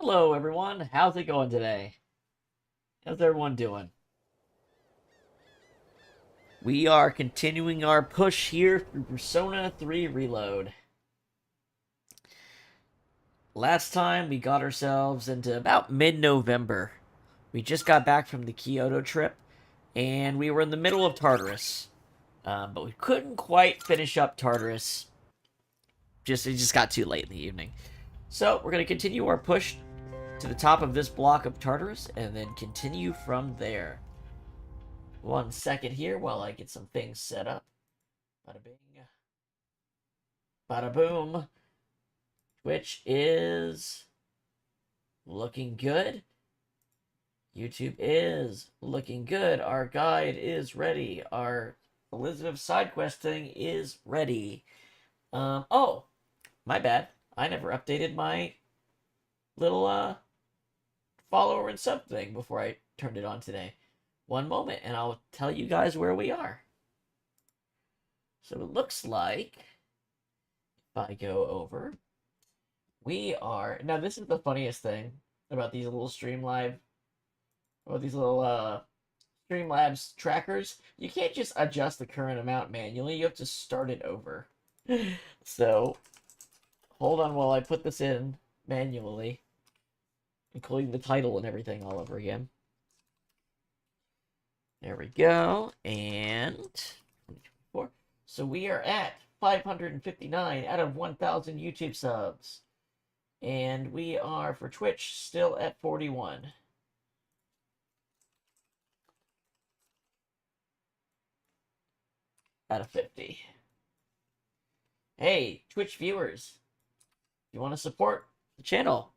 Hello, everyone. How's it going today? How's everyone doing? We are continuing our push here through Persona 3 Reload. Last time, we got ourselves into about mid-November. We just got back from the Kyoto trip, and we were in the middle of Tartarus. But we couldn't quite finish up Tartarus. It just got too late in the evening. So, we're going to continue our push to the top of this block of Tartarus, and then continue from there. 1 second here while I get some things set up. Bada bing. Bada boom. Twitch is looking good. YouTube is looking good. Our guide is ready. Our Elizabeth side quest thing is ready. Oh, my bad. I never updated my little follower and sub thing before I turned it on today. 1 moment, and I'll tell you guys where we are. So it looks like, if I go over, we are... Now, this is the funniest thing about these little Streamlabs trackers. You can't just adjust the current amount manually. You have to start it over. So, hold on while I put this in manually, including the title and everything all over again. There we go, and 2024. So we are at 559 out of 1,000 YouTube subs. And we are, for Twitch, still at 41. Out of 50. Hey, Twitch viewers, if you want to support the channel,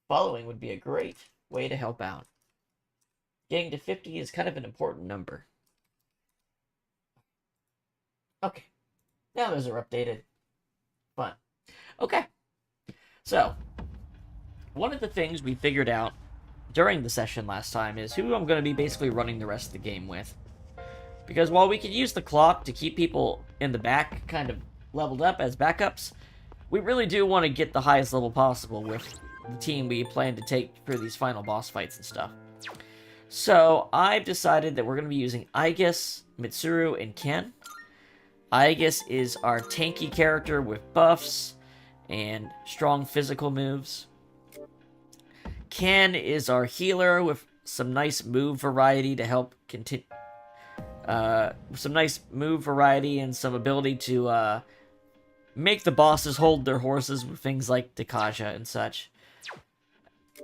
following would be a great way to help out. Getting to 50 is kind of an important number. Okay. Now those are updated. Fun. Okay. So, one of the things we figured out during the session last time is who I'm going to be basically running the rest of the game with. Because while we could use the clock to keep people in the back kind of leveled up as backups, we really do want to get the highest level possible with the team we plan to take for these final boss fights and stuff. So, I've decided that we're going to be using Aigis, Mitsuru, and Ken. Aigis is our tanky character with buffs and strong physical moves. Ken is our healer with some nice move variety to help continue. Some nice move variety and some ability to make the bosses hold their horses with things like Dakaja and such.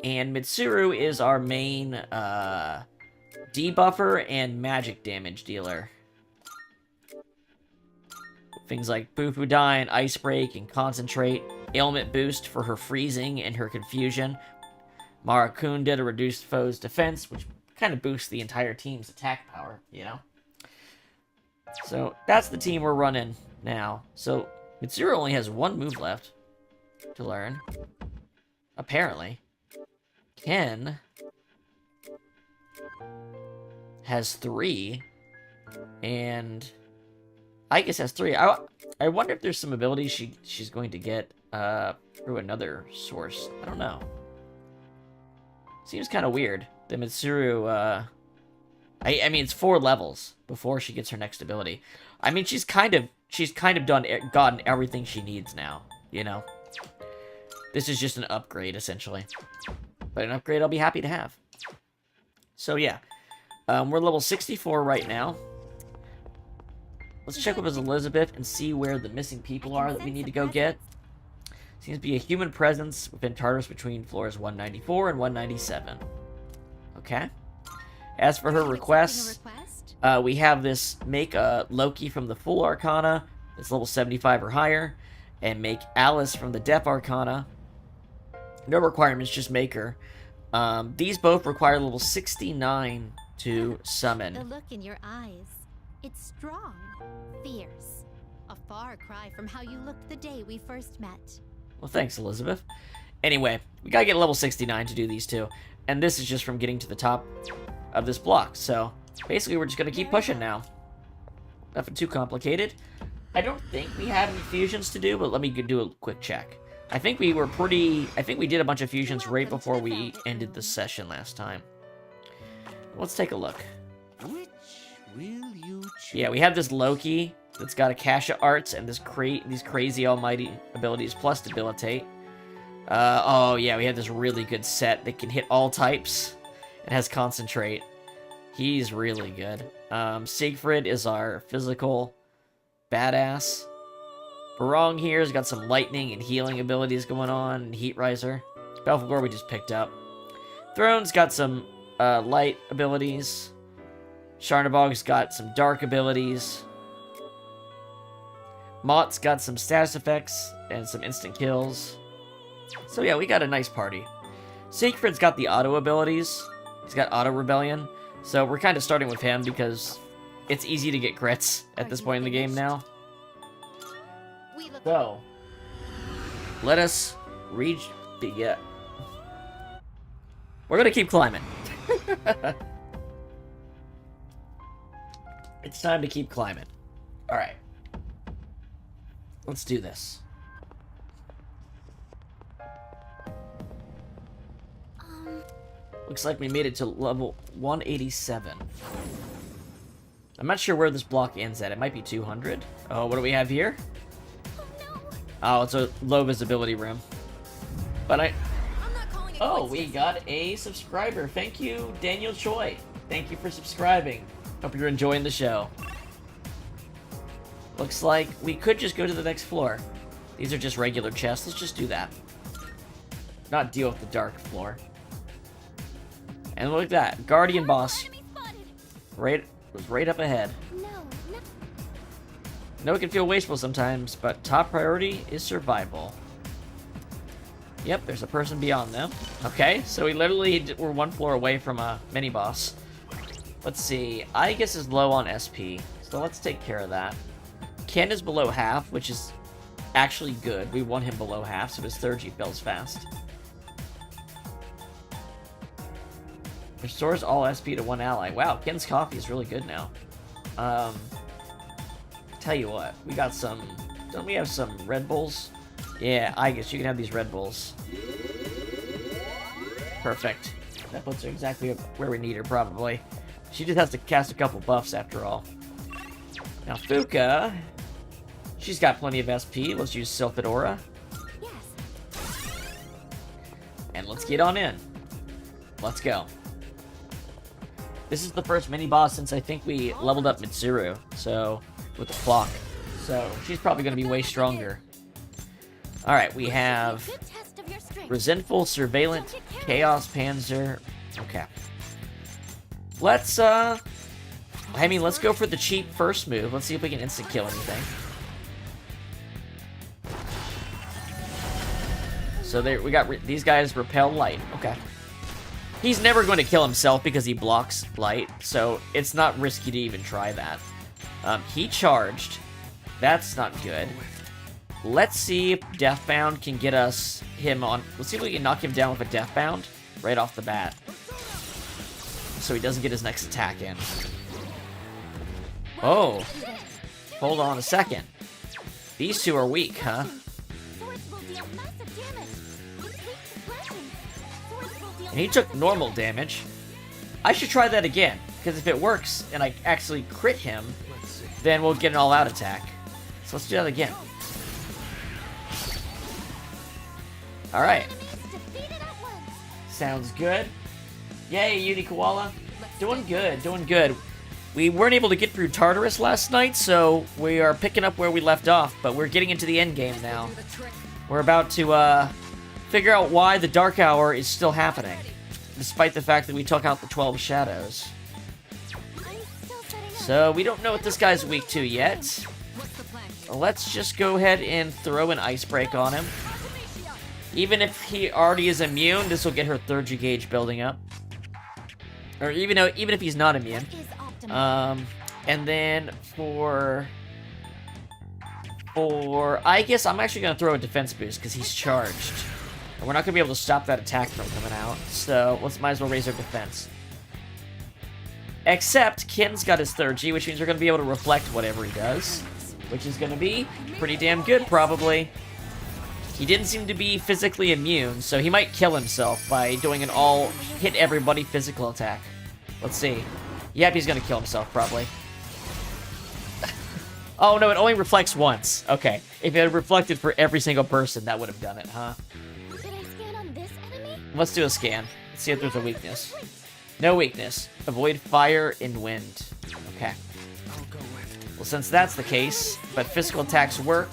And Mitsuru is our main debuffer and magic damage dealer. Things like Bufudine, Ice Break, and Concentrate. Ailment Boost for her freezing and her confusion. Marakunda to reduce foes' defense, which kind of boosts the entire team's attack power, you know? So, that's the team we're running now. So, Mitsuru only has 1 move left to learn. Apparently. Ken has 3. And Aigis has 3. I wonder if there's some abilities she's going to get through another source. I don't know. Seems kind of weird. The Mitsuru, I mean, it's 4 levels before she gets her next ability. I mean, she's kind of gotten everything she needs now, you know? This is just an upgrade, essentially. But an upgrade I'll be happy to have. So, yeah. We're level 64 right now. Let's check with Elizabeth and see where the missing people are that we need to go get. Seems to be a human presence within Tartarus between floors 194 and 197. Okay. As for her requests, we have this make a Loki from the Full Arcana, that's level 75 or higher, and make Alice from the Deaf Arcana. No requirements, just make her. These both require level 69 to summon. The look in your eyes, it's strong, fierce, a far cry from how you looked the day we first met. Well, thanks, Elizabeth. Anyway, we gotta get level 69 to do these two, and this is just from getting to the top of this block, so basically we're just gonna keep pushing now. Nothing too complicated. I don't think we have any fusions to do, but let me do a quick check. I think we did a bunch of fusions right before we ended the session last time. Let's take a look. Which will you choose? Yeah, we have this Loki that's got Akasha Arts and these crazy almighty abilities plus Debilitate. Oh yeah, we have this really good set that can hit all types and has Concentrate. He's really good. Siegfried is our physical badass. Barong here's got some lightning and healing abilities going on, and Heat Riser. Belphegor we just picked up. Throne's got some light abilities. Sharnabog's got some dark abilities. Mott's got some status effects and some instant kills. So yeah, we got a nice party. Siegfried's got the auto abilities. He's got Auto Rebellion. So we're kind of starting with him because it's easy to get crits at this point in the game now. So, let us reach the... We're gonna keep climbing. It's time to keep climbing. Alright. Let's do this. Looks like we made it to level 187. I'm not sure where this block ends at. It might be 200. Oh, what do we have here? Oh, it's a low visibility room. But Oh, we got a subscriber. Thank you, Daniel Choi. Thank you for subscribing. Hope you're enjoying the show. Looks like we could just go to the next floor. These are just regular chests. Let's just do that. Not deal with the dark floor. And look at that. Guardian boss. Was right up ahead. I know it can feel wasteful sometimes, but top priority is survival. Yep, there's a person beyond them. Okay, so we literally were one floor away from a mini-boss. Let's see. Igus is low on SP, so let's take care of that. Ken is below half, which is actually good. We want him below half, so his third G fills fast. Restores all SP to one ally. Wow, Ken's coffee is really good now. Tell you what, we got some... Don't we have some Red Bulls? Yeah, I guess you can have these Red Bulls. Perfect. That puts her exactly where we need her, probably. She just has to cast a couple buffs, after all. Now, Fuka... She's got plenty of SP. Let's use Sylphid Aura. And let's get on in. Let's go. This is the first mini-boss since I think we leveled up Mitsuru, so... with the clock. So, she's probably going to be way stronger. Alright, we have... Resentful, Surveillant, Chaos Panzer... Okay. Let's, I mean, let's go for the cheap first move. Let's see if we can instant kill anything. So there, we got these guys repel light. Okay. He's never going to kill himself because he blocks light, so it's not risky to even try that. He charged. That's not good. Let's see if Deathbound can get us him on. Let's see if we can knock him down with a Deathbound right off the bat, so he doesn't get his next attack in. Oh, hold on a second. These two are weak, huh? And he took normal damage. I should try that again, because if it works and I actually crit him, then we'll get an all-out attack. So let's do that again. Alright. Sounds good. Yay, Uni Koala. Doing good, doing good. We weren't able to get through Tartarus last night, so we are picking up where we left off, but we're getting into the end game now. We're about to figure out why the Dark Hour is still happening, despite the fact that we took out the 12 shadows. So we don't know what this guy's weak to yet. Let's just go ahead and throw an ice break on him. Even if he already is immune, this will get her third G gauge building up. Or even if he's not immune. And then for I guess I'm actually gonna throw a defense boost because he's charged. And we're not gonna be able to stop that attack from coming out. So might as well raise our defense. Except Ken's got his third G, which means we're gonna be able to reflect whatever he does, which is gonna be pretty damn good probably. He didn't seem to be physically immune, so he might kill himself by doing an all hit everybody physical attack. Let's see. Yep, he's gonna kill himself, probably. Oh, no, it only reflects once. Okay. If it had reflected for every single person, that would have done it, huh? Should I scan on this enemy? Let's do a scan. Let's see if there's a weakness. No weakness. Avoid fire and wind. Okay. Well, since that's the case, but physical attacks work,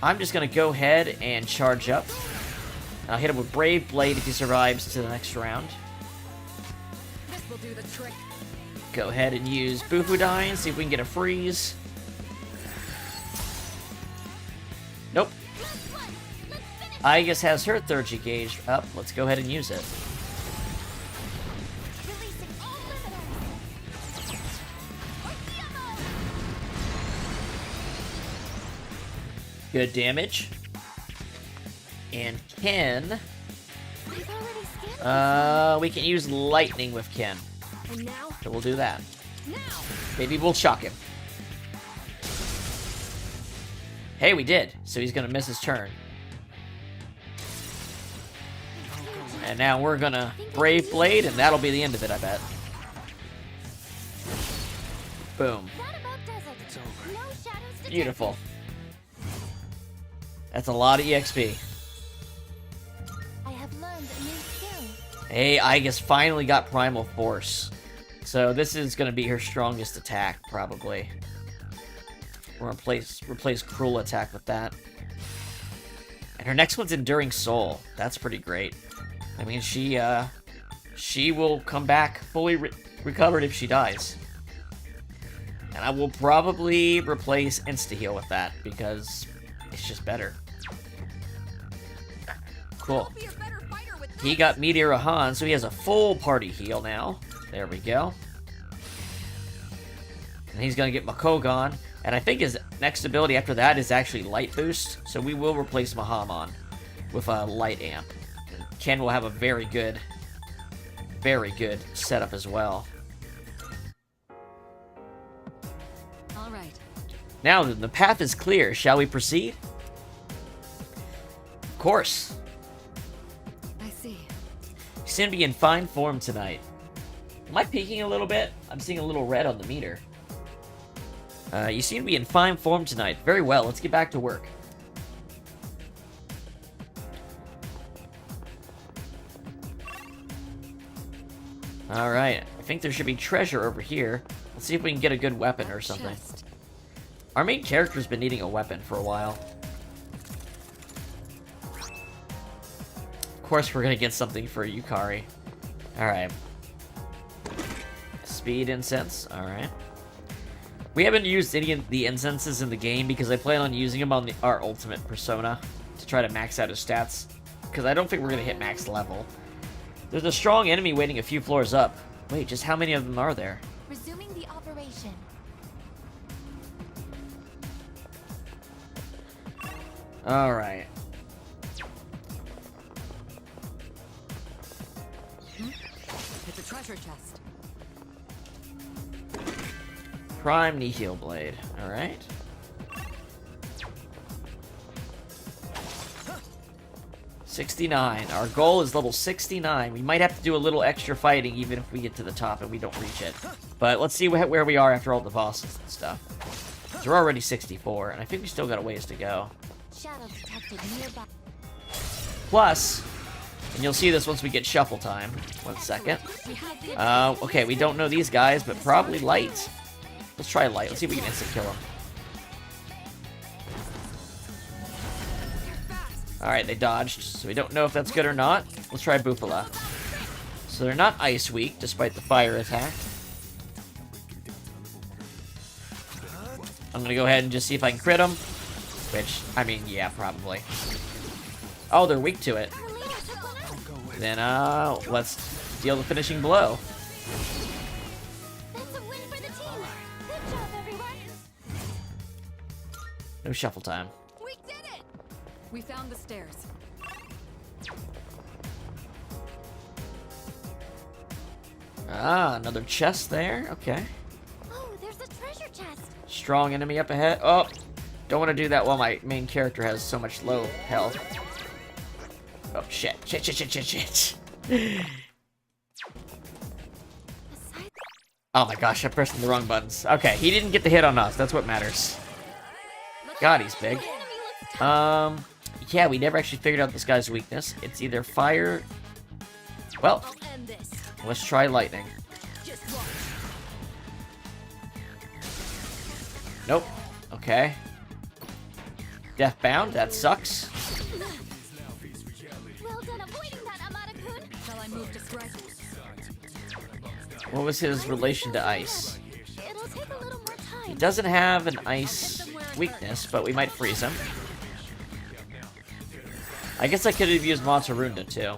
I'm just gonna go ahead and charge up. I'll hit him with Brave Blade if he survives to the next round. This will do the trick. Go ahead and use Bufudine, see if we can get a freeze. Nope. Aegis has her third G gauge up. Let's go ahead and use it. Releasing all limiters. Good damage. And Ken, I've already scanned. we can use lightning with Ken. And now, So we'll do that. now. Maybe we'll shock him. Hey, we did. So he's gonna miss his turn. And now we're gonna Brave Blade, and that'll be the end of it, I bet. Boom. That about does it. It's over. No shadows detected. Beautiful. That's a lot of EXP. I have learned a new skill. Hey, Aegis finally got Primal Force. So this is gonna be her strongest attack, probably. We're gonna replace Cruel Attack with that. And her next one's Enduring Soul. That's pretty great. I mean, she will come back fully recovered if she dies. And I will probably replace Insta-Heal with that, because it's just better. Cool. Be a better fighter with He got Meteor Ahan, so he has a full party heal now. There we go. And he's gonna get Makogon. And I think his next ability after that is actually Light Boost, so we will replace Mahamon with a Light Amp. And Ken will have a very good setup as well. All right. Now that the path is clear, shall we proceed? Of course. I see. You seem to be in fine form tonight. Am I peeking a little bit? I'm seeing a little red on the meter. You seem to be in fine form tonight. Very well, let's get back to work. Alright, I think there should be treasure over here. Let's see if we can get a good weapon or something. Chest. Our main character's been needing a weapon for a while. Of course we're gonna get something for Yukari. Alright. Speed incense, alright. We haven't used any of the incenses in the game because I plan on using them on our ultimate persona to try to max out his stats. Because I don't think we're going to hit max level. There's a strong enemy waiting a few floors up. Wait, just how many of them are there? Resuming the operation. Alright. It's a treasure chest. Prime Nihil Blade. Alright. $69. Our goal is level 69. We might have to do a little extra fighting even if we get to the top and we don't reach it. But let's see where we are after all the bosses and stuff. So we're already 64, and I think we still got a ways to go. Shadow detected nearby. Plus, And you'll see this once we get shuffle time. 1 second. We have the Okay, we don't know these guys, but probably light. Let's try light. Let's see if we can instant kill them. Alright, they dodged, so we don't know if that's good or not. Let's try Bufala. So they're not ice weak, despite the fire attack. I'm gonna go ahead and just see if I can crit them. Which, I mean, yeah, probably. Oh, they're weak to it. Then, let's deal the finishing blow. That's a win for the team. Good job, everyone. No shuffle time. We did it! We found the stairs. Another chest there. Okay. Oh, there's a treasure chest. Strong enemy up ahead. Oh, don't want to do that while my main character has so much low health. Oh, shit. Shit. Aside Oh my gosh, I'm pressing the wrong buttons. Okay, he didn't get the hit on us. That's what matters. God, he's big. the enemy looks tough. Yeah, we never actually figured out this guy's weakness. It's either fire... Well, I'll end this. let's try lightning. Just watch. Nope. Okay. Deathbound, that sucks. Well done avoiding that, Amada-kun. Shall I move to strike? What was his relation to ice? It'll take a little more He time. doesn't have an ice weakness, but we might freeze him. I guess I could have used Monterunda too.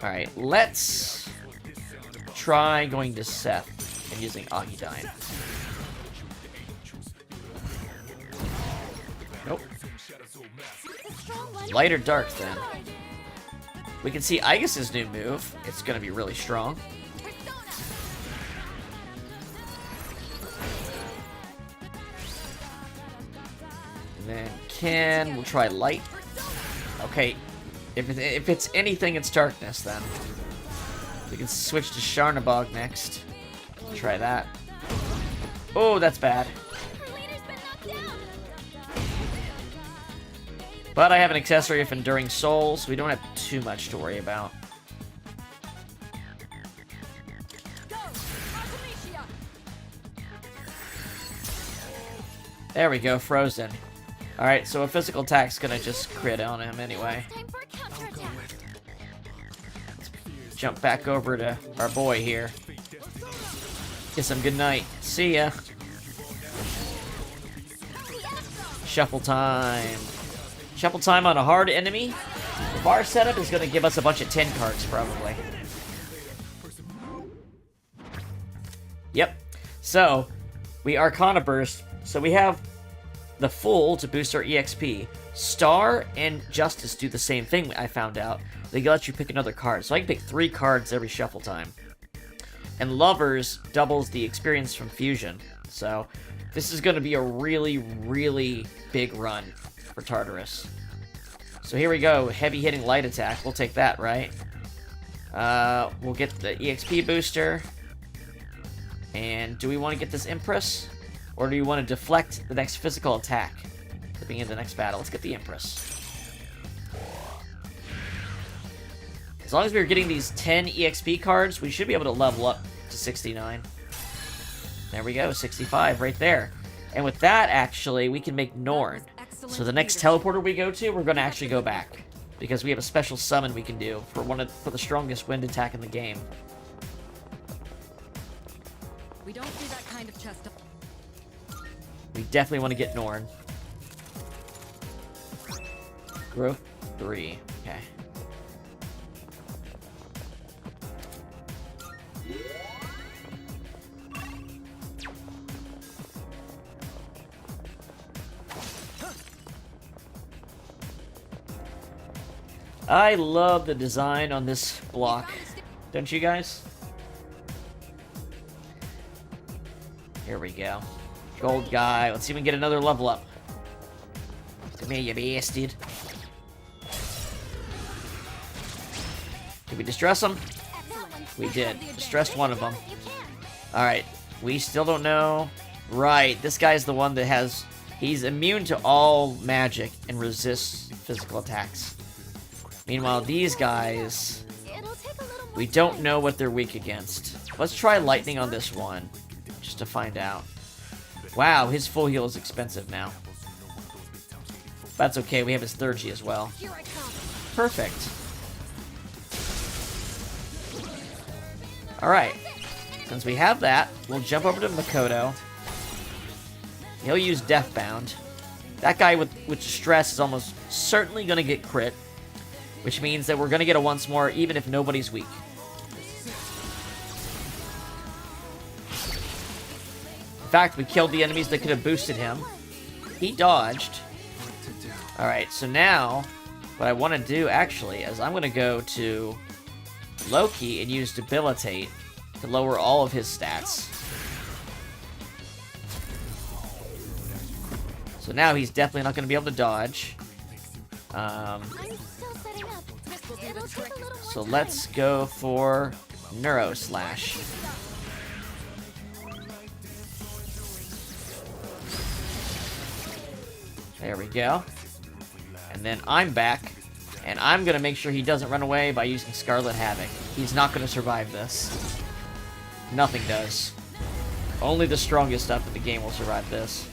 Alright, let's try going to Seth and using Ahidyne. Nope. A strong one. Light or dark then? We can see Aegis's new move. It's gonna be really strong. And then Ken, we'll try light. Okay, if it's anything, it's darkness then. We can switch to Sharnabog next. Try that. Oh, that's bad. Her leader's been knocked down. But I have an accessory of Enduring Soul, so we don't have too much to worry about. Go! Artemisia! There we go, frozen. Alright, so a physical attack's gonna just crit on him anyway. Time for a counterattack. Jump back over to our boy here. Kiss him goodnight. See ya. Shuffle time. Shuffle time on a hard enemy. The bar setup is gonna give us a bunch of 10 cards, probably. Yep. So, we Arcana Burst. So we have the Full to boost our EXP. Star and Justice do the same thing, I found out. They let you pick another card. So I can pick 3 cards every shuffle time. And Lovers doubles the experience from Fusion. So this is going to be a really, really big run for Tartarus. So here we go. Heavy hitting light attack. We'll take that, right? We'll get the EXP booster. And do we want to get this Empress? Or do you want to deflect the next physical attack at the beginning of the next battle? Let's get the Empress. As long as we're getting these 10 EXP cards, we should be able to level up to 69. There we go, 65 right there. And with that, actually, we can make Norn. So the next teleporter we go to, we're going to actually go back. Because we have a special summon we can do for the strongest wind attack in the game. We don't do that kind of chest. We definitely want to get Norn. Growth 3. Okay. I love the design on this block. Don't you guys? Here we go. Gold guy. Let's see if we can get another level up. Come here, you bastard. Did we distress him? We did. Distressed one of them. You can. Alright. We still don't know. Right. This guy's the one that has... He's immune to all magic and resists physical attacks. Meanwhile, these guys, It'll take a little more we don't time. know what they're weak against. Let's try lightning on this one, just to find out. Wow, his full heal is expensive now. That's okay, we have his third G as well. Here I come. Perfect. Alright. Since we have that, we'll jump over to Makoto. He'll use Deathbound. That guy with stress is almost certainly going to get crit, which means that we're going to get a once more even if nobody's weak. In fact, we killed the enemies that could have boosted him. He dodged. Alright, so now, what I want to do, actually, is I'm going to go to Loki and use Debilitate to lower all of his stats. So now he's definitely not going to be able to dodge. I'm still setting up. This will do It'll the take trick. a little more So time. let's go for Neuro Slash. There we go. And then I'm back, and I'm going to make sure he doesn't run away by using Scarlet Havoc. He's not going to survive this. Nothing does. Only the strongest stuff in the game will survive this.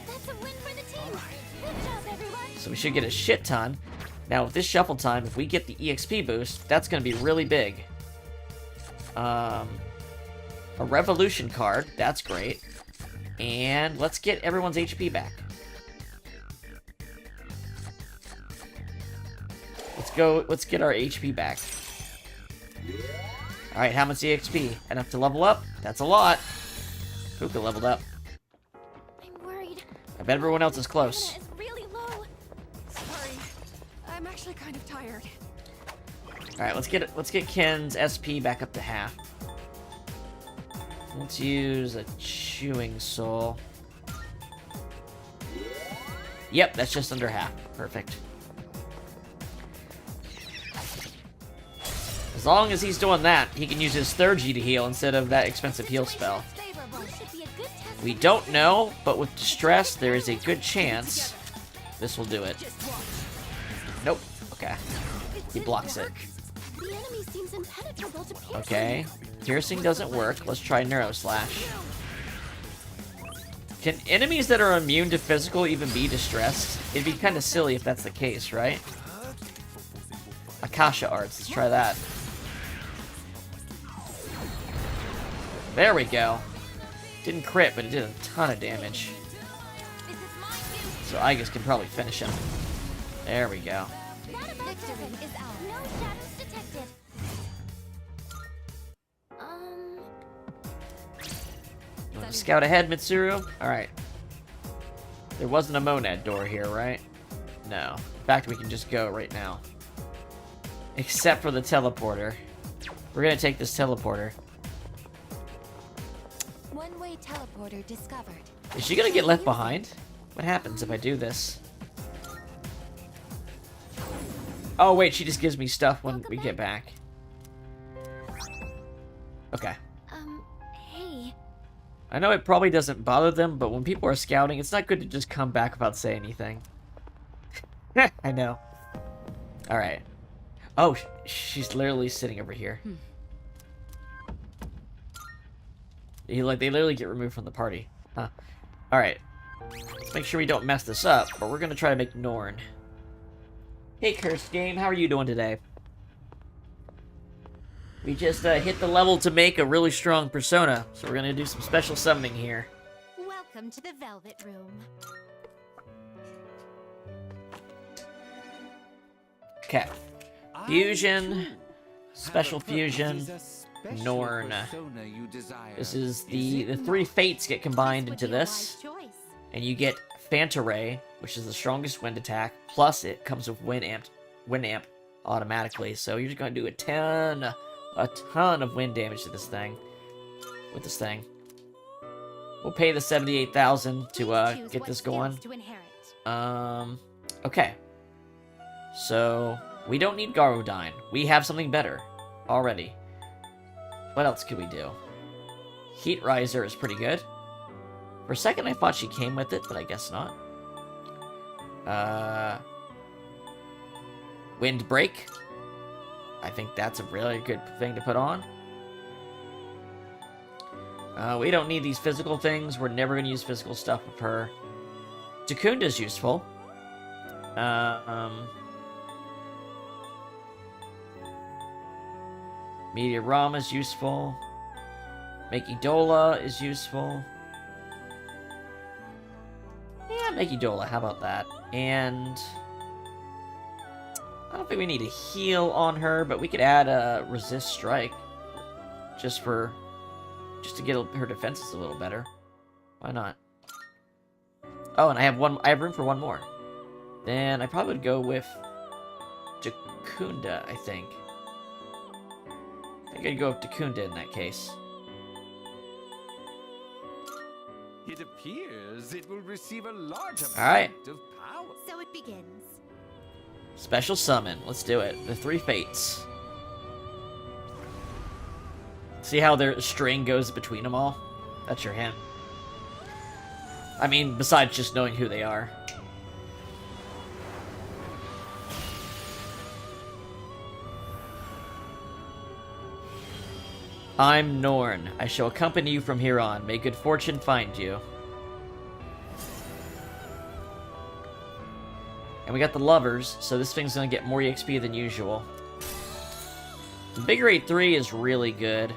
That's a win for the team. Good job, everyone. So we should get a shit ton. Now with this shuffle time, if we get the EXP boost, that's going to be really big. A Revolution card, that's great. And let's get everyone's HP back. Let's get our HP back. Alright, how much EXP? Enough to level up? That's a lot. Puka leveled up. I'm worried. I bet everyone else is close. Stamina is really low. Sorry. I'm actually kind of tired. Alright, let's get Ken's SP back up to half. Let's use a Chewing Soul. Yep, that's just under half. Perfect. As long as he's doing that, he can use his third G to heal instead of that expensive heal spell. Favorable. Should be a good test. We don't know, but with Distress, there is a good chance this will do it. Just watch. Nope. Okay. He blocks it. The enemy seems impenetrable to piercing. Okay. Piercing doesn't work. Let's try Neuro Slash. Can enemies that are immune to physical even be distressed? It'd be kind of silly if that's the case, right? Akasha Arts. Let's try that. There we go. Didn't crit, but it did a ton of damage. This is my cue. So Aegis can probably finish him. There we go. That about does it. Is out. No shadows detected. You want to scout ahead, Mitsuru? Alright. There wasn't a Monad door here, right? No. In fact, we can just go right now. Except for the teleporter. We're gonna take this teleporter. One-way teleporter discovered. Is she gonna get left behind? What happens if I do this? Oh wait, she just gives me stuff when we get back. Okay. Hey. I know it probably doesn't bother them, but when people are scouting, it's not good to just come back without saying anything. I know. Alright. Oh, she's literally sitting over here. They literally get removed from the party. Huh. Alright. Let's make sure we don't mess this up, but we're gonna try to make Norn. Hey, Cursed Game, how are you doing today? We just hit the level to make a really strong persona, so we're gonna do some special summoning here. Welcome to the Velvet Room. Okay. Fusion, special fusion, Norn. This is the three fates get combined This into would be a this, wise choice. and you get Phanta Ray, which is the strongest wind attack, plus it comes with wind amp automatically. So you're just gonna do a ton of wind damage to this thing. With this thing, we'll pay the 78,000 Please to choose get what this skills going. to inherit. Okay. So, we don't need Garodine. We have something better already. What else could we do? Heat Riser is pretty good. For a second, I thought she came with it, but I guess not. Windbreak. I think that's a really good thing to put on. We don't need these physical things. We're never going to use physical stuff with her. Takunda's useful. Meteorama's useful. Megidola is useful. Yeah, Megidola, how about that? And I don't think we need a heal on her, but we could add a resist strike just to get her defenses a little better. Why not? Oh, and I have room for one more. Then I probably would go with Takunda, I think. I think I'd go with Takunda in that case. It appears it will receive a large amount Alright. of power. So it begins. Special summon. Let's do it. The 3 fates. See how their string goes between them all? That's your hint. I mean, besides just knowing who they are. I'm Norn. I shall accompany you from here on. May good fortune find you. And we got the lovers, so this thing's gonna get more EXP than usual. Invigorate 3 is really good.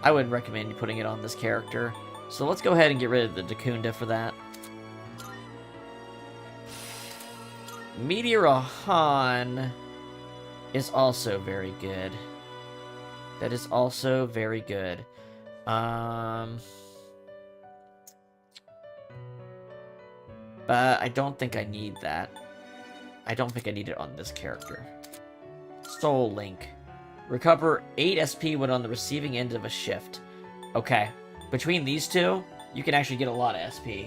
I would recommend you putting it on this character. So let's go ahead and get rid of the Takunda for that. Meteorohan is also very good. That is also very good. But I don't think I need that. I don't think I need it on this character. Soul Link. Recover 8 SP when on the receiving end of a shift. Okay. Between these two, you can actually get a lot of SP.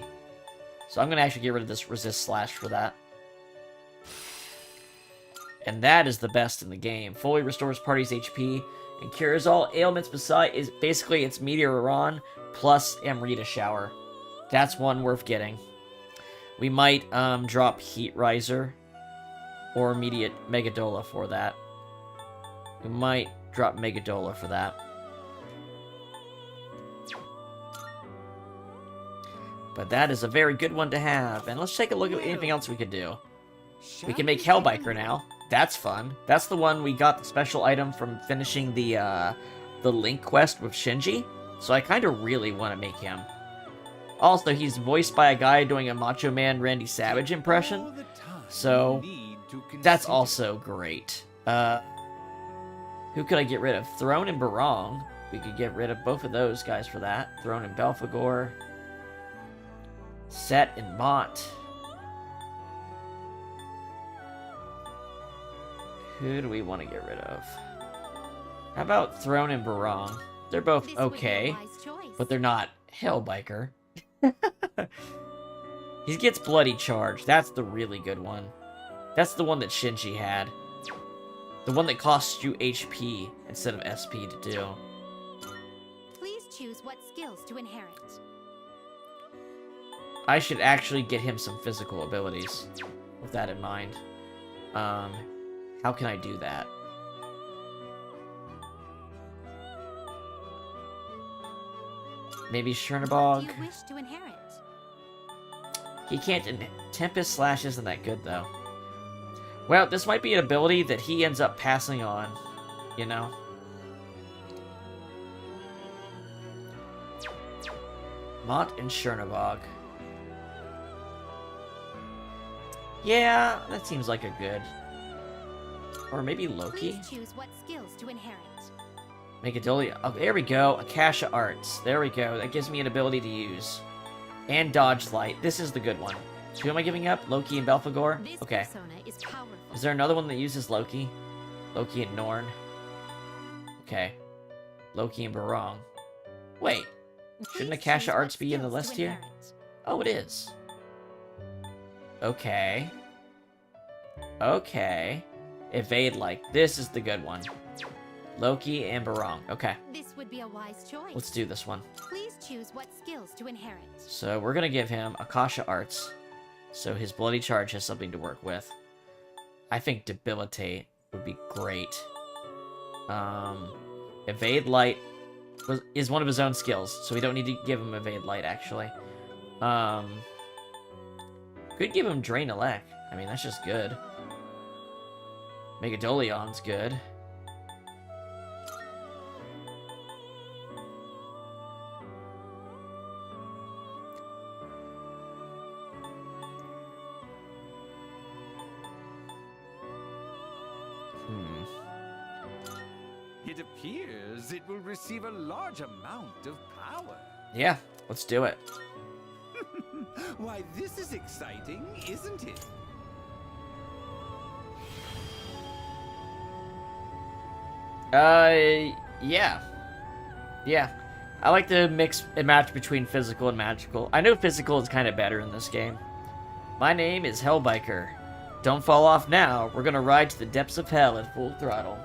So I'm going to actually get rid of this resist slash for that. And that is the best in the game. Fully restores party's HP and cures all ailments beside is basically it's Meteoron plus Amrita Shower. That's one worth getting. We might drop Heat Riser or immediate Megadola for that. We might drop Megadola for that. But that is a very good one to have. And let's take a look at anything else we could do. We can make Hellbiker now. That's fun. That's the one we got the special item from finishing the Link quest with Shinji. So I kind of really want to make him. Also, he's voiced by a guy doing a Macho Man Randy Savage impression. So that's also great. Who could I get rid of? Throne and Barong. We could get rid of both of those guys for that. Throne and Belphegor. Set and Mott. Who do we want to get rid of? How about Throne and Barong? They're both okay, but they're not Hellbiker. He gets Bloody Charge. That's the really good one. That's the one that Shinji had. The one that costs you HP instead of SP to do. Please choose what skills to inherit. I should actually get him some physical abilities with that in mind. How can I do that? Maybe Chernabog. What do you wish to inherit? He can't. Tempest Slash isn't that good though. Well, this might be an ability that he ends up passing on. You know. Mott and Chernabog. Yeah, that seems like a good. Or maybe Loki. Please choose what skills to inherit. Megadolia. Oh, there we go. Akasha Arts. There we go. That gives me an ability to use. And Dodge Light. This is the good one. Who am I giving up? Loki and Belphegor? This Okay. persona is powerful. Is there another one that uses Loki? Loki and Norn. Okay. Loki and Barong. Wait. Shouldn't Please Akasha choose what Arts be in the skills list to here? inherit. Oh, it is. Okay. Okay. Evade Like. This is the good one. Loki and Barong. Okay. This would be a wise choice. Let's do this one. Please choose what skills to inherit. So we're gonna give him Akasha Arts. So his Bloody Charge has something to work with. I think Debilitate would be great. Evade Light is one of his own skills, so we don't need to give him Evade Light, actually. Could give him Drain Elect. I mean, that's just good. Megadoleon's good. It appears it will receive a large amount of power. Yeah, let's do it. Why, this is exciting, isn't it? Yeah. Yeah. I like to mix and match between physical and magical. I know physical is kind of better in this game. My name is Hellbiker. Don't fall off now. We're gonna ride to the depths of hell at full throttle.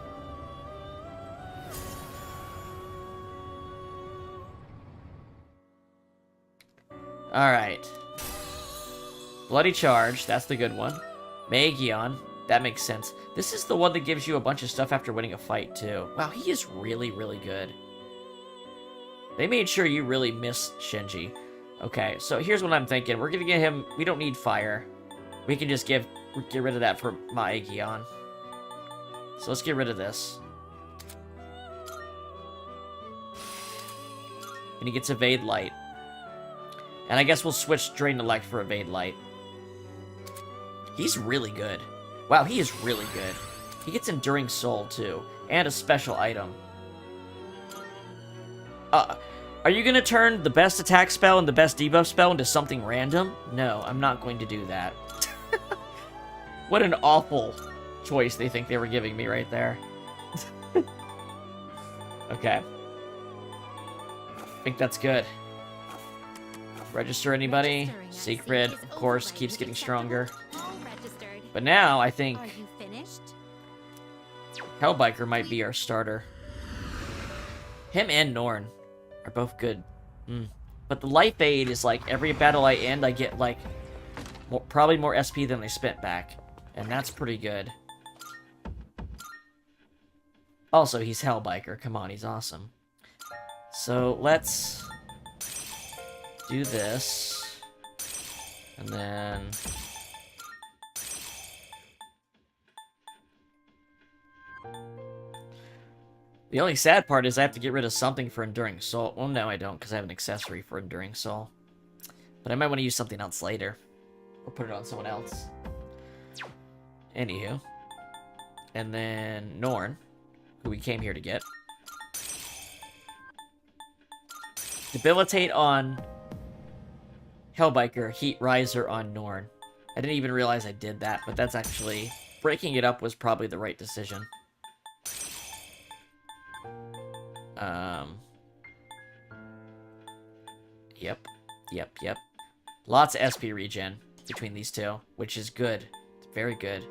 Alright. Bloody Charge, that's the good one. Magion, that makes sense. This is the one that gives you a bunch of stuff after winning a fight, too. Wow, he is really, really good. They made sure you really miss Shinji. Okay, so here's what I'm thinking. We're gonna get him... We don't need fire. We can just get rid of that for Maegion. So let's get rid of this. And he gets Evade Light. And I guess we'll switch Drain Elect for Evade Light. He's really good. Wow, he is really good. He gets Enduring Soul, too. And a special item. Are you gonna turn the best attack spell and the best debuff spell into something random? No, I'm not going to do that. What an awful choice they think they were giving me right there. Okay. I think that's good. Register anybody? Siegfried, of course, keeps getting stronger. But now, I think... Are you finished? Hellbiker might be our starter. Him and Norn are both good. But the Life Aid is like, every battle I end, I get like... probably more SP than they spent back. And that's pretty good. Also, he's Hellbiker. Come on, he's awesome. So, let's... do this. And then... The only sad part is I have to get rid of something for Enduring Soul. Well, no, I don't, because I have an accessory for Enduring Soul. But I might want to use something else later. Or put it on someone else. Anywho. And then Norn, who we came here to get. Debilitate on Hellbiker, Heat Riser on Norn. I didn't even realize I did that, but that's actually... breaking it up was probably the right decision. Yep. Lots of SP regen between these two, which is good. It's very good.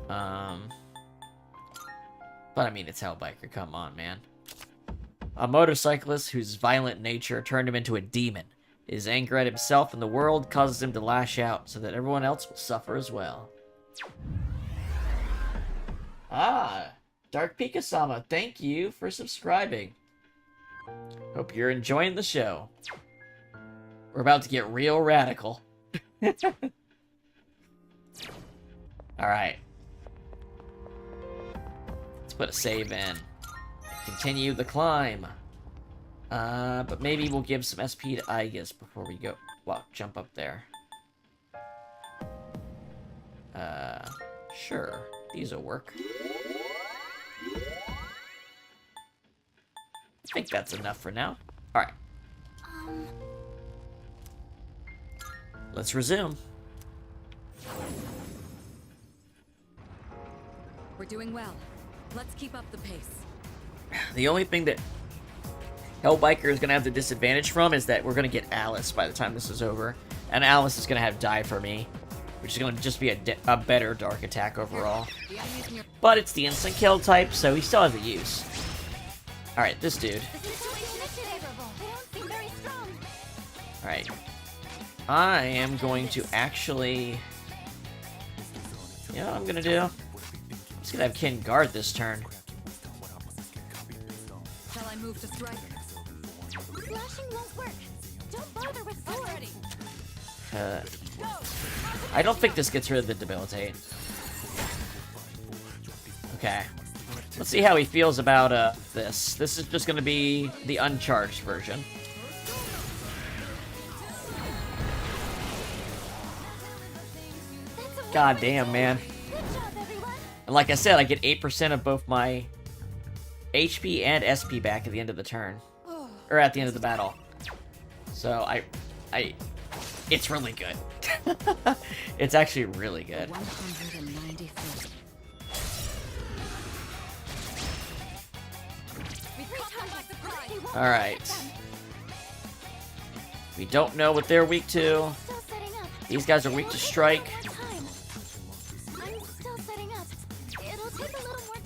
But I mean, it's Hellbiker, come on, man. A motorcyclist whose violent nature turned him into a demon. His anger at himself and the world causes him to lash out, so that everyone else will suffer as well. Ah, Dark Pika-sama, thank you for subscribing. Hope you're enjoying the show. We're about to get real radical. Alright. Let's put a save in. Continue the climb. But maybe we'll give some SP to Aegis before we go. Well, jump up there. Sure. These will work. I think that's enough for now. Alright. Let's resume. We're doing well. Let's keep up the pace. The only thing that Hellbiker is going to have the disadvantage from is that we're going to get Alice by the time this is over. And Alice is going to have Die For Me, which is going to just be a better Dark attack overall. But it's the instant kill type, so he still has a use. Alright, this dude. Alright. I am going to actually You know what I'm gonna do? I'm just gonna have Kin guard this turn. Shall I move to strike? Slashing won't work. Don't bother with sword. I don't think this gets rid of the debilitate. Okay. Let's see how he feels about this. This is just gonna be the uncharged version. God damn, man. Good job, everyone. And like I said, I get 8% of both my HP and SP back at the end of the turn. Or at the end of the battle. So, it's really good. It's actually really good. 194. Alright. We don't know what they're weak to. Still setting up. These guys are weak to strike. I'm still setting up. It'll take a little more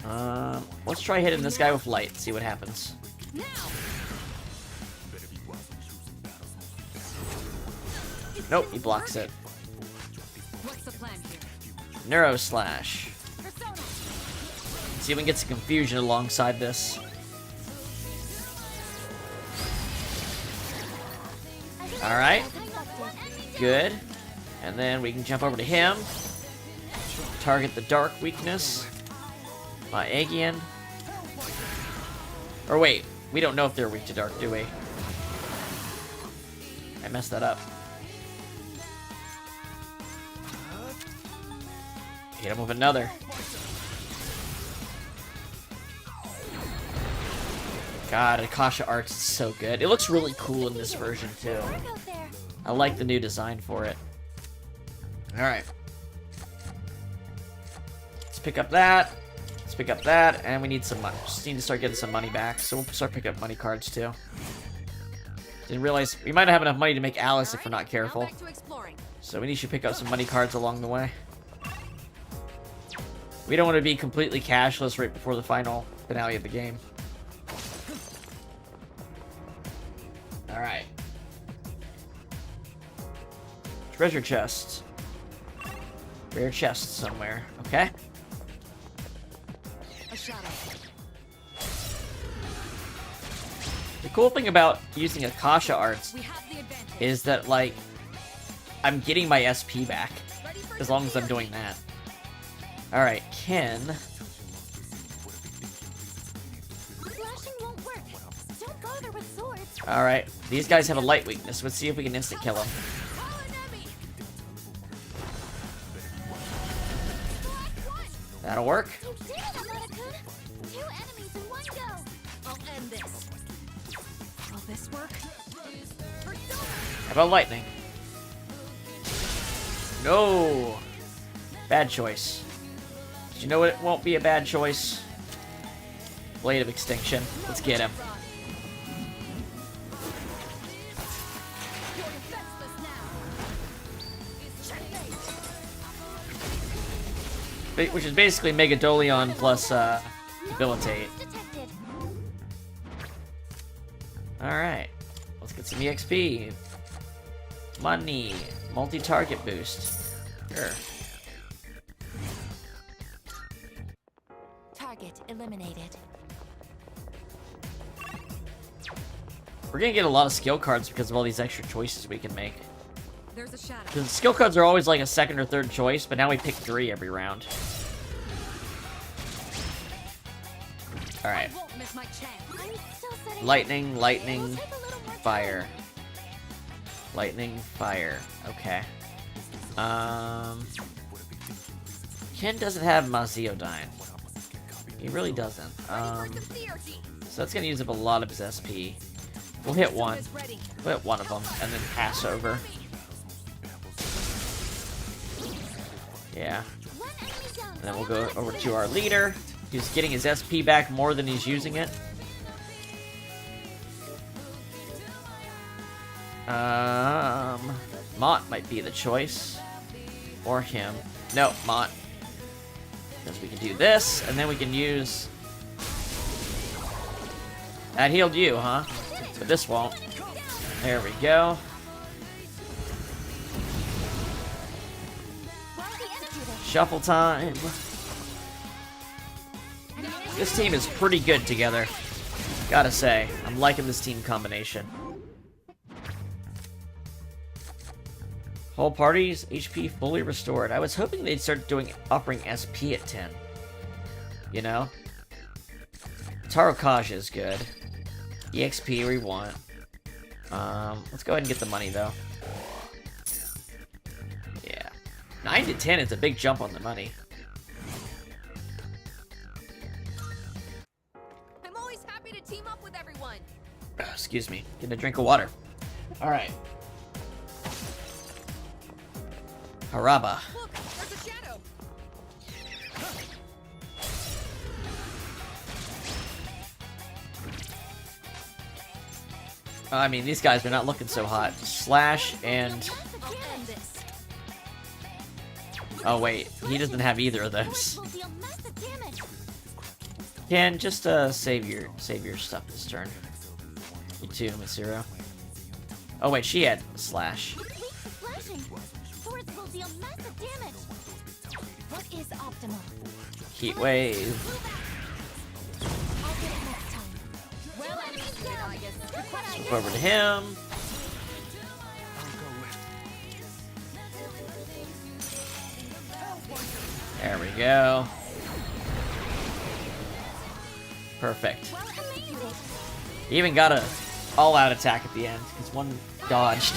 time. Let's try hitting this guy with light, see what happens. Now. Nope, he blocks it. What's the plan here? Neuro Slash. Persona. See if we can get some confusion alongside this. Alright. Good. And then we can jump over to him. Target the dark weakness. Aegean. Or wait, we don't know if they're weak to dark, do we? I messed that up. Hit him with another. God, Akasha Arts is so good. It looks really cool in this version, too. Work out there. I like the new design for it. Alright. Let's pick up that. Let's pick up that. And we need some money. Just need to start getting some money back. So we'll start picking up money cards, too. Didn't realize we might not have enough money to make Alice if we're not careful. Now back to exploring. So we need to pick up some money cards along the way. We don't want to be completely cashless right before the final finale of the game. Alright. Treasure chest. Rare chest somewhere. Okay. A shadow. The cool thing about using Akasha Arts We have the advantage. is that, like, I'm getting my SP back. Ready for As long as I'm doing that. Alright, Ken. Slashing won't work. Don't bother with swords. Alright, these guys have a light weakness. Let's see if we can instant kill them. Call an enemy. That'll work. You did it, Amana-kun. 2 enemies in one go. I'll end this. Will this work? How about lightning? No! Bad choice. Did you know it won't be a bad choice? Blade of Extinction. Let's get him. You're defenseless now. Which is basically Megadolion plus Debilitate. Detected. Alright. Let's get some EXP. Money. Multi-target boost. Sure. Target eliminated. We're gonna get a lot of skill cards because of all these extra choices we can make. There's a shadow. Because skill cards are always like a second or third choice, but now we pick 3 every round. Alright. Won't miss my chance. I'm still setting Lightning, up. lightning, It'll take a little more time. fire. Lightning, fire. Okay. Ken doesn't have Maziodyne. He really doesn't. So that's gonna use up a lot of his SP. We'll hit one. Ready. We'll hit one of them, and then pass over. Yeah. One enemy down. And then we'll go over to our leader. He's getting his SP back more than he's using it. Mott might be the choice. Or him. No, Mott. Because we can do this, and then we can use... That healed you, huh? But this won't. There we go. Shuffle time. This team is pretty good together. Gotta say, I'm liking this team combination. Whole party's HP fully restored. I was hoping they'd start offering SP at 10. You know? Tartarus is good. EXP we want. Let's go ahead and get the money, though. Yeah. 9 to 10 is a big jump on the money. I'm always happy to team up with everyone. Excuse me. Getting a drink of water. Alright. Haraba. Look, there's a shadow. I mean, these guys are not looking so hot. Slash and... I'll end this. Oh, wait. He doesn't have either of those. Swords will deal massive damage. Ken, just save your stuff this turn. You too, Mitsuru. Oh, wait. She had Slash. Weak to slashing. Swords will deal massive damage. What is optimal? Heat Wave. I'll get it next time. Well, enemies down. I guess. Flip over to him. There we go. Perfect. Well, amazing. He even got a all-out attack at the end, because one dodged,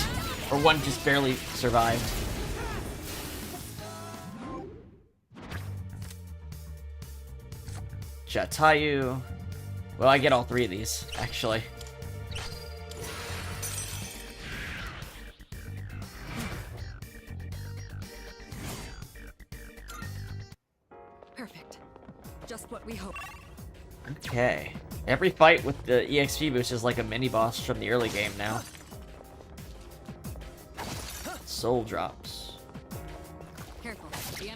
or one just barely survived. Jatayu. Well, I get all three of these, actually. Perfect. Just what we hoped. Okay. Every fight with the EXP boost is like a mini-boss from the early game now. Soul drops. Careful. Yeah.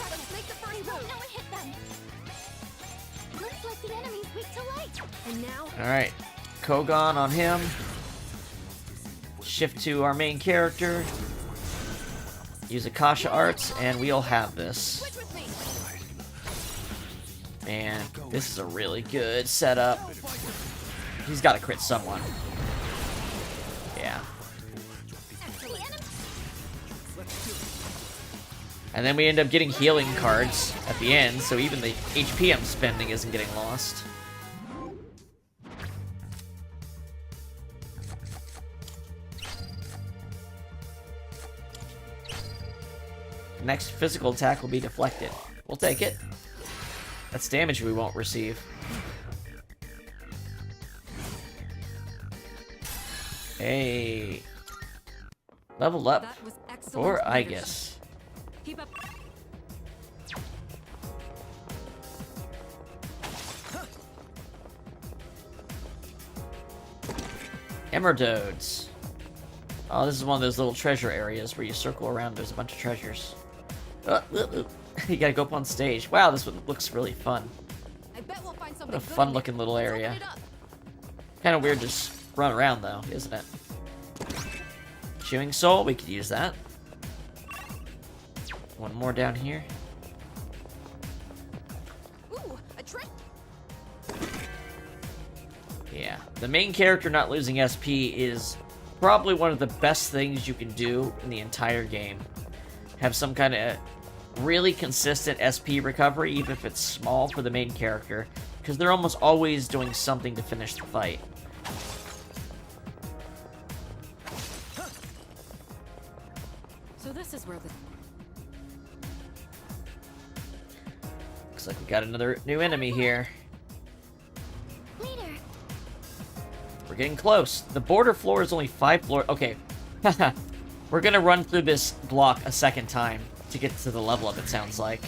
Let's make the furry No, move. no, it hit them. Looks like the enemy's weak to light. And now, Alright. Kogan on him. Shift to our main character. Use Akasha Arts, and we'll have this. switch with me. Man, this is a really good setup. He's got to crit someone. Yeah. The enemy. And then we end up getting healing cards at the end, so even the HP I'm spending isn't getting lost. Next physical attack will be deflected. We'll take it. That's damage we won't receive. Hey. Leveled up. That was excellent. For I leadership. guess. Keep up. Emeralds. Oh, this is one of those little treasure areas where you circle around. There's a bunch of treasures. You gotta go up on stage. Wow, this one looks really fun. I bet we'll find something What a good in fun-looking it. little Let's area. open it up. Kind of weird to just run around, though, isn't it? Chewing Soul, we could use that. One more down here. Ooh, a trick. Yeah. The main character not losing SP is probably one of the best things you can do in the entire game. Have some kind of really consistent SP recovery, even if it's small for the main character, because they're almost always doing something to finish the fight. So this is where the Looks like we got another new enemy here. Leader. We're getting close. The border floor is only 5 floors. Okay. We're gonna run through this block a second time to get to the level up, it sounds like.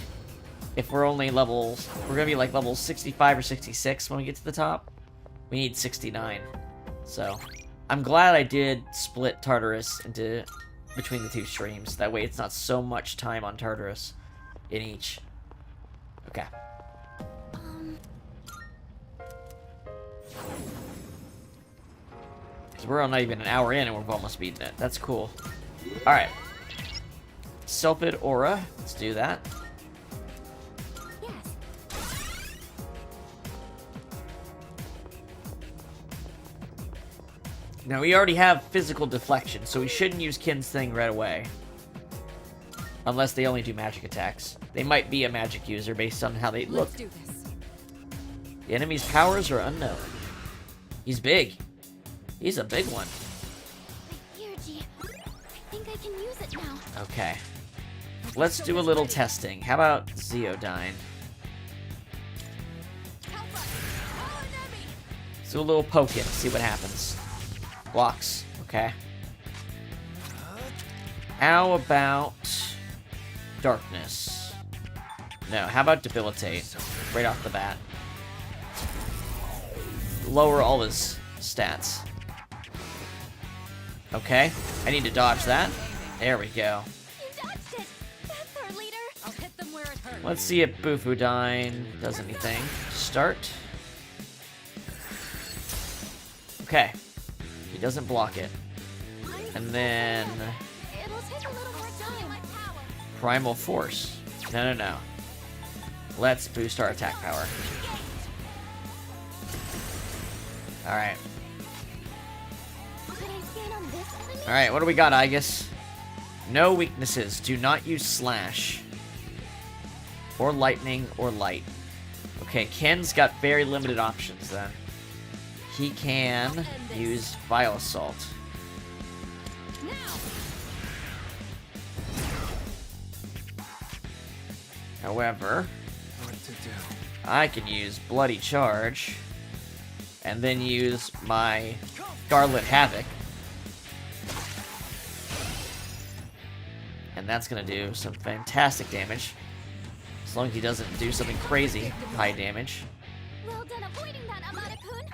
If we're only levels... We're gonna be like level 65 or 66 when we get to the top. We need 69. So, I'm glad I did split Tartarus into between the two streams. That way it's not so much time on Tartarus in each. Okay. 'Cause we're not even an hour in and we've almost beaten it. That's cool. Alright. Sulfid Aura. Let's do that. Yes. Now, we already have physical deflection, so we shouldn't use Kin's thing right away. Unless they only do magic attacks. They might be a magic user based on how they look. Let's do this. The enemy's powers are unknown. He's big. He's a big one. Energy. I think I can use it now. Okay. Let's do a little testing. How about Zeodyne? Help us! Call an enemy! Let's do a little poking, see what happens. Blocks. Okay. How about Darkness? No, how about Debilitate? Right off the bat. Lower all his stats. Okay, I need to dodge that. There we go. You dodged it. That's our leader. I'll hit them where it hurts. Let's see if Bufudyne does anything. Start. Okay. He doesn't block it. And then... It'll take a little more time. Primal Force. No. Let's boost our attack power. Alright. Should I stand on this enemy? Alright, what do we got, Aegis? No weaknesses. Do not use Slash. Or Lightning or Light. Okay, Ken's got very limited options then. He can use Vile Assault. Now! However, What to do? I can use Bloody Charge. And then use my Scarlet Havoc. And that's gonna do some fantastic damage. As long as he doesn't do something crazy high damage. Well done avoiding that, Amada-kun.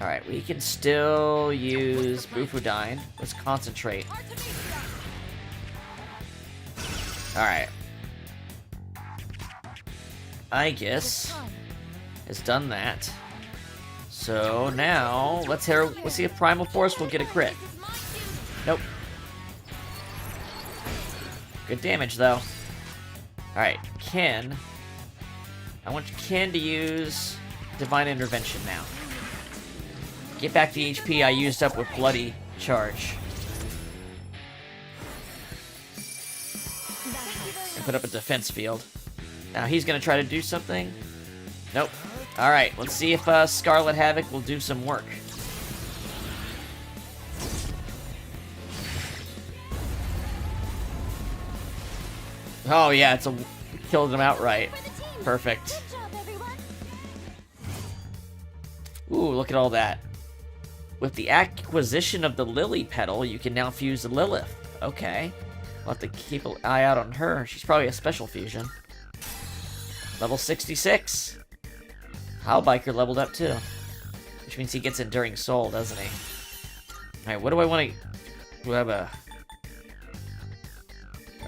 Alright, we can still use Bufudyne. Let's concentrate. Alright. Aegis has done that. So now let's see if Primal Force will get a crit. Nope. Good damage though. Alright, Ken. I want Ken to use Divine Intervention now. Get back the HP I used up with Bloody Charge. And put up a defense field. Now he's gonna try to do something. Nope. Alright, let's see if Scarlet Havoc will do some work. Oh yeah, it's killed him outright. Perfect. Good job, everyone. Ooh, look at all that. With the acquisition of the Lily Petal, you can now fuse the Lilith. Okay. We'll have to keep an eye out on her. She's probably a special fusion. Level 66. Howlbiker leveled up too. Which means he gets Enduring Soul, doesn't he? Alright, what do I want to... Do I have a...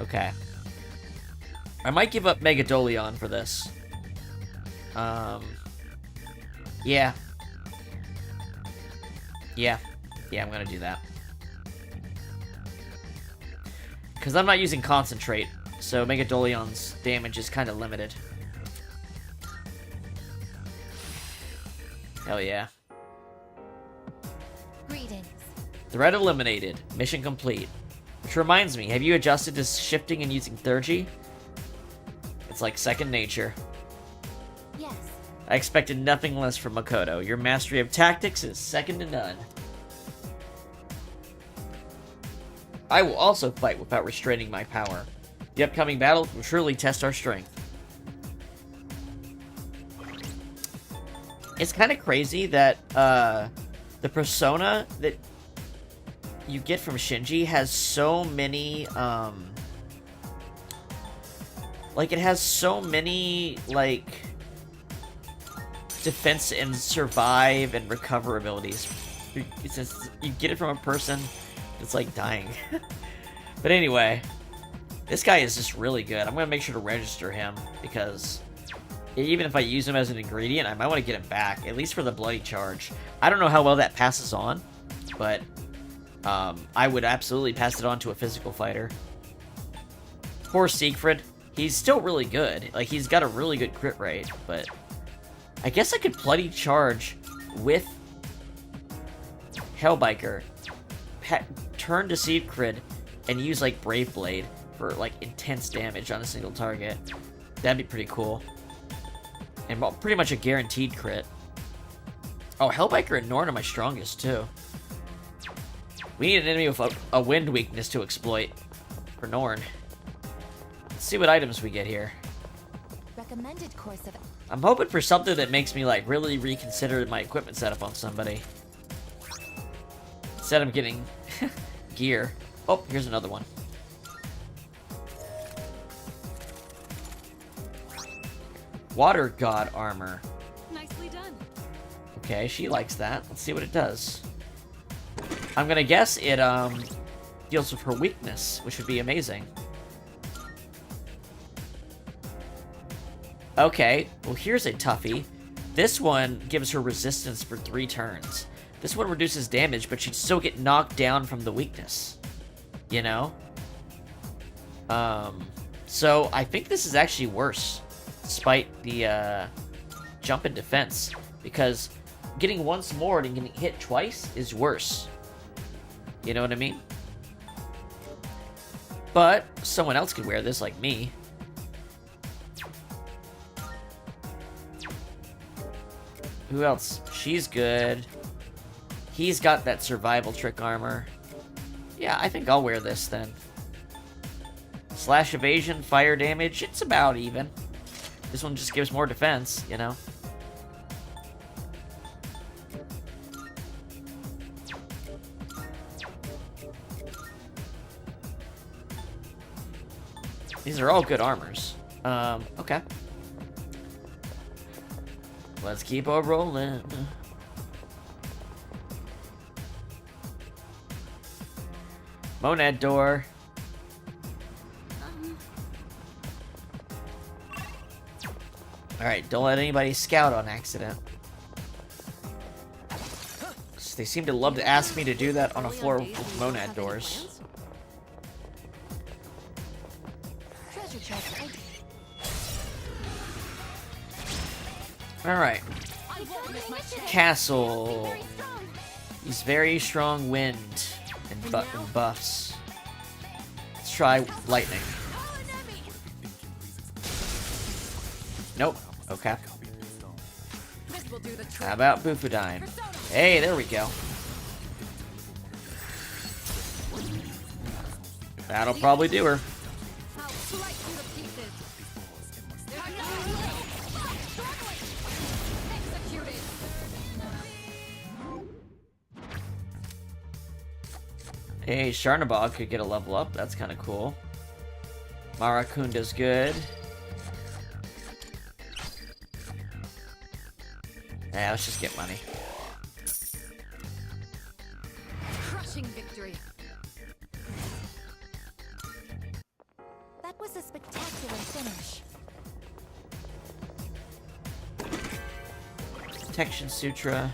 Okay. I might give up Megadolion for this. Yeah. Yeah, I'm gonna do that. Because I'm not using Concentrate, so Megadolion's damage is kind of limited. Hell yeah. Greetings. Threat eliminated. Mission complete. Which reminds me, have you adjusted to shifting and using Thurgy? It's like second nature. Yes. I expected nothing less from Makoto. Your mastery of tactics is second to none. I will also fight without restraining my power. The upcoming battles will surely test our strength. It's kind of crazy that the persona that you get from Shinji has so many like it has so many like defense and survive and recover abilities. It's just, you get it from a person that's like dying. But anyway, this guy is just really good. I'm gonna make sure to register him because Even if I use him as an ingredient, I might want to get him back, at least for the bloody charge. I don't know how well that passes on, but I would absolutely pass it on to a physical fighter. Poor Siegfried. He's still really good. Like, he's got a really good crit rate, but I guess I could bloody charge with Hellbiker, turn to Siegfried, and use, like, Brave Blade for, like, intense damage on a single target. That'd be pretty cool. And well, pretty much a guaranteed crit. Oh, Hellbiker and Norn are my strongest, too. We need an enemy with a wind weakness to exploit for Norn. Let's see what items we get here. Recommended course of... I'm hoping for something that makes me, like, really reconsider my equipment setup on somebody. Instead of getting gear. Oh, here's another one. Water God armor. Nicely done. Okay, she likes that. Let's see what it does. I'm gonna guess it deals with her weakness, which would be amazing. Okay, well here's a toughie. This one gives her resistance for 3 turns. This one reduces damage, but she'd still get knocked down from the weakness. You know? So I think this is actually worse, despite the jump in defense, because getting once more and getting hit twice is worse. You know what I mean? But someone else could wear this, like me. Who else? She's good. He's got that survival trick armor. Yeah, I think I'll wear this then. Slash evasion, fire damage, it's about even. This one just gives more defense, you know? These are all good armors. Okay. Let's keep on rolling. Monad door. Alright, don't let anybody scout on accident. They seem to love to ask me to do that on a floor with monad doors. Alright. Castle. He's very strong wind and buffs. Let's try lightning. Nope. Okay. How about Bufudine? Hey, there we go. That'll probably do her. Hey, Sharnabog could get a level up. That's kind of cool. Marakunda's good. Yeah, let's just get money. Crushing victory. That was a spectacular finish. Protection Sutra.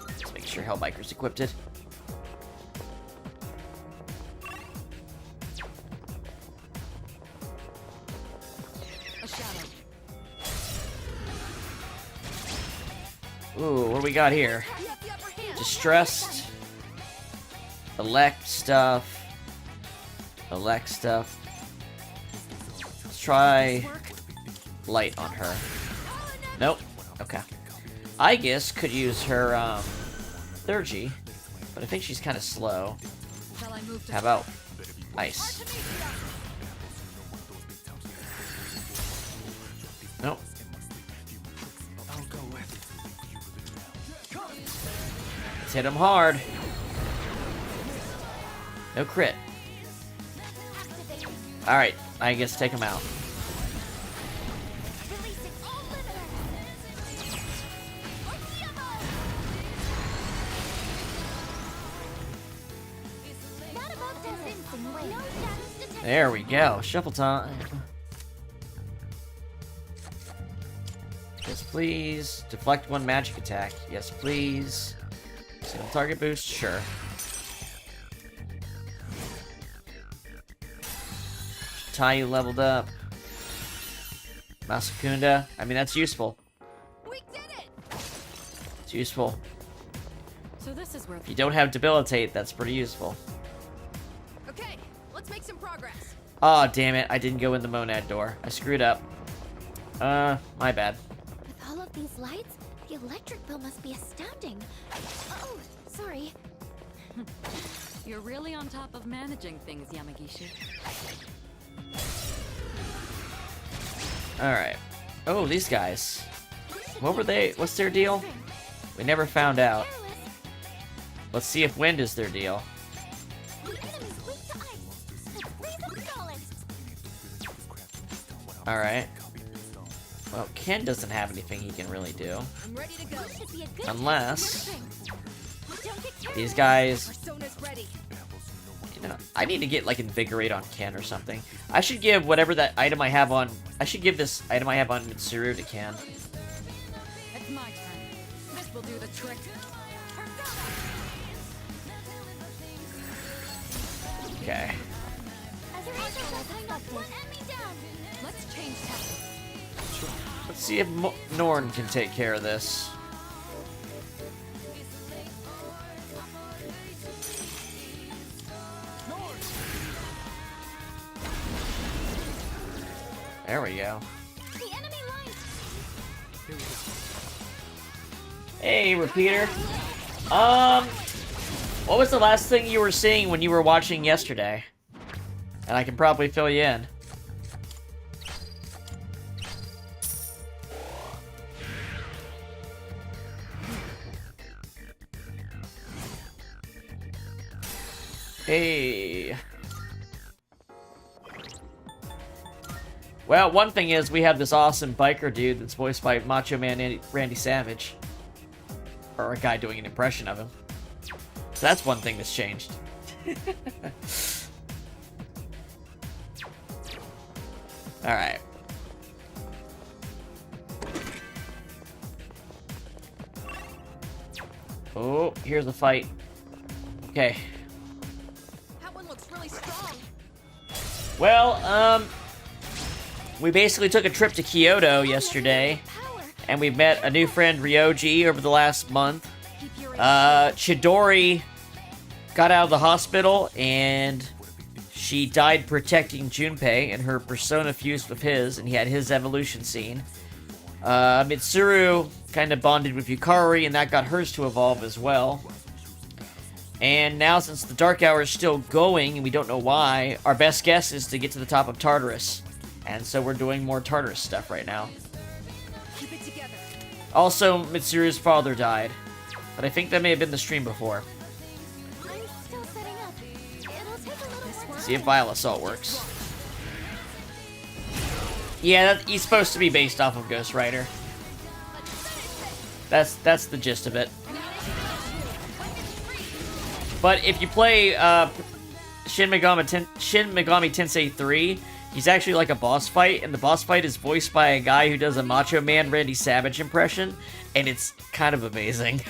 Let's make sure Hellbiker's equipped it. Ooh, what do we got here? Distressed. Elect stuff. Elect stuff. Let's try light on her. Nope. Okay. Aegis could use her Thurgy, but I think she's kind of slow. How about ice? Nope. Let's hit him hard. No crit. Alright, I guess take him out. There we go. Shuffle time. Yes, please. Deflect one magic attack. Yes, please. Single target boost? Sure. Tayu leveled up. Masakunda. I mean, that's useful. We did it! It's useful. So this is where... If you don't have debilitate, that's pretty useful. Okay, let's make some progress. Aw, damn it. I didn't go in the monad door. I screwed up. My bad. With all of these lights, the electric bill must be astounding. Oh, sorry. You're really on top of managing things, Yamagishi. Alright. Oh, these guys. What were they? What's their deal? We never found out. Let's see if wind is their deal. Alright. Well, Ken doesn't have anything he can really do. I'm ready to go. Unless... these guys... Persona's ready. You know, I need to get, like, Invigorate on Ken or something. I should give whatever that item I have on... I should give this item I have on Mitsuru to Ken. It's my turn. This will do the trick. Okay. Let's change tactics. Let's see if Norn can take care of this. There we go. Hey, repeater. What was the last thing you were seeing when you were watching yesterday? And I can probably fill you in. Hey. Well, one thing is we have this awesome biker dude that's voiced by Macho Man Randy Savage. Or a guy doing an impression of him. So that's one thing that's changed. Alright. Oh, here's the fight. Okay. That one looks really strong. Well, we basically took a trip to Kyoto yesterday, and we met a new friend, Ryoji, over the last month. Chidori got out of the hospital, and she died protecting Junpei, and her persona fused with his, and he had his evolution scene. Mitsuru kind of bonded with Yukari, and that got hers to evolve as well. And now, since the Dark Hour is still going, and we don't know why, our best guess is to get to the top of Tartarus. And so we're doing more Tartarus stuff right now. Keep it together. Also, Mitsuru's father died. But I think that may have been the stream before. I'm still setting up. It'll take a little more See if Vile Assault works. Yeah, he's supposed to be based off of Ghost Rider. That's the gist of it. But if you play Shin Megami Tensei 3, he's actually like a boss fight, and the boss fight is voiced by a guy who does a Macho Man Randy Savage impression, and it's kind of amazing.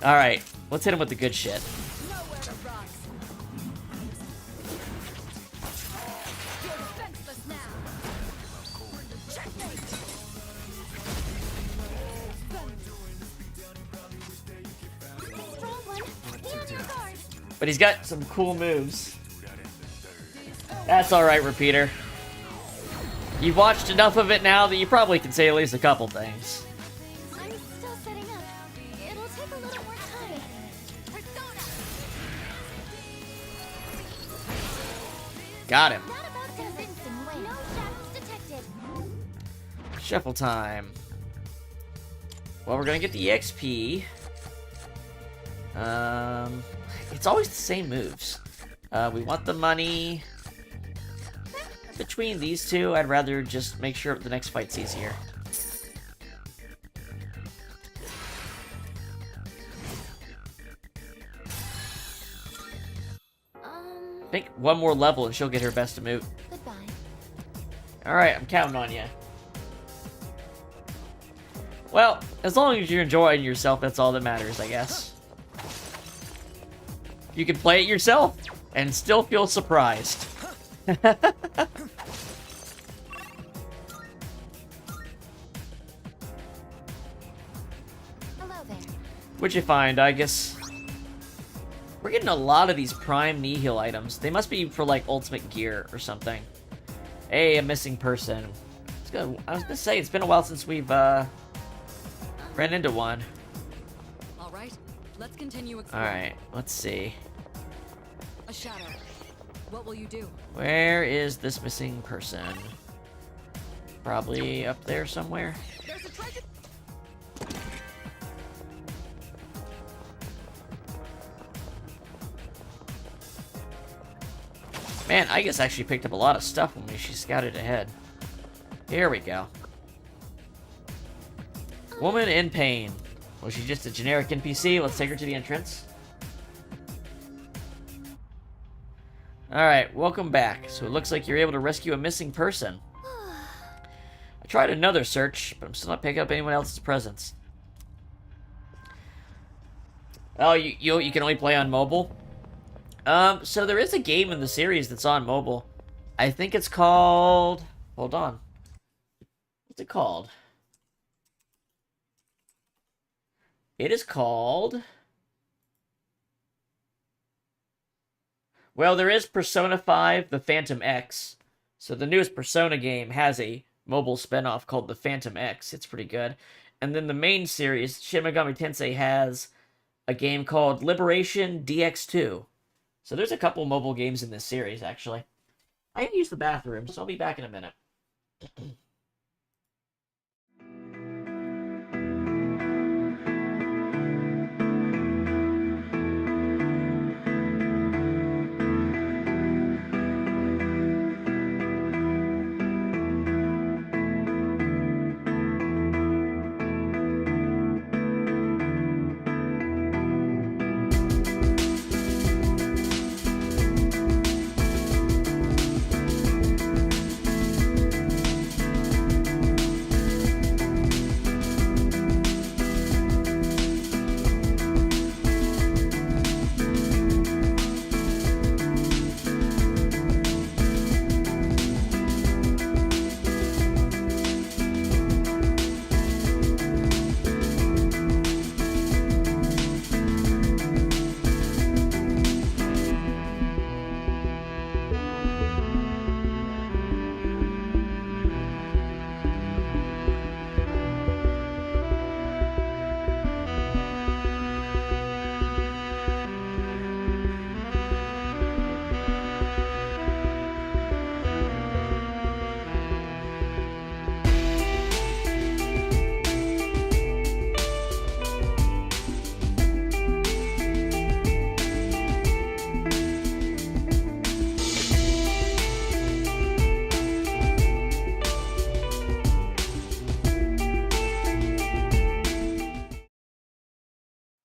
Alright, let's hit him with the good shit. Nowhere to run. You're defenseless now. Checkmate. strong one. Be on your guard. But he's got some cool moves. That's alright, Repeater. You've watched enough of it now that you probably can say at least a couple things. I'm still setting up. It'll take a little more time. Persona. Got him. Not about convincing way. No shadows detected. Shuffle time. Well, we're gonna get the EXP. It's always the same moves. We want the money. Between these two, I'd rather just make sure the next fight's easier. I think one more level and she'll get her best move. Goodbye. Alright, I'm counting on you. Well, as long as you're enjoying yourself, that's all that matters, I guess. You can play it yourself and still feel surprised. Hello there. What'd you find, I guess? We're getting a lot of these prime nihil items. They must be for, like, ultimate gear or something. Hey, a missing person. I was gonna say, it's been a while since we've, ran into one. Alright, let's continue exploring. Alright, let's see. A shadow. What will you do? Where is this missing person? Probably up there somewhere. There's a treasure. Man, I guess actually picked up a lot of stuff when she scouted ahead. Here we go. Woman in pain. Was she just a generic NPC? Let's take her to the entrance. Alright, welcome back. So it looks like you're able to rescue a missing person. I tried another search, but I'm still not picking up anyone else's presence. Oh, you can only play on mobile? So there is a game in the series that's on mobile. I think it's called... Hold on. What's it called? It is called... Well, there is Persona 5, The Phantom X. So the newest Persona game has a mobile spinoff called The Phantom X. It's pretty good. And then the main series, Shin Megami Tensei, has a game called Liberation DX2. So there's a couple mobile games in this series, actually. I gotta use the bathroom, so I'll be back in a minute.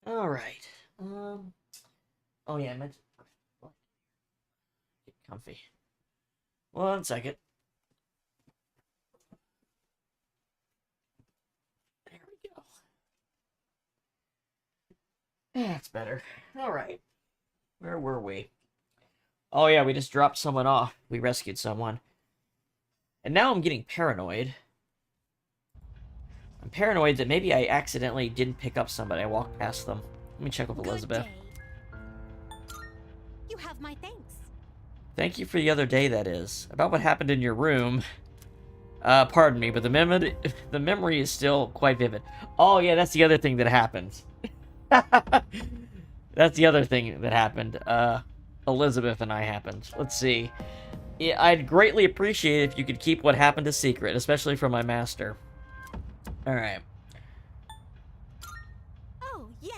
Alright. Oh yeah, I meant to... Get comfy. 1 second. There we go. That's better. Alright. Where were we? Oh yeah, we just dropped someone off. We rescued someone. And now I'm getting paranoid. I'm paranoid that maybe I accidentally didn't pick up somebody. I walked past them. Let me check with Elizabeth. Good day. You have my thanks. Thank you for the other day, that is. About what happened in your room. Pardon me, but the memory is still quite vivid. Oh, yeah, that's the other thing that happened. That's the other thing that happened. Elizabeth and I happened. Let's see. Yeah, I'd greatly appreciate it if you could keep what happened a secret, especially from my master. Alright. Oh, yes.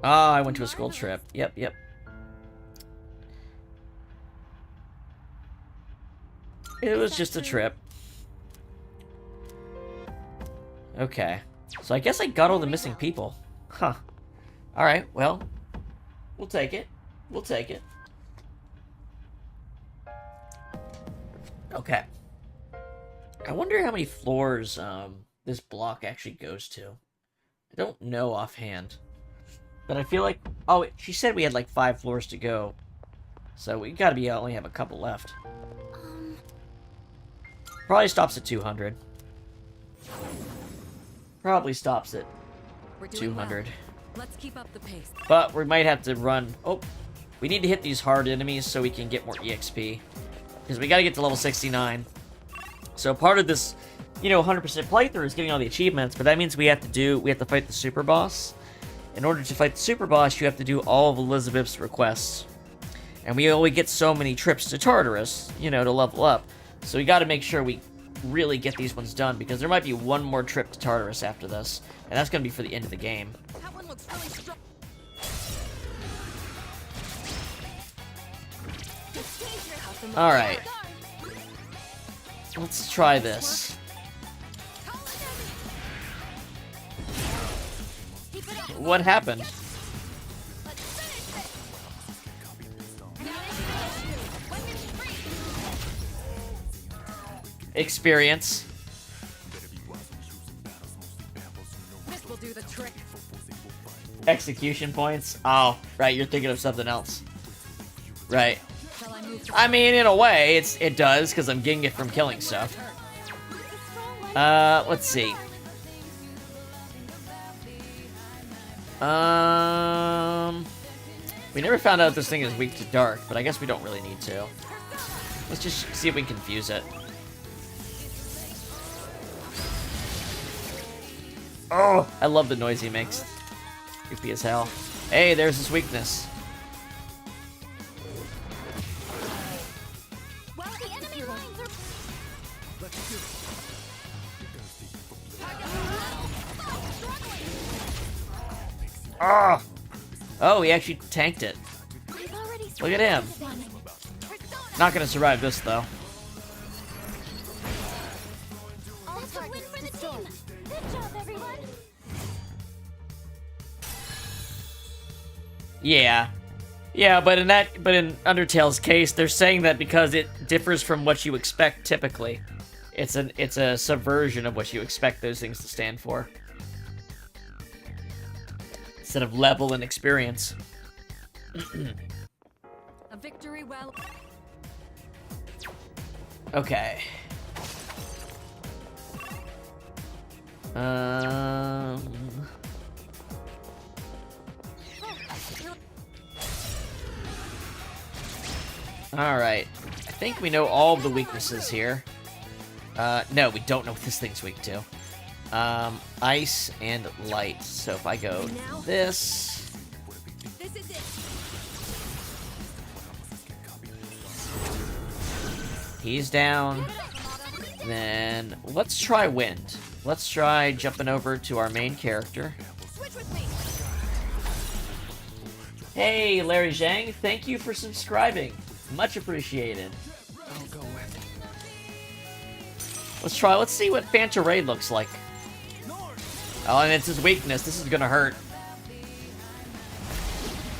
Oh, I went to a school trip. Yep. It was just a trip. Okay. So I guess I got all the missing people. Huh. Alright, well. We'll take it. We'll take it. Okay. I wonder how many floors this block actually goes to. I don't know offhand. But I feel like... Oh, she said we had like 5 floors to go. So we gotta be only have a couple left. Probably stops at 200. Probably stops at We're doing 200. well. Let's keep up the pace. But we might have to run... Oh, we need to hit these hard enemies so we can get more EXP. Because we gotta get to level 69. So part of this, you know, 100% playthrough is getting all the achievements, but that means we have to fight the super boss. In order to fight the super boss, you have to do all of Elizabeth's requests. And we only get so many trips to Tartarus, you know, to level up. So we gotta make sure we really get these ones done, because there might be one more trip to Tartarus after this. And that's gonna be for the end of the game. That one looks really strong. Alright. Let's try this. What happened? Experience. This will do the trick. Execution points. Oh, right, you're thinking of something else. Right. Shall I move? I mean, in a way, it does, because I'm getting it from killing stuff. Let's see. We never found out if this thing is weak to dark, but I guess we don't really need to. Let's just see if we can confuse it. Oh, I love the noise he makes. Creepy as hell. Hey, there's his weakness. Well, the enemy lines are... Ah! Oh, he actually tanked it. I've already Look at him. Not gonna survive this, though. That's a win for the team. Good job, everyone. Yeah. Yeah, but in Undertale's case, they're saying that because it differs from what you expect typically. It's a subversion of what you expect those things to stand for. Instead of level and experience. A victory well. Okay. Alright. I think we know all of the weaknesses here. No, we don't know what this thing's weak to. Ice and light. So if I go this... This is it. He's down. Then let's try wind. Let's try jumping over to our main character. Switch with me. Hey, Larry Zhang, thank you for subscribing. Much appreciated. I'll go with. Let's see what Phanta Ray looks like. Oh, and it's his weakness. This is gonna hurt.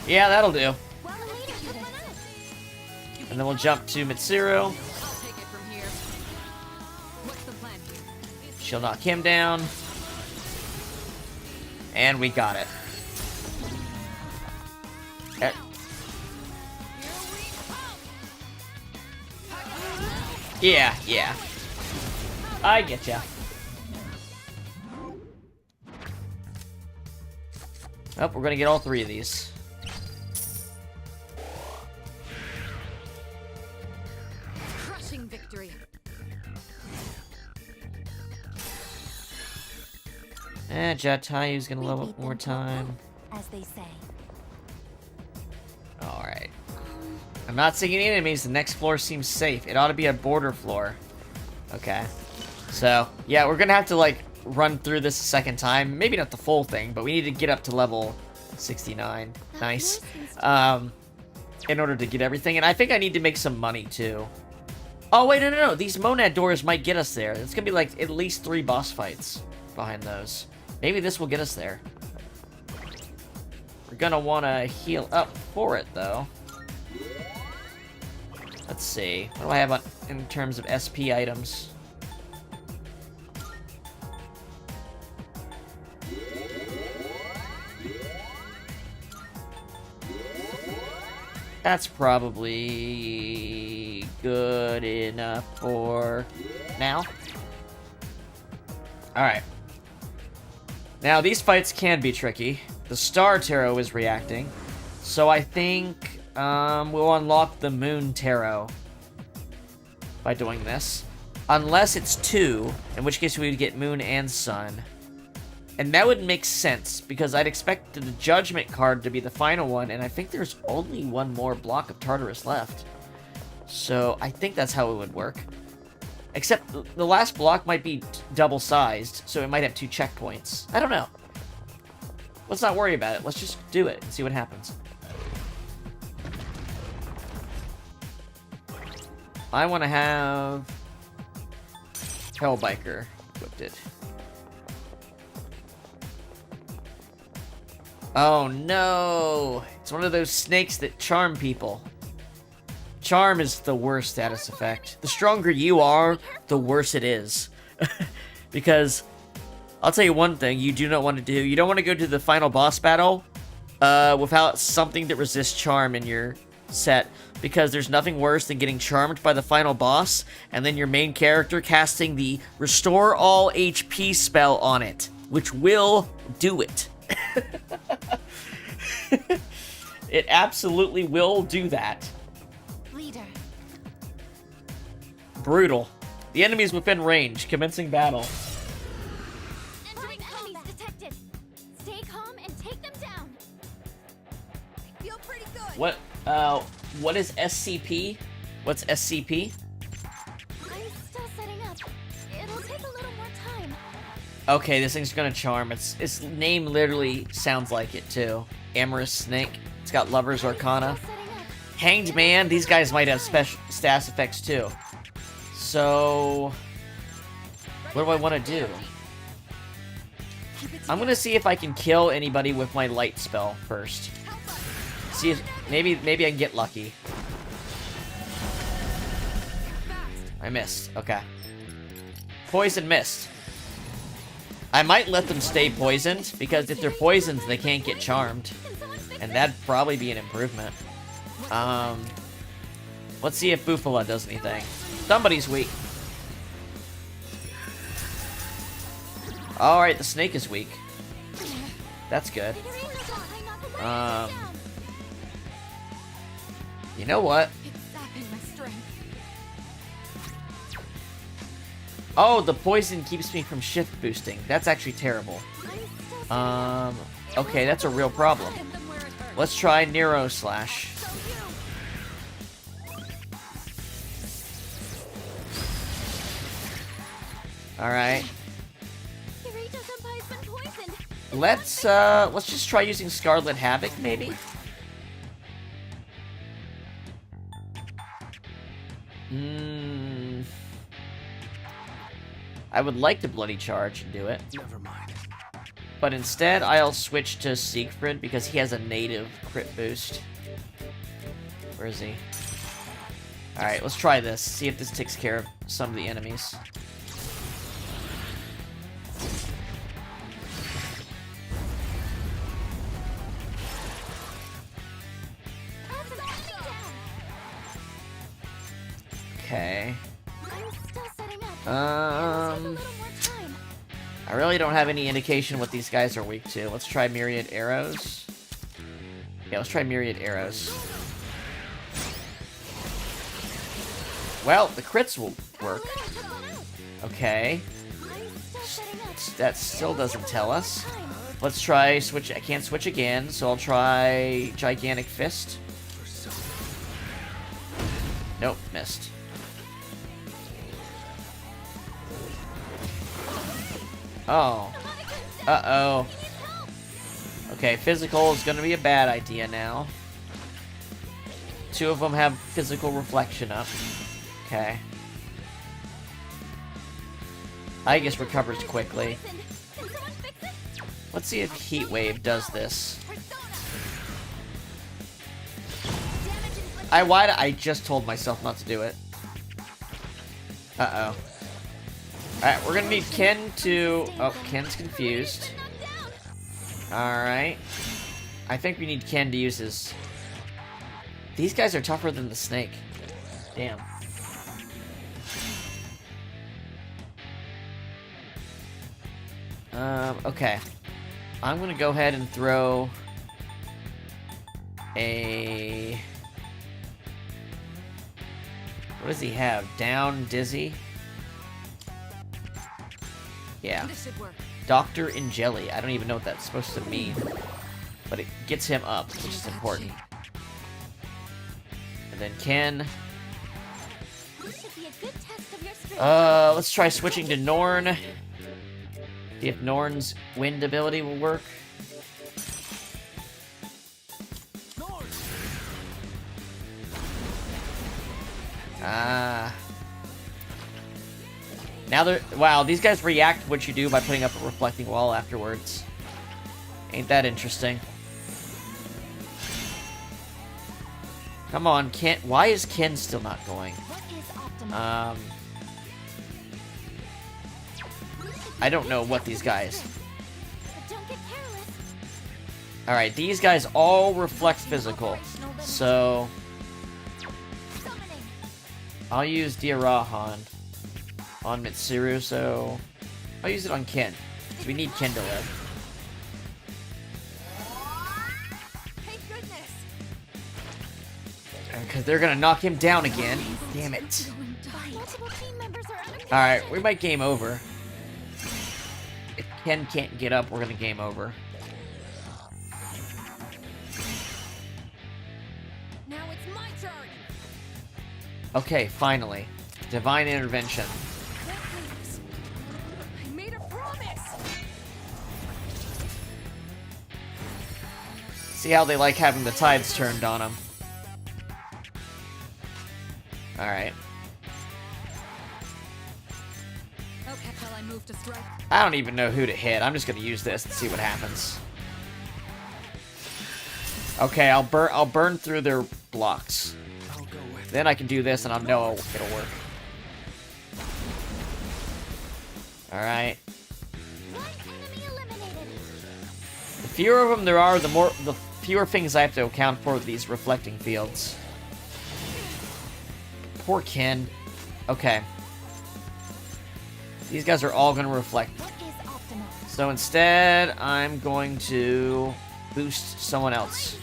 Yeah, that'll do. Well, the leader took one out. And then we'll jump to Mitsuru. I'll take it from here. What's the plan here? She'll knock him down. And we got it. Eh, Yeah, yeah. I get ya. Oh, we're gonna get all 3 of these. Crushing victory. Jatayu's gonna We level beat up more them to a time. pulp, as they say. Alright. I'm not seeing any enemies. The next floor seems safe. It ought to be a border floor. Okay. So, yeah, we're gonna have to, like, run through this a second time. Maybe not the full thing, but we need to get up to level 69. Nice. In order to get everything. And I think I need to make some money, too. Oh, wait, no. These monad doors might get us there. It's gonna be, like, at least 3 boss fights behind those. Maybe this will get us there. We're gonna want to heal up for it, though. Let's see. What do I have in terms of SP items? That's probably good enough for now. Alright. Now, these fights can be tricky. The Star Tarot is reacting. So I think we'll unlock the Moon Tarot by doing this. Unless it's 2, in which case we would get Moon and Sun. And that would make sense, because I'd expect the Judgment card to be the final one, and I think there's only one more block of Tartarus left. So I think that's how it would work. Except the last block might be double-sized, so it might have 2 checkpoints. I don't know. Let's not worry about it. Let's just do it and see what happens. I want to have Hellbiker equipped it. Oh no! It's one of those snakes that charm people. Charm is the worst status effect. The stronger you are, the worse it is. Because, I'll tell you one thing you do not want to do. You don't want to go to the final boss battle without something that resists charm in your set. Because there's nothing worse than getting charmed by the final boss, and then your main character casting the Restore All HP spell on it. Which will do it. It absolutely will do that. Leader. Brutal. The enemy is within range. Commencing battle. Entering enemies detected. Stay calm and take them down. I feel pretty good. What is SCP? What's SCP? I'm still setting up. It'll take a little more time. Okay, this thing's gonna charm. Its name literally sounds like it too. Amorous Snake. It's got Lover's Arcana. Still setting up. Hanged Man. These guys might have special status effects too. So, what do I want to do? I'm gonna see if I can kill anybody with my light spell first. See if maybe I can get lucky. I missed. Okay. Poison missed. I might let them stay poisoned, because if they're poisoned, they can't get charmed. And that'd probably be an improvement. Let's see if Bufala does anything. Somebody's weak. Alright, the snake is weak. That's good. You know what? It's sapping my strength. Oh, the poison keeps me from shift boosting. That's actually terrible. Okay, that's a real problem. Let's try Nero Slash. Alright. Let's just try using Scarlet Havoc, maybe? I would like to Bloody Charge and do it. Never mind. But instead, I'll switch to Siegfried because he has a native crit boost. Where is he? Alright, let's try this. See if this takes care of some of the enemies. Okay. I really don't have any indication what these guys are weak to. Let's try Myriad Arrows. Yeah, let's try Myriad Arrows. Well, the crits will work. Okay. That still doesn't tell us. Let's try switch. I can't switch again, so I'll try Gigantic Fist. Nope, missed. Oh. Uh-oh. Okay, physical is gonna be a bad idea now. 2 of them have physical reflection up. Okay. I guess recovers quickly. Let's see if Heat Wave does this. I just told myself not to do it. Uh-oh. Alright, we're gonna need Ken to... Oh, Ken's confused. Alright. I think we need Ken to use his These guys are tougher than the snake. Damn. Okay. I'm gonna go ahead and throw a... What does he have? Down, dizzy? Yeah. This should work. Doctor in Jelly. I don't even know what that's supposed to mean. But it gets him up, which is important. And then Ken. This should be a good test of your strength. Let's try switching to Norn. See if Norn's wind ability will work. Now they're... Wow, these guys react to what you do by putting up a reflecting wall afterwards. Ain't that interesting? Come on, Ken. Why is Ken still not going? What is optimal? I don't know what these guys... But don't get careless. Alright, these guys all reflect physical. So... Summoning. I'll use Diarahan on Mitsuru, so... I'll use it on Ken. So we need Ken to live. Thank goodness. Because they're gonna knock him down again. Damn it. Multiple team members are under Alright, we might game over. If Ken can't get up, we're gonna game over. Now it's my turn. Okay, finally. Divine intervention. What please? I made a promise. See how they like having the tides turned on them. Alright. Okay, shall I move to strike? I don't even know who to hit. I'm just gonna use this and see what happens. Okay, I'll burn through their blocks. Then I can do this and I'll know it'll work. Alright. one enemy eliminated. The fewer of them there are, the fewer things I have to account for with these reflecting fields. Poor Ken. Okay. These guys are all gonna reflect. What is optimal? So instead, I'm going to boost someone else.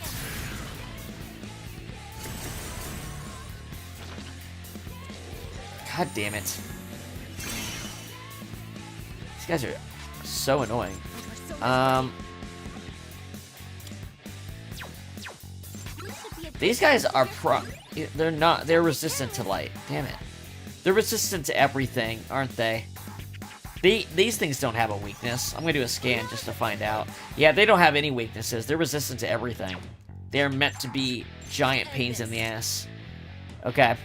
God damn it. These guys are so annoying. These guys are they're resistant to light. Damn it. They're resistant to everything, aren't they? These things don't have a weakness. I'm gonna do a scan just to find out. Yeah, they don't have any weaknesses. They're resistant to everything. They're meant to be giant pains in the ass. Okay.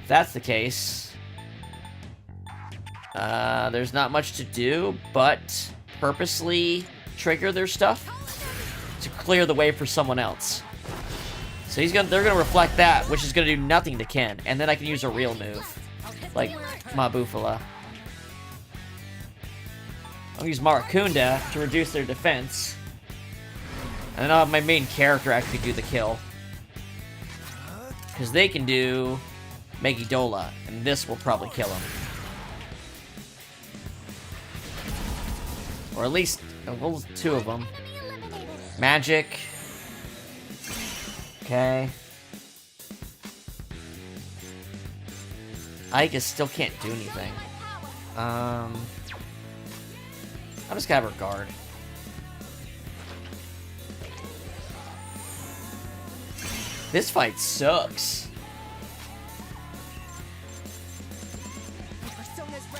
If that's the case, there's not much to do but purposely trigger their stuff to clear the way for someone else. So they're gonna reflect that, which is gonna do nothing to Ken, and then I can use a real move, like Mabufala. I'll use Marakunda to reduce their defense, and then I'll have my main character actually do the kill, because they can do Megidola, and this will probably kill him, or at least well, two of them. Magic. Okay. Ika still can't do anything. I'll just have her guard. This fight sucks.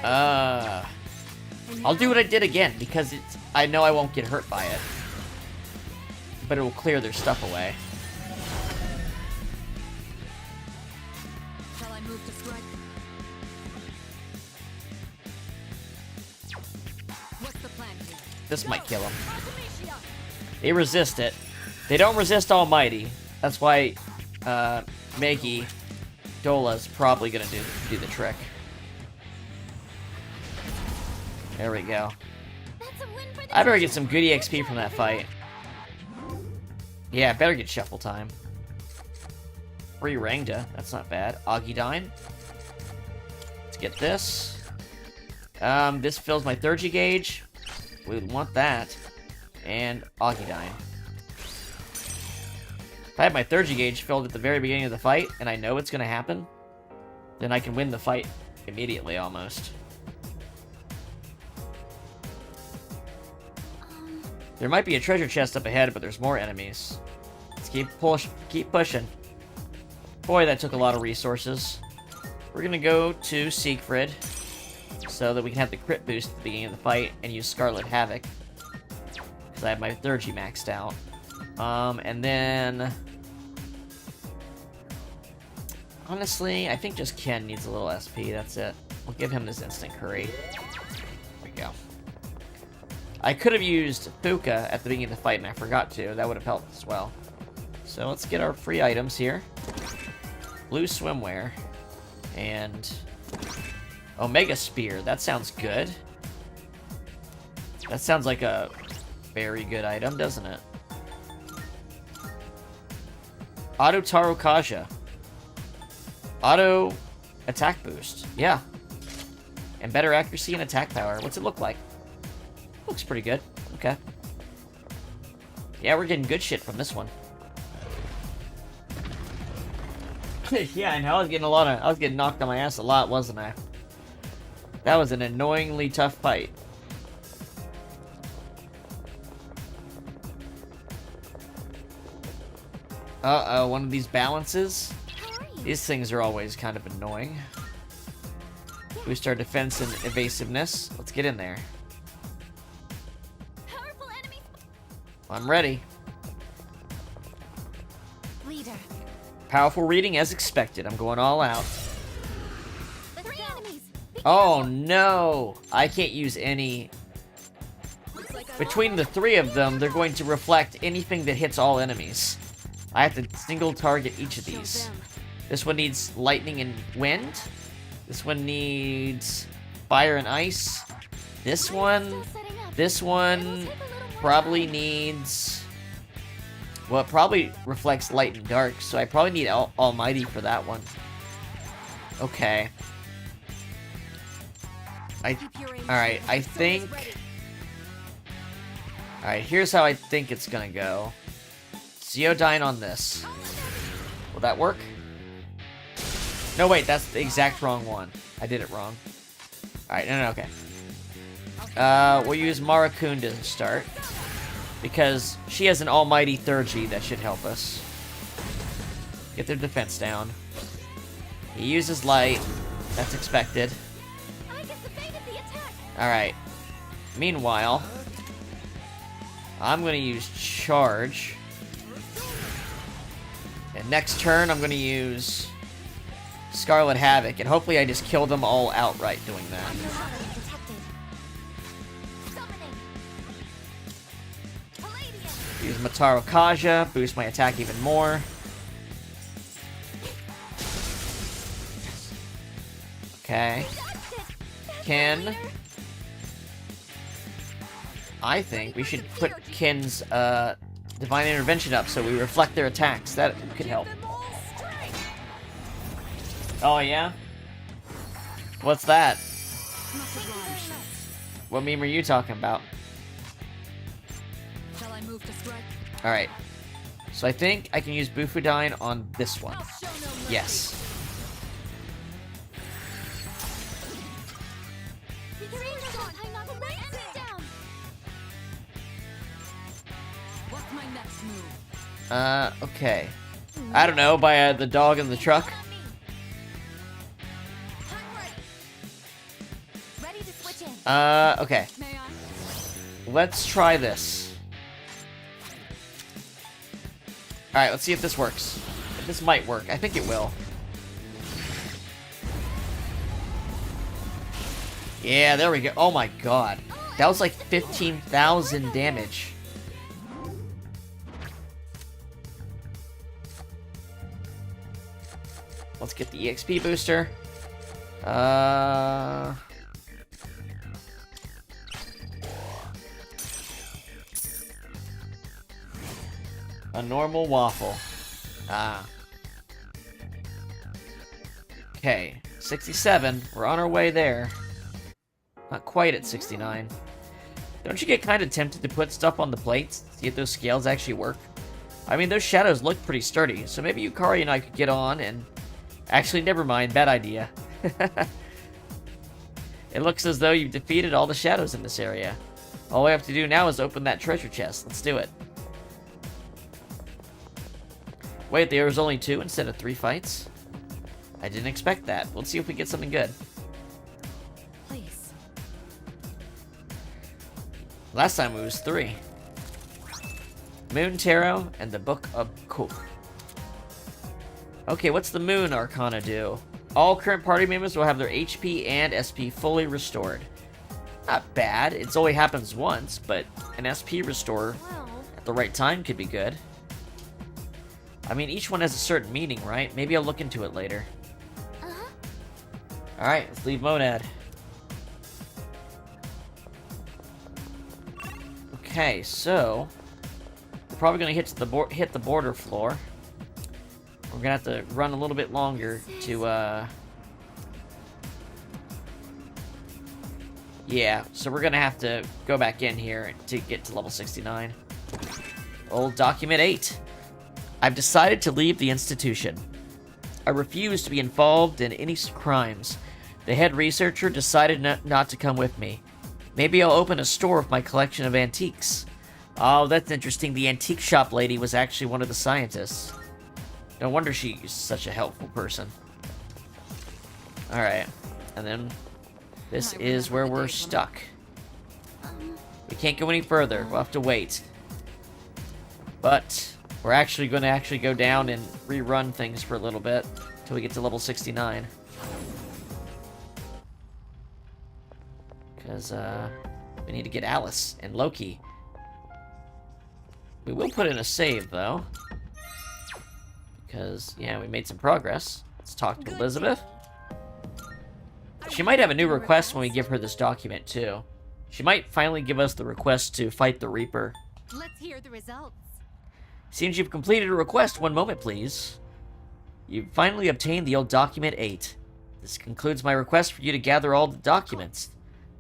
I'll do what I did again because I know I won't get hurt by it. But it will clear their stuff away. Shall I move to strike? What's the plan here? This might kill them. They resist it. They don't resist Almighty. That's why Megi Dola's probably gonna do the trick. There we go. That's a win for the I better get some good EXP from that fight. Yeah, better get shuffle time. Free Rangda. That's not bad. Augudine. Let's get this. This fills my Thurgy gauge. We want that. And Augudine. If I have my Thurgy gauge filled at the very beginning of the fight, and I know it's going to happen, then I can win the fight immediately, almost. There might be a treasure chest up ahead, but there's more enemies. Let's keep pushing. Boy, that took a lot of resources. We're going to go to Siegfried, so that we can have the crit boost at the beginning of the fight, and use Scarlet Havoc. Because I have my Thurgy maxed out. And then... honestly, I think just Ken needs a little SP, that's it. We'll give him this instant curry. There we go. I could have used Fuka at the beginning of the fight, and I forgot to. That would have helped as well. So let's get our free items here. Blue swimwear. And... Omega Spear. That sounds good. That sounds like a very good item, doesn't it? Auto Taro Kaja. Auto attack boost. Yeah. And better accuracy and attack power. What's it look like? Looks pretty good. Okay. Yeah, we're getting good shit from this one. Yeah, I know. I was getting knocked on my ass a lot, wasn't I? That was an annoyingly tough fight. Uh-oh, one of these balances? These things are always kind of annoying. Boost our defense and evasiveness. Let's get in there. I'm ready. Leader. Powerful reading as expected. I'm going all out. The 3 enemies. Oh no! I can't use any. Between the 3 of them, they're going to reflect anything that hits all enemies. I have to single target each of these. This one needs lightning and wind. This one needs fire and ice. This one probably needs... well, it probably reflects light and dark, so I probably need Almighty for that one. Okay. Alright, I think... alright, here's how I think it's gonna go. Zeodyne on this. Will that work? No, wait, that's the exact wrong one. I did it wrong. Alright, no, okay. We'll use Marakun to start. Because she has an almighty Thurgy that should help us. Get their defense down. He uses light. That's expected. Alright. Meanwhile, I'm going to use charge. And next turn, I'm going to use Scarlet Havoc. And hopefully I just kill them all outright doing that. Use Mataro Kaja, boost my attack even more. Okay. Ken. I think we should put Ken's Divine Intervention up so we reflect their attacks. That could help. Oh, yeah? What's that? What meme are you talking about? Alright. So I think I can use Bufudine on this one. Yes. Okay. I don't know, by the dog in the truck. Okay. Let's try this. Alright, let's see if this works. This might work. I think it will. Yeah, there we go. Oh my god. That was like 15,000 damage. Let's get the EXP booster. A normal waffle. Ah. Okay, 67. We're on our way there. Not quite at 69. Don't you get kind of tempted to put stuff on the plates, see if those scales actually work? I mean, those shadows look pretty sturdy, so maybe Yukari and I could get on and... Actually, never mind, bad idea. It looks as though you've defeated all the shadows in this area. All we have to do now is open that treasure chest. Let's do it. Wait, there was only 2 instead of 3 fights? I didn't expect that. Let's see if we get something good. Please. Last time it was 3. Moon Tarot and the Book of Cool. Okay, what's the Moon Arcana do? All current party members will have their HP and SP fully restored. Not bad. It only happens once, but an SP restore Well, at the right time could be good. I mean, each one has a certain meaning, right? Maybe I'll look into it later. Alright, let's leave Monad. Okay, so... We're probably going to hit the border floor. We're going to have to run a little bit longer to, Yeah, so we're going to have to go back in here to get to level 69. Old Document 8. I've decided to leave the institution. I refuse to be involved in any crimes. The head researcher decided not to come with me. Maybe I'll open a store with my collection of antiques. Oh, that's interesting. The antique shop lady was actually one of the scientists. No wonder she's such a helpful person. Alright. And then this is where we're stuck. We can't go any further. We'll have to wait. But we're actually going to go down and rerun things for a little bit until we get to level 69. Because we need to get Alice and Loki. We will put in a save, though. Because, yeah, we made some progress. Let's talk to Elizabeth. She might have a new request when we give her this document, too. She might finally give us the request to fight the Reaper. let's hear the results. Seems you've completed a request. One moment, please. You've finally obtained the old Document 8. This concludes my request for you to gather all the documents.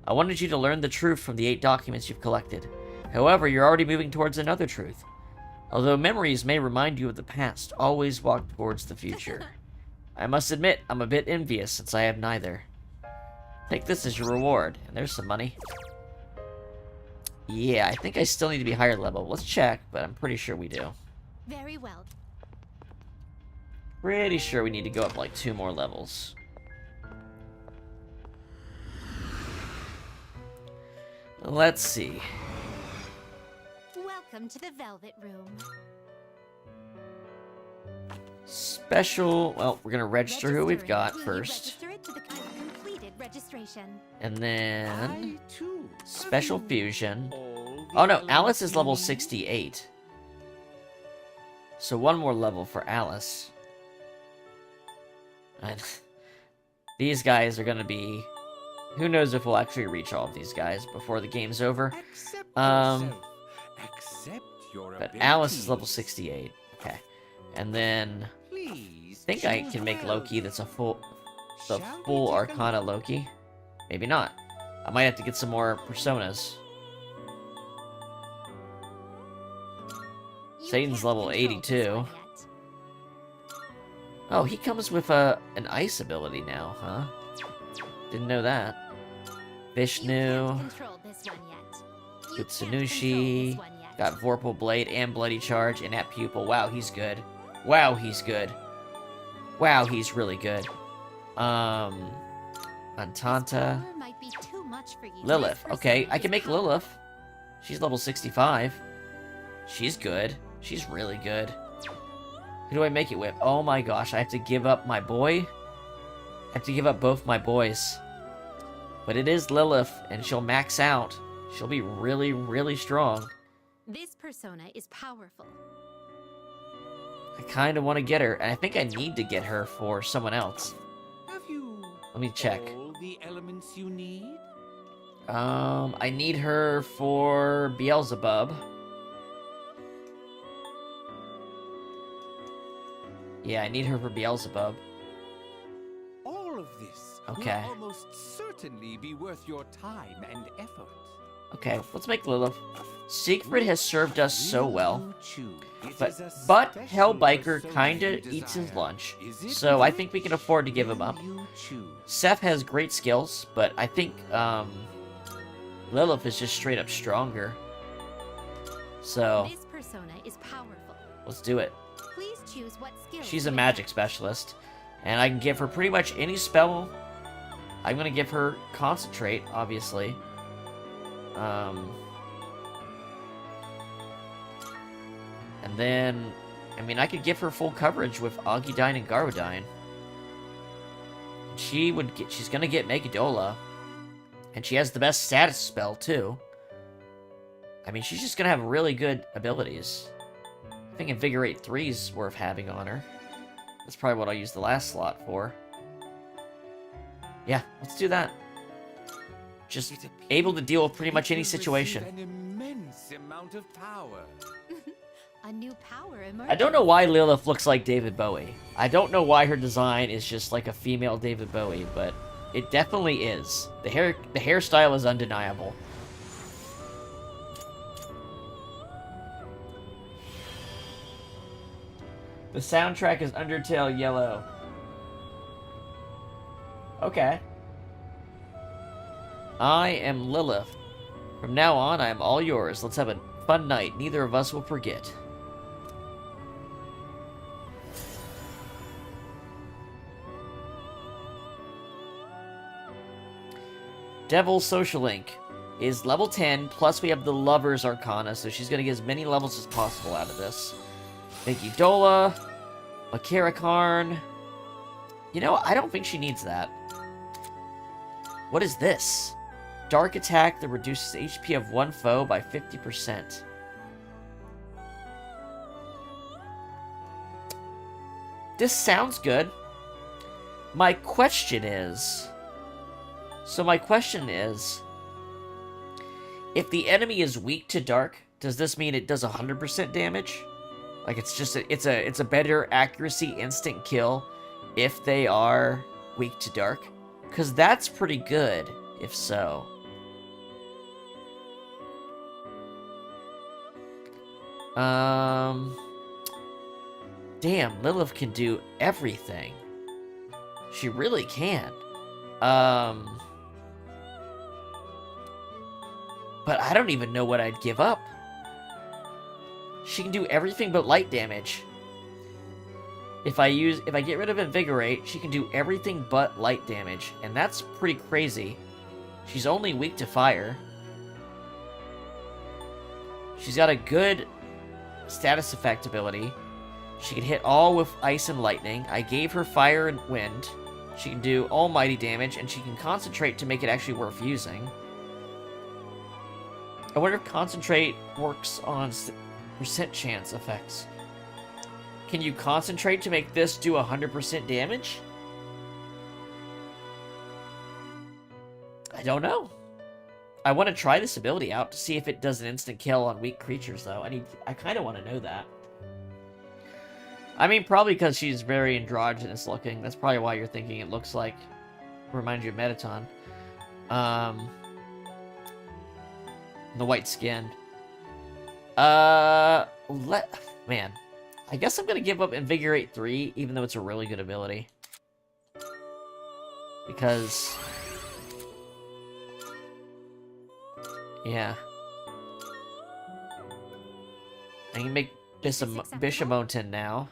I wanted you to learn the truth from the 8 documents you've collected. However, you're already moving towards another truth. Although memories may remind you of the past, always walk towards the future. I must admit, I'm a bit envious since I have neither. Take this as your reward, and there's some money. Yeah, I think I still need to be higher level. Let's check, but I'm pretty sure we do. Very well. Pretty sure we need to go up like 2 more levels. Let's see. Welcome to the Velvet Room. Special... Well, we're going to register who we've got Will you first. register it to the completed registration. And then... I, too, Special have Fusion. all the Oh no, elements Alice is you level need. 68. So 1 more level for Alice. And these guys are going to be... Who knows if we'll actually reach all of these guys before the game's over. Accept Um, yourself. Accept your But Alice is level abilities. 68. Okay. And then... Please I think I choose can make well. Loki that's a full... The Shall we full take a Arcana Loki. Maybe not. I might have to get some more personas. You Satan's can't level control this 82. one yet. Oh, he comes with an ice ability now, huh? Didn't know that. You Vishnu, can't control this one yet. You can't Utsunushi, control this one yet. got Vorpal Blade and Bloody Charge and that Pupil. Wow, he's good. Wow, he's good. Wow, he's really good. Antanta, Power might be too much for you. Lilith. This Okay, persona I can is make powerful. Lilith. She's level 65. She's good. She's really good. Who do I make it with? Oh my gosh, I have to give up my boy? I have to give up both my boys. But it is Lilith, and she'll max out. She'll be really, really strong. This persona is powerful. I kind of want to get her, and I think I need to get her for someone else. Have you Let me check. all the elements you need? I need her for Beelzebub. Yeah, I need her for Beelzebub. Okay. Will almost certainly be worth your time and effort. Okay, let's make Lilith. Siegfried has served us so well. You choose. It But is a Hellbiker special kinda persona you eats his desire. lunch. Is it So I which think we can afford to give him will up. you choose? Seth has great skills, but I think Lilith is just straight up stronger. So This persona is powerful. let's do it. Please choose what skill. She's a to magic enhance. specialist, and I can give her pretty much any spell. I'm gonna give her concentrate, obviously. And then, I mean, I could give her full coverage with Augudine and Garwadine. She's gonna get Megadola, and she has the best status spell too. I mean, she's just gonna have really good abilities. I think Invigorate 3 is worth having on her. That's probably what I'll use the last slot for. Yeah, let's do that. Just It able to deal with pretty much it any will receive situation. An immense amount of power. A new power emerges. I don't know why Lilith looks like David Bowie. I don't know why her design is just like a female David Bowie, but it definitely is. The hairstyle is undeniable. The soundtrack is Undertale Yellow. Okay. I am Lilith. From now on, I am all yours. Let's have a fun night. Neither of us will forget. Devil Social Link is level 10, plus we have the Lover's Arcana, so she's going to get as many levels as possible out of this. Megadola, Makarakarn. You know, I don't think she needs that. What is this? Dark attack that reduces HP of one foe by 50%. This sounds good. My question is... if the enemy is weak to dark, does this mean it does 100% damage? Like it's a better accuracy instant kill if they are weak to dark? Cause that's pretty good, if so. Damn, Lilith can do everything. She really can. But I don't even know what I'd give up. She can do everything but light damage. If I get rid of Invigorate, she can do everything but light damage, and that's pretty crazy. She's only weak to fire. She's got a good status effect ability. She can hit all with ice and lightning. I gave her fire and wind. She can do almighty damage, and she can concentrate to make it actually worth using. I wonder if concentrate works on percent chance effects. Can you concentrate to make this do 100% damage? I don't know. I want to try this ability out to see if it does an instant kill on weak creatures, though. I kind of want to know that. I mean, probably because she's very androgynous looking. That's probably why you're thinking it looks like... reminds you of Metaton. The white skin. Man. I guess I'm gonna give up Invigorate 3, even though it's a really good ability. Because... yeah. I can make Bishamoten now.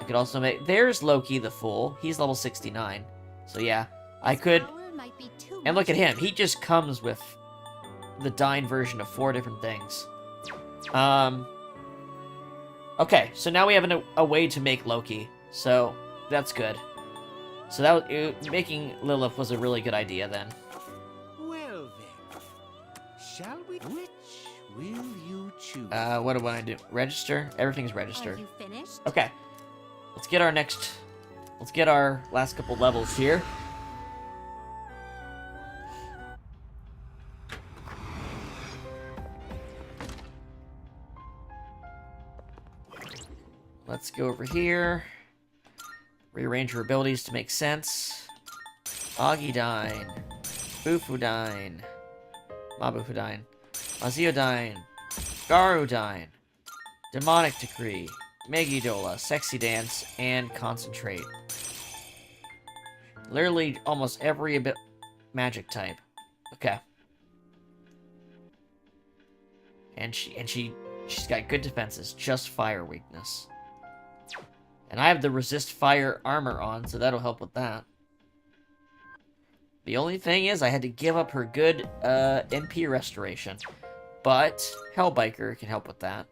I could also make... there's Loki the Fool. He's level 69. So yeah, I could... Power might be too and look much. at him. He just comes with the Dine version of 4 different things. Okay, so now we have a way to make Loki. So, that's good. So making Lilith was a really good idea then. Well then, shall we? Which will you choose? What do I do? Register? Everything's Are registered. you finished? Okay. Let's get our last couple levels here. Let's go over here. Rearrange your abilities to make sense. Augidine, Bufudine, Mabufudine, Maziodine, Garudine, Demonic Decree, Megidola, Sexy Dance, and Concentrate. Literally almost every magic type. Okay. And she's got good defenses, just fire weakness. And I have the resist fire armor on, so that'll help with that. The only thing is I had to give up her good MP restoration. But Hellbiker can help with that.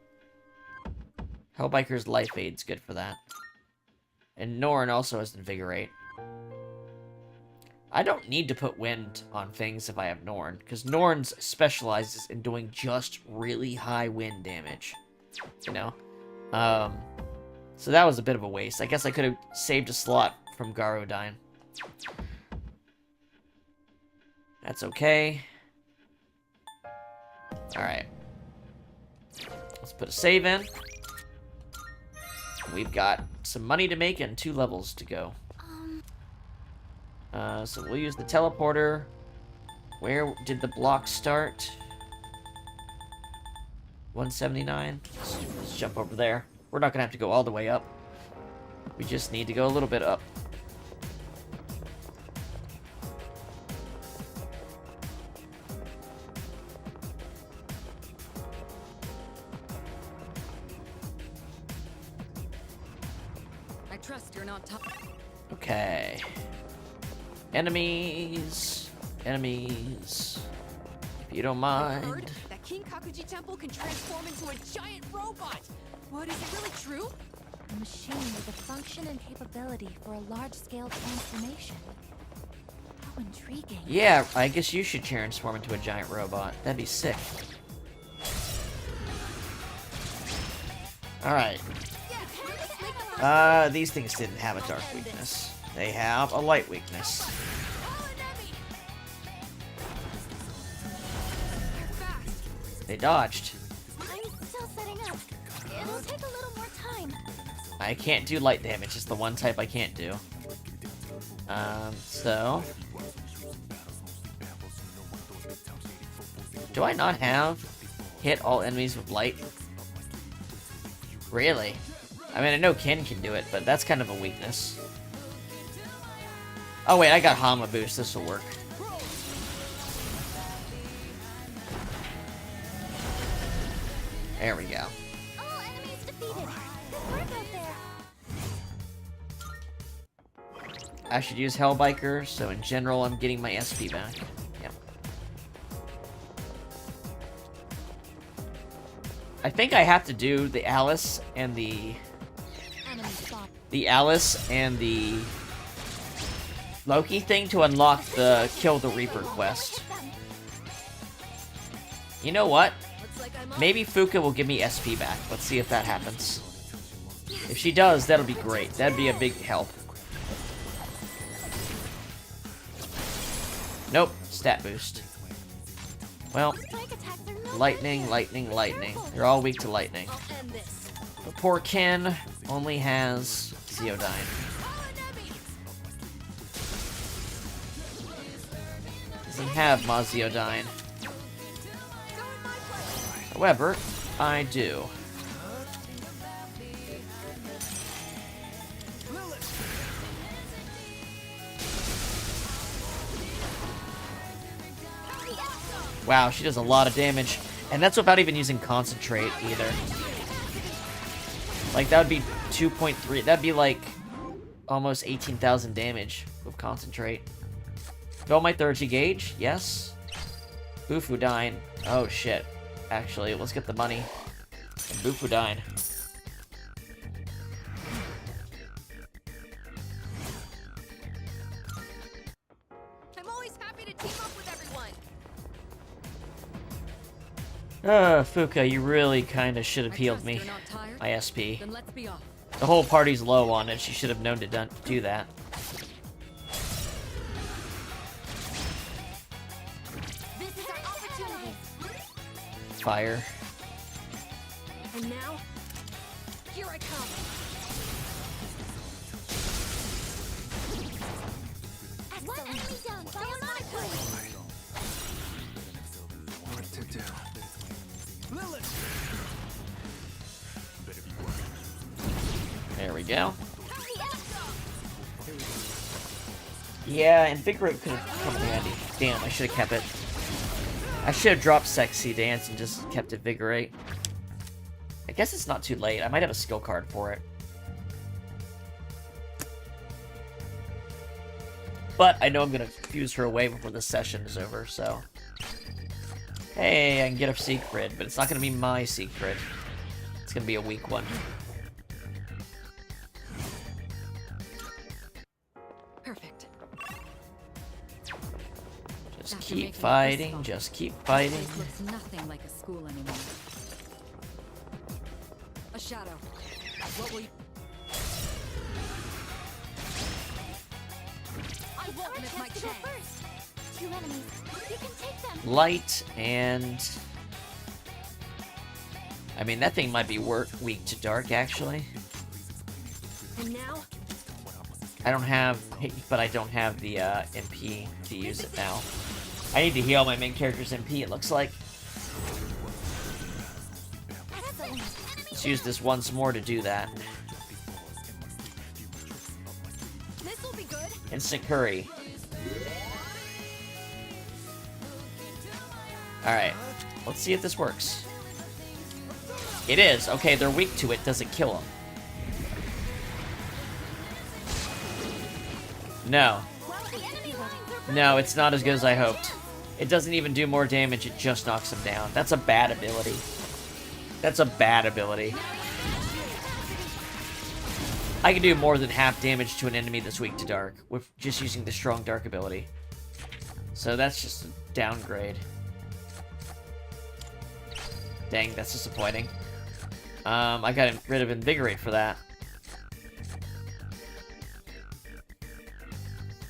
Hellbiker's life aid's good for that. And Norn also has Invigorate. I don't need to put wind on things if I have Norn, because Norn specializes in doing just really high wind damage. You know? So that was a bit of a waste. I guess I could have saved a slot from Garodine. That's okay. Alright. Let's put a save in. We've got some money to make and 2 levels to go. So we'll use the teleporter. Where did the block start? 179. Let's jump over there. We're not gonna have to go all the way up. We just need to go a little bit up. I trust you're not top. Okay. Enemies. Enemies. If you don't I heard mind. that King Kakuji Temple can transform into a giant robot. What, is it really true? A machine with a function and capability for a large-scale transformation. How intriguing. Yeah, I guess you should transform into a giant robot. That'd be sick. Alright. These things didn't have a dark weakness. They have a light weakness. They dodged. I'm still setting up. It'll take a little more time. I can't do light damage. It's the one type I can't do. So... Do I not have hit all enemies with light? Really? I mean, I know Ken can do it, but that's kind of a weakness. Oh wait, I got Hama boost. This will work. There we go. All enemies defeated. Good work out there. I should use Hellbiker, so in general, I'm getting my SP back. Yep. I think I have to do the Alice and the... Enemy spot. The Alice and the... Loki thing to unlock the Kill the Reaper quest. You know what? Maybe Fuka will give me SP back. Let's see if that happens. If she does, that'll be great. That'd be a big help. Nope. Stat boost. Well, Strike attacks are not lightning, lightning, lightning. They're all weak to lightning. I'll end this. But poor Ken only has Zeodyne. Doesn't have Maziodine. However, I do. Wow, she does a lot of damage. And that's without even using Concentrate, either. Like, that would be 2.3. That'd be, like, almost 18,000 damage with Concentrate. Fill my 30 gauge, yes. Bufudine. Oh, shit. Actually, let's get the money. And Bufudine. I'm always happy to team up with everyone. Fuka, you really kind of should have I healed trust me. you're not tired? My SP. Then let's be off. The whole party's low on it. She should have known to do that. This is our opportunity. Fire. And now, here I come. Excellent. go. Yeah, Invigorate could have come in handy. Damn, I should have kept it. I should have dropped Sexy Dance and just kept Invigorate. I guess it's not too late. I might have a skill card for it. But I know I'm going to fuse her away before this session is over, so... Hey, I can get a secret, but it's not going to be my secret. It's going to be a weak one. Perfect. Just After keep making it this fighting, far, just keep fighting. This looks nothing like a school anymore. A shadow. What will you... I won't miss my chance. First. 2 enemies. You can take them. Light and... I mean, that thing might be weak to dark, actually. And now? I don't have... But I don't have the MP to use it now. I need to heal my main character's MP, it looks like. Let's use this once more to do that. This'll be good. Instant curry. Alright. Let's see if this works. It is. Okay, they're weak to it. Doesn't kill them. No. No, it's not as good as I hoped. It doesn't even do more damage. It just knocks them down. That's a bad ability. That's a bad ability. I can do more than half damage to an enemy that's weak to dark with just using the strong dark ability. So that's just a downgrade. Dang, that's disappointing. I got rid of Invigorate for that.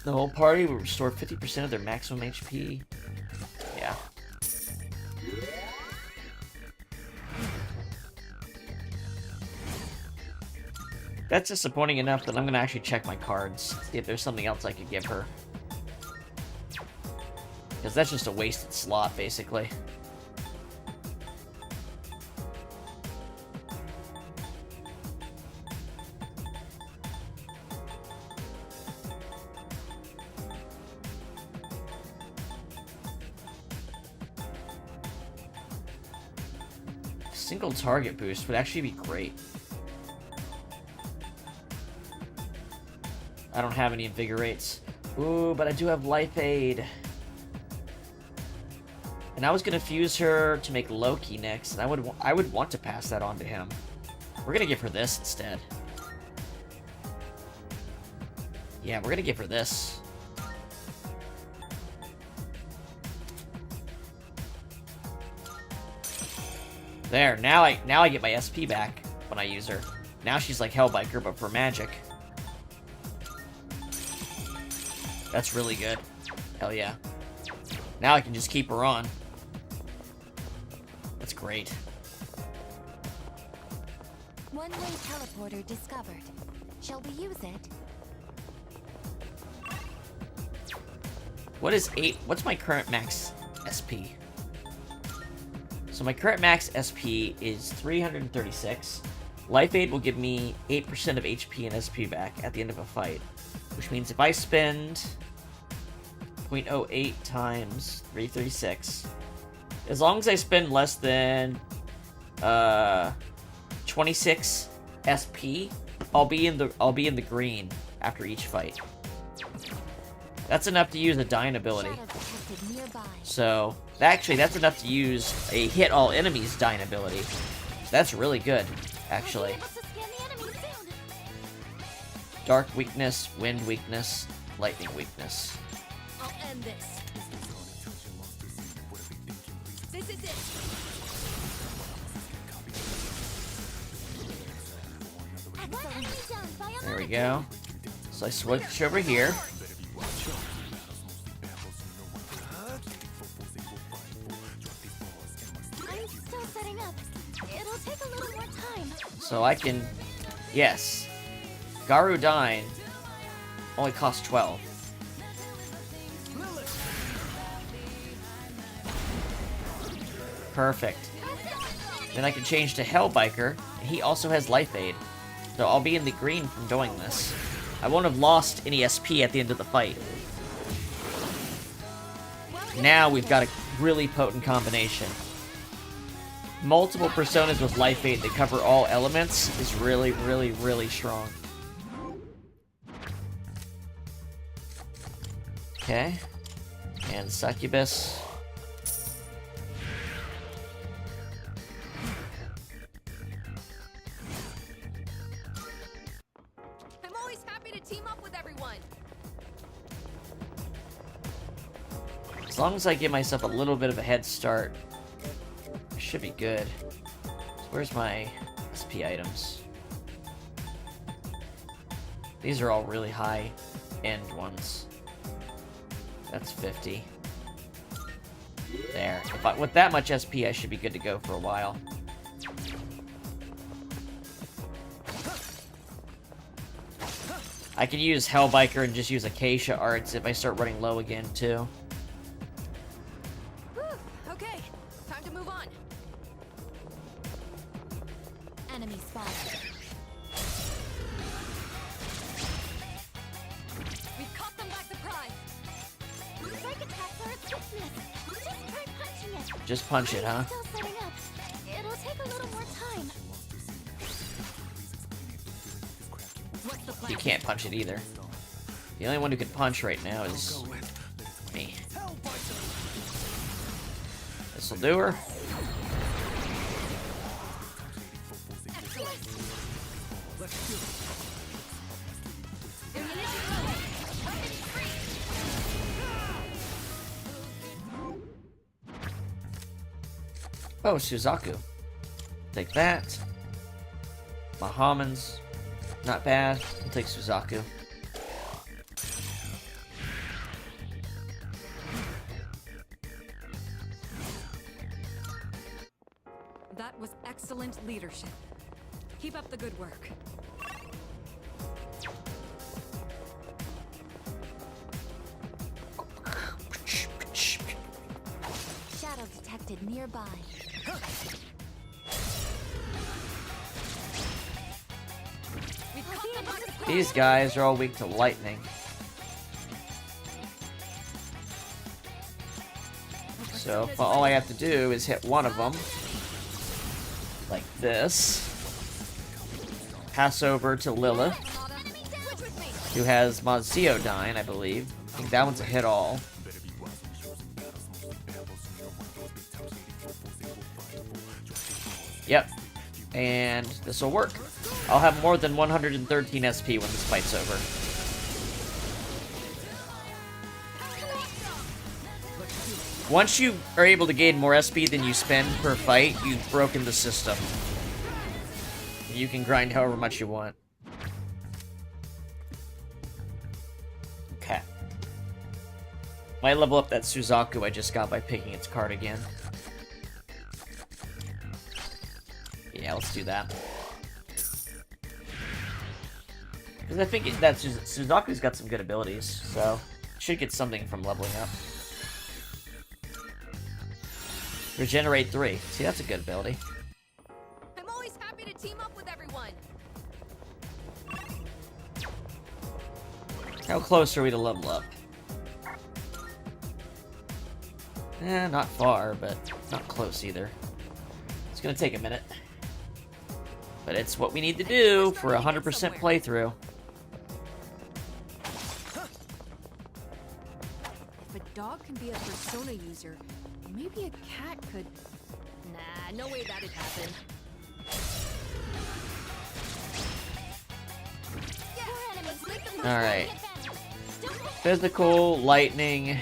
The whole party will restore 50% of their maximum HP. Yeah. That's disappointing enough that I'm going to actually check my cards. See if there's something else I could give her. Because that's just a wasted slot, basically. Single target boost would actually be great. I don't have any Invigorates. Ooh, but I do have Life Aid. And I was gonna fuse her to make Loki next, and I would want to pass that on to him. We're gonna give her this instead. Yeah, we're gonna give her this. There, now I get my SP back when I use her. Now she's like Hellbiker, but for magic. That's really good. Hell yeah. Now I can just keep her on. That's great. One-way teleporter discovered. Shall we use it? What's my current max SP? So my current max SP is 336. Life Aid will give me 8% of HP and SP back at the end of a fight. Which means if I spend 0.08 times 336, as long as I spend less than 26 SP, I'll be in the green after each fight. That's enough to use a dying ability. So actually, that's enough to use a hit all enemies dying ability. That's really good, actually. Dark weakness, wind weakness, lightning weakness. I'll end this. This is it. There we go. So I switch over here. I'm still setting up. It'll take a little more time. So I can... Yes. Garudine only costs 12. Perfect. Then I can change to Hellbiker, and he also has Life Aid. So I'll be in the green from doing this. I won't have lost any SP at the end of the fight. Now we've got a really potent combination. Multiple personas with Life 8 that cover all elements is really, really, really strong. Okay. And Succubus. I'm always happy to team up with everyone. As long as I give myself a little bit of a head start, I should be good. So where's my SP items? These are all really high-end ones. That's 50. There. With that much SP, I should be good to go for a while. I can use Hellbiker and just use Acacia Arts if I start running low again, too. Whew, okay, time to move on. Enemy spotted. We've caught them by surprise. Strike attacks are its weakness. Just try punching it. Just punch it, huh? Still setting up. It'll take a little more time. What's the plan? You can't punch it either. The only one who can punch right now is me. This'll do her. Oh, Suzaku. Take that. Bahamans. Not bad. I'll take Suzaku. That was excellent leadership. Keep up the good work. Shadow detected nearby. We've caught them by surprise. These guys are all weak to lightning. So all I have to do is hit one of them. Like this. Pass over to Lilith, Switch with me. who has Maziodyne, I believe. I think that one's a hit all. Yep. And this will work. I'll have more than 113 SP when this fight's over. Once you are able to gain more SP than you spend per fight, you've broken the system. You can grind however much you want. Okay. Might level up that Suzaku I just got by picking its card again. Yeah, let's do that. Because I think that Suzaku's got some good abilities, so should get something from leveling up. Regenerate 3. See, that's a good ability. I'm always happy to team up with everyone. How close are we to level up? Not far, but not close either. It's gonna take a minute. But it's what we need to do for a 100% playthrough. If a dog can be a persona user, maybe a cat could. Nah, no way that'd happen. Your enemies make them All right. Don't let Physical, lightning, I'm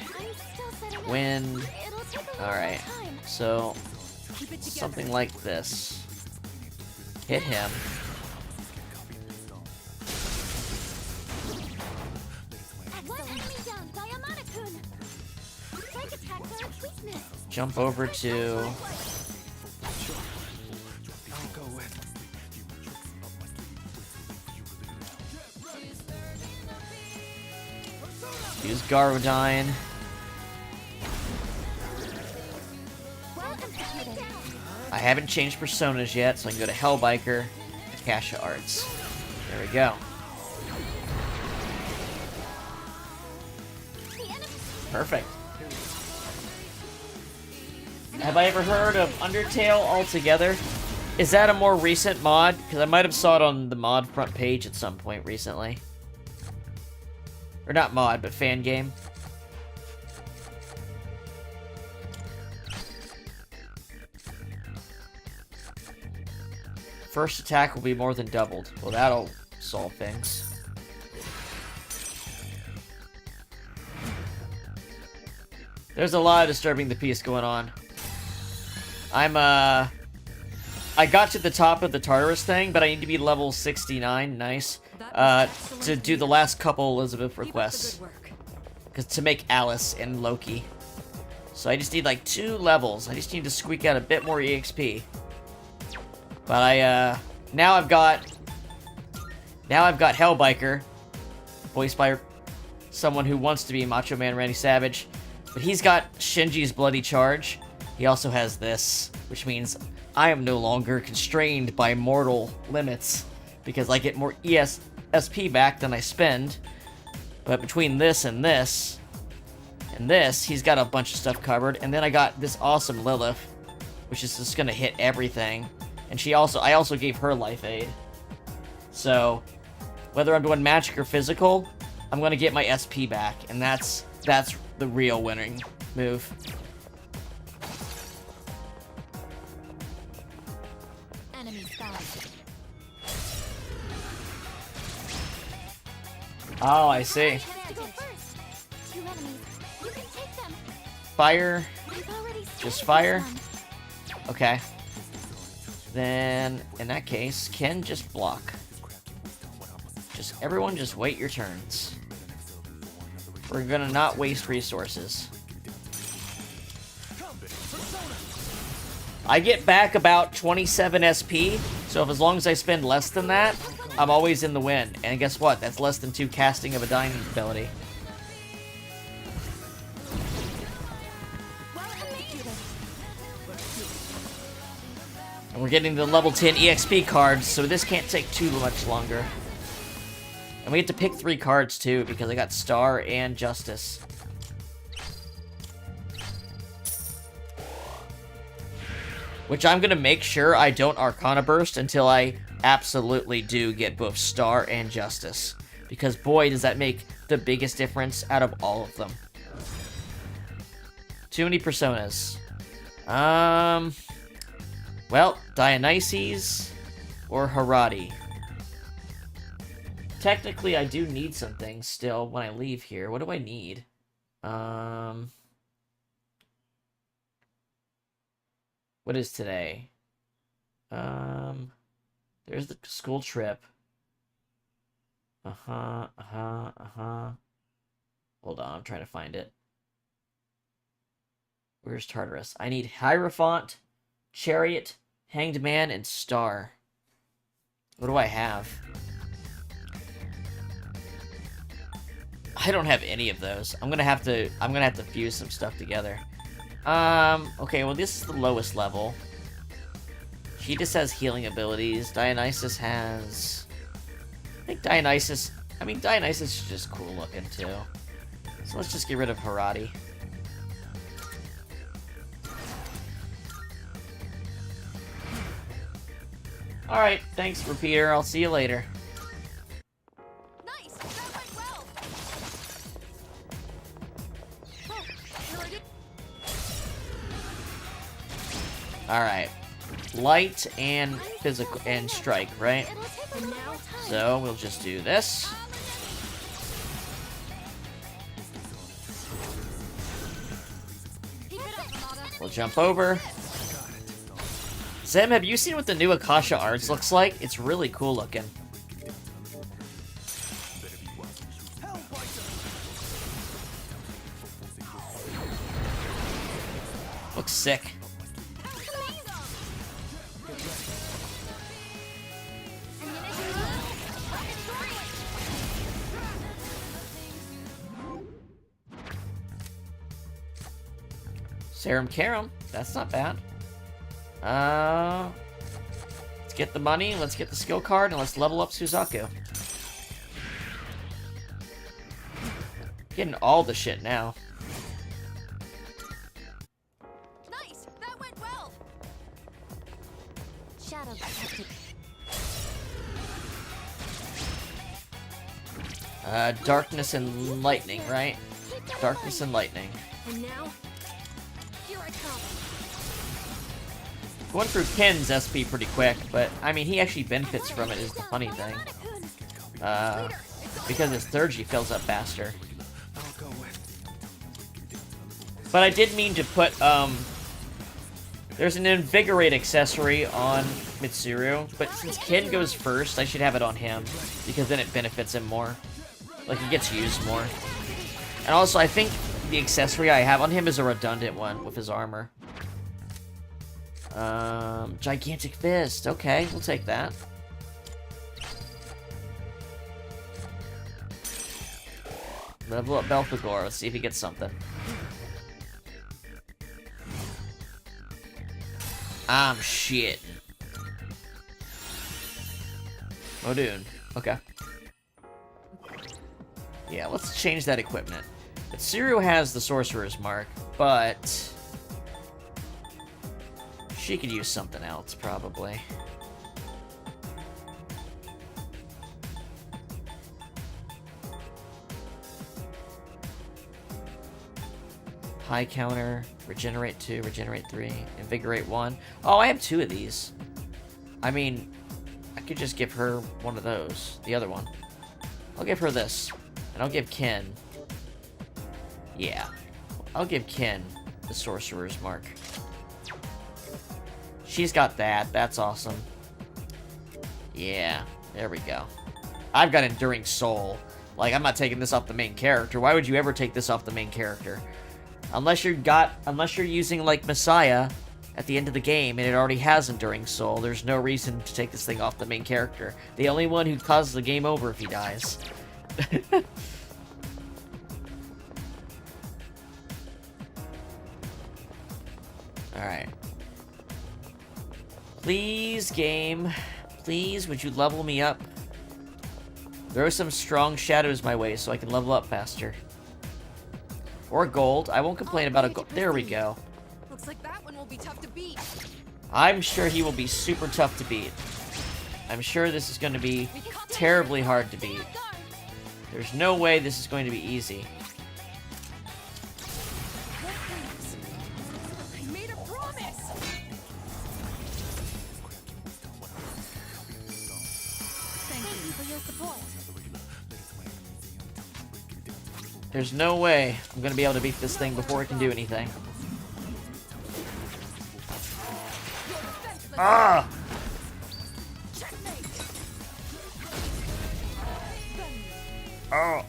still setting up. wind. It'll take a little Alright. more time. So, Keep it together. something like this. Hit him. One enemy down by Amada-kun. Strike attacks are its weakness. Jump over to... Use Garudyne. Well executed. I haven't changed personas yet, so I can go to Hellbiker, Akasha Arts. There we go. Perfect. Have I ever heard of Undertale altogether? Is that a more recent mod? Because I might have saw it on the mod front page at some point recently. Or not mod, but fan game. First attack will be more than doubled. Well, that'll solve things. There's a lot of disturbing the peace going on. I got to the top of the Tartarus thing, but I need to be level 69, nice, to do the last couple Elizabeth requests. To make Alice and Loki. So I just need like 2 levels. I just need to squeak out a bit more EXP. But now I've got Hellbiker, voiced by someone who wants to be Macho Man Randy Savage. But he's got Shinji's Bloody Charge. He also has this, which means I am no longer constrained by mortal limits, because I get more ESP back than I spend. But between this and this, and this, he's got a bunch of stuff covered. And then I got this awesome Lilith, which is just gonna hit everything. And I also gave her Life Aid. So, whether I'm doing magic or physical, I'm gonna get my SP back, and that's the real winning move. Enemy spotted. Oh, I see. To go first. 2 enemies. You can take them. Fire. We've already started Just fire? this one. Okay. Then, in that case, Ken just block. Everyone just wait your turns. We're gonna not waste resources. I get back about 27 SP, so as long as I spend less than that, I'm always in the win. And guess what? That's less than 2 casting of a dying ability. And we're getting the level 10 EXP cards, so this can't take too much longer. And we get to pick 3 cards too, because I got Star and Justice. Which I'm gonna make sure I don't Arcana Burst until I absolutely do get both Star and Justice. Because boy, does that make the biggest difference out of all of them. Too many personas. Well, Dionysus or Harati. Technically, I do need some things still when I leave here. What do I need? What is today? There's the school trip. Hold on, I'm trying to find it. Where's Tartarus? I need Hierophant, Chariot, Hanged Man, and Star. What do I have? I don't have any of those. I'm gonna have to fuse some stuff together. Okay, well this is the lowest level. She just has healing abilities. Dionysus has... I think Dionysus is just cool looking too. So let's just get rid of Harati. Alright, thanks, Repeater. I'll see you later. Nice! That went well! Oh, here I get... Alright. Light and physical and strike, right? And now time. So we'll just do this. Keep it up, Renata. We'll jump over. Zem, have you seen what the new Akasha Arts looks like? It's really cool looking. Looks sick. Serum Karam, that's not bad. Let's get the money, let's get the skill card, and let's level up Suzaku. Getting all the shit now. Nice! That went well! Shadow detected. Darkness and lightning, right? Darkness and lightning. And now, here I come. Going through Ken's SP pretty quick, but I mean, he actually benefits from it is the funny thing. Because his Thurgy fills up faster. But I did mean to put, there's an Invigorate accessory on Mitsuru, but since Ken goes first, I should have it on him, because then it benefits him more. Like, it gets used more. And also, I think the accessory I have on him is a redundant one with his armor. Gigantic Fist. Okay, we'll take that. Level up Belphegor. Let's see if he gets something. I'm shit. Oh, dude. Okay. Yeah, let's change that equipment. Mitsuru has the Sorcerer's Mark, but she could use something else, probably. High counter, regenerate 2, regenerate 3, invigorate 1. Oh, I have 2 of these. I mean, I could just give her one of those. The other one. I'll give her this. And I'll give Ken... Yeah. I'll give Ken the Sorcerer's Mark. She's got that. That's awesome. Yeah. There we go. I've got Enduring Soul. Like, I'm not taking this off the main character. Why would you ever take this off the main character? Unless you're using, like, Messiah at the end of the game, and it already has Enduring Soul, there's no reason to take this thing off the main character. The only one who causes the game over if he dies. Alright. Please, game. Please, would you level me up? Throw some strong shadows my way so I can level up faster. Or gold. I won't complain about a gold. There we go. Looks like that one will be tough to beat. I'm sure he will be super tough to beat. I'm sure this is going to be terribly hard to beat. There's no way this is going to be easy. I made a promise. Thank you for your support. There's no way I'm going to be able to beat this thing before it can do anything. Ah! Oh!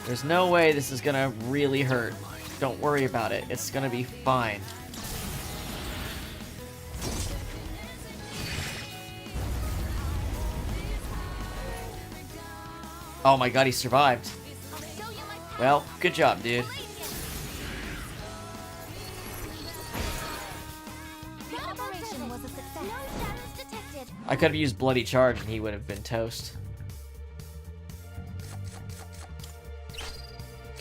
There's no way this is going to really hurt. Don't worry about it. It's going to be fine. Oh my god, he survived. Well, good job, dude. The operation was a success. No shadows detected. I could have used Bloody Charge and he would have been toast.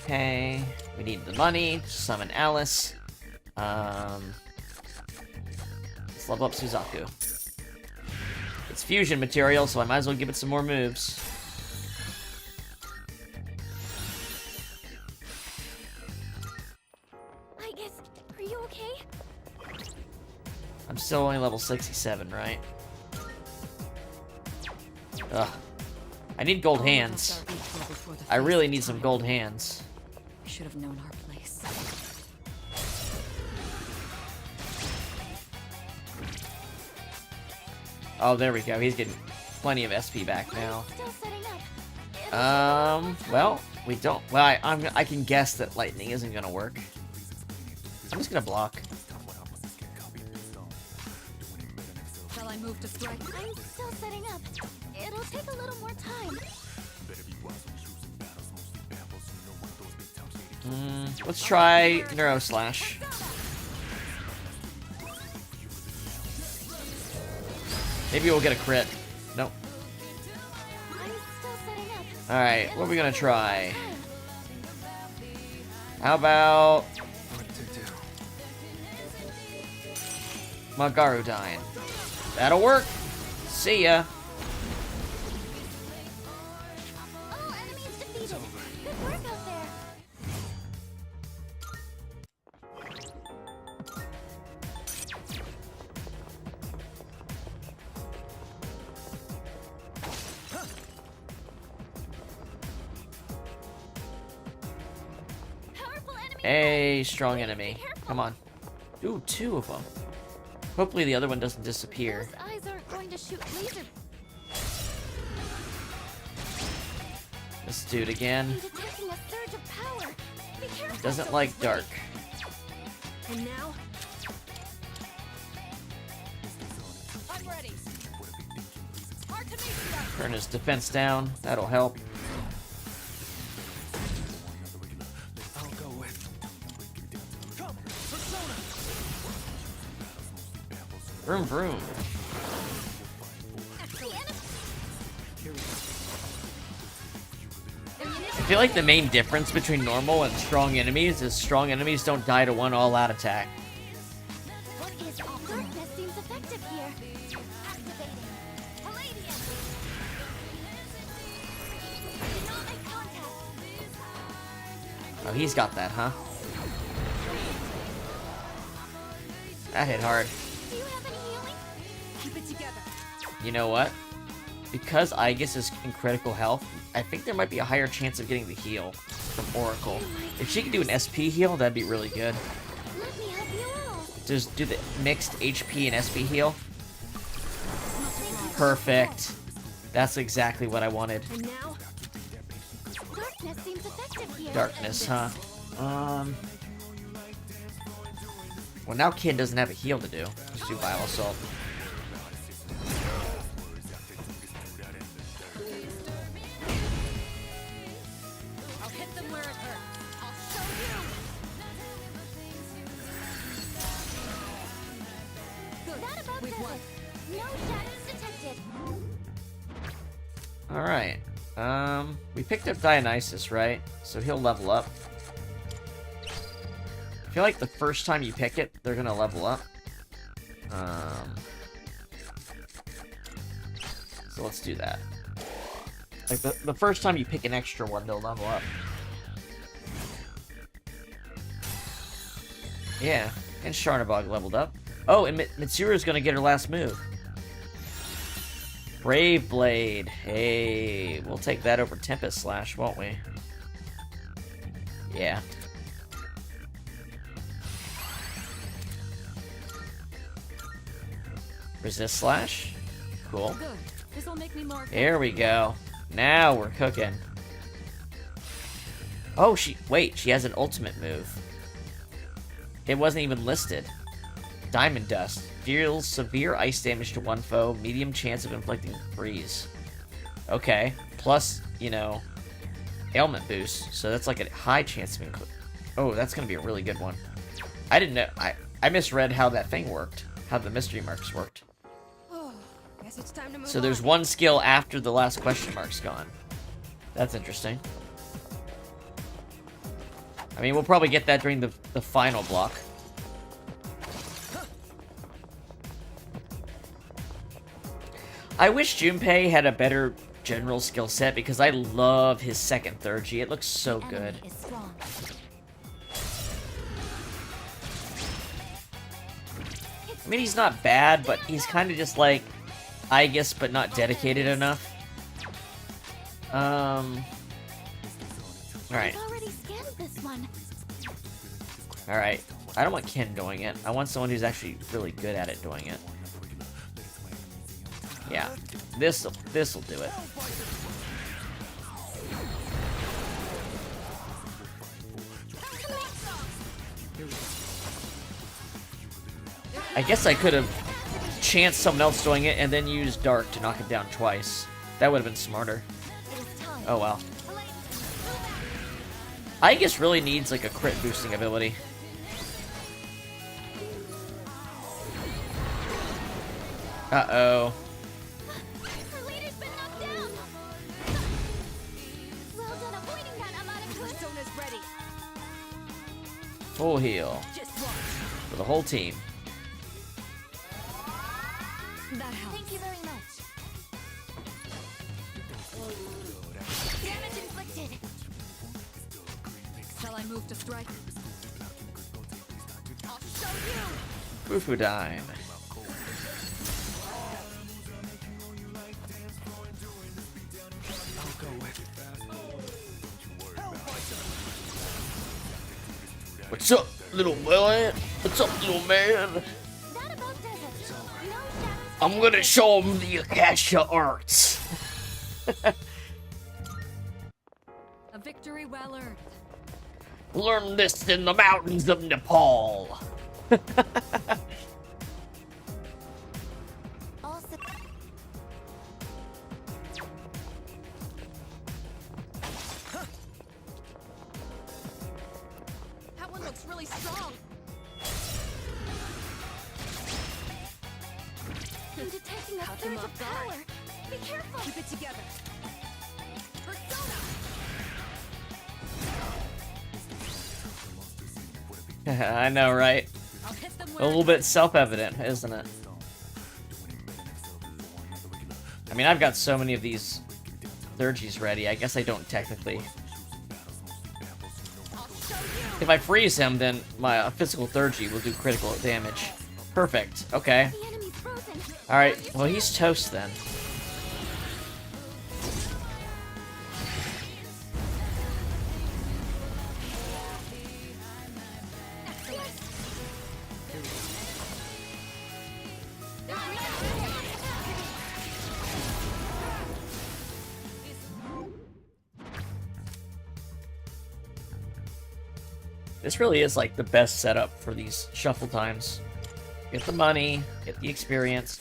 Okay, we need the money to summon Alice. Let's level up Suzaku. It's fusion material, so I might as well give it some more moves. I guess. Are you okay? I'm still only level 67, right? Ugh. I need gold hands. I really need some gold hands. We should have known our place. Oh, there we go. He's getting plenty of SP back now. Still setting up. Well, we don't. Well, I can guess that lightning isn't gonna work. I'm just gonna block. Shall I move to strike? I'm still setting up. It'll take a little more time. Let's try Neuro Slash. Maybe we'll get a crit. Nope. I'm still setting up. Alright, what are we gonna try? How about What to do? Magaru dying? That'll work. See ya. All enemies defeated. Good work out there. Powerful enemy. Hey, strong enemy. Come on. Ooh, 2 of them. Hopefully the other one doesn't disappear. Those eyes aren't going to shoot laser. Let's do it again. He's detecting a surge of power. Be careful. Doesn't like dark. And now, I'm ready. Artemisia! Turn his defense down. That'll help. I'll go with. Come, Persona! Vroom vroom. I feel like the main difference between normal and strong enemies is strong enemies don't die to one all-out attack. What is darkness seems effective here. Activating. Palladium. Do not make contact. Oh, he's got that, huh? That hit hard. Do you have any healing? keep it together. You know what? Because Aegis is in critical health, I think there might be a higher chance of getting the heal from Oracle. If she could do an SP heal, that'd be really good. Let me help you out. Just do the mixed HP and SP heal. Perfect. That's exactly what I wanted. And now, Darkness seems effective here. Darkness, huh? Well, now Kin doesn't have a heal to do. Just do Vile Assault. I'll hit them where it hurts. I'll show you. good. That about We've does won. it. No shadows detected. Alright. We picked up Dionysus, right? So he'll level up. I feel like the first time you pick it, they're gonna level up. So let's do that. Like, the first time you pick an extra one, they'll level up. Yeah, and Sharnabog leveled up. Oh, and Mitsura's gonna get her last move. Brave Blade. Hey, we'll take that over Tempest Slash, won't we? Yeah. Resist Slash. Cool. Good. This will make me more. There we go. Now we're cooking. Oh, she has an ultimate move. It wasn't even listed. Diamond Dust. Deals severe ice damage to one foe, medium chance of inflicting freeze. Okay. Plus, you know, ailment boost. So that's like a high chance of oh, that's gonna be a really good one. I didn't know. I misread how that thing worked. How the mystery marks worked. Oh, guess it's time to move So there's on. one skill after the last question mark's gone. That's interesting. I mean, we'll probably get that during the final block. I wish Junpei had a better general skill set because I love his second third G. It looks so good. Enemy is strong. I mean, he's not bad, but he's kind of just like Aegis, but not dedicated enough. Alright. I've already scanned this one. Alright. I don't want Ken doing it. I want someone who's actually really good at it doing it. Yeah. This'll do it. I guess I could have chanced someone else doing it and then used Dark to knock it down twice. That would have been smarter. It is time. Oh well. Aegis really needs like a crit boosting ability. Uh-oh. Her leader's been knocked down. Well done avoiding that, Amada-kun. Persona's ready. Full heal. Just watch. For the whole team. That helps. Thank you very much. Damage inflicted. Shall I move to strike? I'll show you. Fufu Dime. What's up, little man? What's up, little man? That about does it. No shadows. I'm gonna show him the Akasha arts. A victory well earned. Learn this in the mountains of Nepal. Also, That one looks really strong. I'm detecting a Caught him surge of off guard. power. Be careful. Keep it together. Persona! I know, right? I'll hit them A where little bit self-evident, isn't it? I mean, I've got so many of these Thurgies ready. I guess I don't technically. I'll show you. If I freeze him, then my physical Thurgy will do critical damage. Perfect. Okay. The enemy's frozen. Alright, well, he's toast then. This really is like the best setup for these shuffle times. Get the money, get the experience.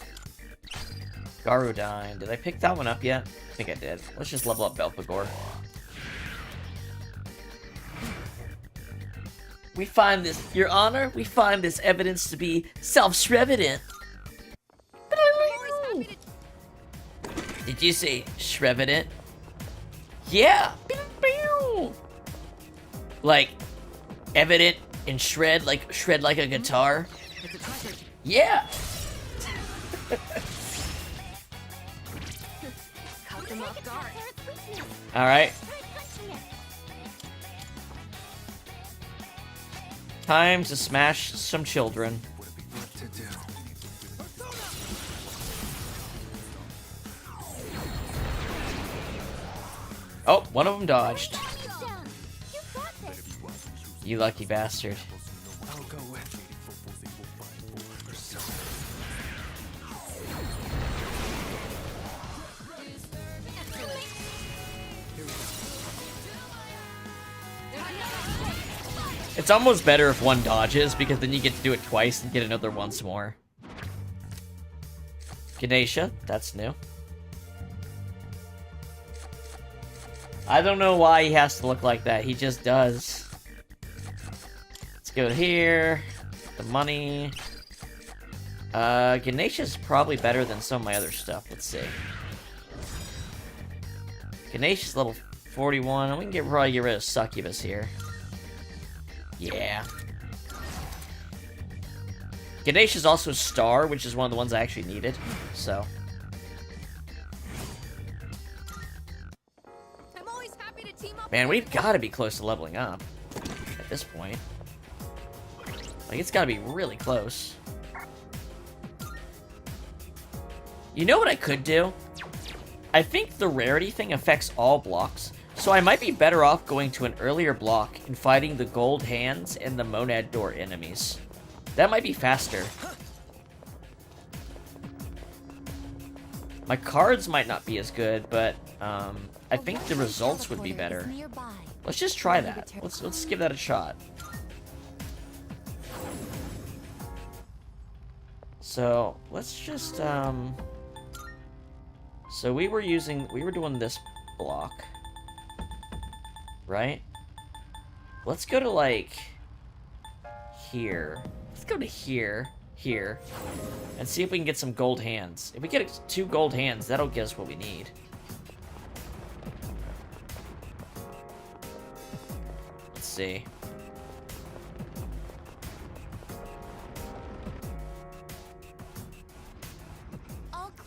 Garudine. Did I pick that one up yet? I think I did. Let's just level up Belphegor. We find this, Your Honor, we find this evidence to be self-shrevident. Did you say shrevident? Yeah! Like, evident and shred like a guitar? It's a treasure. Yeah! Caught them off guard. Alright. Try punching it. Time to smash some children. What to do? Oh, one of them dodged. Enemy's down. You got this. You lucky bastard. I'll go with It's almost better if one dodges, because then you get to do it twice and get another once more. Ganesha, that's new. I don't know why he has to look like that, he just does. Let's go here. The money. Ganesha's probably better than some of my other stuff, let's see. Ganesha's level 41, and we can probably get rid of Succubus here. Yeah. Ganesh is also Star, which is one of the ones I actually needed, so. I'm always happy to team up. Man, we've got to be close to leveling up at this point. Like, it's got to be really close. You know what I could do? I think the rarity thing affects all blocks, so I might be better off going to an earlier block and fighting the gold hands and the monad door enemies. That might be faster. My cards might not be as good, but I think the results would be better. Let's just try that. Let's give that a shot. So let's just so we were doing this block, right? Let's go to like here. Let's go to here, and see if we can get some gold hands. If we get 2 gold hands, that'll get us what we need. Let's see.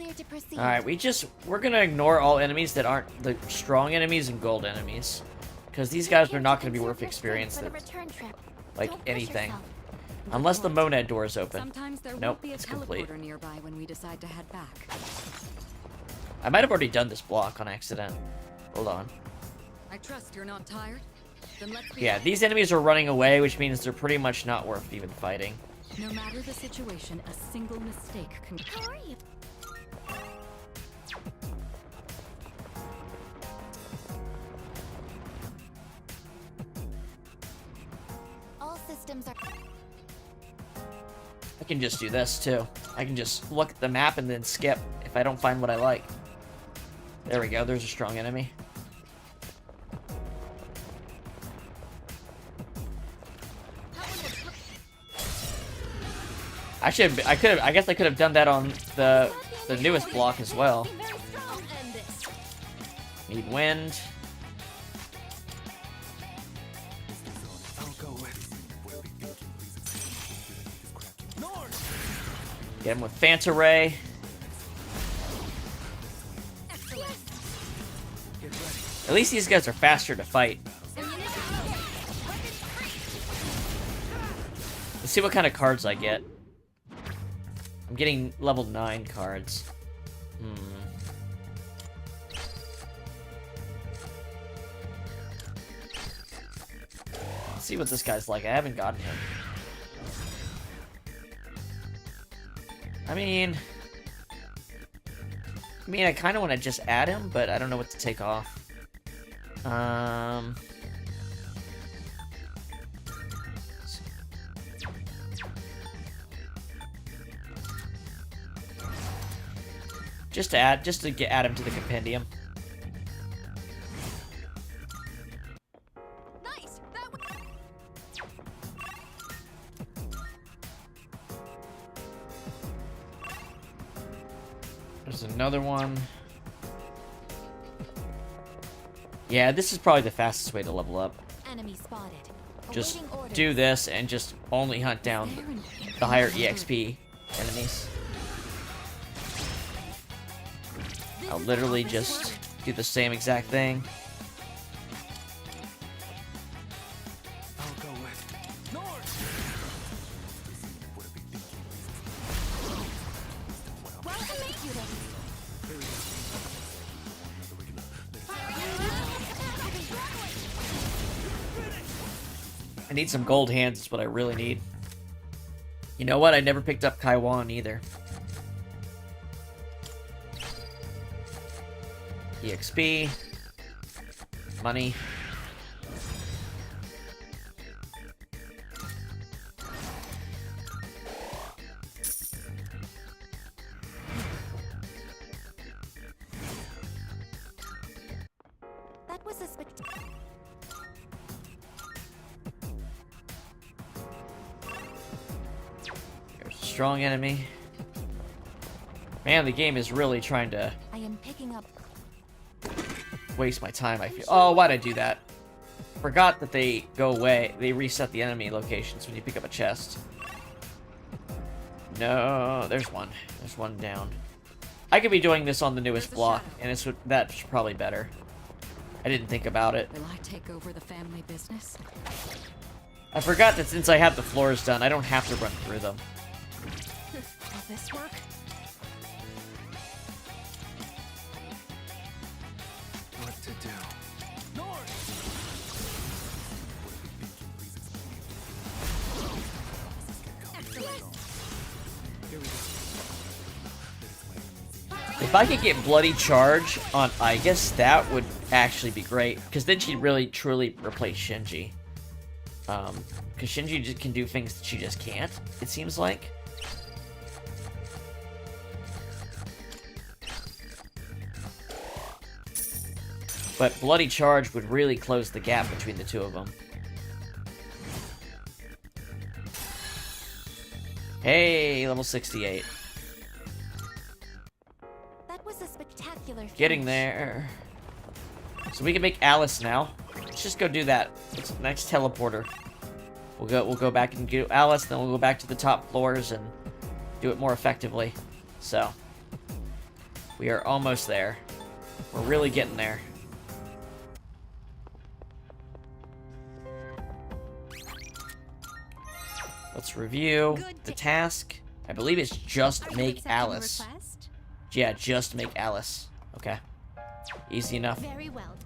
clear to proceed. Alright, we're gonna ignore all enemies that aren't the strong enemies and gold enemies. Because these guys are not gonna be worth experience for the that, return trip. like Don't push anything. yourself. Unless the Monad door is open. Sometimes there Nope, won't be a it's complete. teleporter nearby when we decide to head back. I might have already done this block on accident. Hold on. I trust you're not tired? Then let's be Yeah, these enemies are running away, which means they're pretty much not worth even fighting. No matter the situation, a single mistake can... How are you? All systems are... I can just do this, too. I can just look at the map and then skip if I don't find what I like. There we go, there's a strong enemy. I guess I could have done that on the newest block as well. Need wind. Get him with Phanta Ray. At least these guys are faster to fight. Let's see what kind of cards I get. I'm getting level 9 cards. Let's see what this guy's like. I haven't gotten him. I mean, I kind of want to just add him, but I don't know what to take off. Just to add him to the compendium. Nice. There's another one. Yeah, this is probably the fastest way to level up. Enemy spotted. Just Awaiting orders. do this and just only hunt down the higher EXP enemies. I'll literally just do the same exact thing. I'll go with north. Welcome, executed. I need some gold hands is what I really need. You know what? I never picked up Kaiwan either. EXP. Money. That was a spectacular. There's a strong enemy. Man, the game is really trying to I am picking up. waste my time, I feel. Oh, why'd I do that? Forgot that they go away. They reset the enemy locations when you pick up a chest. No, there's one. There's one down. I could be doing this on the newest block, and that's probably better. I didn't think about it. Will I take over the family business? I forgot that since I have the floors done, I don't have to run through them. Will this work? What to do? If I could get Bloody Charge on Aegis, that would actually be great. Because then she'd really, truly replace Shinji. Because Shinji just can do things that she just can't, it seems like. But Bloody Charge would really close the gap between the two of them. Hey, level 68. That was a spectacular. Getting finish. there. So we can make Alice now. Let's just go do that. What's the next teleporter? We'll go back and do Alice, then we'll go back to the top floors and do it more effectively. So We are almost there. We're really getting there. Let's review the task. I believe it's just make Alice. Yeah, just make Alice. Okay. Easy enough. Very well.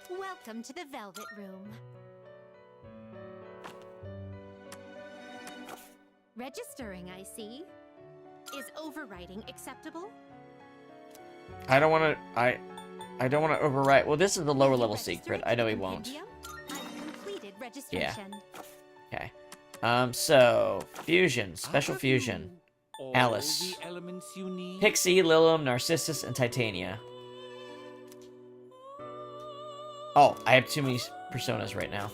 Welcome to the Velvet Room. Registering, I see. Is overwriting acceptable? I don't want to. I don't want to overwrite. Well, this is the lower Will you level register secret. it I to know the he won't. compendium? I've completed registration. Okay. So fusion, special Have fusion. you all Alice. the elements you need? Pixie, Lilium, Narcissus, and Titania. Oh, I have too many personas right now.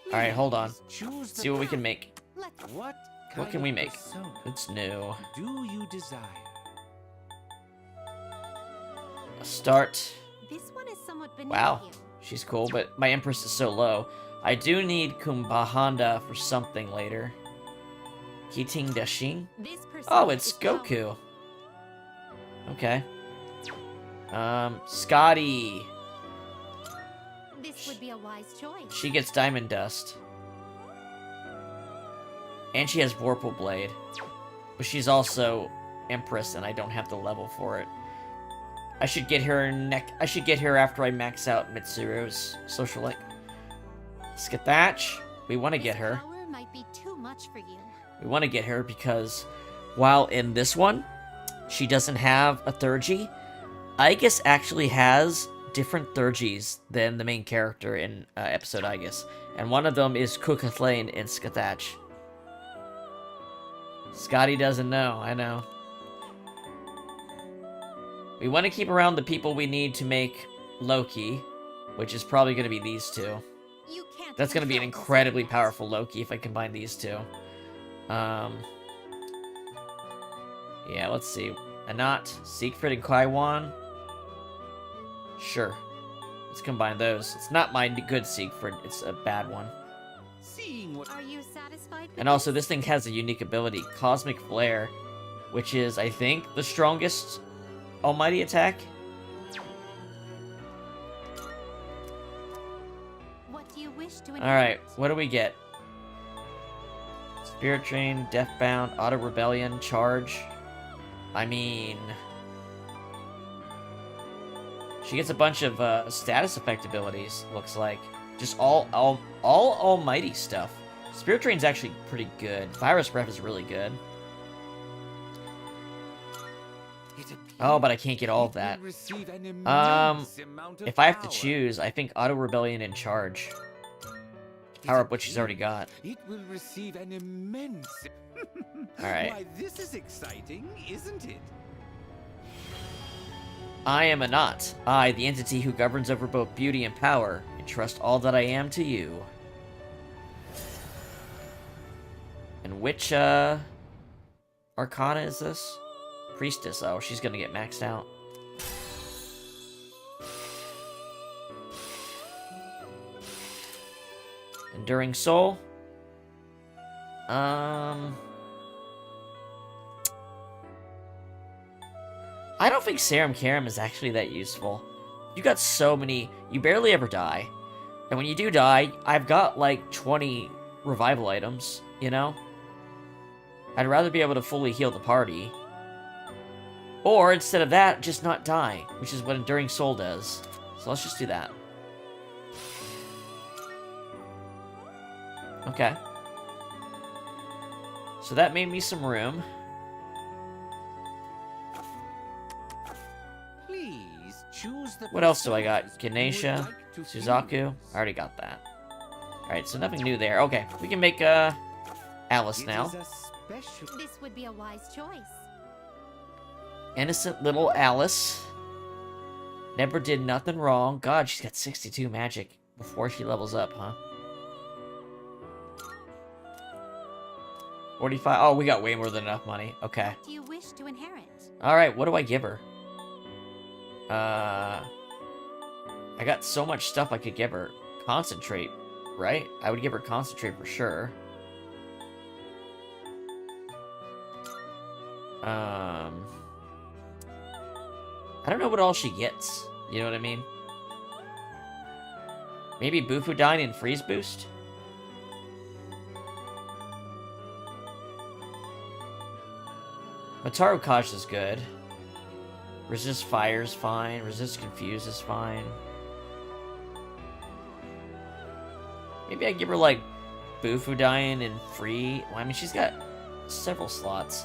All right, hold on. Please choose the See what we path. can make. Let's What What can kind we of make? persona It's new. do you desire? Start. This one is somewhat beneath Wow. you. She's cool, but my Empress is so low. I do need Kumbahanda for something later. Kiting Dashin? This persona Oh, it's is Goku. Okay. Scotty. powerful. This would be a wise choice. She gets Diamond Dust. And she has Vorpal Blade. But she's also Empress, and I don't have the level for it. I should get her I should get her after I max out Mitsuru's social link. Skithach. We want to get her. Power might be too much for you. We want to get her because while in this one, she doesn't have a Thurgy, Aegis actually has different Thurgies than the main character in episode Aegis. And one of them is Kukathane in Skithach. Scotty doesn't know, I know. We want to keep around the people we need to make Loki, which is probably going to be these two. You can't That's going to be an control this incredibly yet. powerful Loki if I combine these two. Yeah, let's see. Anat, Siegfried, and Kaiwan. Sure. Let's combine those. It's not my good Siegfried, it's a bad one. Seeing what Are you satisfied with And also, this thing has a unique ability, Cosmic Flare, which is, I think, the strongest Almighty attack. What do you wish to Alright, inherit? what do we get? Spirit Train, Deathbound, Auto Rebellion, Charge. I mean... She gets a bunch of status effect abilities, looks like. Just all almighty stuff. Spirit Train's actually pretty good. Virus Breath is really good. Oh, but I can't get all of that. If I have to choose, I think Auto Rebellion and Charge. Power up what she's already got. It will receive an immense. Alright. Why, this is exciting, isn't it? I am Anat. I, the entity who governs over both beauty and power, entrust all that I am to you. And which, Arcana is this? Priestess. Oh, she's gonna get maxed out. Enduring Soul. I don't think Serum Karam is actually that useful. You got so many... You barely ever die. And when you do die, I've got like 20 revival items, you know? I'd rather be able to fully heal the party. Or, instead of that, just not die, which is what Enduring Soul does. So let's just do that. Okay. So that made me some room. Please choose the. What else do I got? personas you would Ganesha, like to Suzaku. fuse. I already got that. Alright, so nothing new there. Okay, we can make, Alice It now. is a special. This would be a wise choice. Innocent little Alice. Never did nothing wrong. God, she's got 62 magic before she levels up, huh? 45. Oh, we got way more than enough money. Okay. What do you wish to inherit? Alright, what do I give her? I got so much stuff I could give her. Concentrate, right? I would give her concentrate for sure. I don't know what all she gets. You know what I mean? Maybe Bufudine and Freeze Boost? Mataru Kosh is good. Resist Fire is fine. Resist Confuse is fine. Maybe I give her, like, Bufudine and Free... Well, I mean, she's got several slots.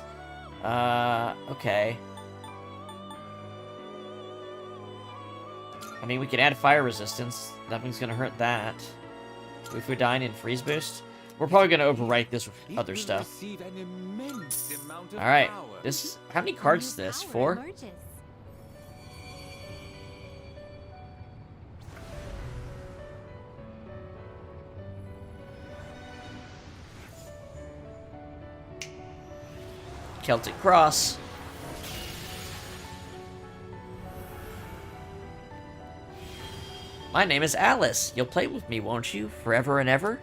Okay. I mean, we can add Fire Resistance. Nothing's gonna hurt that. Bufudine and Freeze Boost. We're probably gonna overwrite this with other stuff. Alright. This is... How many cards is this? 4? Emerges. Celtic Cross. My name is Alice. You'll play with me, won't you? Forever and ever?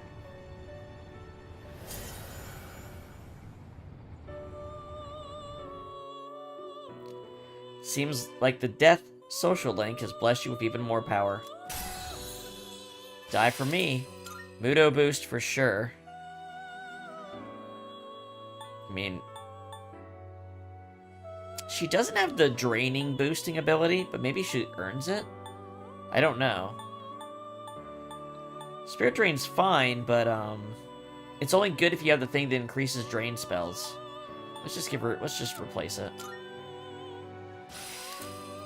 Seems like the Death social link has blessed you with even more power. Die for me. Mudo boost for sure. I mean... She doesn't have the draining boosting ability, but maybe she earns it? I don't know. Spirit Drain's fine, but, it's only good if you have the thing that increases drain spells. Let's just replace it.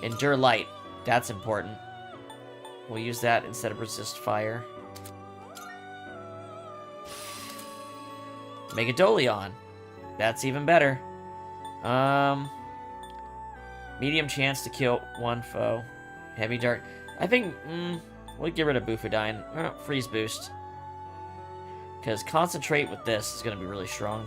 Endure Light. That's important. We'll use that instead of Resist Fire. Megadolion. That's even better. Medium chance to kill one foe. Heavy Dart. I think, we'll get rid of Bufudine. Freeze Boost. Because Concentrate with this is going to be really strong.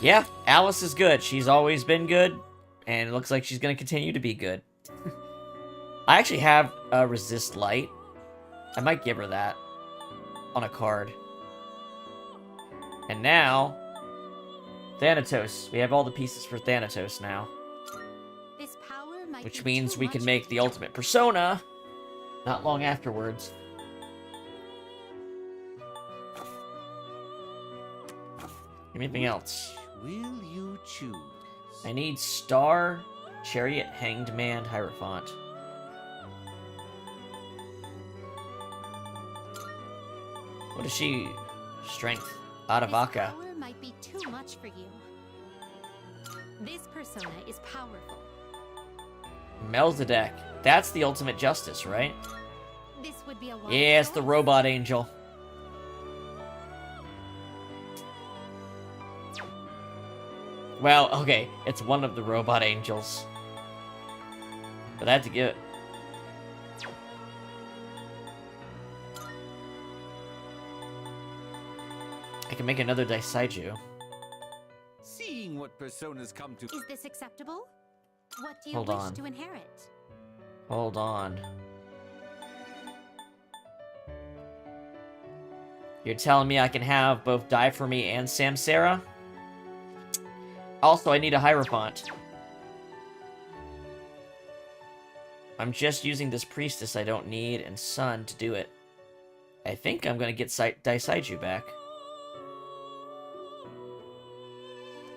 Yeah, Alice is good. She's always been good. And it looks like she's going to continue to be good. I actually have Resist Light. I might give her that. On a card. And now... Thanatos. We have all the pieces for Thanatos now. This power might Which be means too we can much make for the you. ultimate persona not long afterwards. Anything else? Will you choose? I need Star, Chariot, Hanged Man, Hierophant. What is she? Strength. This Adavaka. power might be too much for you. This persona is powerful. Melzadek. That's the ultimate justice, right? This would be a wise Yeah, it's the choice. robot angel. Well, okay, it's one of the robot angels. But I had to give it. I can make another Daisaiju. Seeing what personas come to... Is this acceptable? What do you Hold wish on. to inherit? Hold on. You're telling me I can have both Die For Me and Samsara? Also, I need a Hierophant. I'm just using this Priestess I don't need and Sun to do it. I think I'm gonna get Daisaiju back.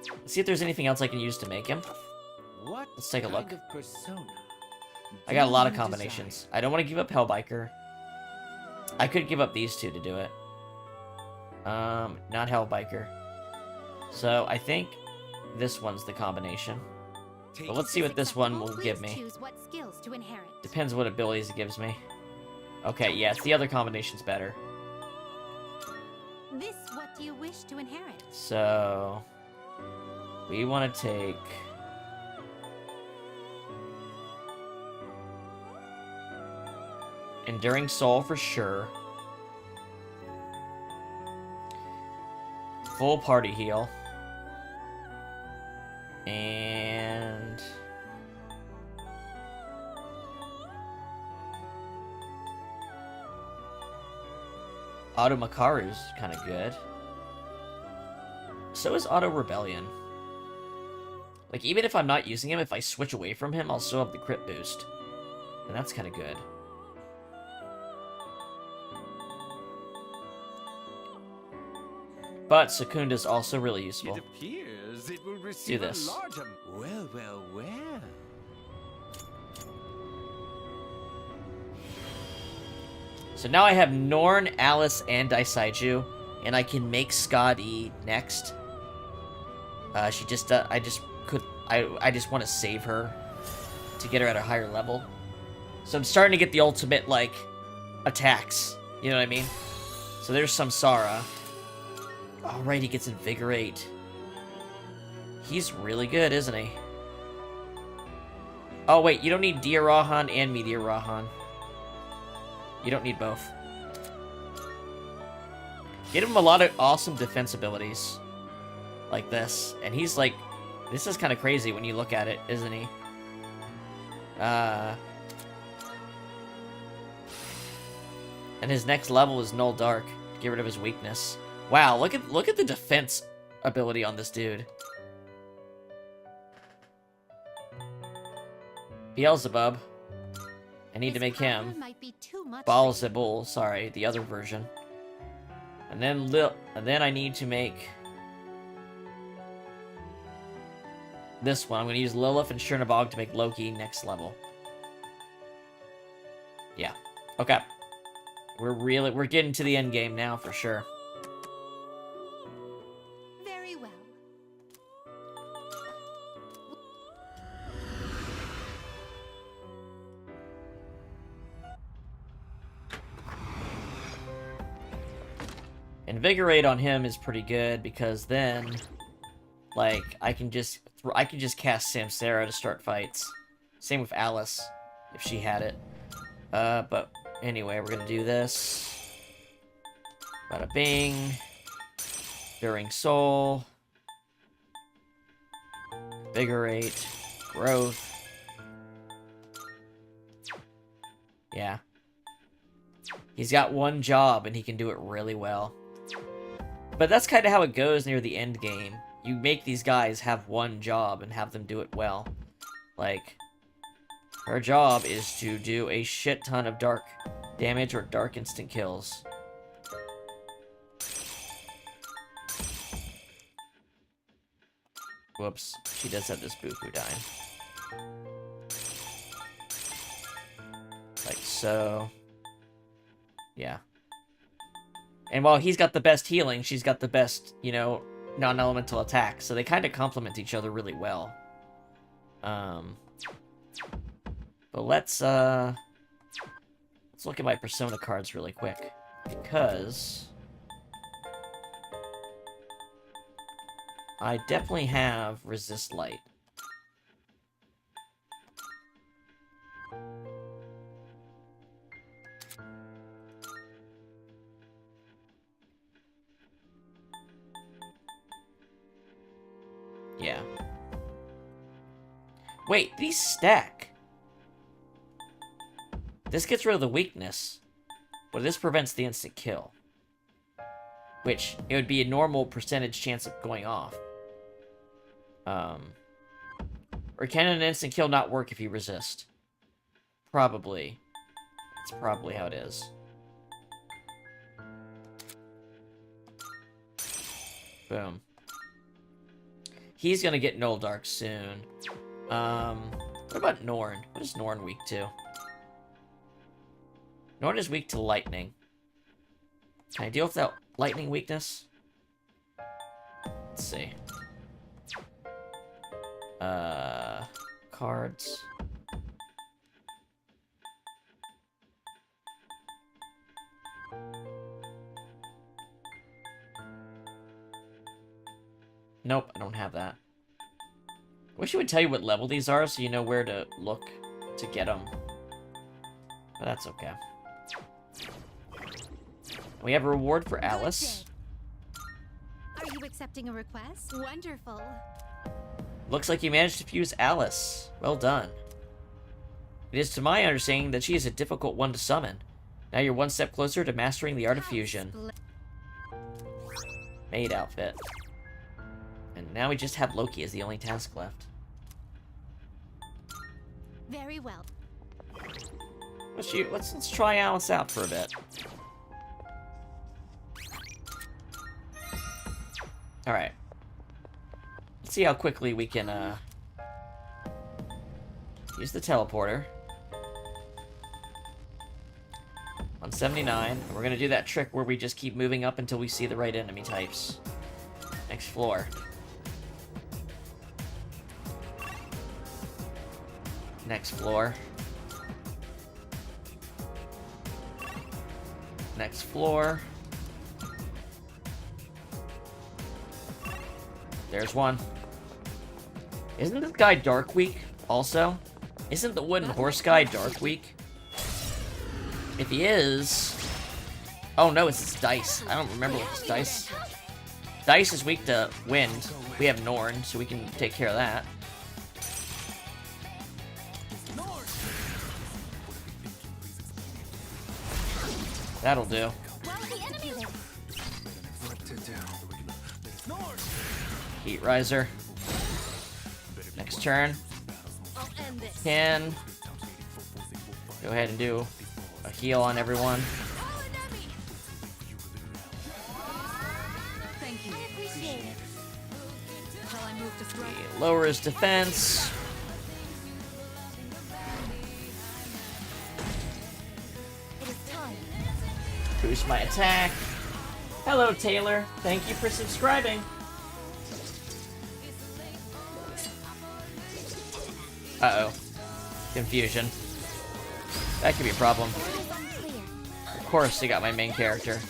Let's see if there's anything else I can use to make him. What Let's take a look. kind of persona I got a do lot of you combinations. desire? I don't want to give up Hellbiker. I could give up these two to do it. Not Hellbiker. So, I think this one's the combination. Take But let's see what this one will Please give me. choose what skills to inherit. Depends what abilities it gives me. Okay, yes, the other combination's better. This what do you wish to inherit? So... we want to take... Enduring Soul for sure. Full party heal. And... Auto Makaru's kind of good. So is Auto Rebellion. Like, even if I'm not using him, if I switch away from him, I'll still have the crit boost. And that's kind of good. But Secunda's also really useful. It appears it will receive Do this. a large Well, well, well. So now I have Norn, Alice, and Daisaiju, and I can make Skadi next. She just, I just want to save her to get her at a higher level. So I'm starting to get the ultimate, like, attacks. You know what I mean? So there's Samsara. All right, he gets Invigorate. He's really good, isn't he? Oh, wait, you don't need Dear Rahan and Meteor Rahan. You don't need both. Get him a lot of awesome defense abilities. Like this. And he's like... This is kind of crazy when you look at it, isn't he? And his next level is Null Dark. To get rid of his weakness. Wow, look at the defense ability on this dude. Beelzebub. I need to make him Baalzebul, sorry, the other version. And then I need to make this one. I'm gonna use Lilith and Chernabog to make Loki next level. Yeah. Okay. We're getting to the end game now for sure. Very well. Invigorate on him is pretty good because then, like, I can just cast Samsara to start fights. Same with Alice, if she had it. But anyway, we're gonna do this. Bada bing. During Soul. Invigorate. Growth. Yeah. He's got one job and he can do it really well. But that's kind of how it goes near the end game. You make these guys have one job and have them do it well. Like, her job is to do a shit ton of dark damage or dark instant kills. Whoops, she does have this Bufu dying. Like so. Yeah. And while he's got the best healing, she's got the best, you know, non-elemental attack. So they kind of complement each other really well. But let's look at my Persona cards really quick. Because I definitely have Resist Light. Yeah. Wait, these stack. This gets rid of the weakness, but this prevents the instant kill. Which, it would be a normal percentage chance of going off. Or can an instant kill not work if you resist? Probably. That's probably how it is. Boom. He's gonna get Null Dark soon. What about Norn? What is Norn weak to? Norn is weak to lightning. Can I deal with that lightning weakness? Let's see. Cards. Nope, I don't have that. Wish it would tell you what level these are so you know where to look to get them. But that's okay. We have a reward for Alice. Are you accepting a request? Wonderful. Looks like you managed to fuse Alice. Well done. It is to my understanding that she is a difficult one to summon. Now you're one step closer to mastering the art of fusion. Maid outfit. And now we just have Loki as the only task left. Very well. Let's try Alice out for a bit. Alright. Let's see how quickly we can, use the teleporter. 179. We're gonna do that trick where we just keep moving up until we see the right enemy types. Next floor. Next floor. Next floor. There's one. Isn't this guy Darkweek also? Isn't the wooden horse guy Darkweek? If he is... Oh no, it's his dice. I don't remember what his dice... Dice is weak to wind. We have Norn, so we can take care of that. That'll do. Heat Riser. Next turn. Can go ahead and do a heal on everyone. Thank you. Shall I move to strike? He lowers defense. It is time. Boost my attack. Hello, Taylor. Thank you for subscribing. Uh-oh. Confusion. That could be a problem. Of course they got my main character.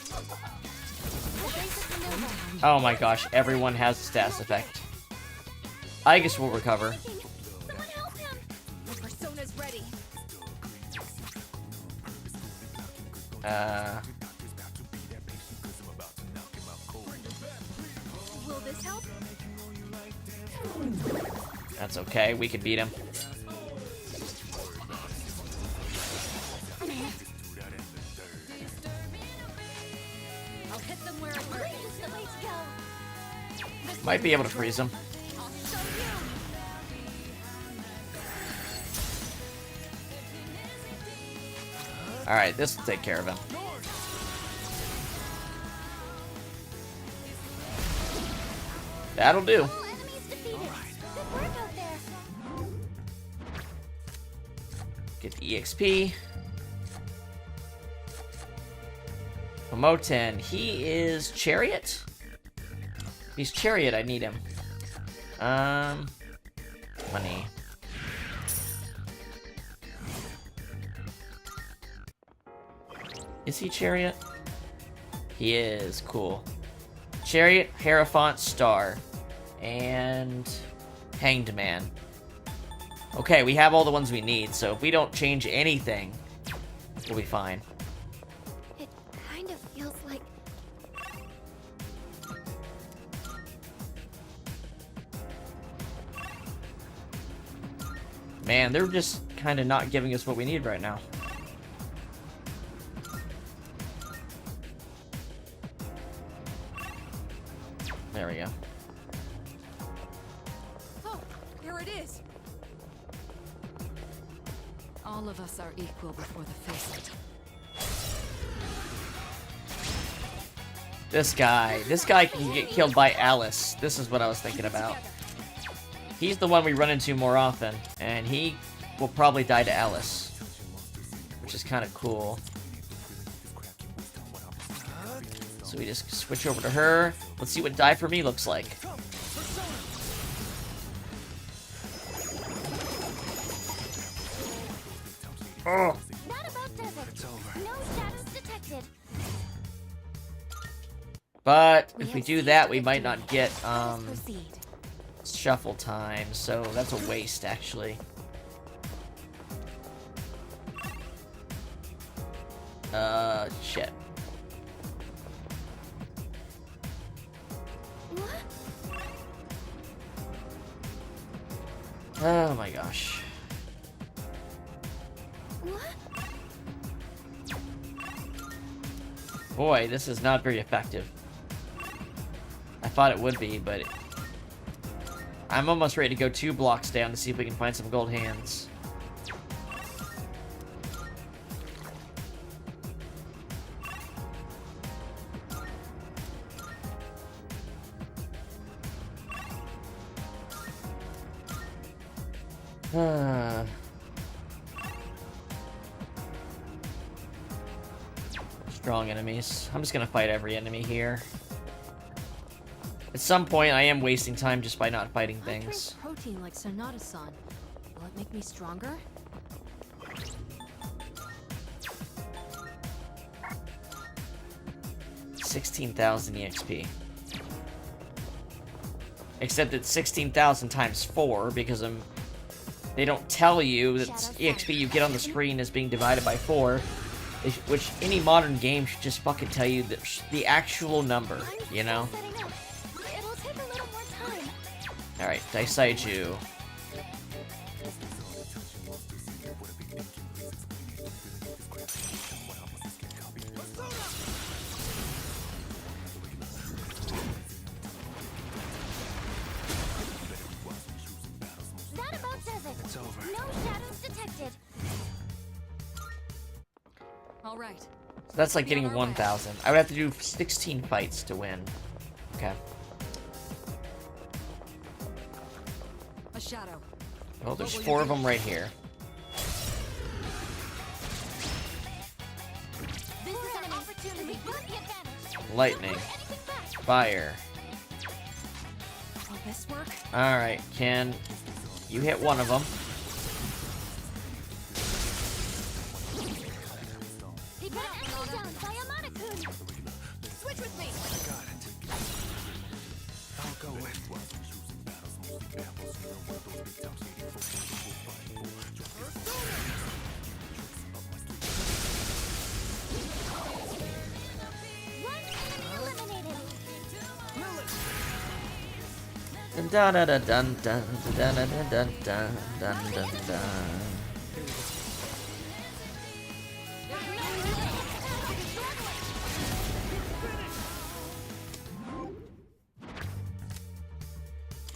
Oh my gosh, everyone has a status effect. I guess we'll recover. Someone help him! The persona's ready. Will this help? That's okay, we can beat him. I'll hit them where it hurts. This is the way to go. Might be able to freeze him. I'll show you. Alright, this will take care of him. That'll do. All enemies defeated. Good work out there. Get the EXP. Moten, he is Chariot? If he's Chariot, I need him. Money. Is he Chariot? He is, cool. Chariot, Hierophant, Star, and Hanged Man. Okay, we have all the ones we need, so if we don't change anything, we'll be fine. It kind of feels like... Man, they're just kind of not giving us what we need right now. There we go. Oh, here it is. All of us are equal before the face. This guy can get killed by Alice. This is what I was thinking about. He's the one we run into more often, and he will probably die to Alice, which is kind of cool. So we just switch over to her. Let's see what die for me looks like. Oh. That about does it. No status detected. But if we do that, we might not get Proceed. shuffle time, so that's a waste actually. Shit. What? Oh my gosh. What? Boy, this is not very effective. I thought it would be, but I'm almost ready to go 2 blocks down to see if we can find some gold hands. Strong enemies. I'm just gonna fight every enemy here. At some point, I am wasting time just by not fighting I drink things. protein like Sonata-san. Will it make me stronger? 16,000 EXP. Except it's 16,000 times 4 because they don't tell you that EXP you get on the screen is being divided by 4. Which any modern game should just fucking tell you the actual number, you know? It'll take a little more time. Alright, Daisaiju. That about does it. It's over. No shadows detected. All right. So that's like getting 1,000. I would have to do 16 fights to win. Okay. A shadow. Well, there's 4 of them right here. This is an opportunity. We've got the advantage. Lightning. Anything back. Fire. Will this work? Alright, Ken. You hit one of them. He got enemy down by Amana-kun. Switch with me! Got it. I'll go with. One enemy eliminated. Dun dun dun dun dun dun dun dun dun dun dun dun.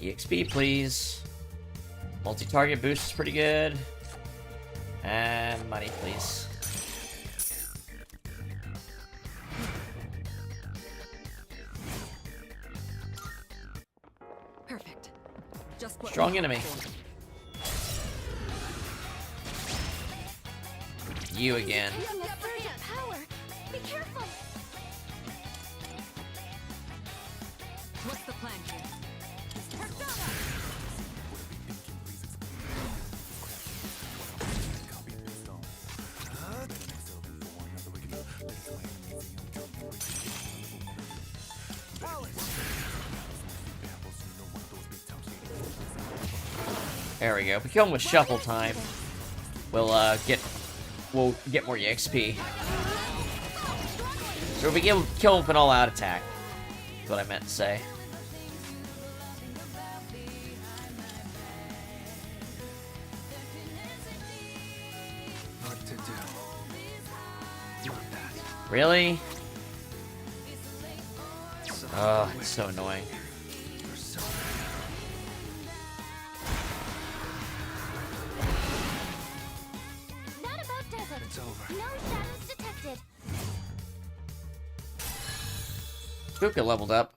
EXP, please. Multi-target boost is pretty good. And money, please. Perfect. Just what Strong we enemy. hoped for. You again. Using a surge of power. Be careful. What's the plan here? There we go. If we kill him with shuffle time, we'll get more EXP. So if we kill him with an all-out attack, is what I meant to say. What to do? Not that. Really? So Oh, it's so annoying. persona. That about does it. It's over. No shadows detected. Fuka leveled up.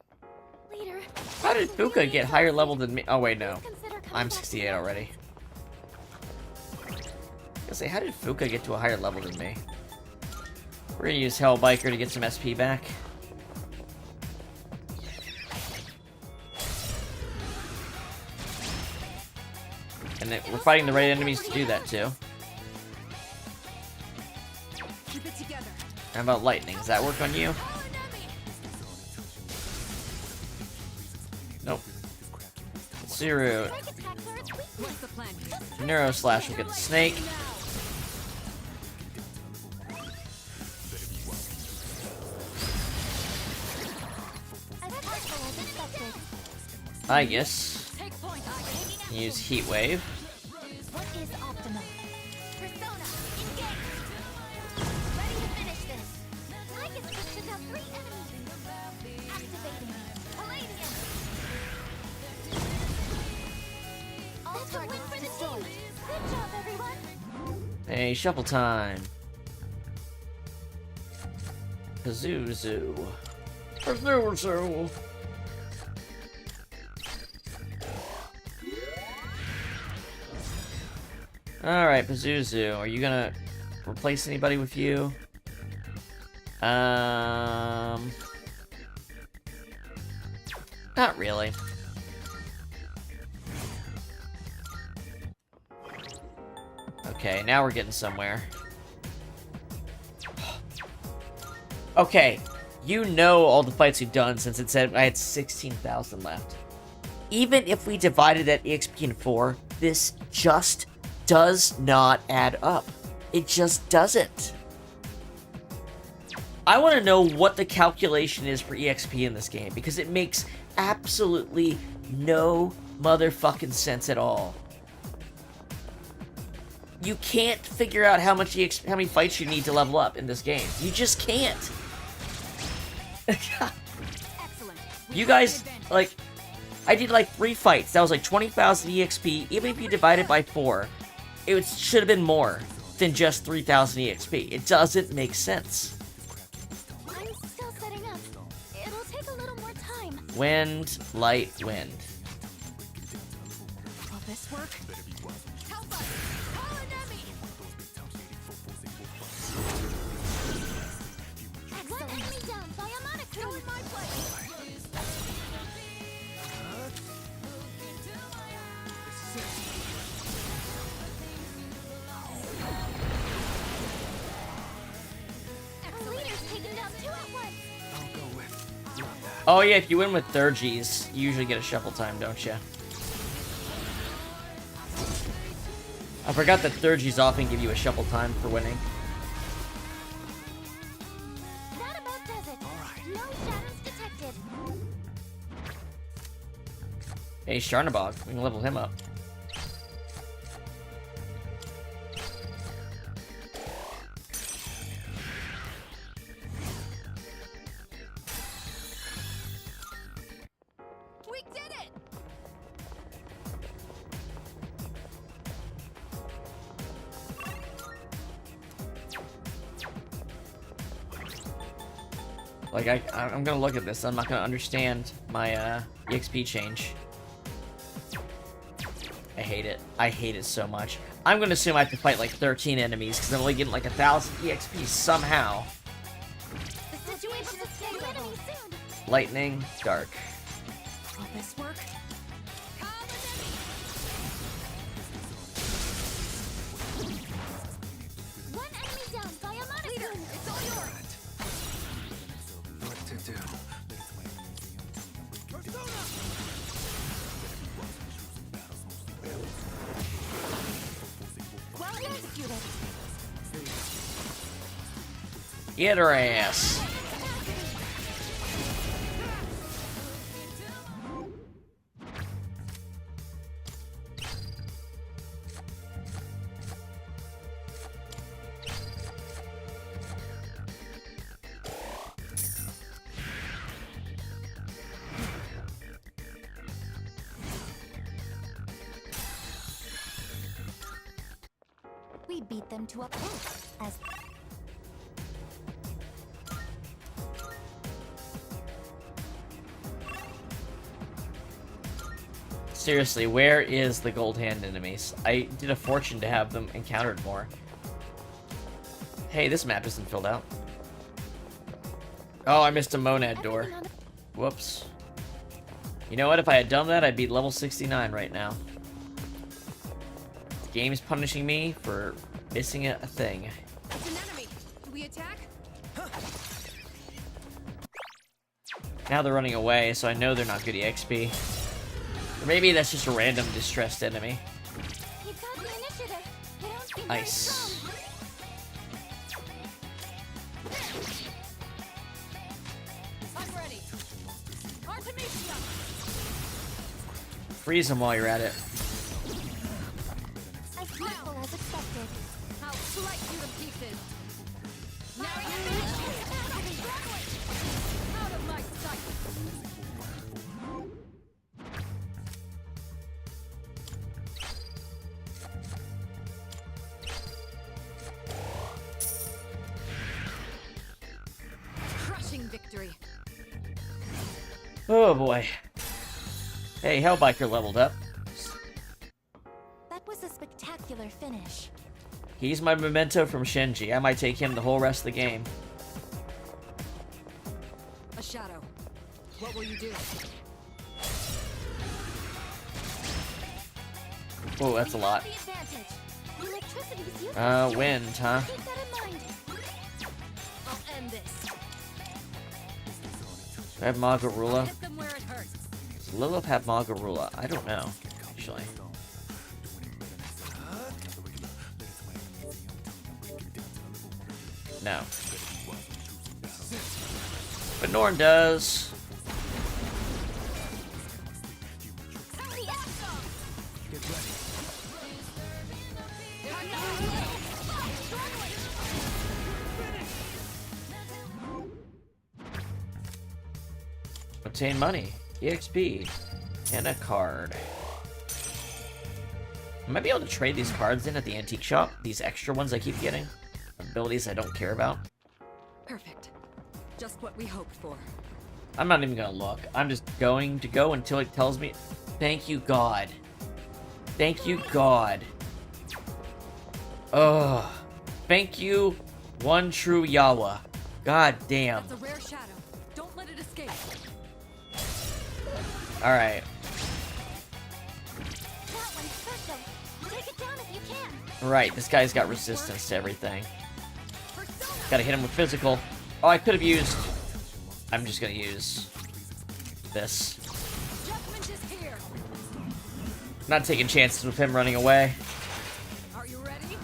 Leader. How did Fuka get higher level than me? Oh wait, no. Consider coming I'm back 68 together. already. I was gonna say, how did Fuka get to a higher level than me? We're gonna use Hellbiker to get some SP back. And we're fighting the right enemies to do that too. Keep it together. How about lightning? Does that work on you? Nope. Zero. Strike attacks are its weakness. What's the plan here? Neuro Slash will get the snake. Attack roll detected. I guess. Take point. Use Heat Wave. What is optimal? Persona, engage. Ready to finish this. I can switch to double Target destroyed. Good job, everyone. Hey, shuffle time. Pazuzu. Pazuzu. Alright, Pazuzu, are you gonna replace anybody with you? Not really. Okay, now we're getting somewhere. Okay, you know all the fights we've done since it said I had 16,000 left. Even if we divided that EXP in 4, this just does not add up. It just doesn't. I want to know what the calculation is for EXP in this game, because it makes absolutely no motherfucking sense at all. You can't figure out how many fights you need to level up in this game. You just can't. You guys, like, I did like 3 fights. That was like 20,000 EXP. Even if you divide it by 4, it should have been more than just 3,000 EXP. It doesn't make sense. I'm still setting up. It'll take a little more time. Wind, light, wind. Will this work? Help us! Call an enemy! One enemy down by a monochrome in my place. The leader's taken down 2 at once. Oh yeah, if you win with Thurgies, you usually get a shuffle time, don't you? I forgot that Thurgies often give you a shuffle time for winning. That about does it. No shadows detected. Hey, Sharnabog, we can level him up. We did it! Like, I'm gonna look at this, I'm not gonna understand my, EXP change. I hate it. I hate it so much. I'm gonna assume I have to fight, like, 13 enemies, because I'm only getting, like, 1,000 EXP somehow. The situation is getting enemy soon. Lightning, dark. Will this work? Call an enemy. One enemy down by a monochrome. It's all yours. What to do? Well executed. Get her ass. We beat them to a pulp as Seriously, where is the gold hand enemies? I did a fortune to have them encountered more. Hey, this map isn't filled out. Oh, I missed a monad door. Whoops. You know what? If I had done that, I'd be level 69 right now. The game's punishing me for missing a thing. It's an enemy. Do we attack? Now they're running away, so I know they're not good EXP. Or maybe that's just a random distressed enemy. you've got the initiative. They don't seem very Nice. strong. I'm ready. Artemisia! Freeze them while you're at it. As peaceful as expected. I'll slice you to pieces. Now Fire you capacity. out of my sight. Oh boy. Hey, Hellbiker leveled up. That was a spectacular finish. He's my memento from Shinji. I might take him the whole rest of the game. A shadow. What will you do? Whoa, that's a lot. The advantage. The electricity is useful. Wind, huh? Keep that in mind. I'll end this. Do I have Magarula? Hit them where it hurts. Does Lilith have Magarula? I don't know, actually. No. But Norn does. Obtain money, EXP, and a card. I might be able to trade these cards in at the antique shop. These extra ones I keep getting. Abilities I don't care about. Perfect. Just what we hoped for. I'm not even gonna look. I'm just going to go until it tells me. Thank you, God. Thank you, God. Ugh. Thank you, one true Yawa. God damn. That's a rare shadow. Don't let it escape. Alright. That one's special. Take it down if you can. Right, this guy's got resistance to everything. Persona. Gotta hit him with physical. Oh, I could have used... I'm just gonna use... this. Judgment is here. Not taking chances with him running away. Are you ready?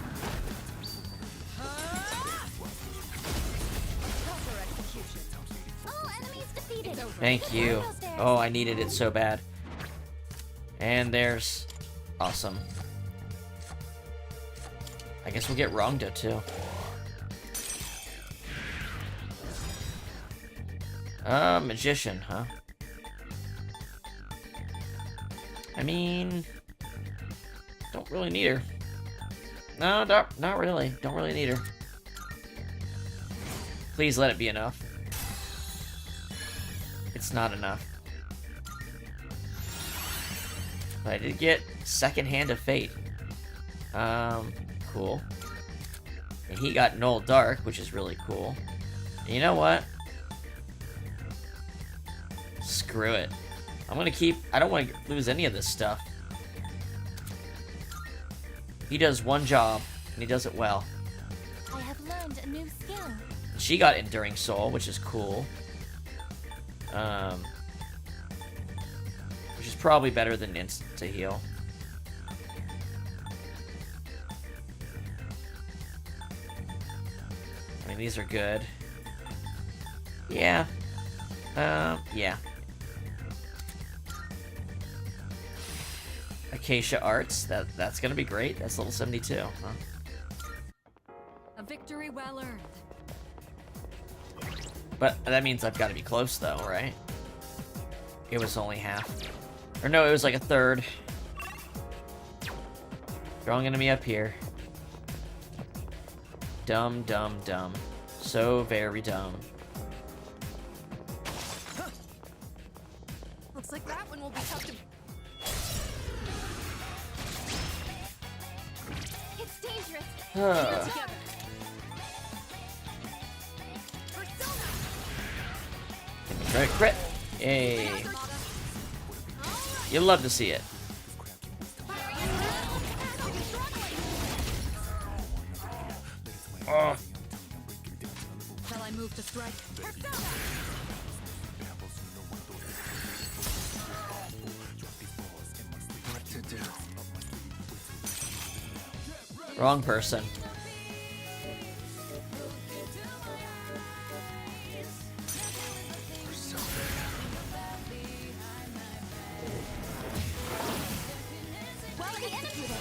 Proper execution. All enemies defeated. It's over. Thank you. Oh, I needed it so bad. And there's... Awesome. I guess we'll get Rongda, too. Magician, huh? I mean... Don't really need her. No, not really. Don't really need her. Please let it be enough. It's not enough. But I did get Second Hand of Fate. Cool. And he got Null Dark, which is really cool. And you know what? Screw it. I'm gonna keep... I don't want to lose any of this stuff. He does one job, and he does it well. I have learned a new skill. She got Enduring Soul, which is cool. Which is probably better than Instant to Heal. I mean, these are good. Yeah. Yeah. Acacia Arts, that's gonna be great. That's level 72, huh? A victory well earned. But that means I've got to be close, though, right? It was only half. Or no, it was like a third. Strong enemy up here. Dumb, dumb, dumb. So very dumb. Looks like that one will be tough to... It's dangerous. Together. Right, crit. Yay. You'll love to see it. Oh. Shall I move to strike? What to do? Wrong person. Quality executed.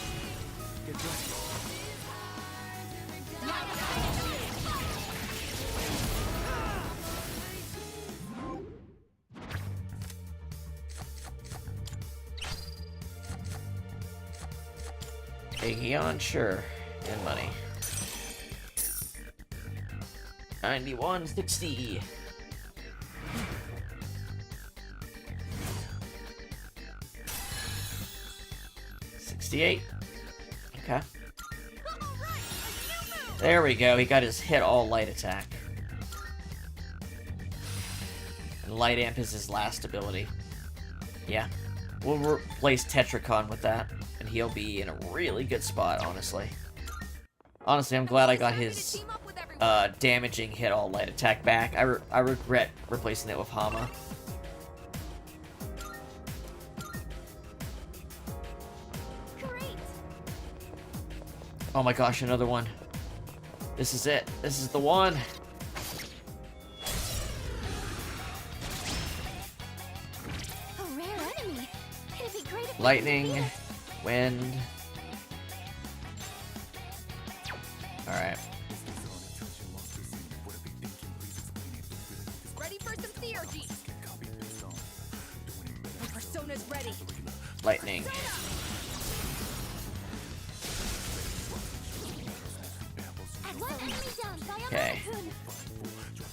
Get ready. Aeon, sure. And money. 91.60. 68. Okay. There we go. He got his hit all light attack. And light amp is his last ability. Yeah. We'll replace Tetracon with that, and he'll be in a really good spot, honestly. Honestly, I'm glad I got his damaging hit all light attack back. I regret replacing it with Hama. Oh my gosh, another one. This is it. This is the one. A rare enemy. It'd be great if we Lightning, wind. Alright. Ready for some theurgy. My persona's ready. Lightning. One enemy down by a Okay. raccoon.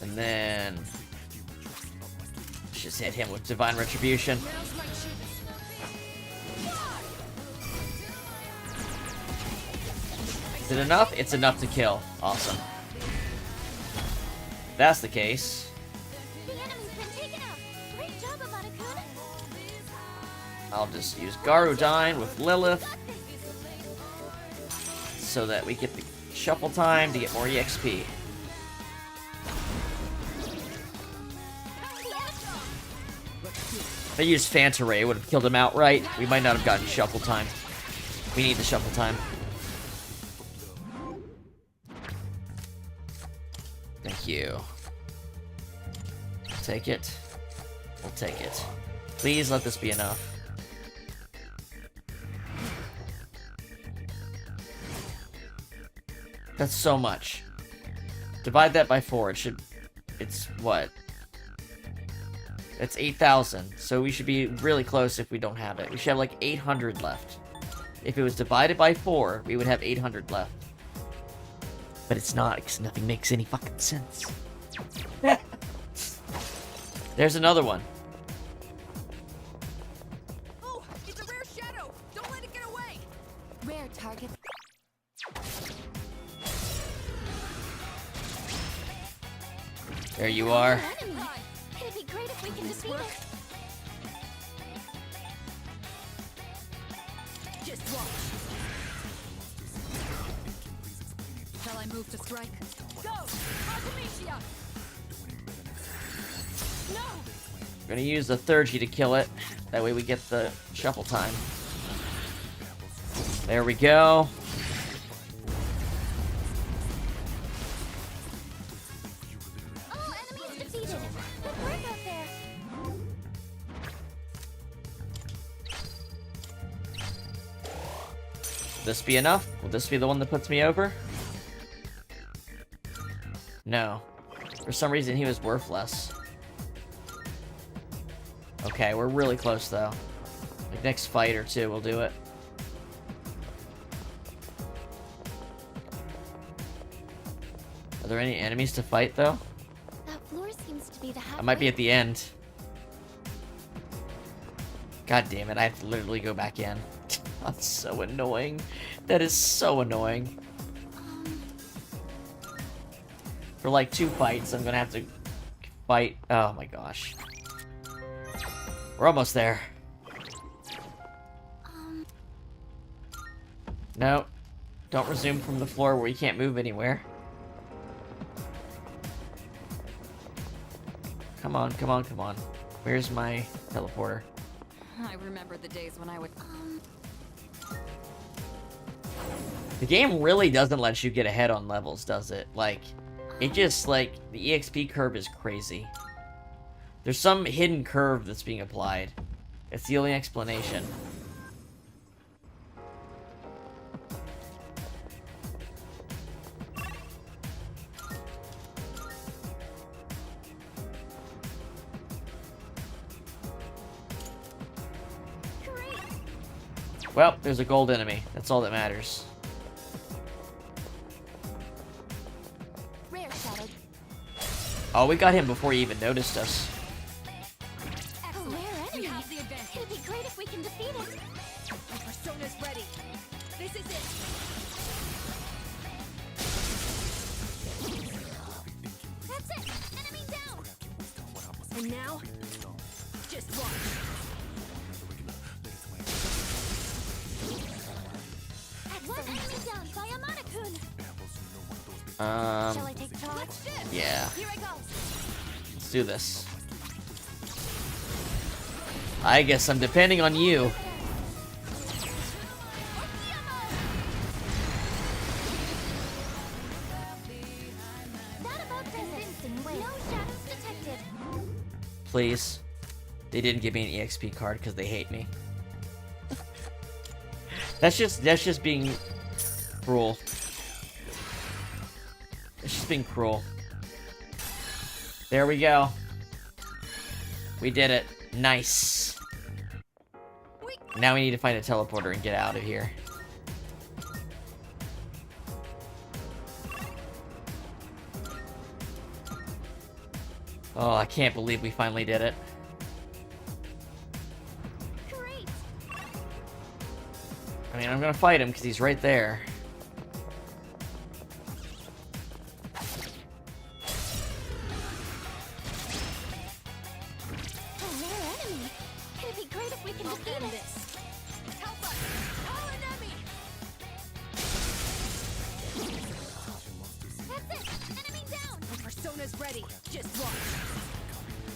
And then... just hit him with Divine Retribution. Now's my chance. Is it enough? It's enough to kill. Awesome. If that's the case, The enemy's been taken out. Great job, Amanakun. I'll just use Garudine with Lilith so that we get the shuffle time to get more EXP. If I used Phanta Ray, it would have killed him outright. We might not have gotten shuffle time. We need the shuffle time. Thank you. Take it. We'll take it. Please let this be enough. That's so much. Divide that by 4. It's what? It's 8,000. So we should be really close if we don't have it. We should have like 800 left. If it was divided by 4, we would have 800 left. But it's not, because nothing makes any fucking sense. There's another one. Oh, it's a rare shadow. Don't let it get away. Rare target. There you are. Rare enemy. It'd be great if we can defeat it. Just watch. Shall I move to strike? Go! Artemisia! No! We're gonna use the Thurgy to kill it. That way we get the shuffle time. There we go. All enemies defeated. Good work out there. Will this be enough? Will this be the one that puts me over? No. For some reason, he was worth less. Okay, we're really close, though. Like, next fight or two, we'll do it. Are there any enemies to fight, though? That floor seems to be the halfway. I might be at the end. God damn it, I have to literally go back in. That's so annoying. That is so annoying. For like 2 fights, I'm gonna have to fight. Oh my gosh. We're almost there. No. Don't resume from the floor where you can't move anywhere. Come on, come on, come on. Where's my teleporter? I remember the days when I would... The game really doesn't let you get ahead on levels, does it? Like, it just, like, the EXP curve is crazy. There's some hidden curve that's being applied. It's the only explanation. Well, there's a gold enemy. That's all that matters. Rare shattered. Oh, we got him before he even noticed us. A rare enemy. It'd be great if we can defeat it. My persona's ready. ready. This is it. That's it! Enemy down! And now, just watch. One enemy down by Amanakun! Shall I take charge? Yeah. Here I go! Let's do this. I guess I'm depending on you. That about does it. No shadows detected. Please. They didn't give me an EXP card because they hate me. That's just being cruel. It's just being cruel. There we go. We did it. Nice. Now we need to find a teleporter and get out of here. Oh, I can't believe we finally did it. Great! I mean, I'm gonna fight him because he's right there. A rare enemy! It'd be great if we can defeat it! Help us! Call an enemy! That's it! Enemy down! The persona's ready. Just watch.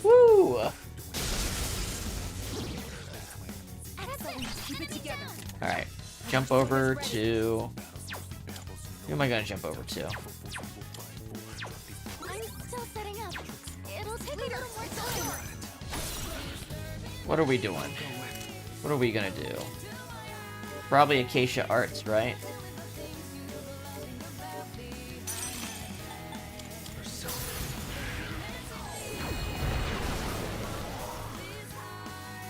Woo! Excellent! Keep it together. Alright. Jump over to... Who am I gonna jump over to? I'm still setting up. It'll take a little more time. What are we doing? What are we gonna do? Probably Acacia Arts, right?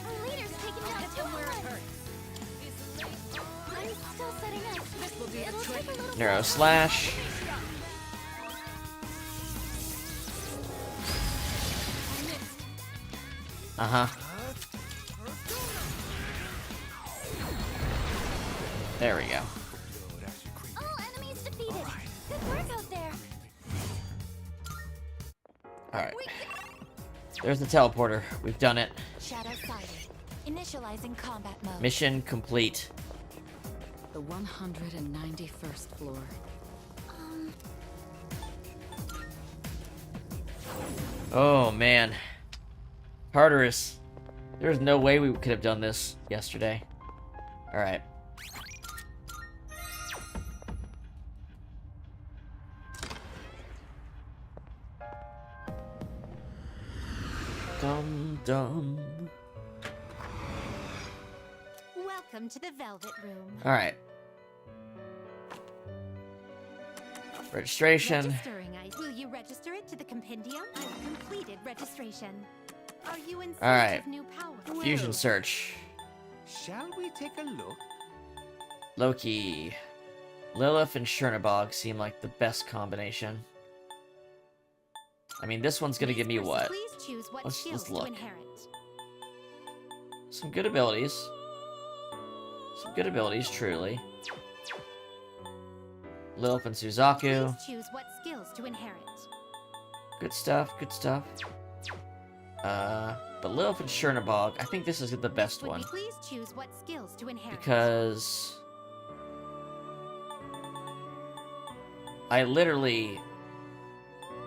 Our leader's taking down two of them. I'm still setting up. This will be the It'll trick. take a little Narrow more Slash. Uh-huh. There we go. All enemies defeated. Good work out there. Alright. There's the teleporter. We've done it. Shadow sighted. Initializing combat mode. Mission complete. The 191st floor. Oh, man. Tartarus. There's no way we could have done this yesterday. Alright. Dum dum. Welcome to the Velvet Room. Alright. Registration. Registering ice. Will you register it to the compendium? I've completed registration. Are you in search Alright. of new power? Fusion search. Shall we take a look? Loki. Lilith and Chernobog seem like the best combination. I mean, this one's gonna give me what? Please choose what Let's skills to look. inherit. Some good abilities. Some good abilities, truly. Lilith and Suzaku. Please choose what skills to inherit. Good stuff, good stuff. But Lilith and Chernobog, I think this is the best Would one. you please choose what skills to inherit? Because... I literally...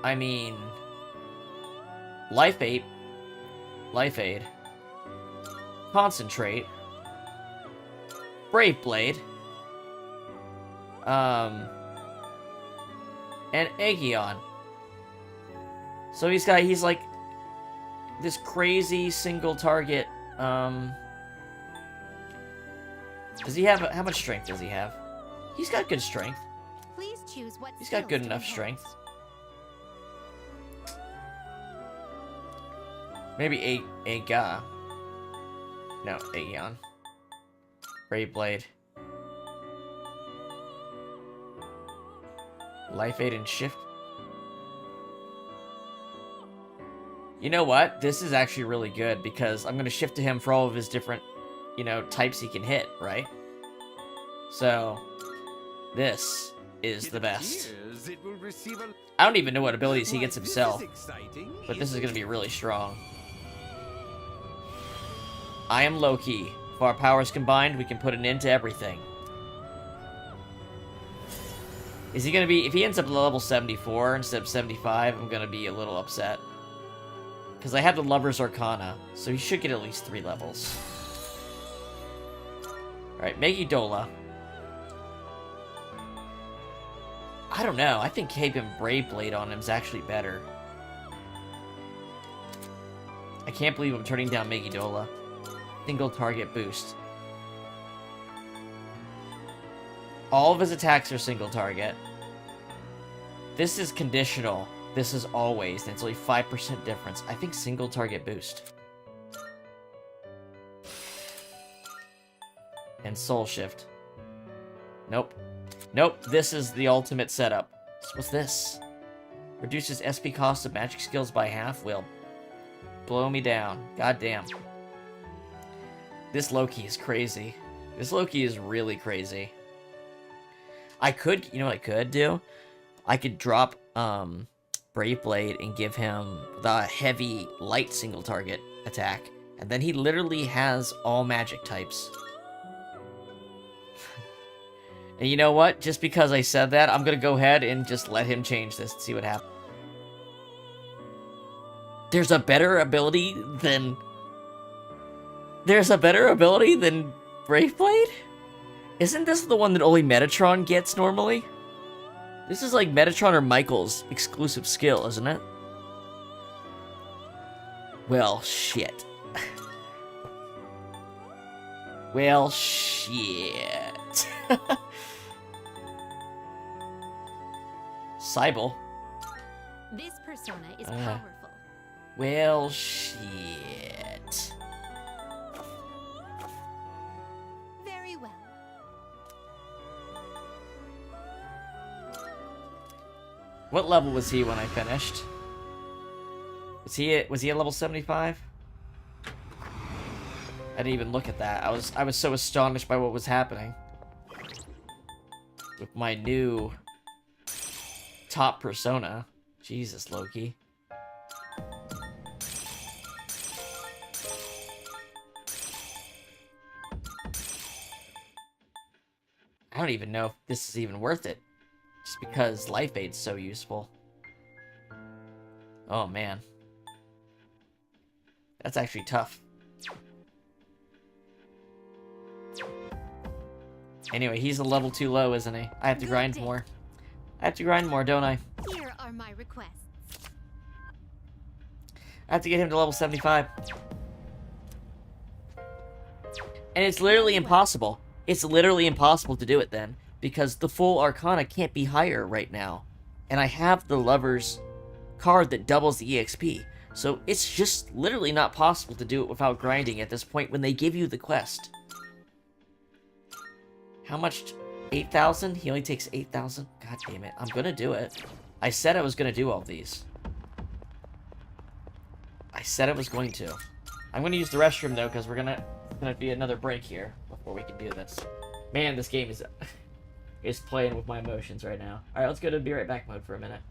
I mean... Life Aid. Concentrate. Brave Blade. And Aegeon. So he's like this crazy single target. Does he have how much strength does he have? He's got good strength. Please choose what He's got skills good to enough inherit. strength. Maybe Aega. No, Aegeon. Brave Blade. Life Aid and Shift. You know what? This is actually really good because I'm going to shift to him for all of his different, types he can hit, right? So, this is the It best. appears it will receive a... I don't even know what abilities he gets Why, himself, This is exciting, but this is isn't going to be it? really strong. I am Loki. If our powers combined, we can put an end to everything. Is he going to be... If he ends up at level 74 instead of 75, I'm going to be a little upset. Because I have the Lover's Arcana, so he should get at least 3 levels. Alright, Megidola. I don't know. I think keeping Brave Blade on him is actually better. I can't believe I'm turning down Megidola. Single target boost. All of his attacks are single target. This is conditional. This is always, and it's only 5% difference. I think single target boost. And Soul Shift. Nope. Nope, this is the ultimate setup. What's this? Reduces SP cost of magic skills by half? Will blow me down. God damn. This Loki is crazy. This Loki is really crazy. I could, you know what I could do? I could drop Brave Blade and give him the heavy light single target attack. And then he literally has all magic types. And you know what? Just because I said that, I'm gonna go ahead and just let him change this and see what happens. There's a better ability than... There's a better ability than Brave Blade? Isn't this the one that only Metatron gets normally? This is like Metatron or Michael's exclusive skill, isn't it? Well, shit. Well, shit. Cybele. This persona is powerful. Well, shit. Very well. What level was he when I finished? Was he at level 75? I didn't even look at that. I was so astonished by what was happening. With my new top persona. Jesus, Loki. I don't even know if this is even worth it. Just because Life Aid's so useful. Oh, man. That's actually tough. Anyway, he's a level too low, isn't he? I have to grind more. I have to grind more, don't I? Here are my requests. I have to get him to level 75. And it's literally impossible. It's literally impossible to do it then. Because the full Arcana can't be higher right now. And I have the Lover's card that doubles the EXP. So it's just literally not possible to do it without grinding at this point when they give you the quest. How much? 8,000? He only takes 8,000? God damn it. I'm gonna do it. I said I was gonna do all these. I said I was going to. I'm gonna use the restroom though, because we're gonna be another break here before we can do this. Man, this game is playing with my emotions right now. Alright, let's go to be right back mode for a minute.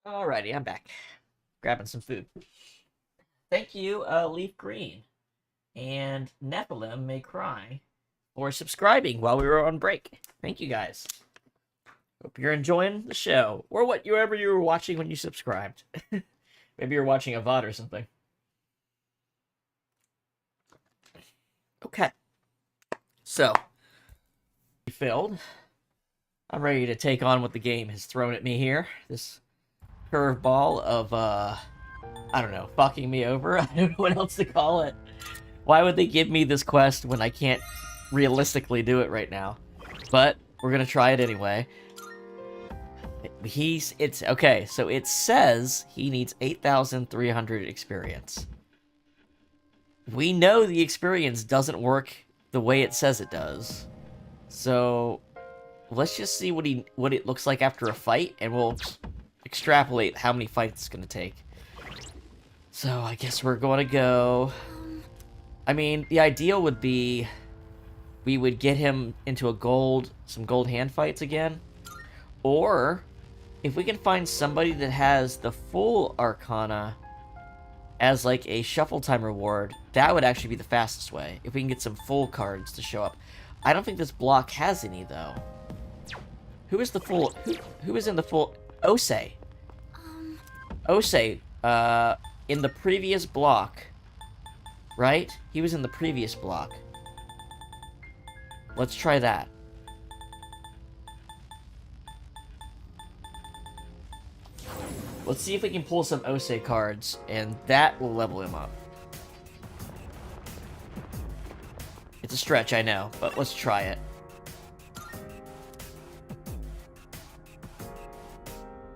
Alrighty, I'm back. Grabbing some food. Thank you, Leaf Green. And Nephilim May Cry for subscribing while we were on break. Thank you guys. Hope you're enjoying the show. Or whatever you were watching when you subscribed. Maybe you're watching a VOD or something. Okay. So, filled. I'm ready to take on what the game has thrown at me here. This curveball of, I don't know, fucking me over. I don't know what else to call it. Why would they give me this quest when I can't realistically do it right now? But we're gonna try it anyway. Okay, so it says he needs 8,300 experience. We know the experience doesn't work the way it says it does. So let's just see what it looks like after a fight, and we'll extrapolate how many fights it's gonna take. So I guess we're gonna go. I mean, the ideal would be we would get him into some gold hand fights again, or if we can find somebody that has the full Arcana as like a shuffle time reward, that would actually be the fastest way. If we can get some full cards to show up. I don't think this block has any though. Who is the full? Who is in the full? Osei. Osei. In the previous block, right? He was in the previous block. Let's try that. Let's see if we can pull some Osei cards, and that will level him up. It's a stretch, I know, but let's try it.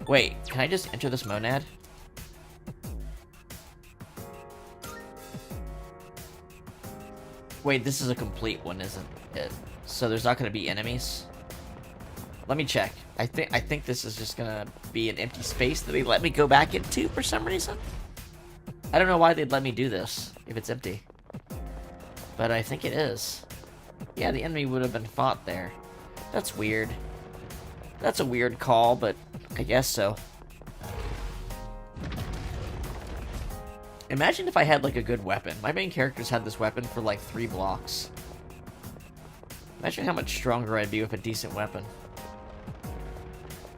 Wait, can I just enter this monad? Wait, this is a complete one, isn't it? So there's not going to be enemies? Let me check. I think this is just going to be an empty space that they let me go back into for some reason. I don't know why they'd let me do this if it's empty. But I think it is. Yeah, the enemy would have been fought there. That's weird. That's a weird call, but I guess so. Imagine if I had, like, a good weapon. My main character's had this weapon for, like, 3 blocks. Imagine how much stronger I'd be with a decent weapon.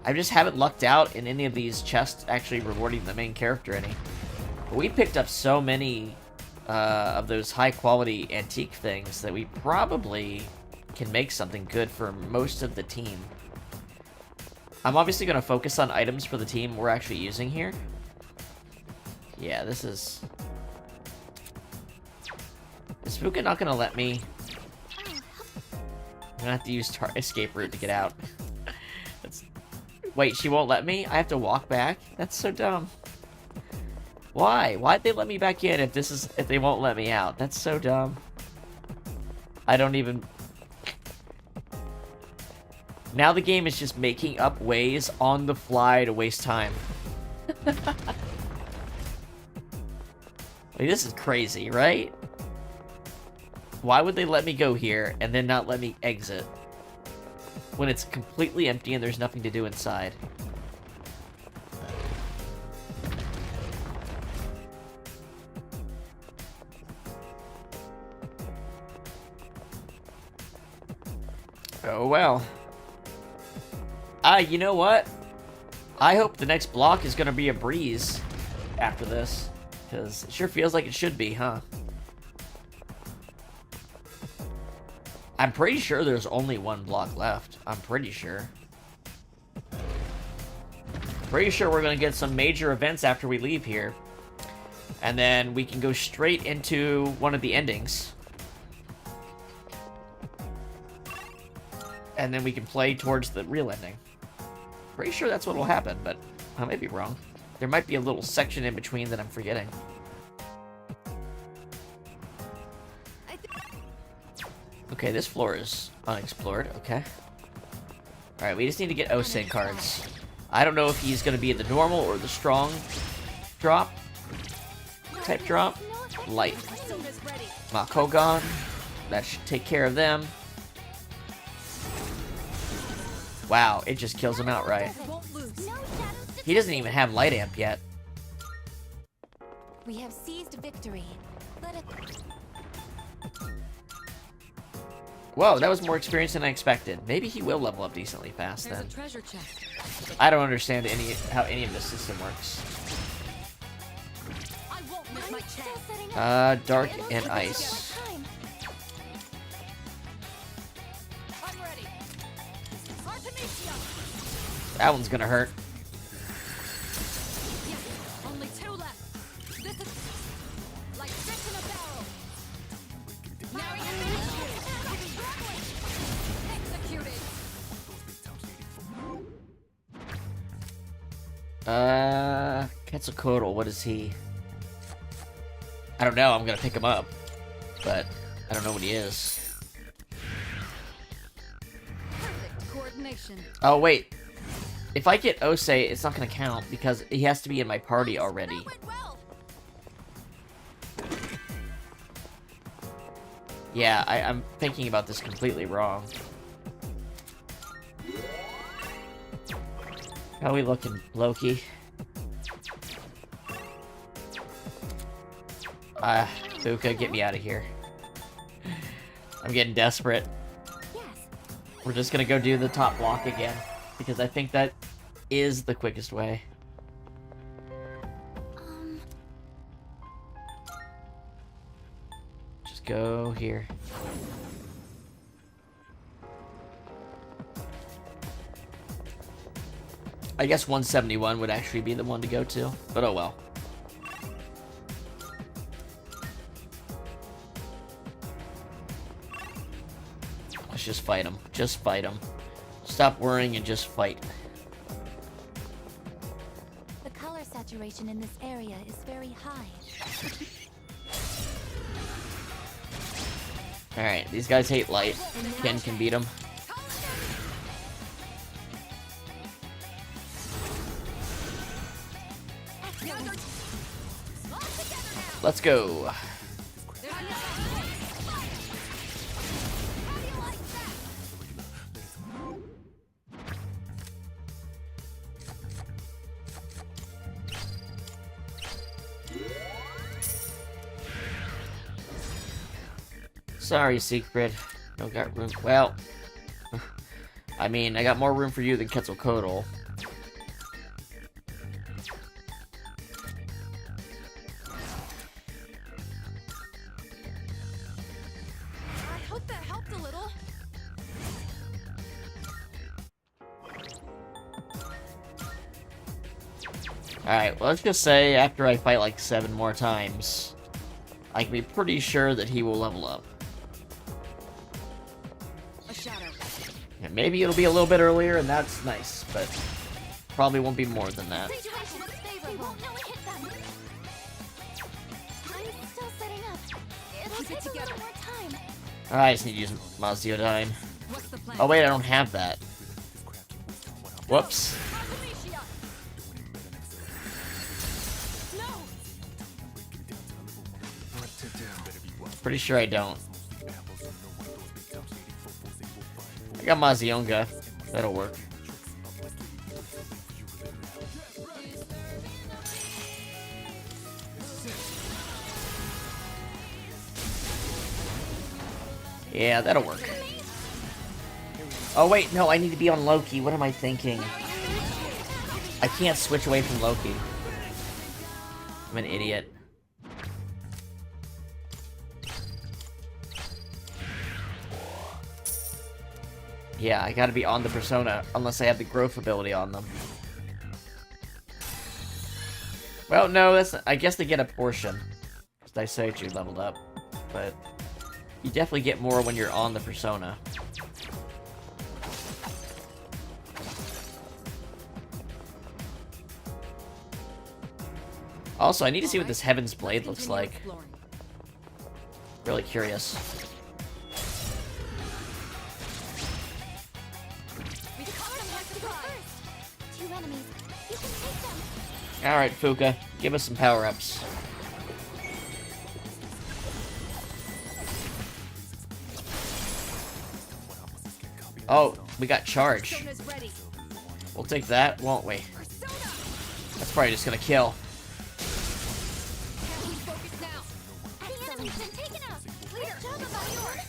I just haven't lucked out in any of these chests actually rewarding the main character any. But we picked up so many of those high-quality antique things that we probably can make something good for most of the team. I'm obviously going to focus on items for the team we're actually using here. Yeah, this is... Is Fuka not going to let me... I'm going to have to use escape route to get out. Wait, she won't let me? I have to walk back? That's so dumb. Why? Why'd they let me back in if they won't let me out? That's so dumb. I don't even... Now the game is just making up ways on the fly to waste time. Like, this is crazy, right? Why would they let me go here and then not let me exit? When it's completely empty and there's nothing to do inside. Oh well. You know what? I hope the next block is gonna be a breeze after this. Because it sure feels like it should be, huh? I'm pretty sure there's only one block left. I'm pretty sure. Pretty sure we're going to get some major events after we leave here. And then we can go straight into one of the endings. And then we can play towards the real ending. Pretty sure that's what will happen, but I may be wrong. There might be a little section in between that I'm forgetting. Okay, this floor is unexplored. Okay. Alright, we just need to get Osei cards. I don't know if he's going to be in the normal or the strong drop. Type drop. Light. Makogon. That should take care of them. Wow, it just kills him outright. No shadows to He doesn't even have light amp yet. We have seized victory. Let it. Whoa, that was more experience than I expected. Maybe he will level up decently fast There's then. a treasure chest. I don't understand how any of this system works. I won't miss my chance. Dark and ice. I'm ready. Artemisia. That one's gonna hurt. Yes, only 2 left. This is like fish in a barrel. Now executed. Quetzalcoatl, what is he? I don't know, I'm gonna pick him up. But, I don't know what he is. Perfect coordination. Oh, wait. If I get Ose, it's not gonna count, because he has to be in my party already. That went well. Yeah, I'm thinking about this completely wrong. How we looking, Loki? Fuka, get me out of here. I'm getting desperate. Yes. We're just gonna go do the top block again, because I think that is the quickest way. Just go here. I guess 171 would actually be the one to go to, but oh well. Let's just fight him. Just fight him. Stop worrying and just fight. The color saturation in this area is very high. Alright, these guys hate light. Ken can beat them. Let's go. Sorry, Secret. Don't got room. Well, I mean, I got more room for you than Quetzalcoatl. I hope that helped a little. Alright, well, let's just say after I fight like 7 more times, I can be pretty sure that he will level up. A shadow. And maybe it'll be a little bit earlier, and that's nice, but probably won't be more than that. Situation looks favorable. They won't know it hit them. I'm still setting up. It'll Keep it take a little together. more time. I just need to use Mazio Dime. What's the plan? Oh wait, I don't have that. Whoops. Artemisia. No. Pretty sure I don't. I got Mazionga. That'll work. Yeah, that'll work. Oh wait, no, I need to be on Loki. What am I thinking? I can't switch away from Loki. I'm an idiot. Yeah, I gotta be on the persona, unless I have the growth ability on them. Well, no, that's... I guess they get a portion. Because Daisaiju leveled up. But you definitely get more when you're on the persona. Also, I need to see what this Heaven's Blade looks Continue like. exploring. Really curious. We caught them like first. 2 enemies. You can take them. Alright, Fuka, give us some power-ups. Oh, we got charge. Persona's ready. We'll take that, won't we? Persona. That's probably just gonna kill. Can't lose focus now. The enemy's been taken out. Great job about yours.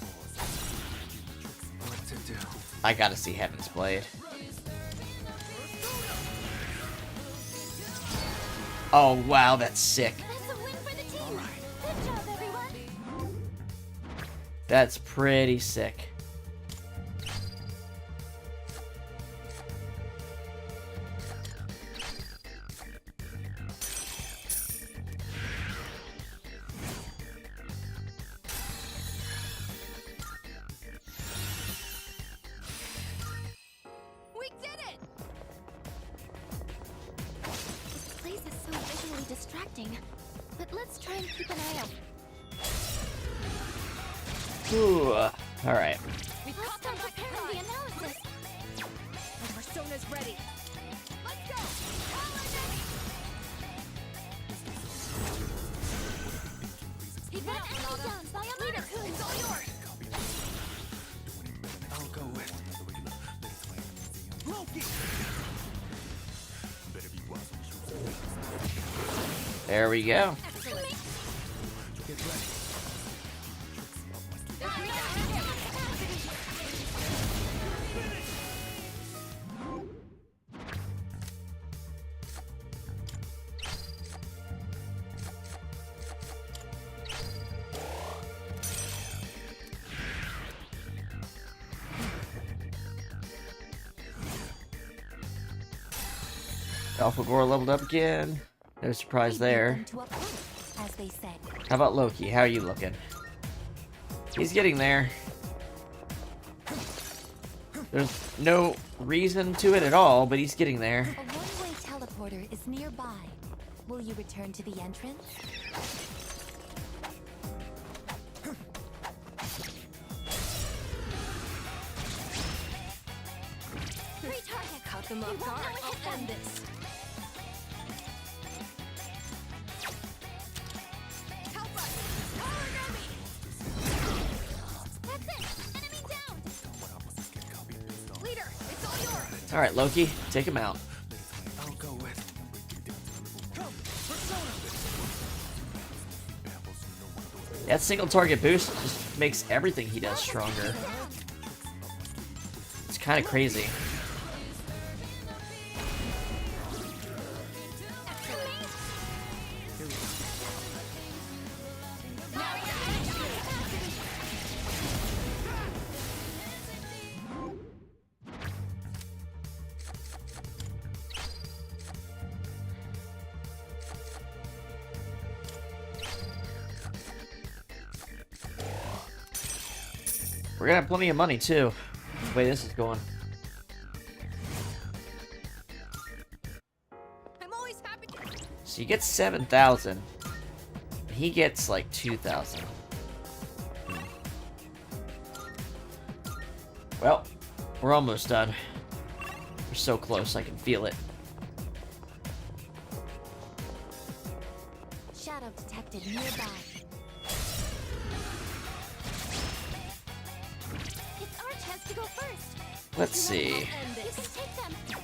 What to do? I gotta see Heaven's Blade. Oh wow, that's sick. That's a win for the team. Good job, everyone. That's pretty sick. We did it! This place is so visually distracting. But let's try and keep an eye out. Ooh. Alright. We've Let's caught them start by preparing the surprise. analysis. The persona's ready. Let's go! Keep it One up, enemy Renata. down by a Leader, mark. it's all yours. I'll go with Loki. There we go. Excellent. Get ready. Alpha Gore leveled up again. No surprise We beat there. them to a point, as they said. How about Loki? How are you looking? He's getting there. There's no reason to it at all, but he's getting there. A one-way teleporter is nearby. Will you return to the entrance? Three targets. Caught them off guard. I'll end this. Help us! Power enemy! That's it! Enemy down! Leader, it's all yours. Alright, Loki, take him out. I'll go with. That single target boost just makes everything he does stronger. It's kind of crazy. We're gonna have plenty of money too. The way this is going. I'm always happy to. So you get 7,000. He gets like 2,000. Well, we're almost done. We're so close, I can feel it. Shadow detected nearby. It's our chance to go first. Let's see. You can take them.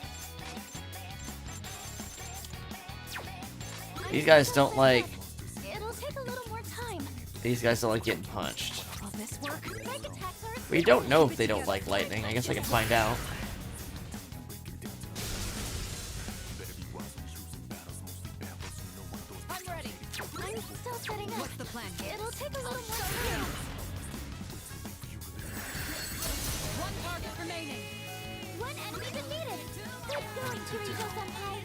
These guys don't like. It'll take a little more time. These guys don't like getting punched. Will this work? Fake attacks are We don't know if they don't like lightning. I guess I can find out. I'm ready. I'm still setting up. What's the plan? It'll take a little more time. One target remaining. One enemy defeated. Good going, Kirito-senpai.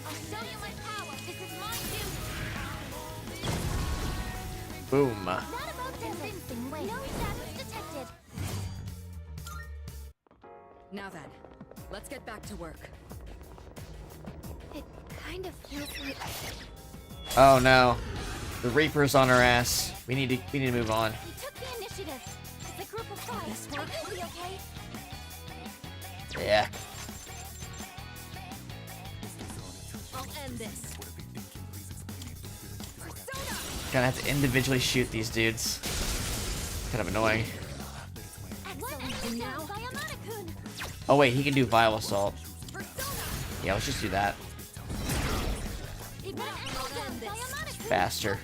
I'll show you my power. This is my duty. Boom. Not about convincing way. No shadows detected. Now then, let's get back to work. It kind of feels like Oh no. The Reaper's on our ass. We need to move on. we took the initiative. It's a group of five. This work will be okay. Yeah. I'll end this. Persona! Gonna have to individually shoot these dudes. Kind of annoying. Excellent. And now, Oh wait, he can do Vile Assault. Yeah, let's just do that. Faster.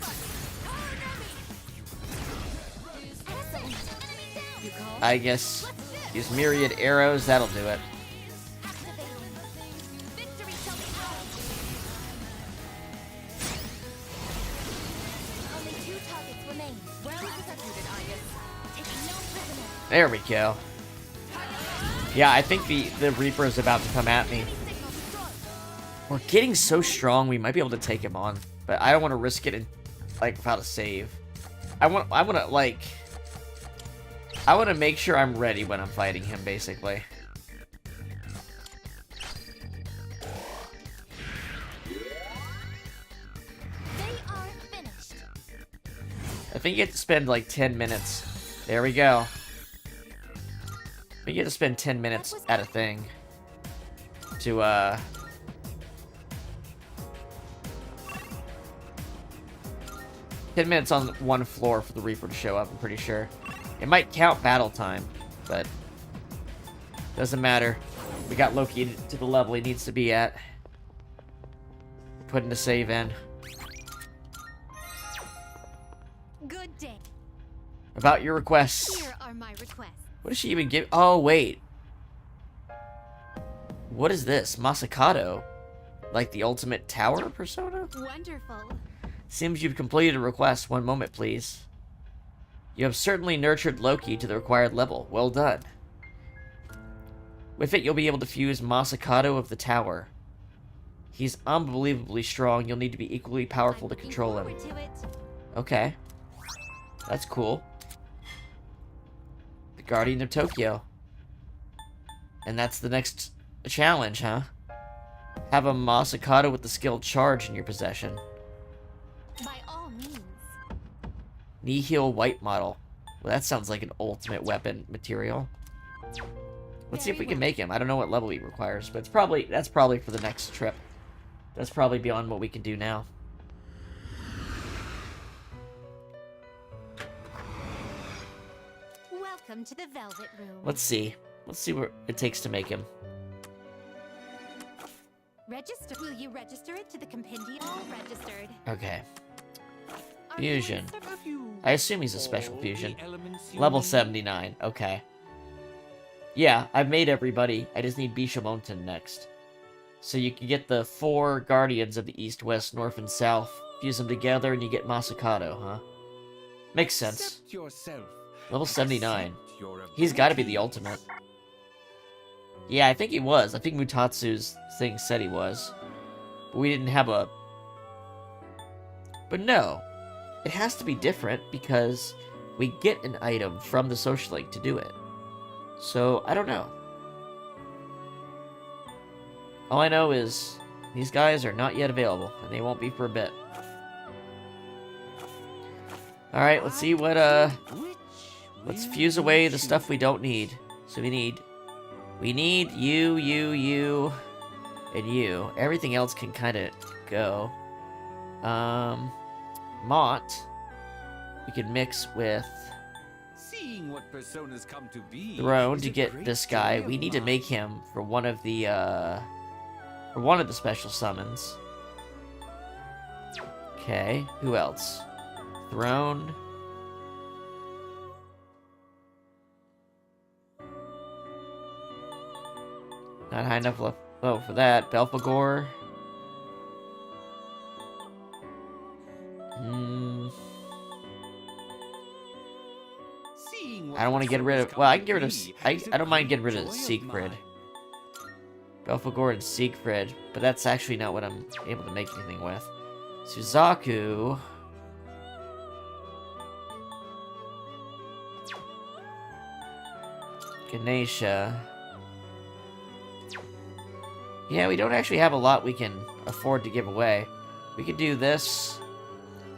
I guess use Myriad Arrows, that'll do it. There we go. Yeah, I think the Reaper is about to come at me. We're getting so strong, we might be able to take him on, but I don't want to risk it in, like, without a save. I want to make sure I'm ready when I'm fighting him, basically. I think you have to spend like 10 minutes. There we go. We get to spend 10 minutes at a thing to 10 minutes on one floor for the Reaper to show up, I'm pretty sure. It might count battle time, but doesn't matter. We got Loki to the level he needs to be at. Putting the save in. Good day. About your requests. Here are my requests. What does she even give? Oh, wait. What is this? Masakado? Like the ultimate tower persona? Wonderful. Seems you've completed a request. One moment, please. You have certainly nurtured Loki to the required level. Well done. With it, you'll be able to fuse Masakado of the tower. He's unbelievably strong. You'll need to be equally powerful to control him. Okay. That's cool. The Guardian of Tokyo. And that's the next challenge, huh? Have a Masakado with the skill Charge in your possession. By all means. Nihil White Model. Well, that sounds like an ultimate weapon material. Let's see if we can make him. I don't know what level he requires, but that's probably for the next trip. That's probably beyond what we can do now. Welcome to the Velvet Room. Let's see. Let's see what it takes to make him. Register. Will you register it to the compendium? All registered. Okay. Are you Fusion. registered? I assume he's a special fusion. Level 79. Okay. Yeah, I've made everybody. I just need Bishamonten next. So you can get the 4 Guardians of the East, West, North, and South. Fuse them together and you get Masakado, huh? Makes sense. Level 79. He's got to be the ultimate. Yeah, I think he was. I think Mutatsu's thing said he was. But we didn't have a... But no. It has to be different because we get an item from the social link to do it. So, I don't know. All I know is these guys are not yet available, and they won't be for a bit. Alright, let's see what, let's fuse away the stuff we don't need. So we need you, and you. Everything else can kind of go. Mott, we can mix with Seeing what personas come to be Throne is to a get great this guy. joy We of need to mine. make him for one of the special summons. Okay, who else? Throne. Not high enough level. Oh, for that. Belphegor. I don't want to get rid of... Well, I can get rid of... I don't mind getting rid of Siegfried. Belphegor and Siegfried. But that's actually not what I'm able to make anything with. Suzaku... Ganesha... Yeah, we don't actually have a lot we can afford to give away. We could do this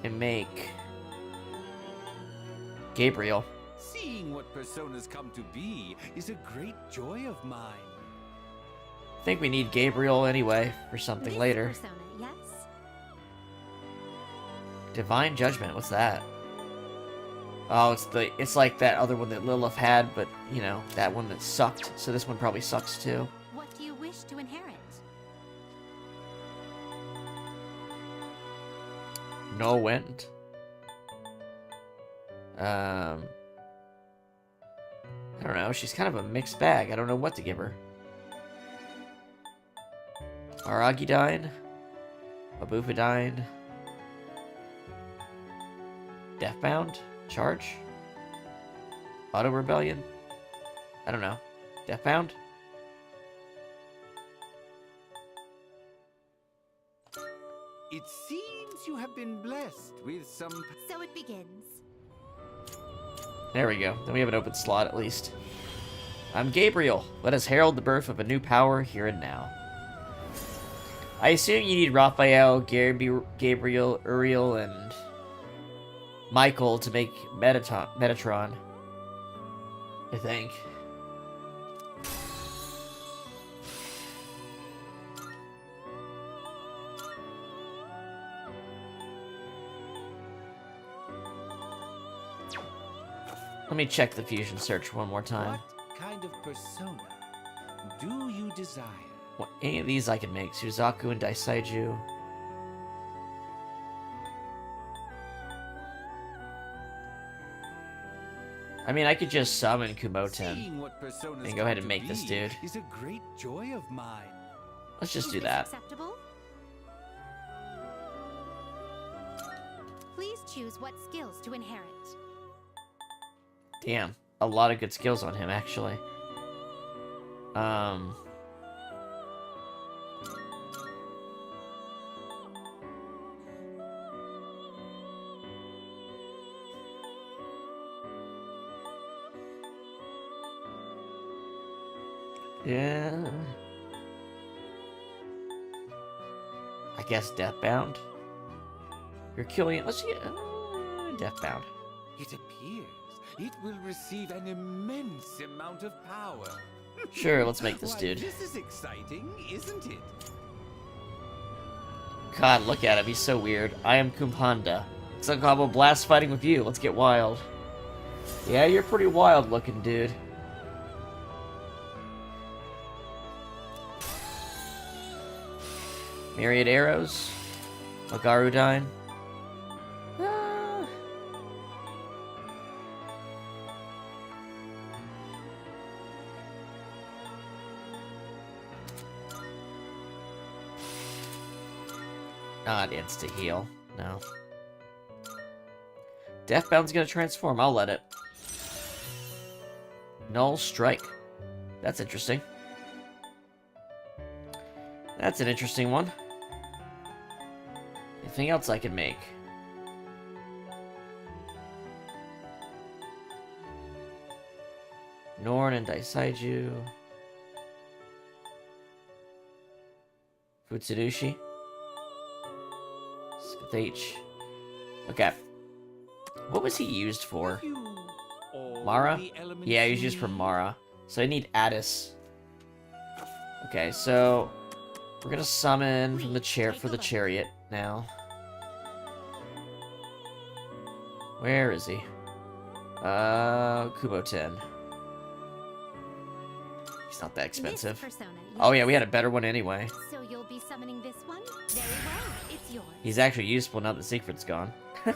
and make Gabriel. Seeing what personas come to be is a great joy of mine. I think we need Gabriel anyway for something This later. persona, yes? Divine Judgment, what's that? Oh, it's like that other one that Lilith had, but you know, that one that sucked. So this one probably sucks too. What do you wish to inherit? No wind. I don't know. She's kind of a mixed bag. I don't know what to give her. Aragidine, Abufadine, Deathbound, Charge, Auto Rebellion. I don't know. Deathbound. It seems you have been blessed with some... So it begins. There we go. Then we have an open slot at least. I'm Gabriel. Let us herald the birth of a new power here and now. I assume you need Raphael, Gabriel, Uriel, and Michael to make Metatron. I think. Let me check the fusion search one more time. What kind of persona do you desire? Well, any of these I can make. Suzaku and Daisaiju. I mean, I could just summon Kumoten Seeing what personas and go ahead come and make to this be dude. is a great joy of mine. Let's just Is do this that. acceptable? Please choose what skills to inherit. Damn, a lot of good skills on him, actually. Yeah. I guess Deathbound. You're killing it. Let's see. Deathbound. It appears it will receive an immense amount of power. Sure, let's make this Why, dude. This is exciting, isn't it? God, look at him. He's so weird. I am Kumpanda. It's uncombo blast fighting with you. Let's get wild. Yeah, you're pretty wild looking, dude. Myriad arrows. Magarudine. Not insta-heal. No. Deathbound's gonna transform. I'll let it. Null Strike. That's interesting. That's an interesting one. Anything else I can make? Norn and Daisaiju. Futsurushi. H. Okay. What was he used for? Mara? Yeah, he was used for Mara. So I need Addis. Okay, so we're gonna summon from the chair for the chariot now. Where is he? Kuboten. He's not that expensive. This persona, Oh yeah, yes. we had a better one anyway. So you'll be summoning this one? Very well, it's yours. He's actually useful now that Siegfried's gone. a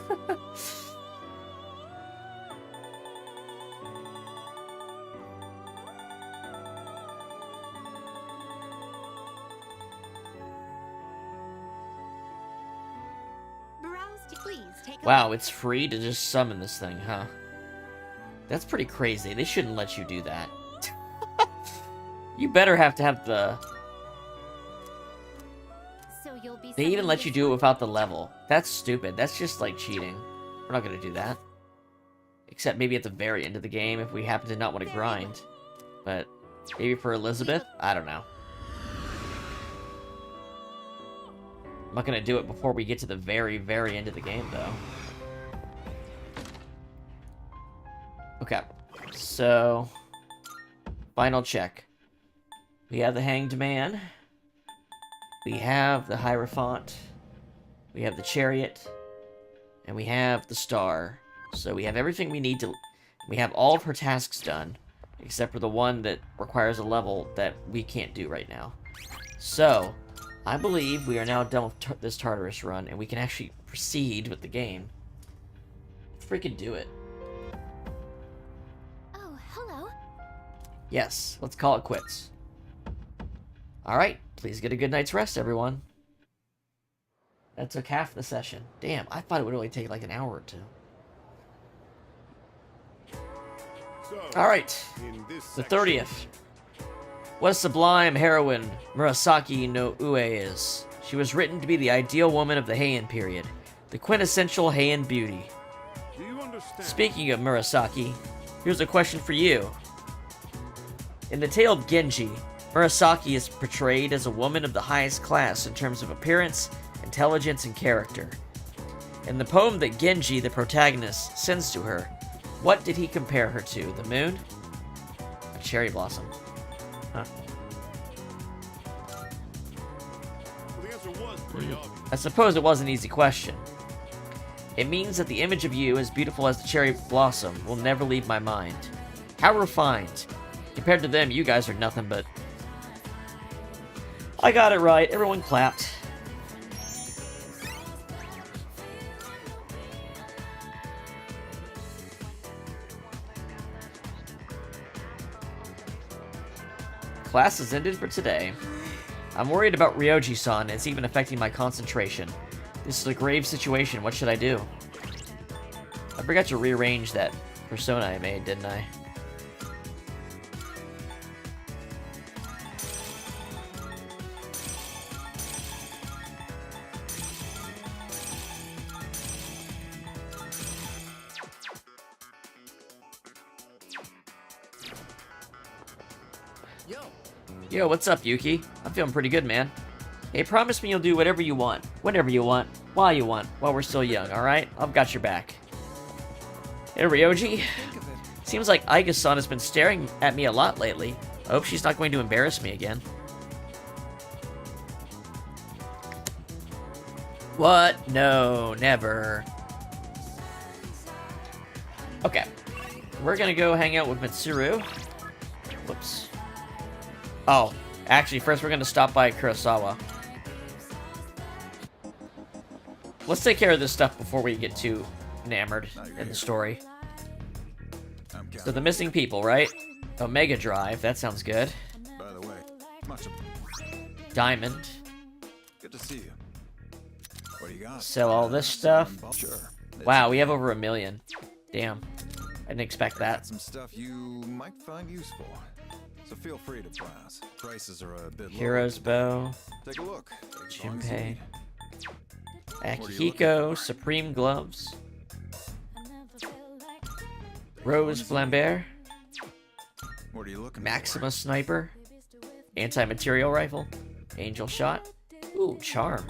Please take a Wow, look. it's free to just summon this thing, huh? That's pretty crazy. They shouldn't let you do that. You better have to have the... So you'll be They even summoning let you this do it one? without the level. That's stupid. That's just like cheating. We're not gonna do that. Except maybe at the very end of the game if we happen to not want to grind. But maybe for Elizabeth? I don't know. I'm not gonna do it before we get to the very, very end of the game, though. Okay. So... Final check. We have the Hanged Man. We have the Hierophant. We have the Chariot. And we have the Star. So we have everything we need to... We have all of her tasks done, except for the one that requires a level that we can't do right now. So, I believe we are now done with this Tartarus run, and we can actually proceed with the game. Let's freaking do it. Oh, hello. Yes, let's call it quits. Alright, please get a good night's rest, everyone. That took half the session. Damn, I thought it would only take like an hour or two. Alright, the 30th. What a sublime heroine Murasaki no Ue is. She was written to be the ideal woman of the Heian period, the quintessential Heian beauty. Do you understand? Speaking of Murasaki, here's a question for you. In the tale of Genji, Murasaki is portrayed as a woman of the highest class in terms of appearance, intelligence, and character. In the poem that Genji, the protagonist, sends to her, what did he compare her to? The moon? A cherry blossom. Huh. Well, the answer was pretty obvious. I suppose it was an easy question. It means that the image of you, as beautiful as the cherry blossom, will never leave my mind. How refined. Compared to them, you guys are nothing but... I got it right. Everyone clapped. Class is ended for today. I'm worried about Ryoji-san. It's even affecting my concentration. This is a grave situation. What should I do? I forgot to rearrange that persona I made, didn't I? Yo, what's up, Yuki? I'm feeling pretty good, man. Hey, promise me you'll do whatever you want, whenever you want, while we're still young, alright? I've got your back. Hey, Ryoji. Seems like Aiga-san has been staring at me a lot lately. I hope she's not going to embarrass me again. What? No, never. Okay. We're gonna go hang out with Mitsuru. Whoops. Oh, actually, first we're gonna stop by Kurosawa. Let's take care of this stuff before we get too enamored in the story. So the missing people, right? Omega Drive, that sounds good. By the way, much Diamond. good to see you. What do you got? Sell all this stuff. Sure. Wow, we have over 1 million. Damn. I didn't expect that. Some stuff you might find useful. So feel free to browse. Prices are a bit low. Hero's Bow. Take a look. As long as you Junpei. need. Akihiko. Supreme Gloves. Rose Flambert. What are you looking Maxima Sniper. Anti-material rifle. Angel Shot. Ooh, Charm.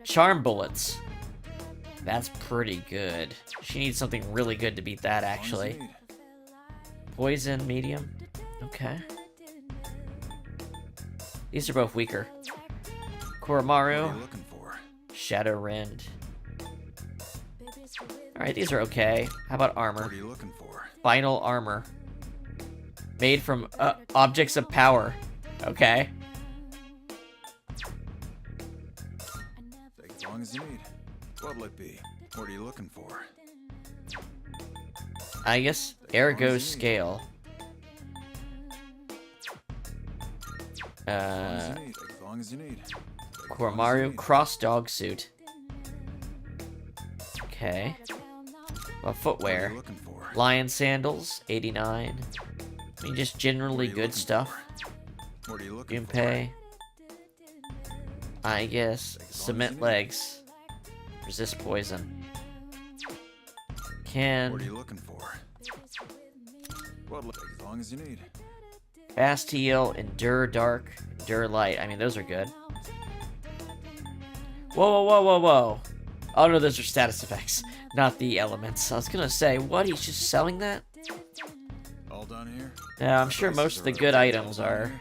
Charm Bullets. That's pretty good. She needs something really good to beat that, for? As long as you actually. need. Poison, medium. Okay. These are both weaker. What Koromaru. are you looking for? Shadow Rend. Alright, these are okay. How about armor? What are you looking for? Final armor. Made from objects of power. Okay. Take as long as you need. What'll it be? What are you looking for? I guess Ergo Scale. As long as you need. Take as long as you need. Take as long as you Koromaru need. Cross Dog Suit. Okay. Well, What are footwear. you looking for? Lion Sandals, 89. I mean, just generally What are you good looking stuff. for? What are you looking for? Junpei. I guess Take as long as Cement you need. Legs. Resist poison. Can What are you looking for? What'll take as long as you need. Fast Heal, Endure Dark, Endure Light. I mean, those are good. Whoa, whoa, whoa, whoa, whoa. Oh no, those are status effects, not the elements. I was gonna say, what? He's just selling that? All done here? Yeah, I'm sure most of the good items All done are here?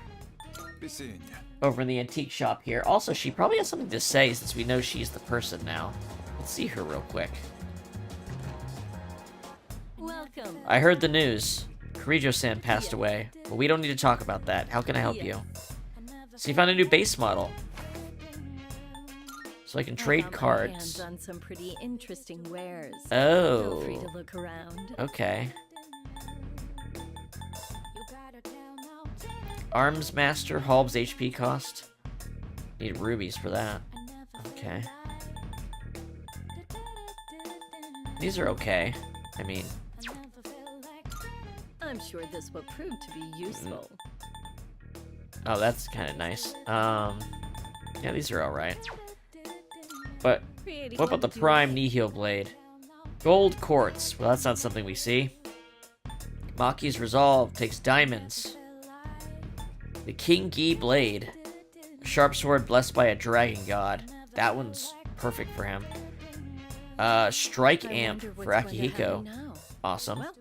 Be seeing you. over in the antique shop here. Also, she probably has something to say since we know she's the person now. Let's see her real quick. Welcome. I heard the news. Kirijo-san passed away. But we don't need to talk about that. How can I help you? So you found a new base model. So I can trade I found my cards. hands on some pretty interesting wares. Oh. Feel free to look around. Okay. Arms Master, Halb's HP cost. Need rubies for that. Okay. These are okay. I mean, I'm sure this will prove to be useful. oh, that's kind of nice. Yeah, these are alright. But what about the Prime Nihil Blade? Gold Quartz. Well, that's not something we see. Maki's Resolve takes diamonds. The King Gi Blade. A sharp sword blessed by a dragon god. That one's perfect for him. Strike Amp for Akihiko. Awesome. Well,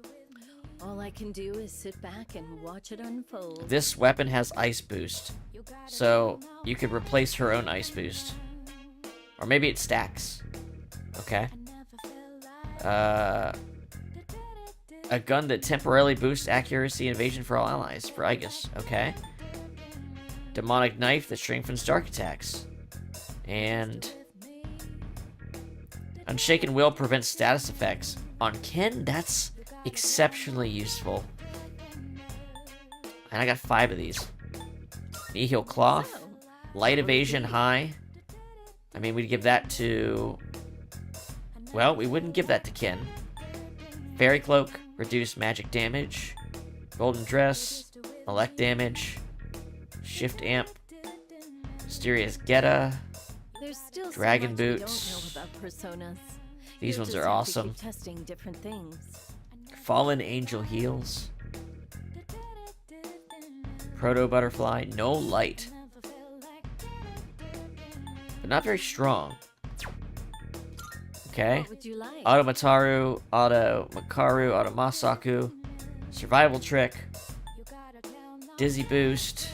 all I can do is sit back and watch it unfold. This weapon has Ice Boost. So you could replace her own Ice Boost. Or maybe it stacks. Okay. A gun that temporarily boosts accuracy and evasion for all allies. For Aegis. Okay. Demonic Knife that strengthens dark attacks. And Unshaken Will prevents status effects. On Ken, that's exceptionally useful. And I got 5 of these. Nihil Cloth. Light Evasion High. I mean, we'd give that to... Well, we wouldn't give that to Ken. Fairy Cloak. Reduce magic damage. Golden Dress. Elect damage. Shift Amp. Mysterious Geta. There's still Dragon so much Boots. we don't know about personas. These You'll ones just are have to awesome. keep testing different things. Fallen Angel Heals. Proto Butterfly. No light. But not very strong. Okay. What would you like? Auto Mataru, Auto Makaru, Auto Masaku. Survival Trick. Dizzy Boost.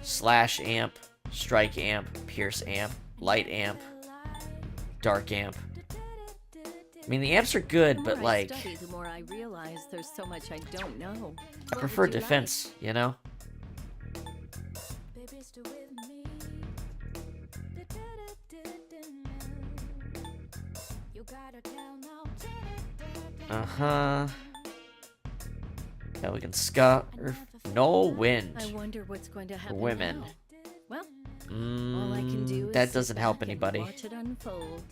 Slash Amp. Strike Amp. Pierce Amp. Light Amp. Dark Amp. I mean, the amps are good, The but more I like, study, the more I realize there's so much I don't know. I prefer defense, you know? Uh-huh. Yeah, we can scut. No wind. I wonder what's going to happen Women. now. Well, all I can do is That sit doesn't help back and anybody. Watch it unfold.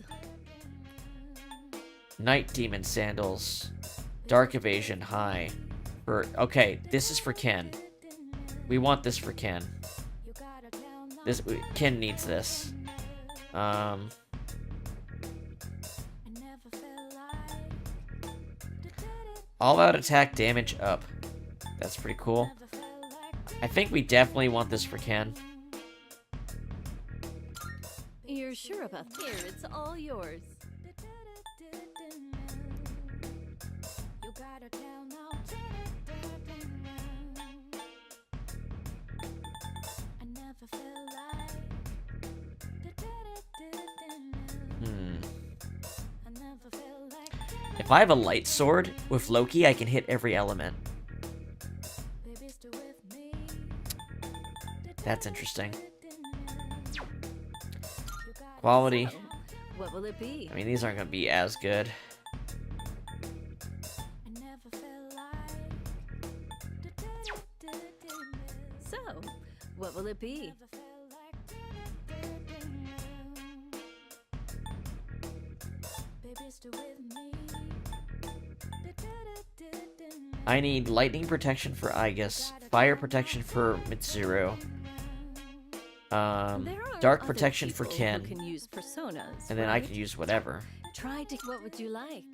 Night Demon Sandals. Dark Evasion High. Okay, this is for Ken. We want this for Ken. Ken needs this. All out attack damage up. That's pretty cool. I think we definitely want this for Ken. You're sure about here? It's all yours. If I have a light sword with Loki, I can hit every element. That's interesting. Quality. So, what will it be? I mean, these aren't going to be as good. So, what will it be? I need lightning protection for Aegis, fire protection for Mitsuru, There are dark other protection for people Ken, who can use personas, and then I right? can use whatever. Try to. What would you like?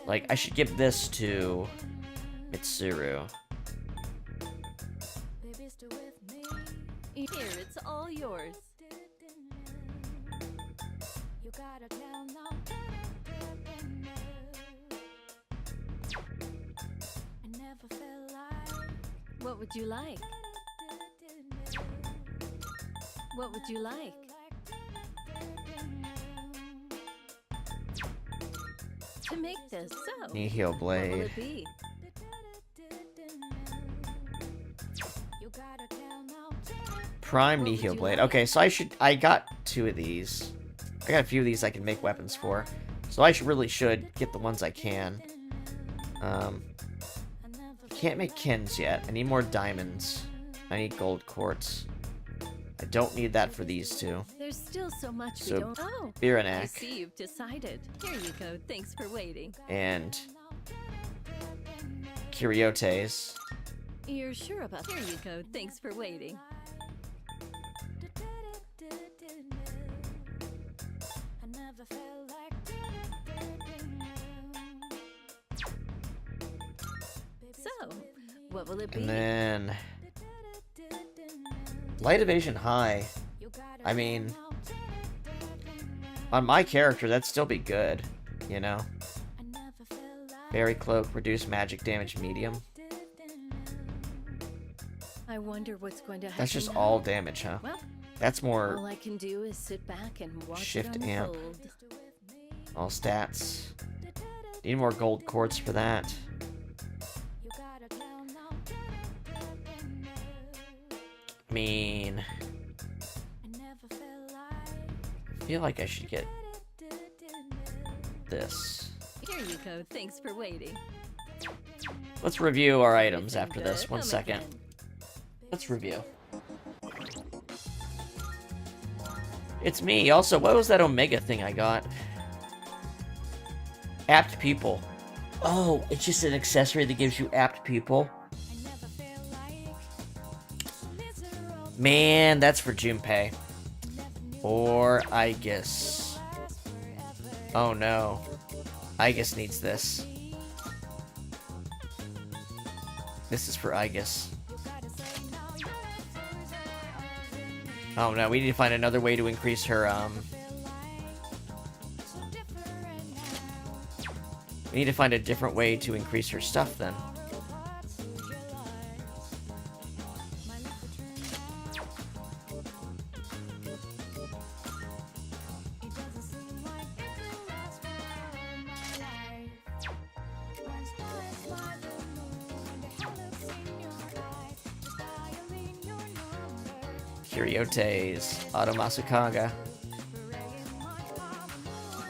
Like, I should give this to Mitsuru. Here, it's all yours. What would you like? What would you like? To to make this. So, Nihil what will Blade. it be? Prime What would Nihil you Blade. like? Okay, so I got 2 of these. I got a few of these I can make weapons for. So I really should get the ones I can. Can't make kins yet. I need more diamonds. I need gold quartz. I don't need that for these 2. There's still so much So, we don't. Oh, I Biranak see you've decided. Here you go. Thanks for waiting. and Kiriotes. You're sure about? Here you go. Thanks for waiting. So, what will it be? And then Light Evasion High. I mean, on my character, that'd still be good, you know? Fairy Cloak, reduce magic damage medium. I wonder what's going to happen. That's just now. all damage, huh? Well, That's more all I can do is sit back and watch Shift it amp. unfold. all stats. Need more gold quartz for that. I mean, I feel like I should get this. Here you go. Thanks for waiting. Let's review our items Everything after this. good? One Come second. again. Let's review. It's me. Also, what was that Omega thing I got? Apt people. Oh, it's just an accessory that gives you apt people. Man, that's for Junpei. Or Aegis. Oh no. Aegis needs this. This is for Aegis. Oh no, we need to find another way to increase her, we need to find a different way to increase her stuff then. Kiriotes, Automasukaga,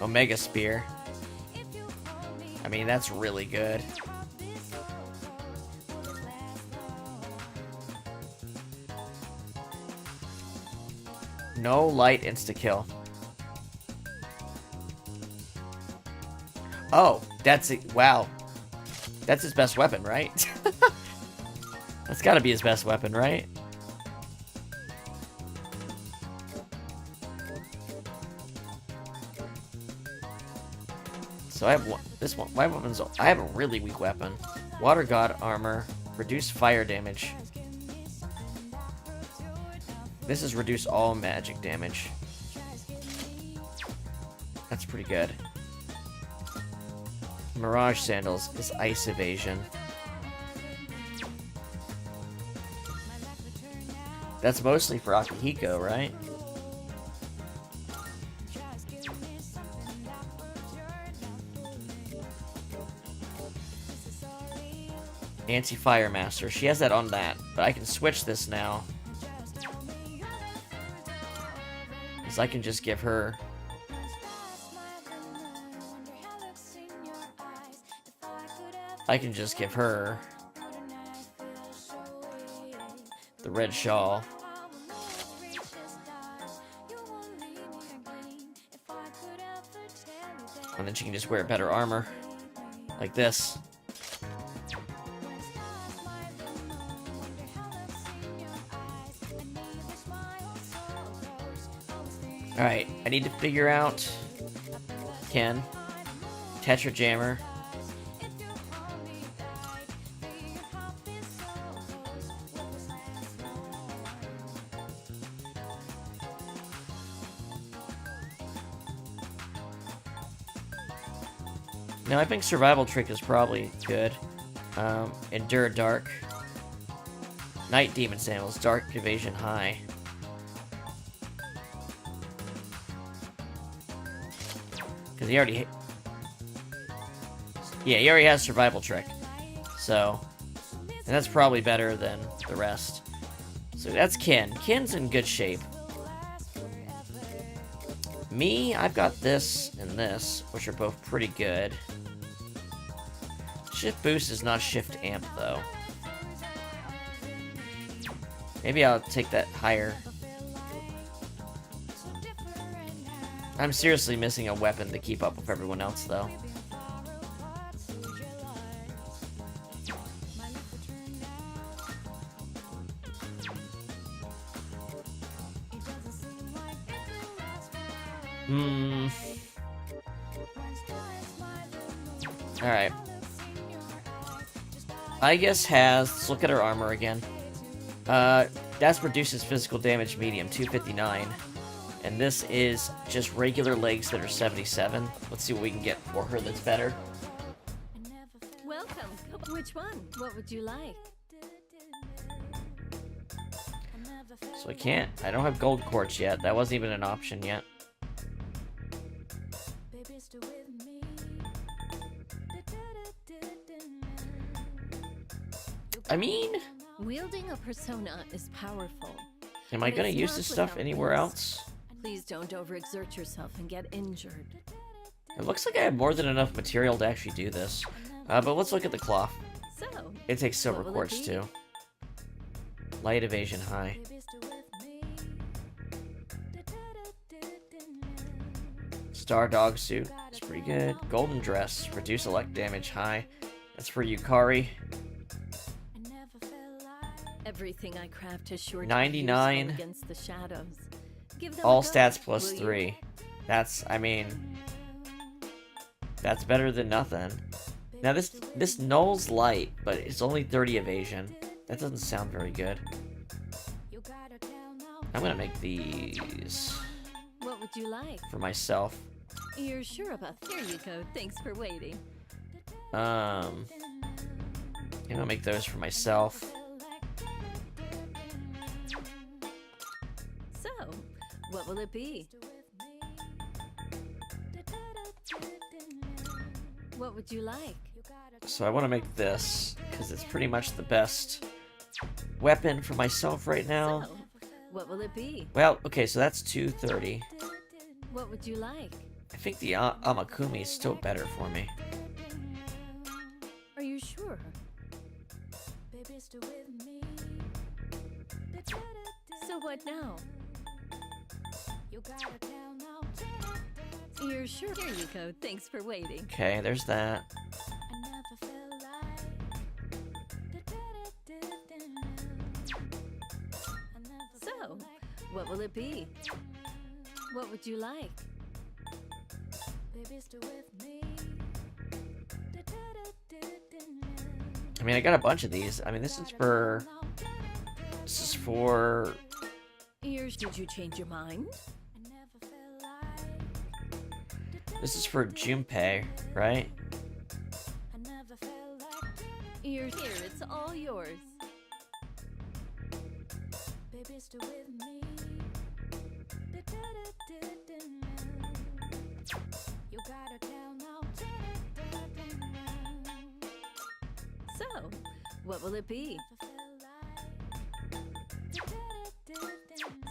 Omega Spear. I mean, that's really good. No light insta-kill. Oh, that's it. Wow. That's his best weapon, right? That's gotta be his best weapon, right? So I have one, this one. My weapon's. I have a really weak weapon. Water God armor, reduce fire damage. This is reduce all magic damage. That's pretty good. Mirage sandals is ice evasion. That's mostly for Akihiko, right? Anti-Fire Master. She has that on that, but I can switch this now. Because I can just give her... I can just give her... the red shawl. And then she can just wear better armor. Like this. Alright, I need to figure out Ken, Tetra Jammer. No, I think Survival Trick is probably good. Endure Dark. Night Demon Sandals, Dark Evasion High. Because he already... Yeah, he already has survival trick. So, and that's probably better than the rest. So that's Kin. Kin's in good shape. Me, I've got this and this, which are both pretty good. Shift boost is not shift amp, though. Maybe I'll take that higher. I'm seriously missing a weapon to keep up with everyone else, though. Alright. I guess let's look at her armor again. That's reduces physical damage medium, 259. And this is just regular legs that are 77. Let's see what we can get for her that's better. Welcome. Which one? What would you like? So I don't have gold quartz yet. That wasn't even an option yet. I mean, Wielding a persona is powerful. am I but gonna it's use not this stuff without anywhere risk. else? Please don't overexert yourself and get injured. It looks like I have more than enough material to actually do this. But let's look at the cloth. So, It takes silver What will it quartz be? too. Light evasion high. Star dog suit. It's pretty good. Golden dress. Reduce elect damage high. That's for Yukari. everything I craft is sure to be 99. useful against the shadows. Give them All a go, stats plus will you? 3. That's, I mean, that's better than nothing. Now this null's light, but it's only 30 evasion. That doesn't sound very good. I'm gonna make these What would you like? for myself. You're sure about that? Here you go. Thanks for waiting. I'm gonna make those for myself. So, what will it be? What would you like? So I want to make this because it's pretty much the best weapon for myself right now. So, what will it be? Well, okay, so that's 230. What would you like? I think the Amakumi is still better for me. Are you sure? So what now? You're sure? Here you go. Thanks for waiting. Okay, there's that. So, what will it be? What would you like? I mean, I got a bunch of these. I mean, this is for Did you change your mind? this is for Junpei, right? You're here. It's all yours. So, what will it be?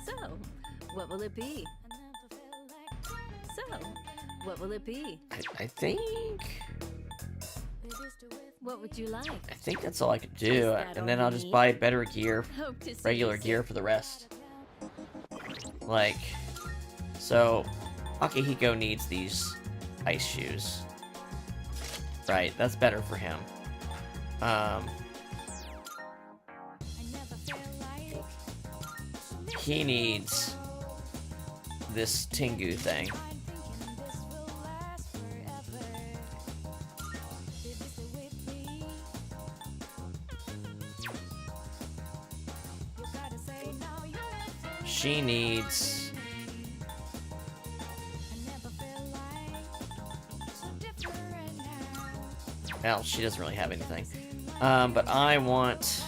So, what will it be? So, what will it be? I think What would you like? I think that's all I could do, that and then all I'll you just need? buy better gear, Hope to see regular you gear soon. for the rest. Like, so Akihiko needs these ice shoes. Right, that's better for him. He needs this Tengu thing. She needs well, she doesn't really have anything. But I want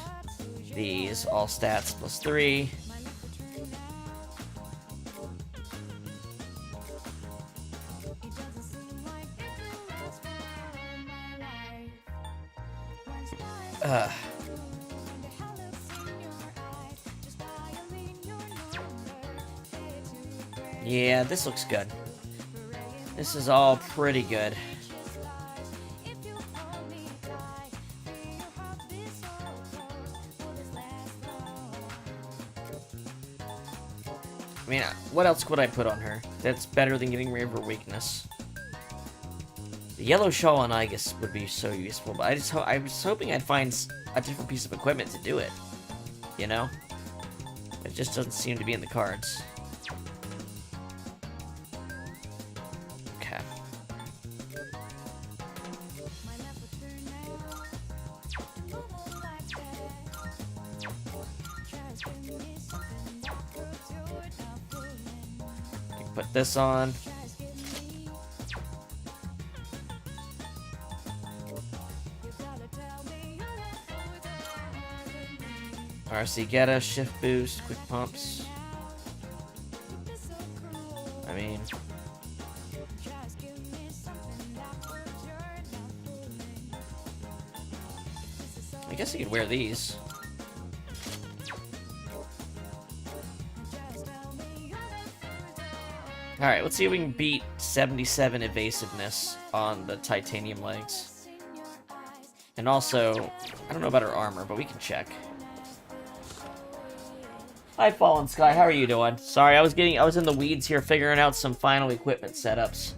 these all stats plus 3. Yeah, this looks good. This is all pretty good. I mean, what else could I put on her that's better than getting rid of her weakness? The yellow shawl on Igus would be so useful, but I was hoping I'd find a different piece of equipment to do it. You know? It just doesn't seem to be in the cards. Okay. Put this on. RC Geta, shift boost, quick pumps. I mean, I guess you could wear these. Alright, let's see if we can beat 77 evasiveness on the titanium legs. And also, I don't know about her armor, but we can check. Hi, Fallen Sky, how are you doing? Sorry, I was in the weeds here figuring out some final equipment setups.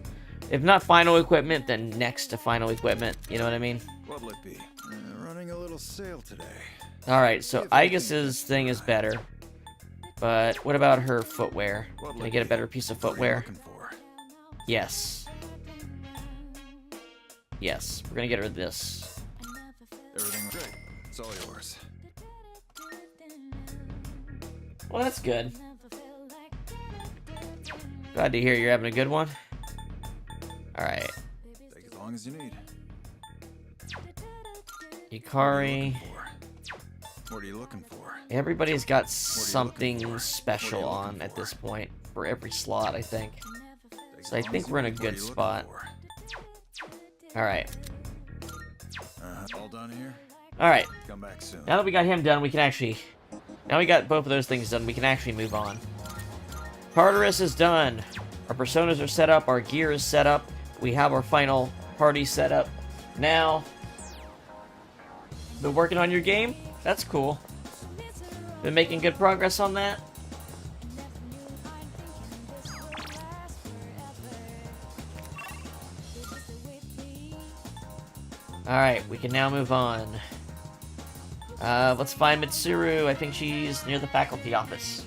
If not final equipment, then next to final equipment, you know what I mean? What'll it be? Running a little sale today. Alright, so Igus's thing is better. But what about her footwear? Can I get a better piece of footwear? Yes. Yes, we're gonna get her this. Everything great. It's all yours. Well, that's good. Glad to hear you're having a good one. Alright. Take as long as you need. Yukari. What are you looking for? Everybody's got something special on at this point for every slot, I think. So I think we're in a good spot. Alright. All done here? Alright. Come back soon. Now that we got him done, we can actually... Now we got both of those things done, we can actually move on. Tartarus is done. Our personas are set up, our gear is set up. We have our final party set up. Now... Been working on your game? That's cool. Been making good progress on that? Alright, we can now move on. Let's find Mitsuru. I think she's near the faculty office.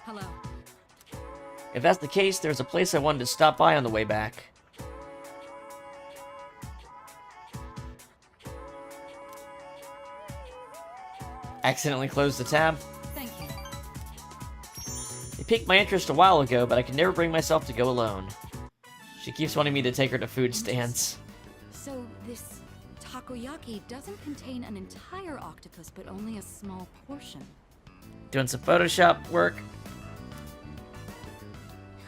Hello. If that's the case, there's a place I wanted to stop by on the way back. Accidentally closed the tab. Thank you. It piqued my interest a while ago, but I could never bring myself to go alone. She keeps wanting me to take her to food stands. So this takoyaki doesn't contain an entire octopus, but only a small portion. Doing some Photoshop work.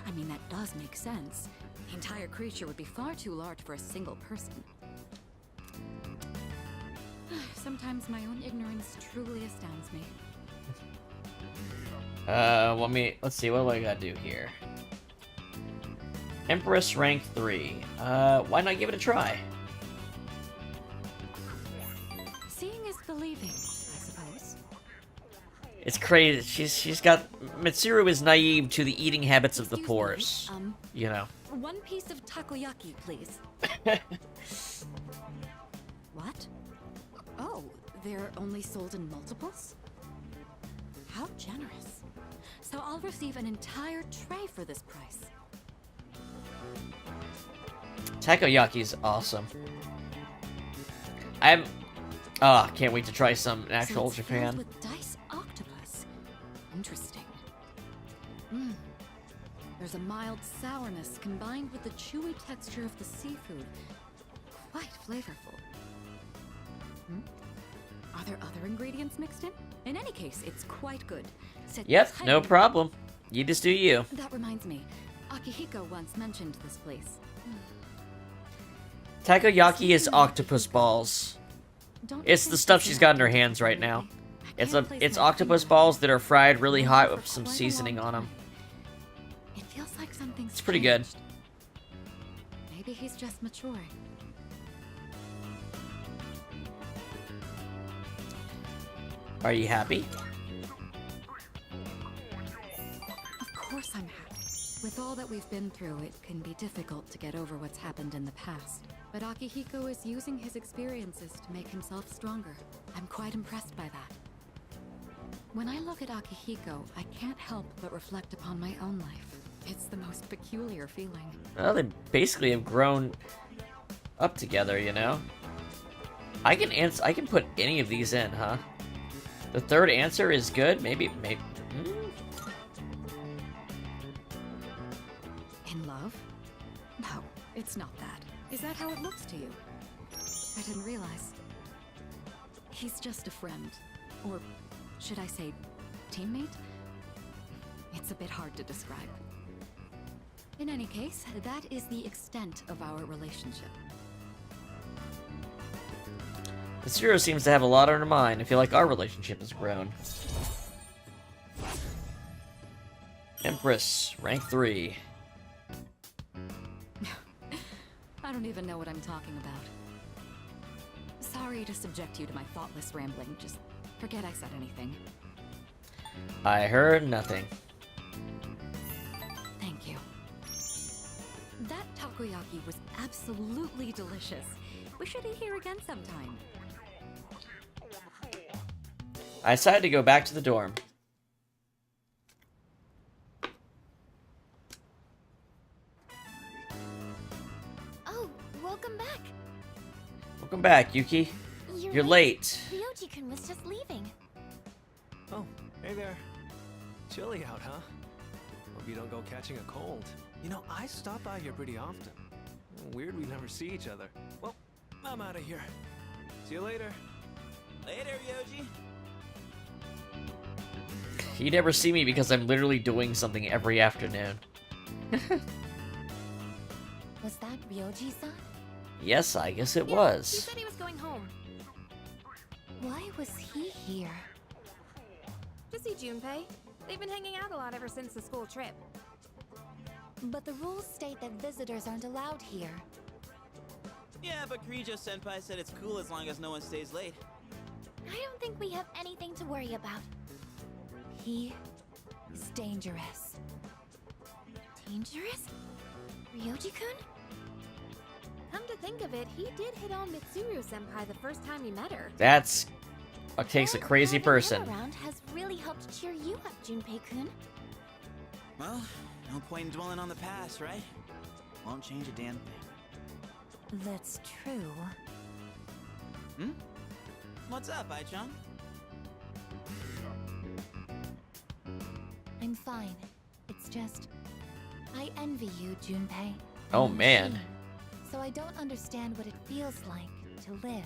I mean, that does make sense. The entire creature would be far too large for a single person. Sometimes my own ignorance truly astounds me. Let's see, what do I gotta do here? Empress rank 3. Why not give it a try? Seeing is believing, I suppose. It's crazy. She's got... Mitsuru is naive to the eating habits of the Excuse me, poors. You know. One piece of takoyaki, please. What? Oh, they're only sold in multiples? How generous. So I'll receive an entire tray for this price. Takoyaki's awesome. Can't wait to try some in actual So it's Japan. filled with dice octopus. Interesting. There's a mild sourness combined with the chewy texture of the seafood. Quite flavorful. Are there other ingredients mixed in? In any case, it's quite good. Set Yep, no tightly- problem. You just do you. That reminds me, Akihiko once mentioned this place. Takoyaki is octopus balls. Don't It's you the think stuff this she's is got in her outrageous, hands right now. really? I can't place It's my octopus finger balls on that are fried really it. hot For with some quite a seasoning long on them. time. It feels like something's It's pretty good. changed. Maybe he's just maturing. Are you happy? Of course I'm happy. With all that we've been through, it can be difficult to get over what's happened in the past. But Akihiko is using his experiences to make himself stronger. I'm quite impressed by that. When I look at Akihiko, I can't help but reflect upon my own life. It's the most peculiar feeling. Well, they basically have grown up together, you know? I can put any of these in, huh? The third answer is good? Maybe. In love? No, it's not that. Is that how it looks to you? I didn't realize. He's just a friend. Or should I say, teammate? It's a bit hard to describe. In any case, that is the extent of our relationship. This hero seems to have a lot on her mind. I feel like our relationship has grown. Empress, rank 3. I don't even know what I'm talking about. Sorry to subject you to my thoughtless rambling. Just forget I said anything. I heard nothing. Thank you. That takoyaki was absolutely delicious. We should eat here again sometime. I decided to go back to the dorm. Oh, welcome back. Welcome back, Yuki. You're late. Ryoji-kun was just leaving. Oh, hey there. Chilly out, huh? Hope you don't go catching a cold. You know, I stop by here pretty often. Weird we never see each other. Well, I'm out of here. See you later. Later, Ryoji. You never see me because I'm literally doing something every afternoon. Was that Ryoji-san? Yes, I guess it He was. said he was going home. Why was he here? To see Junpei. They've been hanging out a lot ever since the school trip. But the rules state that visitors aren't allowed here. Yeah, but Kirijo-senpai said it's cool as long as no one stays late. I don't think we have anything to worry about. He is dangerous. Dangerous? Ryoji-kun? Come to think of it, he did hit on Mitsuru-senpai the first time he met her. That's what takes a Well, crazy having person. him around has really helped cheer you up, Junpei-kun. Well, no point in dwelling on the past, right? Won't change a damn thing. That's true. Hmm? What's up, Ai-chan? I'm fine. It's just... I envy you, Junpei. Oh, I'm a man. machine, so I don't understand what it feels like to live.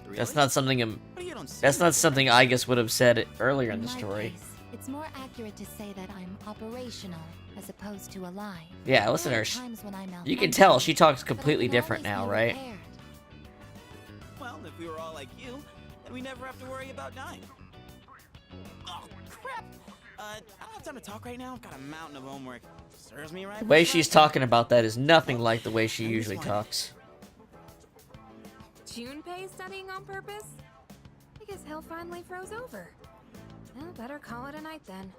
Really? That's not something What, you don't see that's me? not something I guess would have said earlier in the my story. case, it's more accurate to say that I'm operational as opposed to alive. Yeah, There listen to are her. times when I You can malfunction, tell she talks but I completely can different always now, be right? repaired. Well, if we were all like you, then we never have to worry about dying. Oh, crap! I don't have time to talk right now. I've got a mountain of homework. Serves me right. The way for she's Friday. talking about that is nothing like the way she And this usually one. talks. Junpei studying on purpose? I guess hell finally froze over. Well, better call it a night then.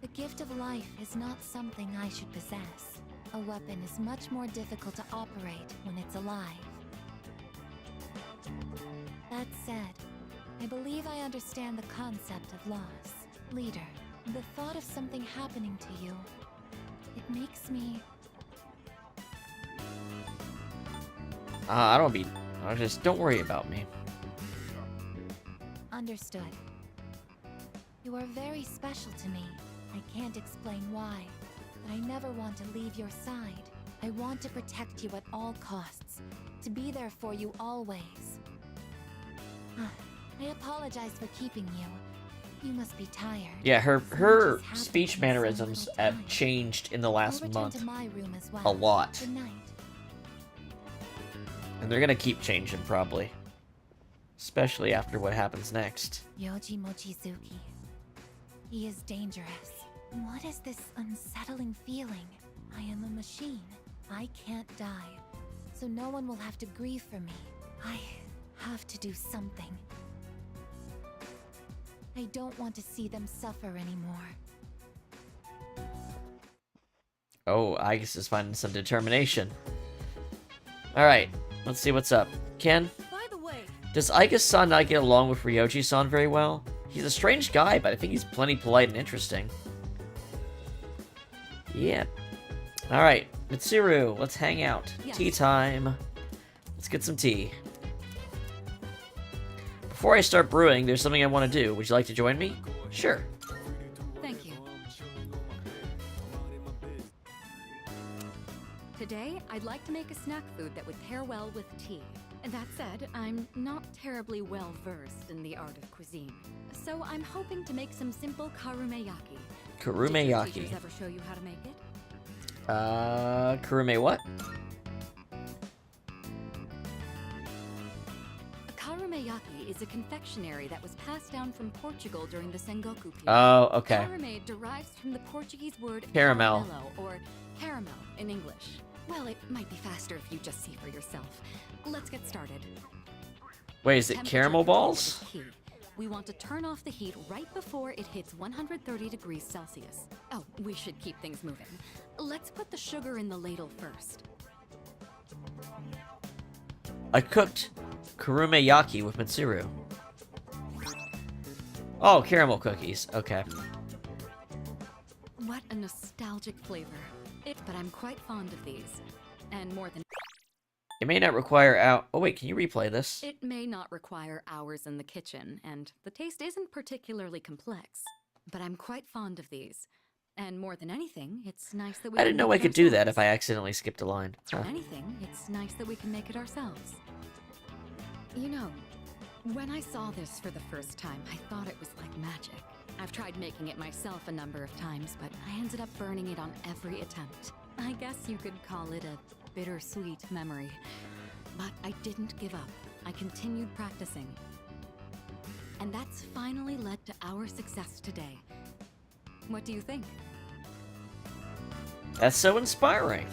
The gift of life is not something I should possess. A weapon is much more difficult to operate when it's alive. That said, I believe I understand the concept of loss. Leader, the thought of something happening to you, it makes me... Don't worry about me. Understood. You are very special to me. I can't explain why, but I never want to leave your side. I want to protect you at all costs, to be there for you always. I apologize for keeping you. You must be tired. Yeah, her So much has happened speech in so mannerisms little have time. changed in the I'll last return month to my room as well. a lot. Good night. And they're gonna keep changing, probably. Especially after what happens next. Yoji Mochizuki. He is dangerous. What is this unsettling feeling? I am a machine. I can't die. So no one will have to grieve for me. I have to do something. I don't want to see them suffer anymore. Oh, Igus is finding some determination. Alright, let's see what's up. Ken, By the way, does Igus-san not get along with Ryoji-san very well? He's a strange guy, but I think he's plenty polite and interesting. Yeah. Alright, Mitsuru, let's hang out. Yes. Tea time. Let's get some tea. Before I start brewing, there's something I want to do. Would you like to join me? Sure. Thank you. Today, I'd like to make a snack food that would pair well with tea. That said, I'm not terribly well versed in the art of cuisine. So I'm hoping to make some simple karumeyaki. Did your Karumeyaki. teachers ever show you how to make it? Karume what? A karumeyaki is a confectionery that was passed down from Portugal during the Sengoku period. Oh, okay. Karume derives from the Portuguese word Caramel. caramello, or caramel in English. Well, it might be faster if you just see for yourself. Let's get started. Wait, is it Temperature caramel control balls? is key. We want to turn off the heat right before it hits 130 degrees Celsius. Oh, we should keep things moving. Let's put the sugar in the ladle first. I cooked Karumeyaki with Mitsuru. Oh, caramel cookies. Okay. What a nostalgic flavor. But I'm quite fond of these. And more than It may not require out. Oh wait, can you replay this? it may not require hours in the kitchen, and the taste isn't particularly complex. But I'm quite fond of these. And more than anything, it's nice that we I can didn't know make I it could do that if ourselves. I accidentally skipped a line. Huh. Anything, it's nice that we can make it ourselves. You know, when I saw this for the first time, I thought it was like magic. I've tried making it myself a number of times, but I ended up burning it on every attempt. I guess you could call it a bittersweet memory. But I didn't give up. I continued practicing. And that's finally led to our success today. What do you think? That's so inspiring.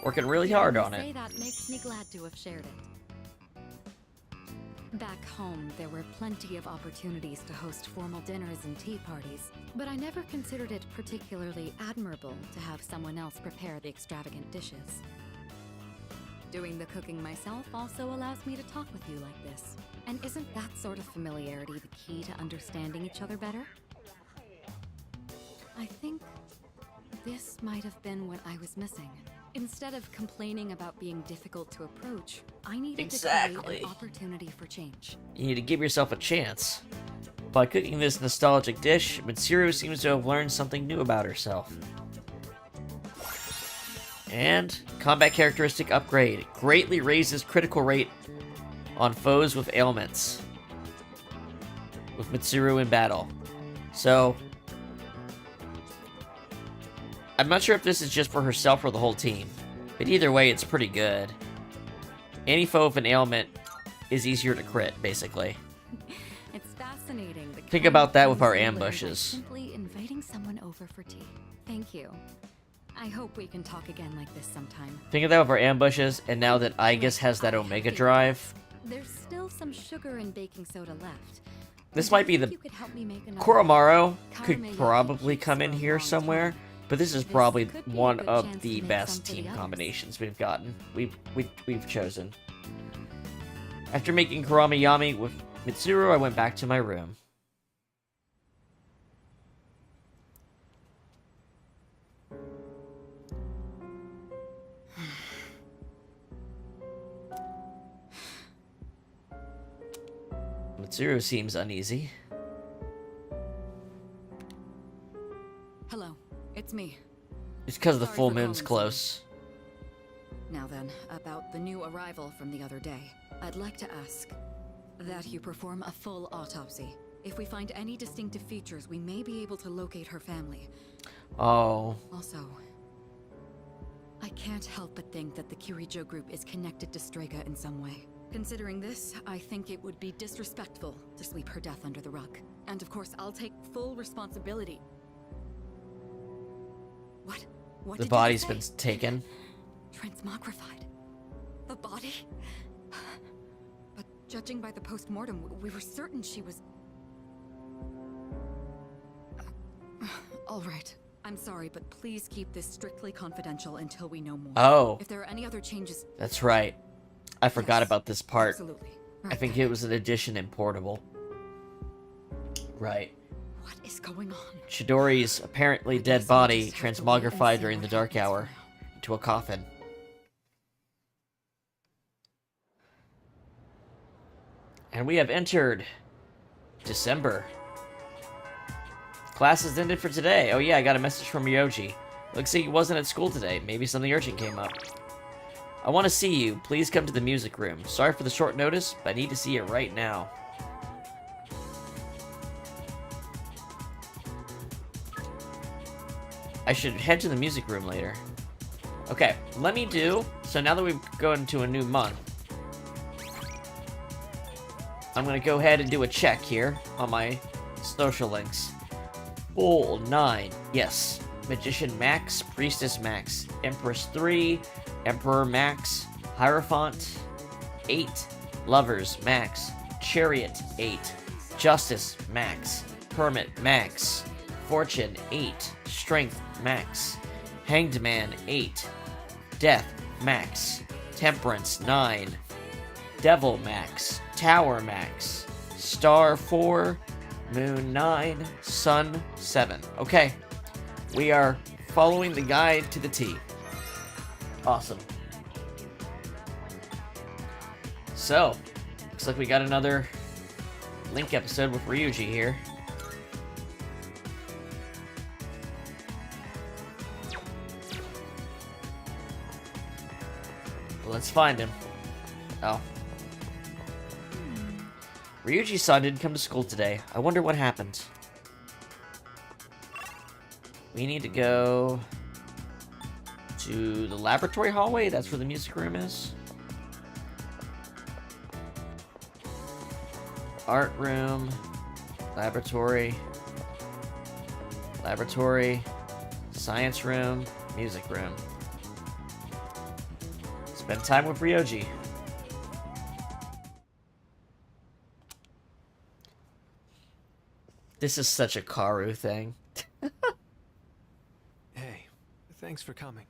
Working really hard on Say it. that makes me glad to have shared it. Back home, there were plenty of opportunities to host formal dinners and tea parties, but I never considered it particularly admirable to have someone else prepare the extravagant dishes. Doing the cooking myself also allows me to talk with you like this. And isn't that sort of familiarity the key to understanding each other better? I think this might have been what I was missing. Instead of complaining about being difficult to approach, I needed to create Exactly. an opportunity for change. You need to give yourself a chance. By cooking this nostalgic dish, Mitsuru seems to have learned something new about herself. And combat characteristic upgrade. Greatly raises critical rate on foes with ailments. With Mitsuru in battle. So, I'm not sure if this is just for herself or the whole team. But either way, it's pretty good. Any foe with an ailment is easier to crit, basically. It's fascinating. the Think kind about of that with things our we learn by ambushes. Simply inviting someone over for tea. Thank you. I hope we can talk again like this sometime. Think of that with our ambushes, and now that Igus has that I Omega have to Drive, There's still some sugar and baking soda left. this Do you might be think the... you could help me make another Koromaru could Karumeyaki probably keeps come in for a here long somewhere, time. but this is This probably could be a one good of chance the to make best some for the team others. combinations we've gotten. We've chosen. After making Karameyami with Mitsuru, I went back to my room. Mitsuru seems uneasy. Hello, it's me. It's because the Sorry full for moon's calling close. Now then, about the new arrival from the other day. I'd like to ask that you perform a full autopsy. If we find any distinctive features, we may be able to locate her family. Oh. Also, I can't help but think that the Kirijo group is connected to Strega in some way. Considering this, I think it would be disrespectful to sweep her death under the rug. And of course, I'll take full responsibility. What? What The did body's you been say? taken. Transmogrified. The body? But judging by the post-mortem, we were certain she was... All right. I'm sorry, but please keep this strictly confidential until we know more. Oh. If there are any other changes... That's right. I forgot Yes, about this part. Absolutely. I think it was an addition in Portable. Right. What is going on? Chidori's apparently I dead guess I'll body just have to wait and transmogrified see during the what dark happens hour for now. into a coffin. And we have entered December. Class has ended for today. Oh yeah, I got a message from Ryoji. Looks like he wasn't at school today. Maybe something urgent came up. I want to see you. Please come to the music room. Sorry for the short notice, but I need to see you right now. I should head to the music room later. Okay, let me do... So now that we've gone into a new month, I'm going to go ahead and do a check here on my social links. Bull 9, yes. Magician Max, Priestess Max, Empress 3, Emperor Max, Hierophant 8, Lovers Max, Chariot 8, Justice Max, Hermit Max, Fortune 8, Strength Max, Hanged Man 8, Death Max, Temperance 9, Devil Max, Tower Max, Star 4, Moon 9, Sun 7. Okay, we are following the guide to the T. Awesome. So, looks like we got another Link episode with Ryuji here. Let's find him. Oh. Ryuji-san didn't come to school today. I wonder what happened. We need to go to the laboratory hallway. That's where the music room is. Art room. Laboratory. Laboratory. Science room. Music room. Spend time with Ryoji. This is such a Karu thing. Hey, thanks for coming.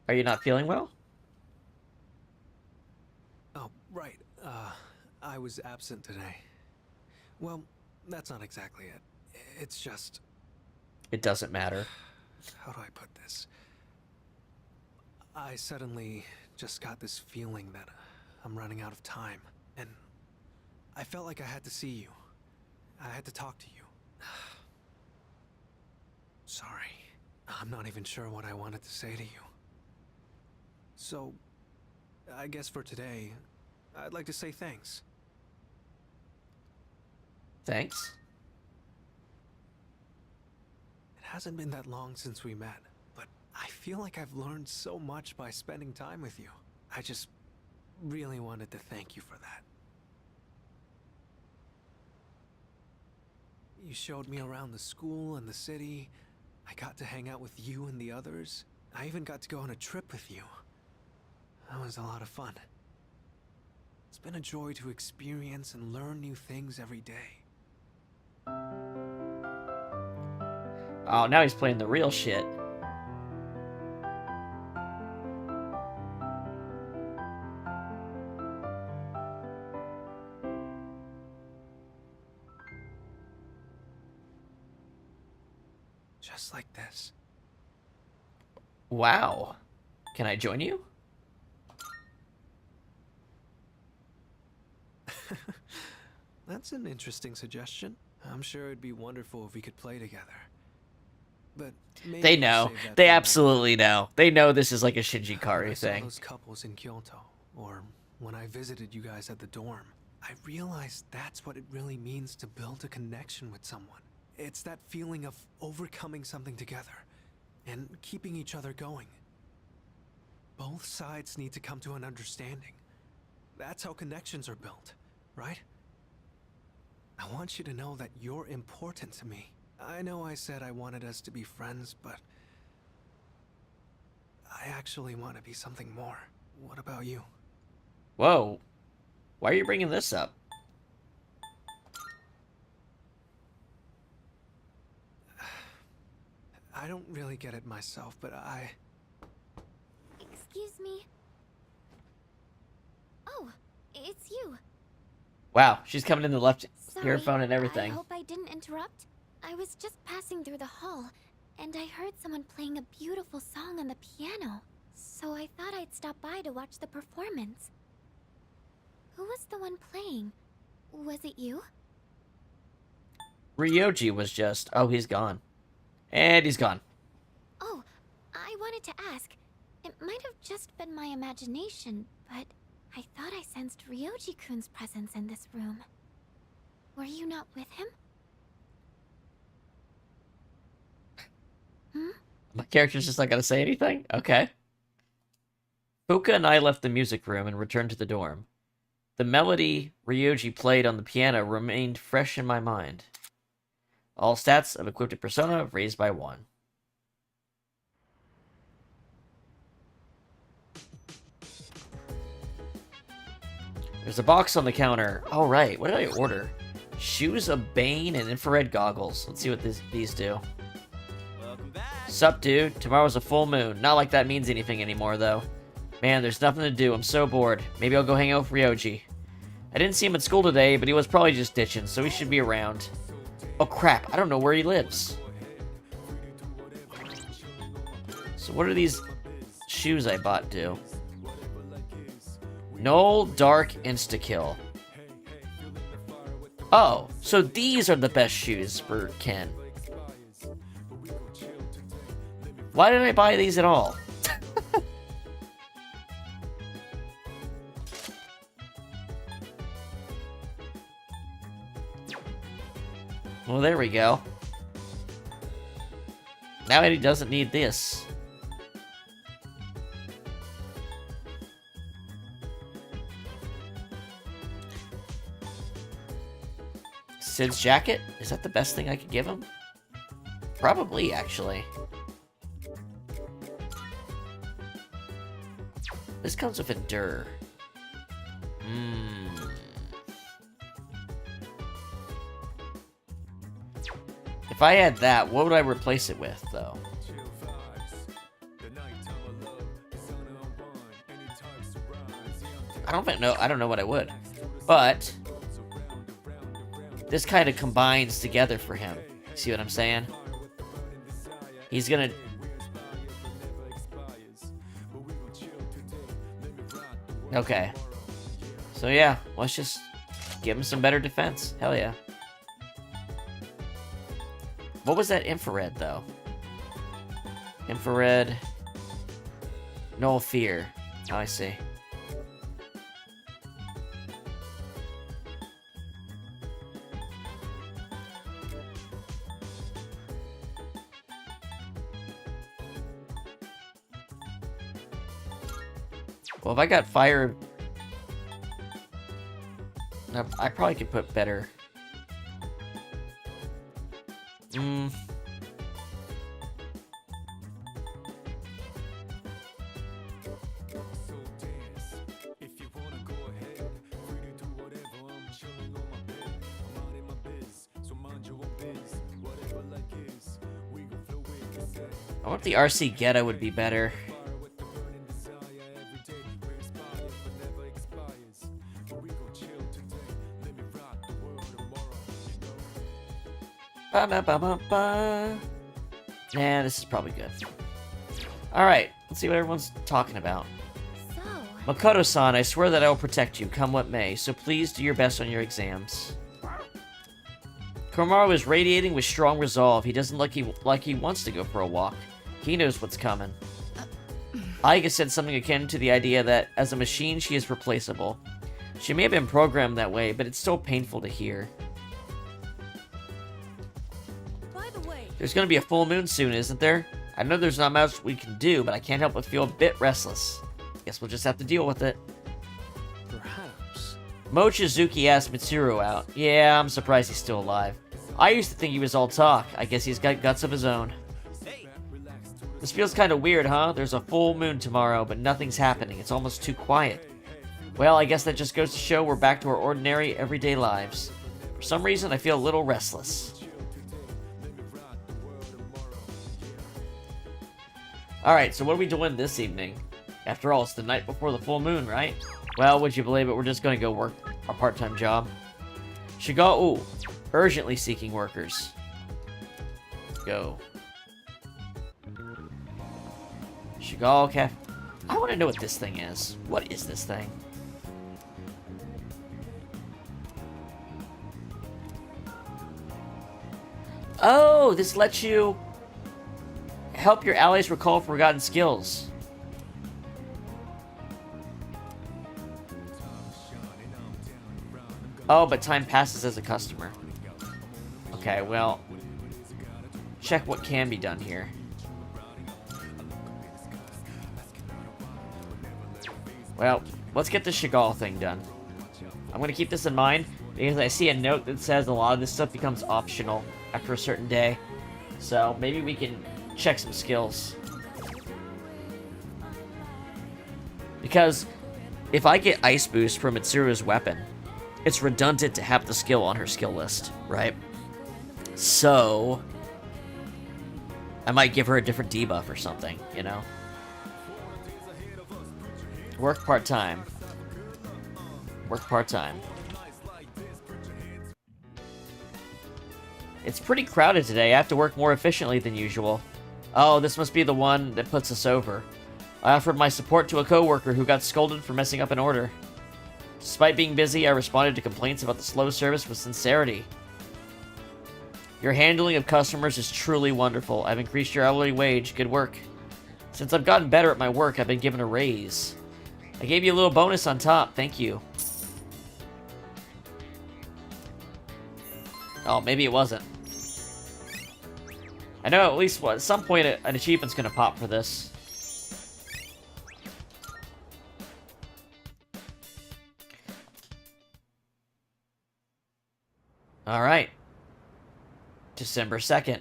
Are you not feeling well? Oh, right. I was absent today. Well, that's not exactly it. It's just... It doesn't matter. How do I put this? I suddenly just got this feeling that I'm running out of time, and I felt like I had to see you. I had to talk to you. Sorry. I'm not even sure what I wanted to say to you. So, I guess for today, I'd like to say thanks. Thanks. It hasn't been that long since we met, but I feel like I've learned so much by spending time with you. I just really wanted to thank you for that. You showed me around the school and the city. I got to hang out with you and the others. I even got to go on a trip with you. That was a lot of fun. It's been a joy to experience and learn new things every day. Oh, now he's playing the real shit. Just like this. Wow. Can I join you? That's an interesting suggestion. I'm sure it'd be wonderful if we could play together. But maybe They we'll know. save that They for another absolutely know. They know this is like a Shinji When I Kari saw thing. those couples in Kyoto, or when I visited you guys at the dorm, I realized that's what it really means to build a connection with someone. It's that feeling of overcoming something together and keeping each other going. Both sides need to come to an understanding. That's how connections are built, right? I want you to know that you're important to me. I know I said I wanted us to be friends, but I actually want to be something more. What about you? Whoa. Why are you bringing this up? I don't really get it myself, but Excuse me. Oh, it's you. Wow, she's coming in the left Sorry, earphone and everything. I hope I didn't interrupt. I was just passing through the hall, and I heard someone playing a beautiful song on the piano. So I thought I'd stop by to watch the performance. Who was the one playing? Was it you? Ryoji was just... Oh, he's gone. And he's gone. Oh, I wanted to ask. It might have just been my imagination, but I thought I sensed Ryoji-kun's presence in this room. Were you not with him? My character's just not gonna say anything? Okay. Fuka and I left the music room and returned to the dorm. The melody Ryoji played on the piano remained fresh in my mind. All stats of equipped persona raised by 1. There's a box on the counter. Oh, right. What did I order? Shoes of Bane and infrared goggles. Let's see what these do. Welcome back. Sup, dude? Tomorrow's a full moon. Not like that means anything anymore, though. Man, there's nothing to do. I'm so bored. Maybe I'll go hang out with Ryoji. I didn't see him at school today, but he was probably just ditching, so he should be around. Oh, crap. I don't know where he lives. So what do these shoes I bought do? Null, Dark, Insta-Kill. Oh, so these are the best shoes for Ken. Why did I buy these at all? Well, there we go. Now he doesn't need this. Sid's jacket? Is that the best thing I could give him? Probably, actually. This comes with Endure. If I had that, what would I replace it with, though? I don't know what I would. But this kind of combines together for him. See what I'm saying? He's gonna... Okay. So yeah, let's just give him some better defense. Hell yeah. What was that infrared, though? Infrared... No fear. Oh, I see. Well, if I got fire... No, I probably could put better... I wonder if the RC Ghetto would be better. Nah, this is probably good. Alright, let's see what everyone's talking about. So, Makoto-san, I swear that I will protect you, come what may, so please do your best on your exams. Komaru is radiating with strong resolve. He doesn't look like he wants to go for a walk. He knows what's coming. Aiga said something akin to the idea that, as a machine, she is replaceable. She may have been programmed that way, but it's still painful to hear. By the way, There's gonna be a full moon soon, isn't there? I know there's not much we can do, but I can't help but feel a bit restless. Guess we'll just have to deal with it. Perhaps. Mochizuki asked Mitsuru out. Yeah, I'm surprised he's still alive. I used to think he was all talk. I guess he's got guts of his own. This feels kind of weird, huh? There's a full moon tomorrow, but nothing's happening. It's almost too quiet. Well, I guess that just goes to show we're back to our ordinary, everyday lives. For some reason, I feel a little restless. Alright, so what are we doing this evening? After all, it's the night before the full moon, right? Well, would you believe it, we're just gonna go work our part-time job. Shigao, urgently seeking workers. Go. Shigao Cafe. I want to know what this thing is. What is this thing? Oh, this lets you help your allies recall forgotten skills. Oh, but time passes as a customer. Okay, well, check what can be done here. Well, let's get the Chagall thing done. I'm going to keep this in mind because I see a note that says a lot of this stuff becomes optional after a certain day. So maybe we can check some skills. Because if I get Ice Boost from Mitsuru's weapon, it's redundant to have the skill on her skill list, right? So I might give her a different debuff or something, you know? Work part-time. Work part-time. It's pretty crowded today. I have to work more efficiently than usual. Oh, this must be the one that puts us over. I offered my support to a coworker who got scolded for messing up an order. Despite being busy, I responded to complaints about the slow service with sincerity. Your handling of customers is truly wonderful. I've increased your hourly wage. Good work. Since I've gotten better at my work, I've been given a raise. I gave you a little bonus on top. Thank you. Oh, maybe it wasn't. I know at least at some point an achievement's gonna pop for this. Alright. December 2nd.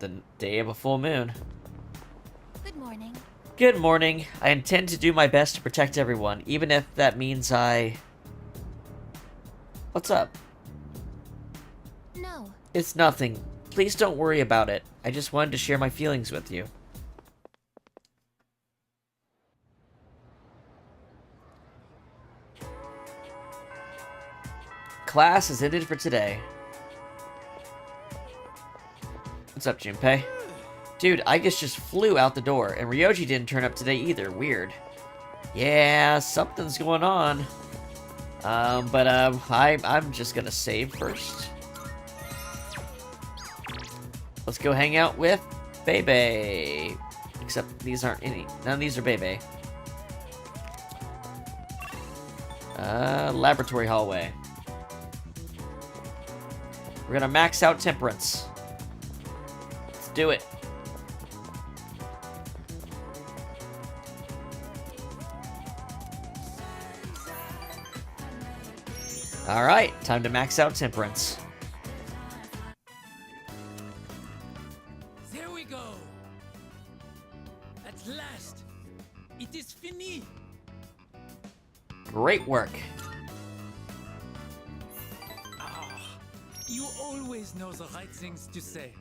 The day of a full moon. Good morning. Good morning. I intend to do my best to protect everyone, even if that means I... What's up? No. It's nothing. Please don't worry about it. I just wanted to share my feelings with you. Class is ended for today. What's up, Junpei? Dude, I just flew out the door, and Ryoji didn't turn up today either. Weird. Yeah, something's going on. I'm just gonna save first. Let's go hang out with Bebe. Except these aren't any. None of these are Bebe. Laboratory hallway. We're gonna max out Temperance. Let's do it. Alright, time to max out Temperance. There we go. At last, it is fini. Great work. You always know the right things to say.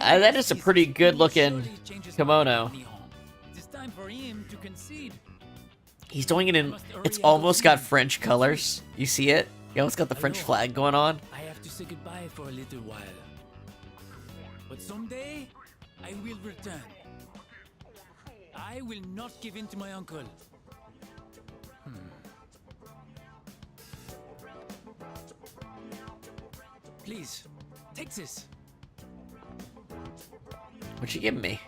That is a pretty good looking kimono. It is time for him to concede. He's doing it in, it's almost got French colors. You see it? You know, it's got the French flag going on. I have to say goodbye for a little while. But someday, I will return. I will not give in to my uncle. Please, take this. What you giving me?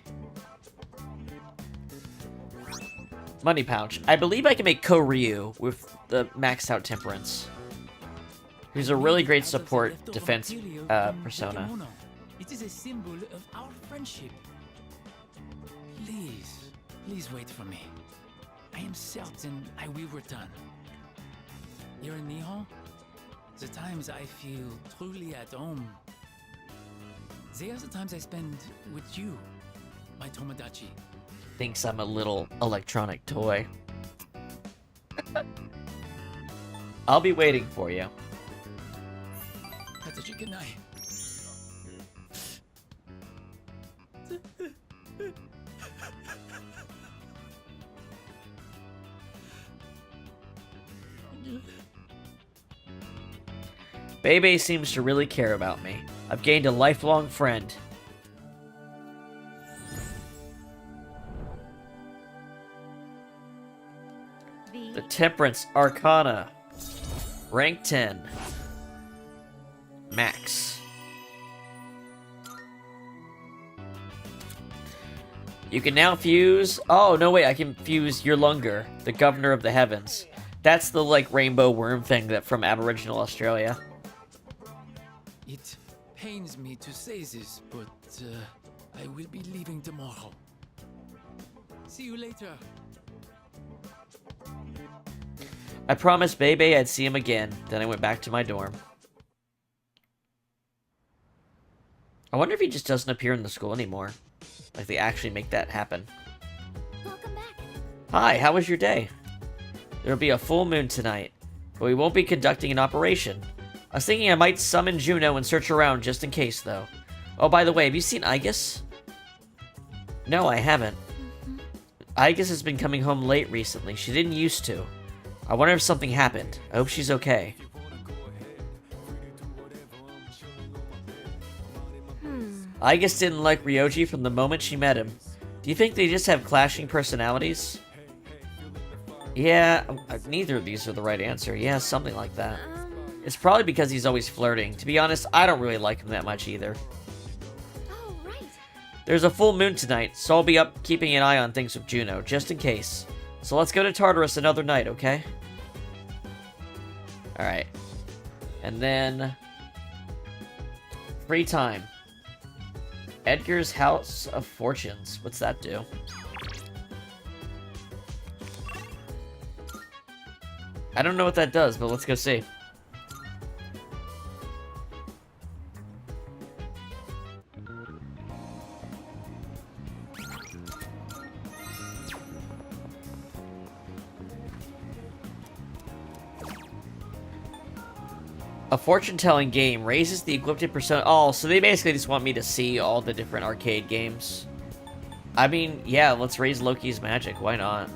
Money pouch. I believe I can make Koryu with the maxed out temperance. He's a really great support defense persona. It is a symbol of our friendship. Please, please wait for me. I am certain I will return. Here in Nihon, the times I feel truly at home, they are the times I spend with you, my Tomodachi. Thinks I'm a little electronic toy. I'll be waiting for you. Katachi, good night. Bebe seems to really care about me. I've gained a lifelong friend. The Temperance Arcana. Rank 10. Max. You can now fuse... Oh, no, wait, I can fuse Yurlunger, the Governor of the Heavens. That's the, like, rainbow worm thing that from Aboriginal Australia. It pains me to say this, but I will be leaving tomorrow. See you later. I promised Bebe I'd see him again, then I went back to my dorm. I wonder if he just doesn't appear in the school anymore. Like, they actually make that happen. Welcome back. Hi, how was your day? There'll be a full moon tonight, but we won't be conducting an operation. I was thinking I might summon Juno and search around just in case, though. Oh, by the way, have you seen Aigis? No, I haven't. Aigis has been coming home late recently. She didn't used to. I wonder if something happened. I hope she's okay. Aigis didn't like Ryoji from the moment she met him. Do you think they just have clashing personalities? Yeah, neither of these are the right answer. Yeah, something like that. It's probably because he's always flirting. To be honest, I don't really like him that much either. Oh, right. There's a full moon tonight, so I'll be up keeping an eye on things with Juno, just in case. So let's go to Tartarus another night, okay? Alright. And then... free time. Edgar's House of Fortunes. What's that do? I don't know what that does, but let's go see. A fortune-telling game raises the equipped persona. Oh, so they basically just want me to see all the different arcade games. I mean, yeah, let's raise Loki's magic. Why not?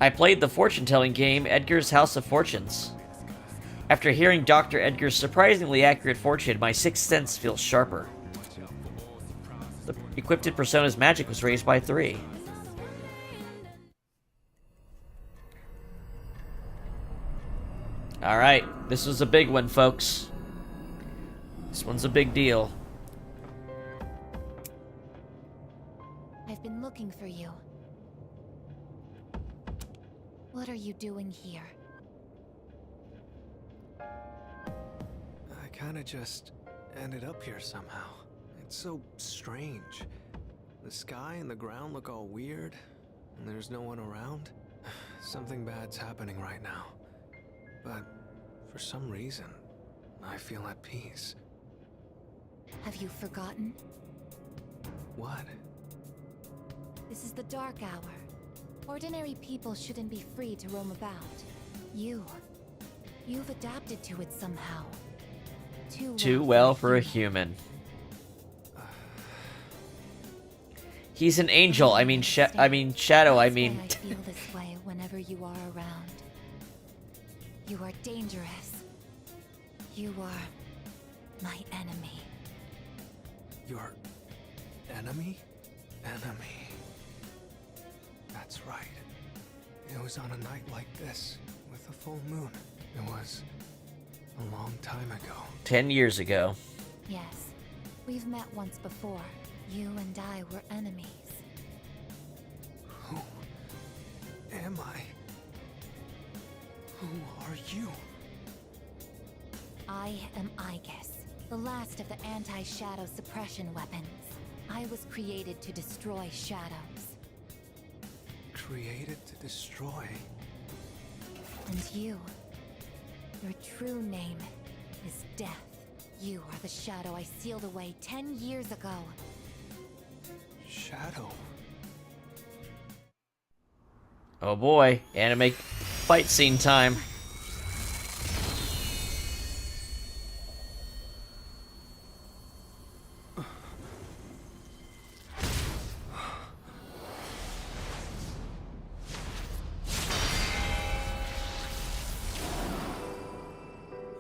I played the fortune-telling game, Edgar's House of Fortunes. After hearing Dr. Edgar's surprisingly accurate fortune, my sixth sense feels sharper. The equipped persona's magic was raised by 3. Alright, this was a big one, folks. This one's a big deal. I've been looking for you. What are you doing here? I kinda just ended up here somehow. It's so strange. The sky and the ground look all weird, and there's no one around. Something bad's happening right now. But for some reason, I feel at peace. Have you forgotten? What? This is the dark hour. Ordinary people shouldn't be free to roam about. You've adapted to it somehow. Too well for a human. He's an angel. I mean, Shadow. I mean. I feel this way whenever you are around. You are dangerous. You are my enemy. Your enemy? Enemy. That's right. It was on a night like this, with a full moon. It was a long time ago. 10 years ago. Yes, we've met once before. You and I were enemies. Who am I? Who are you? I am Aegis, the last of the anti-shadow suppression weapons. I was created to destroy shadows. Created to destroy? And you, your true name is Death. You are the shadow I sealed away 10 years ago. Shadow? Oh boy, anime fight scene time.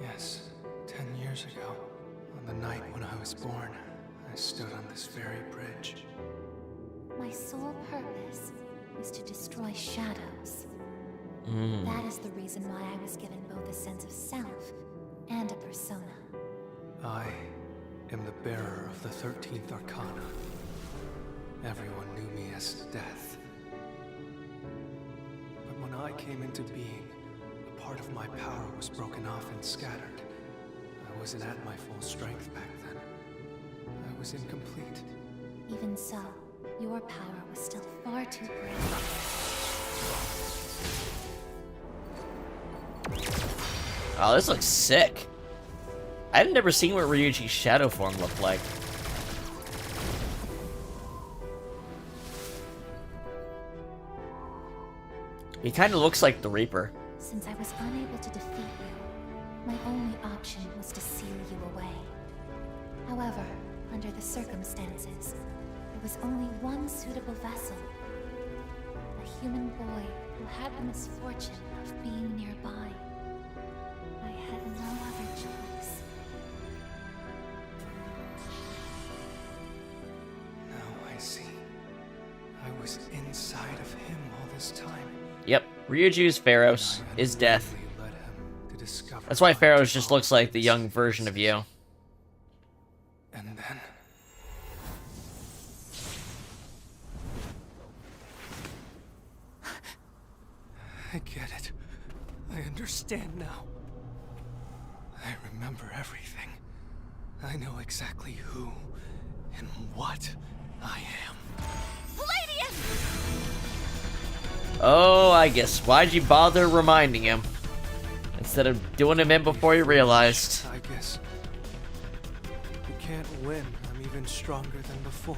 Yes, 10 years ago, on the night when I was born, I stood on this very bridge. My sole purpose is to destroy shadows. Mm. That is the reason why I was given both a sense of self and a persona. I am the bearer of the 13th Arcana. Everyone knew me as Death. But when I came into being, a part of my power was broken off and scattered. I wasn't at my full strength back then. I was incomplete. Even so, your power was still far too great. Oh, this looks sick. I've never seen what Ryuji's shadow form looked like. He kind of looks like the Reaper. Since I was unable to defeat you, my only option was to seal you away. However, under the circumstances, there was only one suitable vessel. A human boy who had the misfortune of being nearby. I had no other choice. Now I see. I was inside of him all this time. Yep, Ryuji's Pharaohs is Death. Led him to discover That's why my Pharaohs just true looks like the young existence. version of you. And then... I get it. I understand now. I remember everything. I know exactly who and what I am. Oh, I guess. Why'd you bother reminding him? Instead of doing him in before you realized. I guess. We can't win. I'm even stronger than before.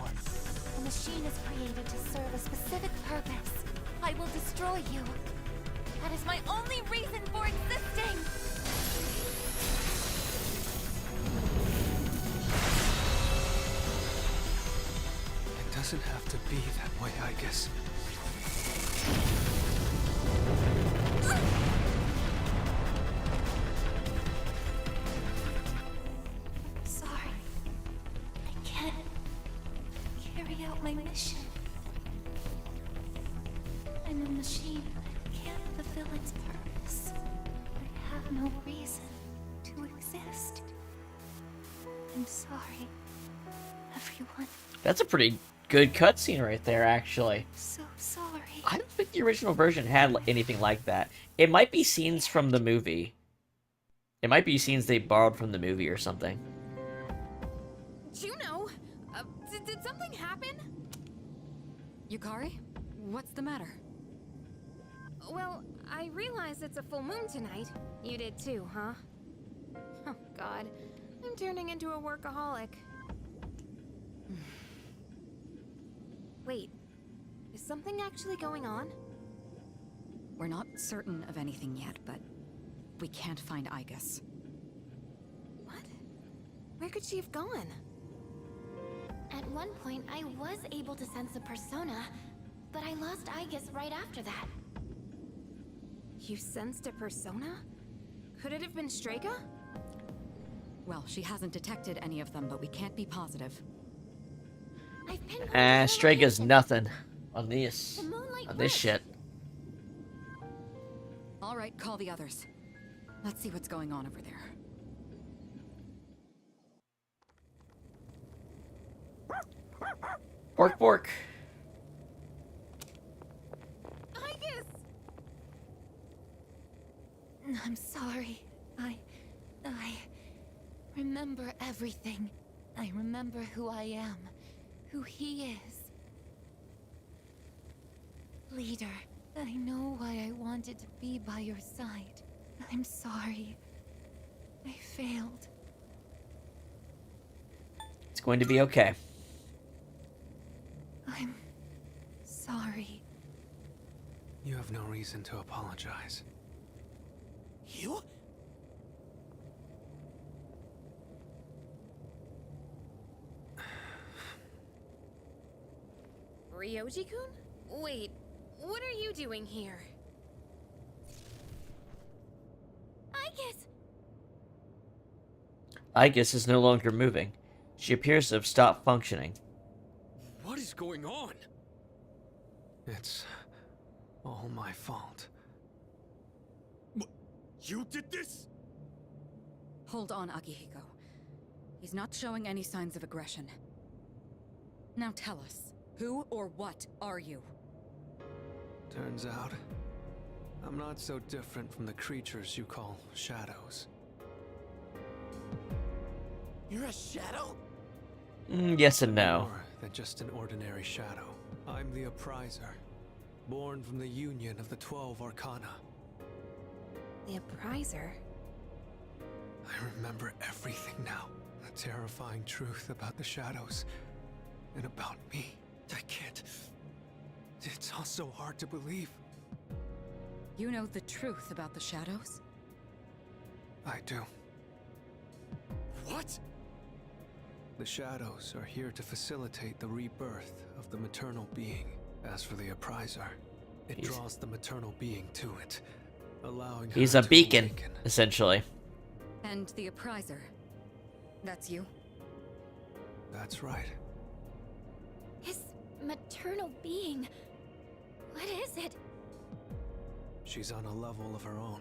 The machine is created to serve a specific purpose. I will destroy you. That is my only reason for existing. It doesn't have to be that way, I guess. Sorry. I can't carry out my mission. I'm a machine that can't fulfill its purpose. I have no reason to exist. I'm sorry, everyone. That's a pretty good cutscene right there, actually. So sorry. I don't think the original version had anything like that. It might be scenes from the movie. It might be scenes they borrowed from the movie or something. Juno, did something happen? Yukari? What's the matter? Well, I realize it's a full moon tonight. You did too, huh? Oh, God. I'm turning into a workaholic. Wait, is something actually going on? We're not certain of anything yet, but we can't find Aegis. What? Where could she have gone? At one point, I was able to sense a persona, but I lost Aegis right after that. You sensed a persona? Could it have been Strega? Well, she hasn't detected any of them, but we can't be positive. I've pinpointed Strega's her location. nothing on this. The Moonlight On this Rift. shit. All right, call the others. Let's see what's going on over there. Pork, pork. Igus! I'm sorry. I remember everything. I remember who I am, who he is. Leader, I know why I wanted to be by your side. I'm sorry. I failed. It's going to be okay. I'm sorry. You have no reason to apologize. You? Ryoji-kun? Wait, what are you doing here? Igus! Igus is no longer moving. She appears to have stopped functioning. What is going on? It's all my fault. You did this? Hold on, Akihiko. He's not showing any signs of aggression. Now tell us, who or what are you? Turns out, I'm not so different from the creatures you call shadows. You're a shadow? Yes and no. More than just an ordinary shadow. I'm the Appriser, born from the union of the 12 Arcana. The Appriser? I remember everything now. The terrifying truth about the shadows. And about me. I can't... It's all so hard to believe. You know the truth about the shadows? I do. What? The shadows are here to facilitate the rebirth of the maternal being. As for the Appriser, it draws the maternal being to it, allowing her He's a to beacon, awaken. essentially. And the Appriser. That's you? That's right. His maternal being. What is it? She's on a level of her own.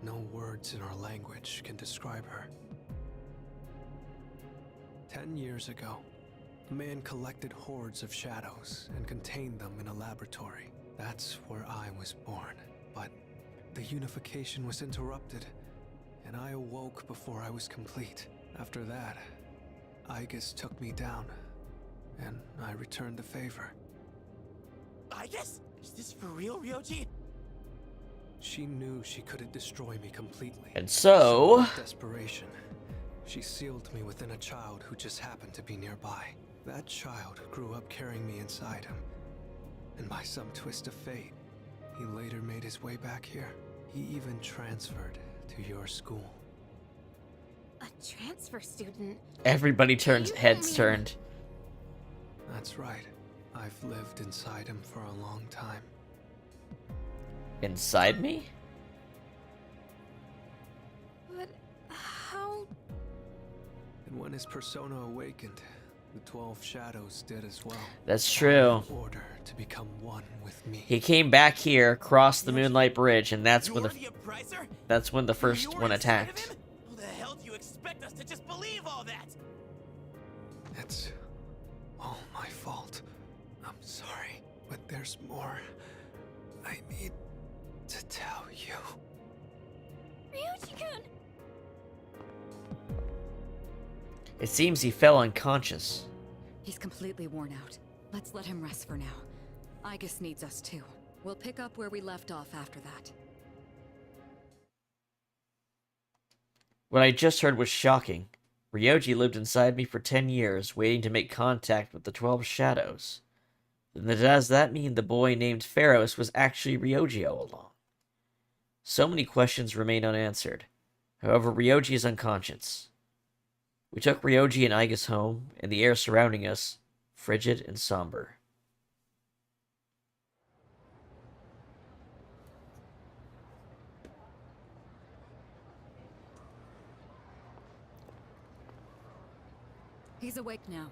No words in our language can describe her. 10 years ago, a man collected hordes of shadows and contained them in a laboratory. That's where I was born. But the unification was interrupted, and I awoke before I was complete. After that, Igus took me down, and I returned the favor. Igus? Is this for real, Ryoji? She knew she couldn't destroy me completely. And so... in desperation, she sealed me within a child who just happened to be nearby. That child grew up carrying me inside him. And by some twist of fate, he later made his way back here. He even transferred to your school. A transfer student? Everybody turns You heads mean- turned. That's right. I've lived inside him for a long time. Inside me? But how... And when his persona awakened, the 12 shadows did as well. That's true. In order to become one with me. He came back here, crossed the Moonlight Bridge, and that's when You're the the Appriser? that's when the first You're one inside of attacked. him? How the hell do you expect us to just believe all that? It's all my fault. I'm sorry, but there's more I need to tell you. Ryoji-kun! It seems he fell unconscious. He's completely worn out. Let's let him rest for now. Igus needs us too. We'll pick up where we left off after that. What I just heard was shocking. Ryoji lived inside me for 10 years, waiting to make contact with the 12 shadows. Then does that mean the boy named Pharaohs was actually Ryoji all along? So many questions remain unanswered. However, Ryoji is unconscious. We took Ryoji and Igus home, and the air surrounding us, frigid and somber. He's awake now.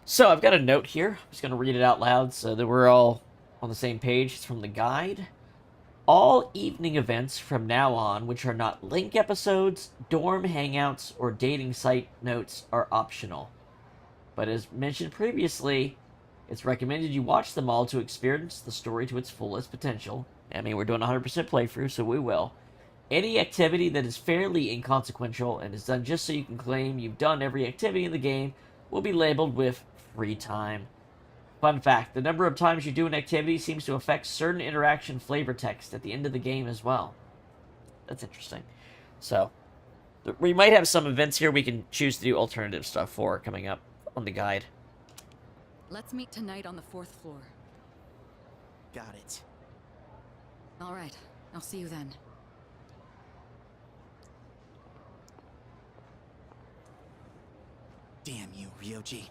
So, I've got a note here. I'm just going to read it out loud so that we're all on the same page. It's from the guide. All evening events from now on, which are not link episodes, dorm hangouts, or dating site notes, are optional. But as mentioned previously, it's recommended you watch them all to experience the story to its fullest potential. I mean, we're doing 100% playthrough, so we will. Any activity that is fairly inconsequential and is done just so you can claim you've done every activity in the game will be labeled with free time. Fun fact, the number of times you do an activity seems to affect certain interaction flavor text at the end of the game as well. That's interesting. So, we might have some events here we can choose to do alternative stuff for coming up on the guide. Let's meet tonight on the 4th floor. Got it. All right, I'll see you then. Damn you, Ryoji.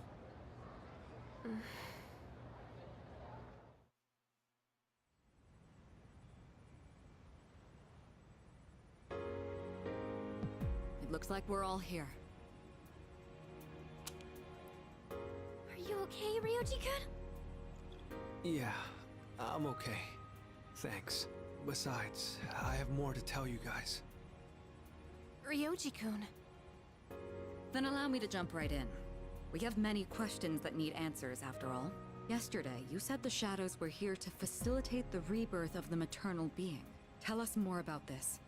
It looks like we're all here. Are you okay, Ryoji-kun? Yeah, I'm okay. Thanks. Besides, I have more to tell you guys. Ryoji-kun. Then allow me to jump right in. We have many questions that need answers, after all. Yesterday, you said the shadows were here to facilitate the rebirth of the maternal being. Tell us more about this.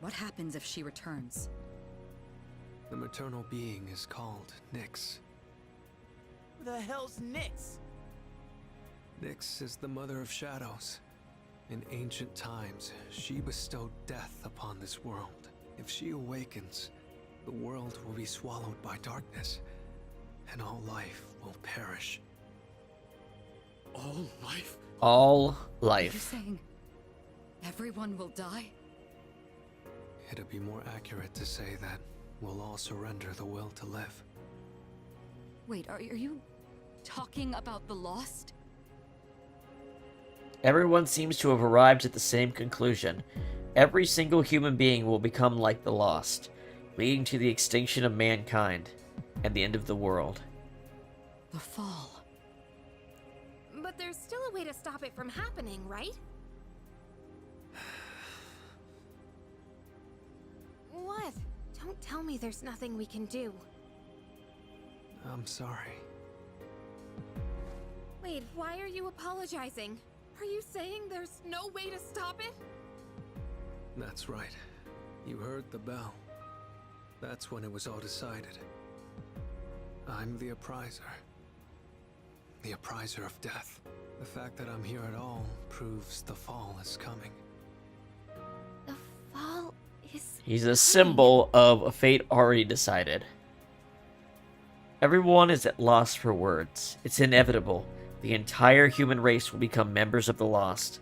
What happens if she returns? The maternal being is called Nyx. Who the hell's Nyx? Nyx is the mother of shadows. In ancient times, she bestowed death upon this world. If she awakens, the world will be swallowed by darkness, and all life will perish. All life? All Are you life. saying everyone will die? It'd be more accurate to say that we'll all surrender the will to live. Wait, are you talking about the lost? Everyone seems to have arrived at the same conclusion. Every single human being will become like the lost, leading to the extinction of mankind and the end of the world. The fall. But there's still a way to stop it from happening, right? What? Don't tell me there's nothing we can do. I'm sorry. Wait, why are you apologizing? Are you saying there's no way to stop it? That's right. You heard the bell. That's when it was all decided. I'm the appriser. The appriser of death. The fact that I'm here at all proves the fall is coming. The fall is... He's a symbol of a fate already decided. Everyone is at loss for words. It's inevitable. The entire human race will become members of the Lost.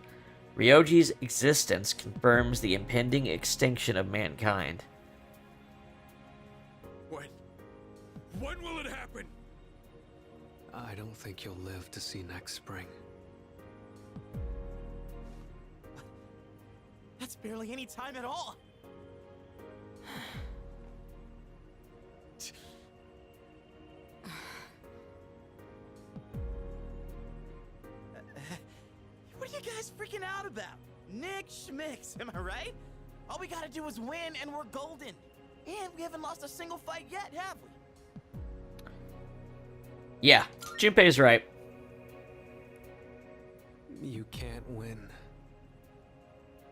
Ryoji's existence confirms the impending extinction of mankind. When will it happen? I don't think you'll live to see next spring. That's barely any time at all. What are you guys freaking out about? Nick Schmicks, am I right? All we gotta do is win and we're golden. And we haven't lost a single fight yet, have we? Yeah, Junpei's right. You can't win.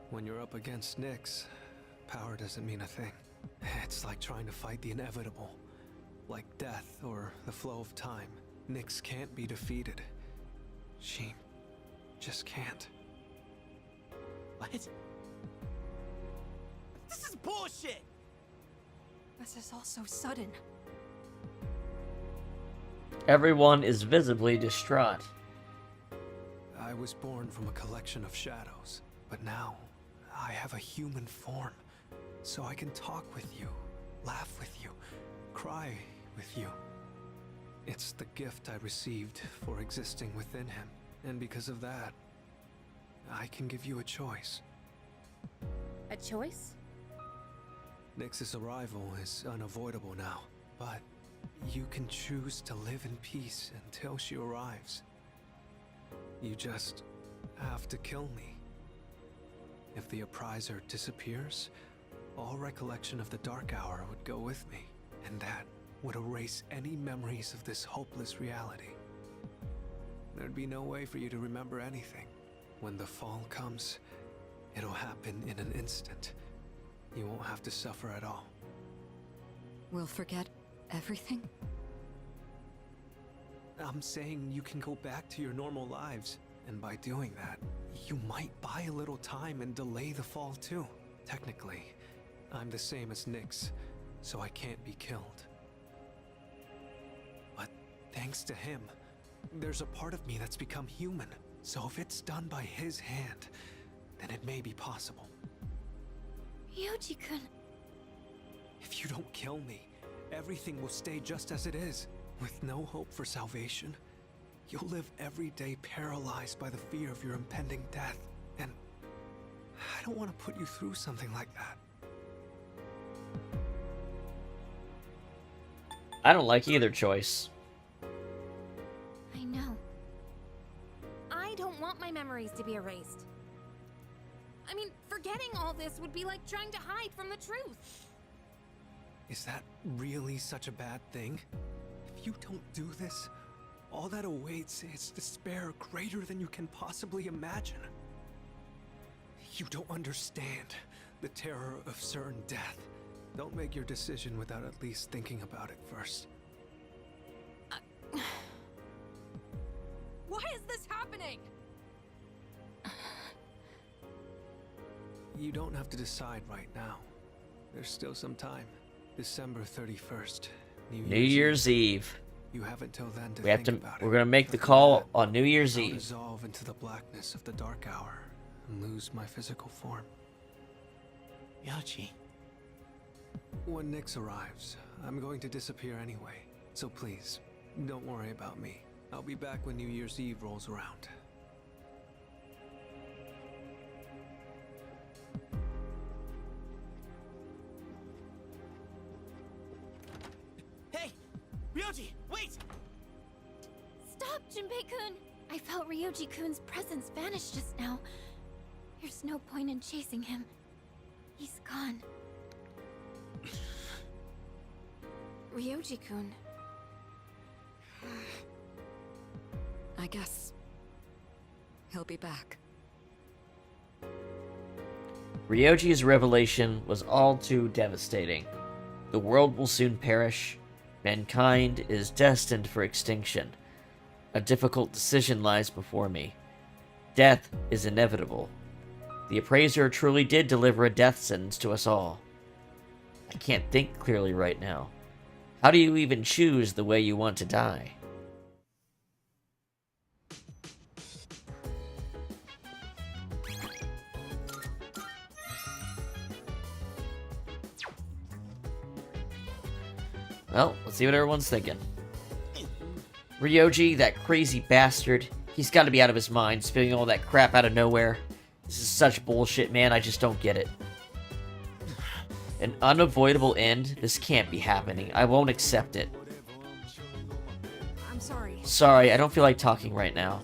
When you're up against Nyx, power doesn't mean a thing. It's like trying to fight the inevitable. Like death or the flow of time. Nyx can't be defeated. She just can't. What? This is bullshit! This is all so sudden. Everyone is visibly distraught. I was born from a collection of shadows, but now I have a human form, so I can talk with you, laugh with you, cry with you. It's the gift I received for existing within him, and because of that, I can give you a choice. A choice? Nyx's arrival is unavoidable now, but you can choose to live in peace until she arrives. You just have to kill me. If the appriser disappears, all recollection of the Dark Hour would go with me, and that would erase any memories of this hopeless reality. There'd be no way for you to remember anything. When the fall comes, it'll happen in an instant. You won't have to suffer at all. We'll forget everything? I'm saying you can go back to your normal lives. And by doing that, you might buy a little time and delay the fall too. Technically, I'm the same as Nyx, so I can't be killed. But thanks to him, there's a part of me that's become human. So if it's done by his hand, then it may be possible. Ryoji-kun. If you don't kill me, everything will stay just as it is. With no hope for salvation, you'll live every day paralyzed by the fear of your impending death. And I don't want to put you through something like that. I don't like either choice. I know. I don't want my memories to be erased. I mean, forgetting all this would be like trying to hide from the truth. Is that really such a bad thing? If you don't do this, all that awaits is despair greater than you can possibly imagine. You don't understand the terror of certain death. Don't make your decision without at least thinking about it first. Why is this happening? You don't have to decide right now. There's still some time. December 31st, New Year's Eve. You have until then to We have think to. about it. We're gonna make the call on New Year's I'll Eve. dissolve into the blackness of the dark hour and lose my physical form. Ryoji. When Nyx arrives, I'm going to disappear anyway. So please, don't worry about me. I'll be back when New Year's Eve rolls around. Hey! Ryoji, wait! Stop, Junpei-kun! I felt Ryoji-kun's presence vanish just now. There's no point in chasing him. He's gone. Ryoji-kun. I guess he'll be back. Ryoji's revelation was all too devastating. The world will soon perish. Mankind is destined for extinction. A difficult decision lies before me. Death is inevitable. The appraiser truly did deliver a death sentence to us all. I can't think clearly right now. How do you even choose the way you want to die? Well, let's see what everyone's thinking. Ryoji, that crazy bastard. He's got to be out of his mind, spitting all that crap out of nowhere. This is such bullshit, man. I just don't get it. An unavoidable end? This can't be happening. I won't accept it. I'm sorry. Sorry, I don't feel like talking right now.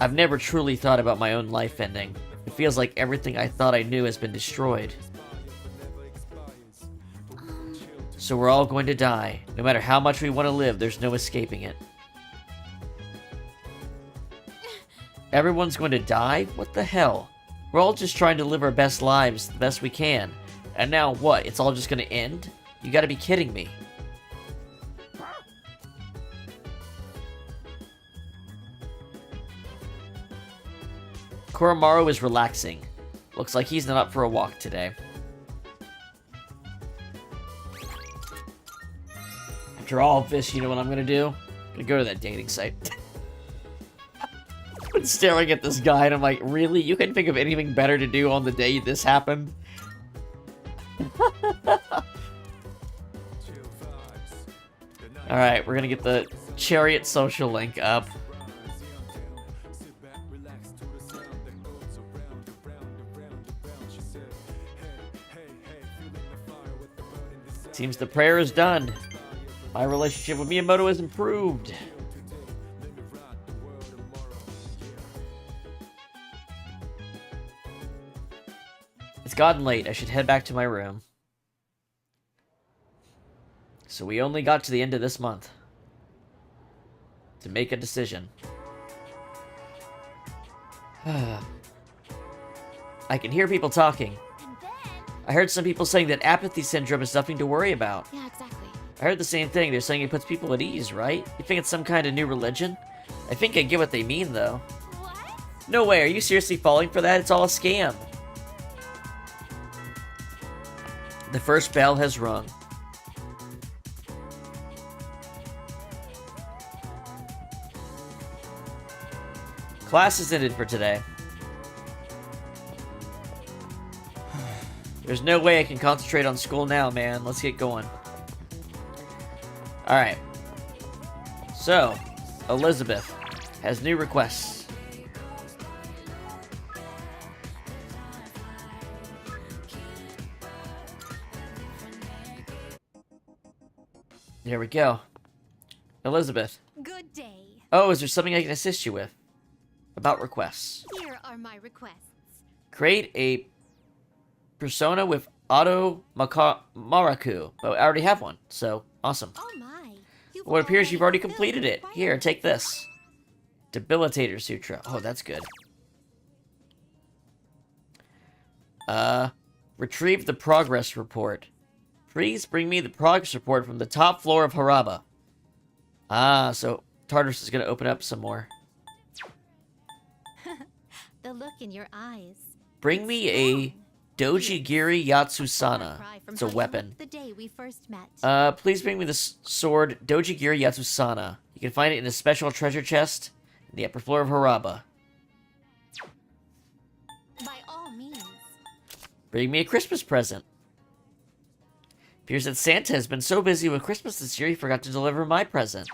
I've never truly thought about my own life ending. It feels like everything I thought I knew has been destroyed. So we're all going to die. No matter how much we want to live, there's no escaping it. Everyone's going to die? What the hell? We're all just trying to live our best lives the best we can. And now what? It's all just going to end? You gotta be kidding me. Koromaru is relaxing. Looks like he's not up for a walk today. After all of this, you know what I'm gonna do? I'm gonna go to that dating site. I've been staring at this guy and I'm like, really? You couldn't think of anything better to do on the day this happened? Alright, we're gonna get the Chariot social link up. Seems the prayer is done. My relationship with Miyamoto has improved. It's gotten late. I should head back to my room. So we only got to the end of this month to make a decision. I can hear people talking. I heard some people saying that apathy syndrome is nothing to worry about. Yeah, exactly. I heard the same thing. They're saying it puts people at ease, right? You think it's some kind of new religion? I think I get what they mean, though. What? No way, are you seriously falling for that? It's all a scam. The first bell has rung. Class is ended for today. There's no way I can concentrate on school now, man. Let's get going. Alright. So, Elizabeth has new requests. There we go. Elizabeth. Good day. Oh, is there something I can assist you with? About requests. Here are my requests. Create a persona with Auto Maraku. Oh, I already have one, so awesome. Oh my. Well, it appears you've already completed it. filled Here, take this. Debilitator Sutra. Oh, that's good. Retrieve the progress report. Please bring me the progress report from the top floor of Haraba. Ah, so Tartarus is going to open up some more. The look in your eyes. Bring me a Dojigiri Yatsusana. It's a weapon. The day we first met. Please bring me the sword Dojigiri Yatsusana. You can find it in a special treasure chest in the upper floor of Haraba. By all means. Bring me a Christmas present. Appears that Santa has been so busy with Christmas this year he forgot to deliver my present.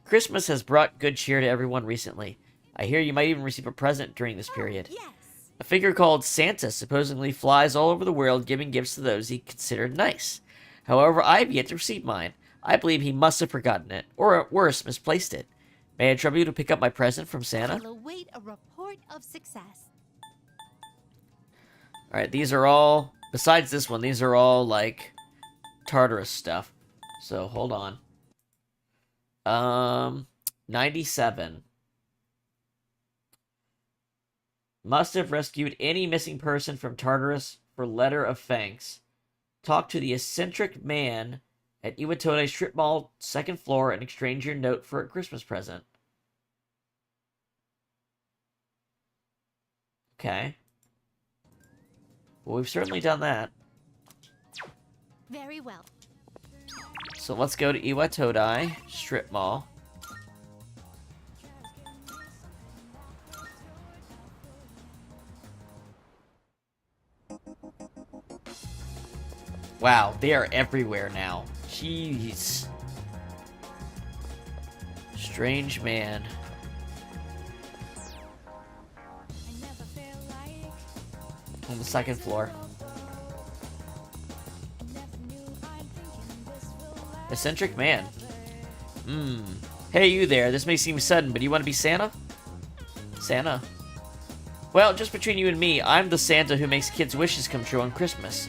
Christmas has brought good cheer to everyone recently. I hear you might even receive a present during this period. Yes. A figure called Santa supposedly flies all over the world giving gifts to those he considered nice. However, I have yet to receive mine. I believe he must have forgotten it, or at worst, misplaced it. May I trouble you to pick up my present from Santa? I'll await a report of success. Alright, these are all, besides this one, these are all, like, Tartarus stuff. So, hold on. 97. Must have rescued any missing person from Tartarus for letter of thanks. Talk to the eccentric man at Iwatode Strip Mall, 2nd floor, and exchange your note for a Christmas present. Okay. Well, we've certainly done that. Very well. So let's go to Iwatode Strip Mall. Wow, they are everywhere now. Jeez. Strange man. On the 2nd floor. Eccentric man. Hey, you there. This may seem sudden, but you want to be Santa? Santa. Well, just between you and me, I'm the Santa who makes kids' wishes come true on Christmas.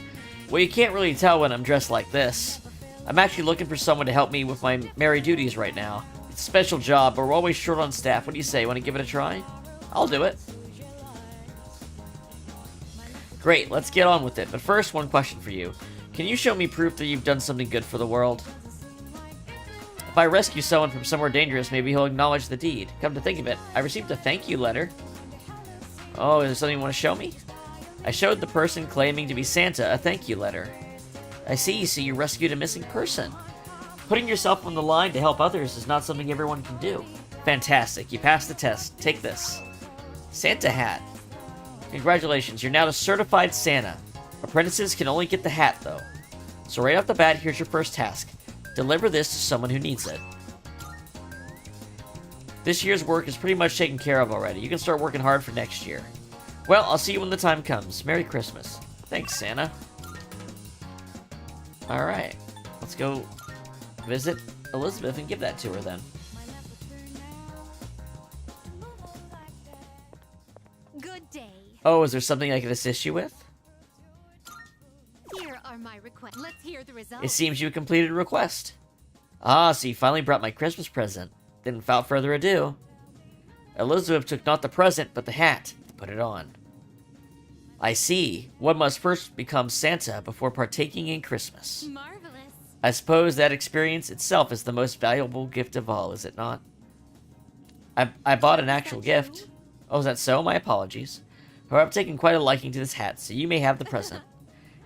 Well, you can't really tell when I'm dressed like this. I'm actually looking for someone to help me with my merry duties right now. It's a special job, but we're always short on staff. What do you say? Want to give it a try? I'll do it. Great, let's get on with it. But first, one question for you. Can you show me proof that you've done something good for the world? If I rescue someone from somewhere dangerous, maybe he'll acknowledge the deed. Come to think of it, I received a thank you letter. Oh, is there something you want to show me? I showed the person claiming to be Santa a thank you letter. I see, so you rescued a missing person. Putting yourself on the line to help others is not something everyone can do. Fantastic, you passed the test. Take this. Santa hat. Congratulations, you're now a certified Santa. Apprentices can only get the hat, though. So right off the bat, here's your first task. Deliver this to someone who needs it. This year's work is pretty much taken care of already. You can start working hard for next year. Well, I'll see you when the time comes. Merry Christmas. Thanks, Santa. Alright. Let's go visit Elizabeth and give that to her then. Good day. Oh, is there something I can assist you with? Here are my requests. Let's hear the results. It seems you completed a request. Ah, so you finally brought my Christmas present. Then without further ado, Elizabeth took not the present, but the hat to put it on. I see. One must first become Santa before partaking in Christmas. Marvelous. I suppose that experience itself is the most valuable gift of all, is it not? I bought an actual gift. Oh, is that so? My apologies. However, I've taken quite a liking to this hat, so you may have the present.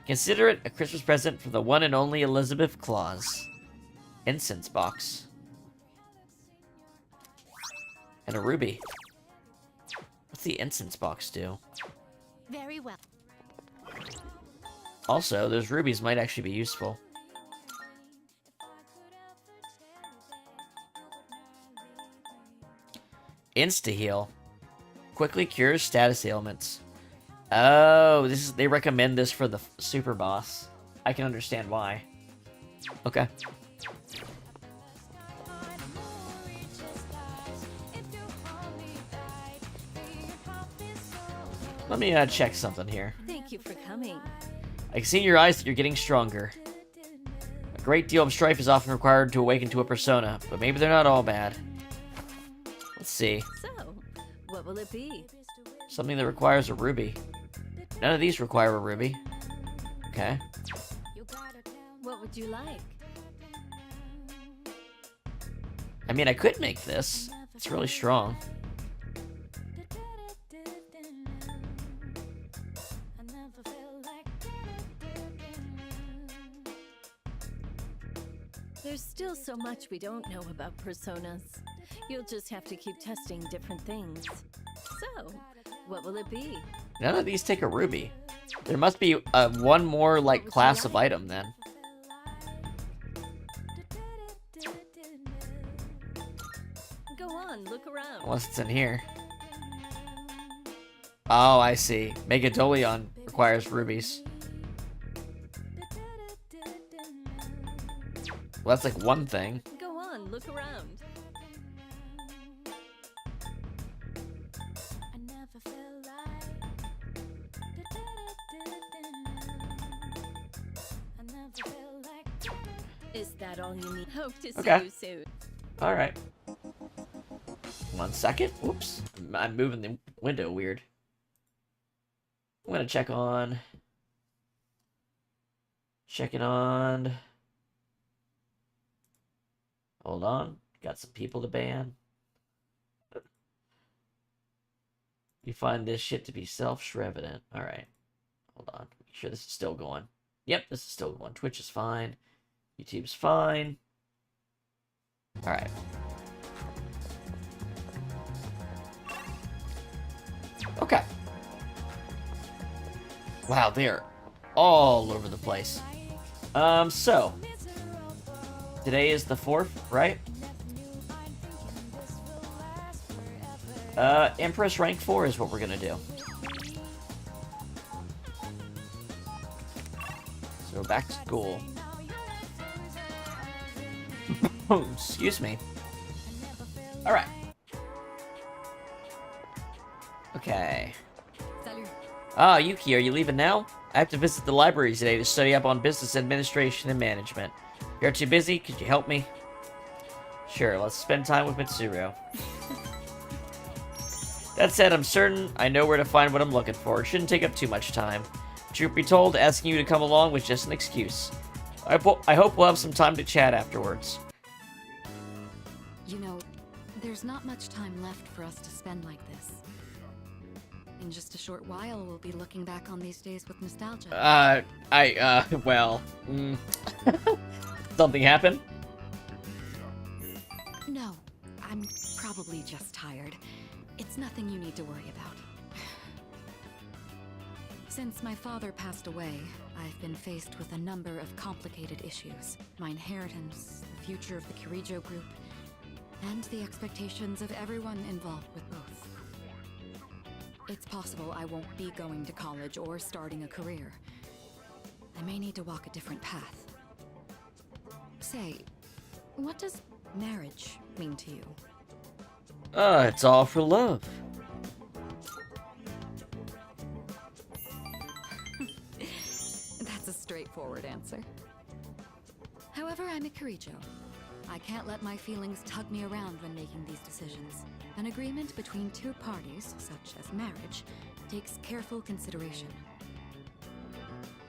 Consider it a Christmas present from the one and only Elizabeth Claus. Incense box. And a ruby. What's the incense box do? Very well. Also, those rubies might actually be useful. Insta-heal. Quickly cures status ailments. Oh, they recommend this for the super boss. I can understand why. Okay. Let me check something here. Thank you for coming. I can see in your eyes that you're getting stronger. A great deal of strife is often required to awaken to a persona, but maybe they're not all bad. Let's see. So, what will it be? Something that requires a ruby. None of these require a ruby. Okay. What would you like? I mean, I could make this. It's really strong. There's still so much we don't know about personas. You'll just have to keep testing different things. So, what will it be? None of these take a ruby. There must be one more, like, class of item, then. Go on, look around. Unless it's in here. Oh, I see. Megadolion requires rubies. Well, that's like one thing. Go on, look around. Is that all you need? Hope to see Okay. you soon. Alright. 1 second. Whoops. I'm moving the window weird. I'm gonna check on... Checking on... Hold on. Got some people to ban. You find this shit to be self-evident. Alright. Hold on. Make sure this is still going. Yep, this is still going. Twitch is fine. YouTube's fine. Alright. Okay. Wow, they're all over the place. So. Today is the 4th, right? Empress rank 4 is what we're gonna do. So back to school. Excuse me. Alright. Okay. Ah, Yuki, are you leaving now? I have to visit the library today to study up on business administration and management. You're too busy? Could you help me? Sure, let's spend time with Mitsuru. That said, I'm certain I know where to find what I'm looking for. It shouldn't take up too much time. Truth be told, asking you to come along was just an excuse. I hope we'll have some time to chat afterwards. You know, there's not much time left for us to spend like this. In just a short while, we'll be looking back on these days with nostalgia. Well... Something happened? No, I'm probably just tired. It's nothing you need to worry about. Since my father passed away, I've been faced with a number of complicated issues. My inheritance, the future of the Kirijo group, and the expectations of everyone involved with both. It's possible I won't be going to college or starting a career. I may need to walk a different path. Say, what does marriage mean to you? It's all for love. That's a straightforward answer. However, I'm a Kirijo. I can't let my feelings tug me around when making these decisions. An agreement between two parties, such as marriage, takes careful consideration.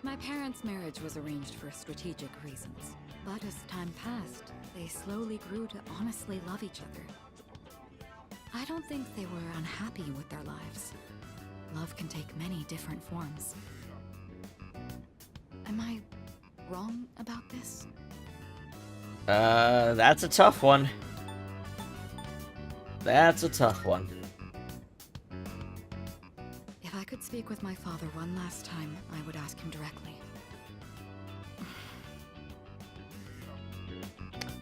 My parents' marriage was arranged for strategic reasons. But as time passed, they slowly grew to honestly love each other. I don't think they were unhappy with their lives. Love can take many different forms. Am I wrong about this? That's a tough one. That's a tough one. If I could speak with my father one last time, I would ask him directly.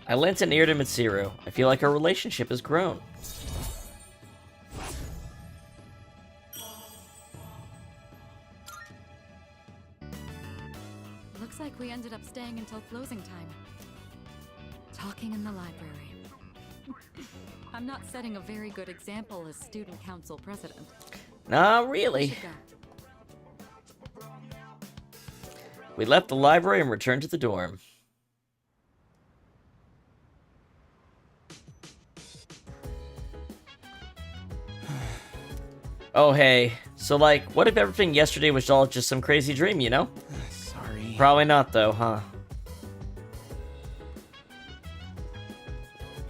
I lent an ear to Mitsuru. I feel like our relationship has grown. Looks like we ended up staying until closing time. Talking in the library. I'm not setting a very good example as student council president. Not really. Go. We left the library and returned to the dorm. Oh, hey. So, like, what if everything yesterday was all just some crazy dream, you know? Sorry. Probably not, though, huh?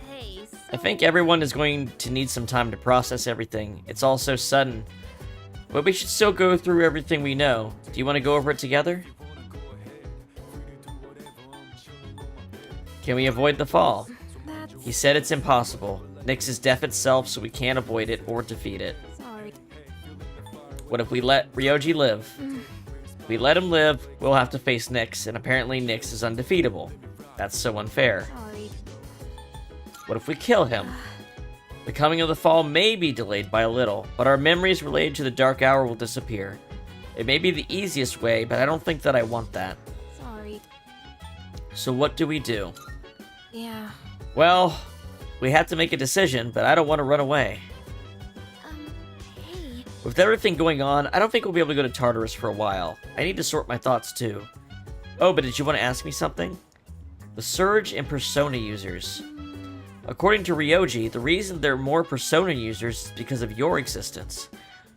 Hey, I think everyone is going to need some time to process everything. It's all so sudden. But we should still go through everything we know. Do you want to go over it together? Can we avoid the fall? He said it's impossible. Nyx is death itself, so we can't avoid it or defeat it. Sorry. What if we let Ryoji live? If we let him live, we'll have to face Nyx, and apparently Nyx is undefeatable. That's so unfair. Sorry. What if we kill him? The coming of the fall may be delayed by a little, but our memories related to the Dark Hour will disappear. It may be the easiest way, but I don't think that I want that. Sorry. So what do we do? Yeah. Well, we have to make a decision, but I don't want to run away. Hey. With everything going on, I don't think we'll be able to go to Tartarus for a while. I need to sort my thoughts too. Oh, but did you want to ask me something? The surge in Persona users. According to Ryoji, the reason there are more Persona users is because of your existence.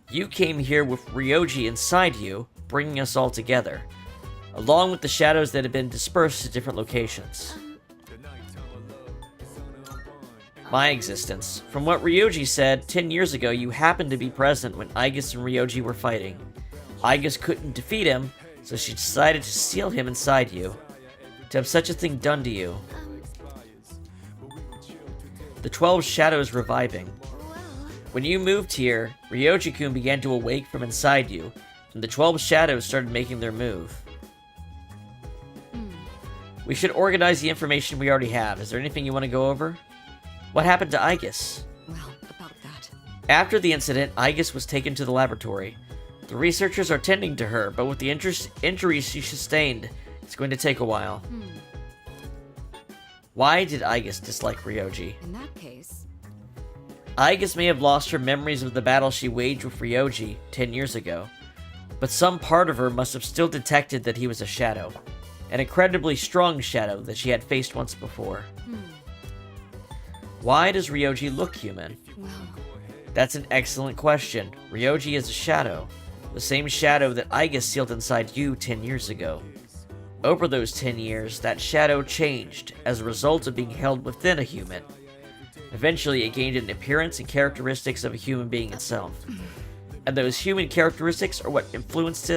You came here with Ryoji inside you, bringing us all together, along with the shadows that have been dispersed to different locations. My existence. From what Ryoji said, 10 years ago you happened to be present when Aigis and Ryoji were fighting. Aigis couldn't defeat him, so she decided to seal him inside you. To have such a thing done to you. The 12 shadows reviving. When you moved here, Ryoji-kun began to awake from inside you, and the 12 shadows started making their move. We should organize the information we already have. Is there anything you want to go over? What happened to Aigis? Well, about that. After the incident, Aigis was taken to the laboratory. The researchers are tending to her, but with the injuries she sustained, it's going to take a while. Why did Aigis dislike Ryoji? In that case, Aigis may have lost her memories of the battle she waged with Ryoji 10 years ago, but some part of her must have still detected that he was a shadow. An incredibly strong shadow that she had faced once before. Why does Ryoji look human? well, That's an excellent question. Ryoji is a shadow. The same shadow that Aigis sealed inside you 10 years ago. Over those 10 years, that shadow changed as a result of being held within a human. Eventually, it gained an appearance and characteristics of a human being itself. And those human characteristics are what influenced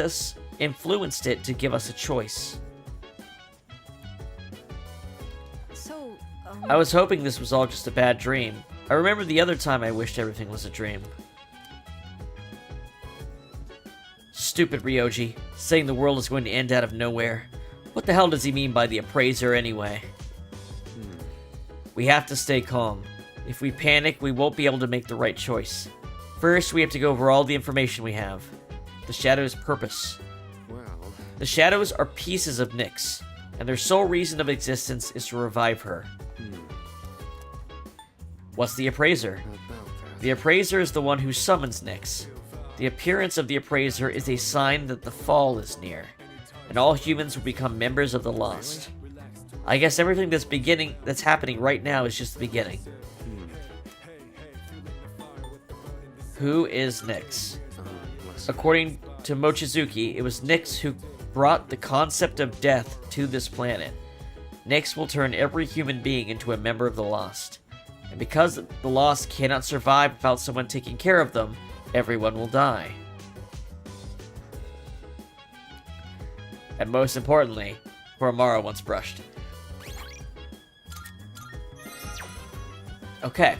it to give us a choice. So, I was hoping this was all just a bad dream. I remember the other time I wished everything was a dream. Stupid Ryoji, saying the world is going to end out of nowhere. What the hell does he mean by the appraiser anyway? We have to stay calm. If we panic, we won't be able to make the right choice. First, we have to go over all the information we have. The Shadow's purpose. Well, The Shadows are pieces of Nyx, and their sole reason of existence is to revive her. What's the appraiser? about that. The appraiser is the one who summons Nyx. The appearance of the appraiser is a sign that the fall is near, and all humans will become members of the lost. I guess everything that's happening right now is just the beginning. Who is Nyx? According to Mochizuki, it was Nyx who brought the concept of death to this planet. Nyx will turn every human being into a member of the Lost. And because the Lost cannot survive without someone taking care of them, everyone will die. And most importantly, Koromaru once brushed. Okay,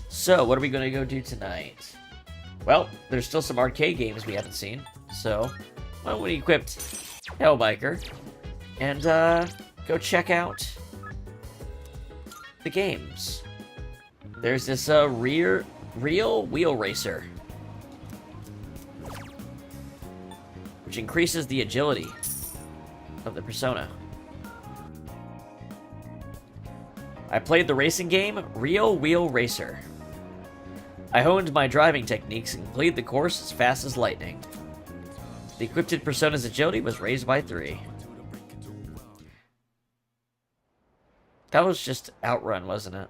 so what are we going to go do tonight? Well, there's still some arcade games we haven't seen, so why don't we equip Hellbiker and go check out the games. There's this real wheel racer, which increases the agility of the persona. I played the racing game Real Wheel Racer. I honed my driving techniques and completed the course as fast as lightning. The equipped persona's agility was raised by 3. That was just Outrun, wasn't it?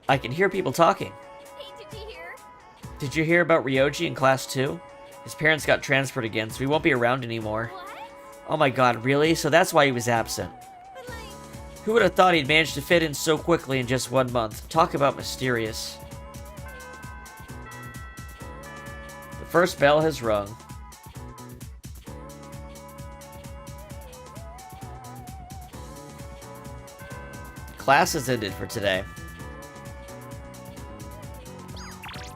I can hear people talking. Hey, did you hear? Did you hear about Ryoji in Class 2? His parents got transferred again, so he won't be around anymore. What? Oh my god, really? So that's why he was absent. But like, Who would have thought he'd managed to fit in so quickly in just 1 month? Talk about mysterious. The first bell has rung. Class has ended for today.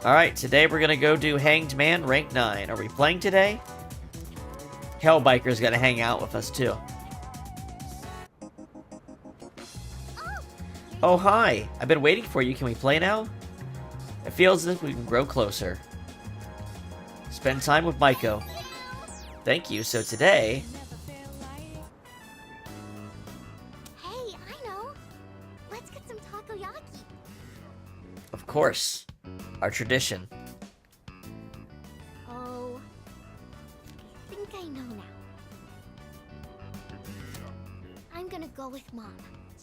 Alright, today we're gonna go do Hanged Man rank 9. Are we playing today? Hellbiker's gonna hang out with us too. Oh, hi! I've been waiting for you. Can we play now? It feels as if we can grow closer. Spend time with Maiko. Thank you. So today... hey, I know. Let's get some takoyaki. Of course. Our tradition. Oh, I think I know now. I'm gonna go with Mom.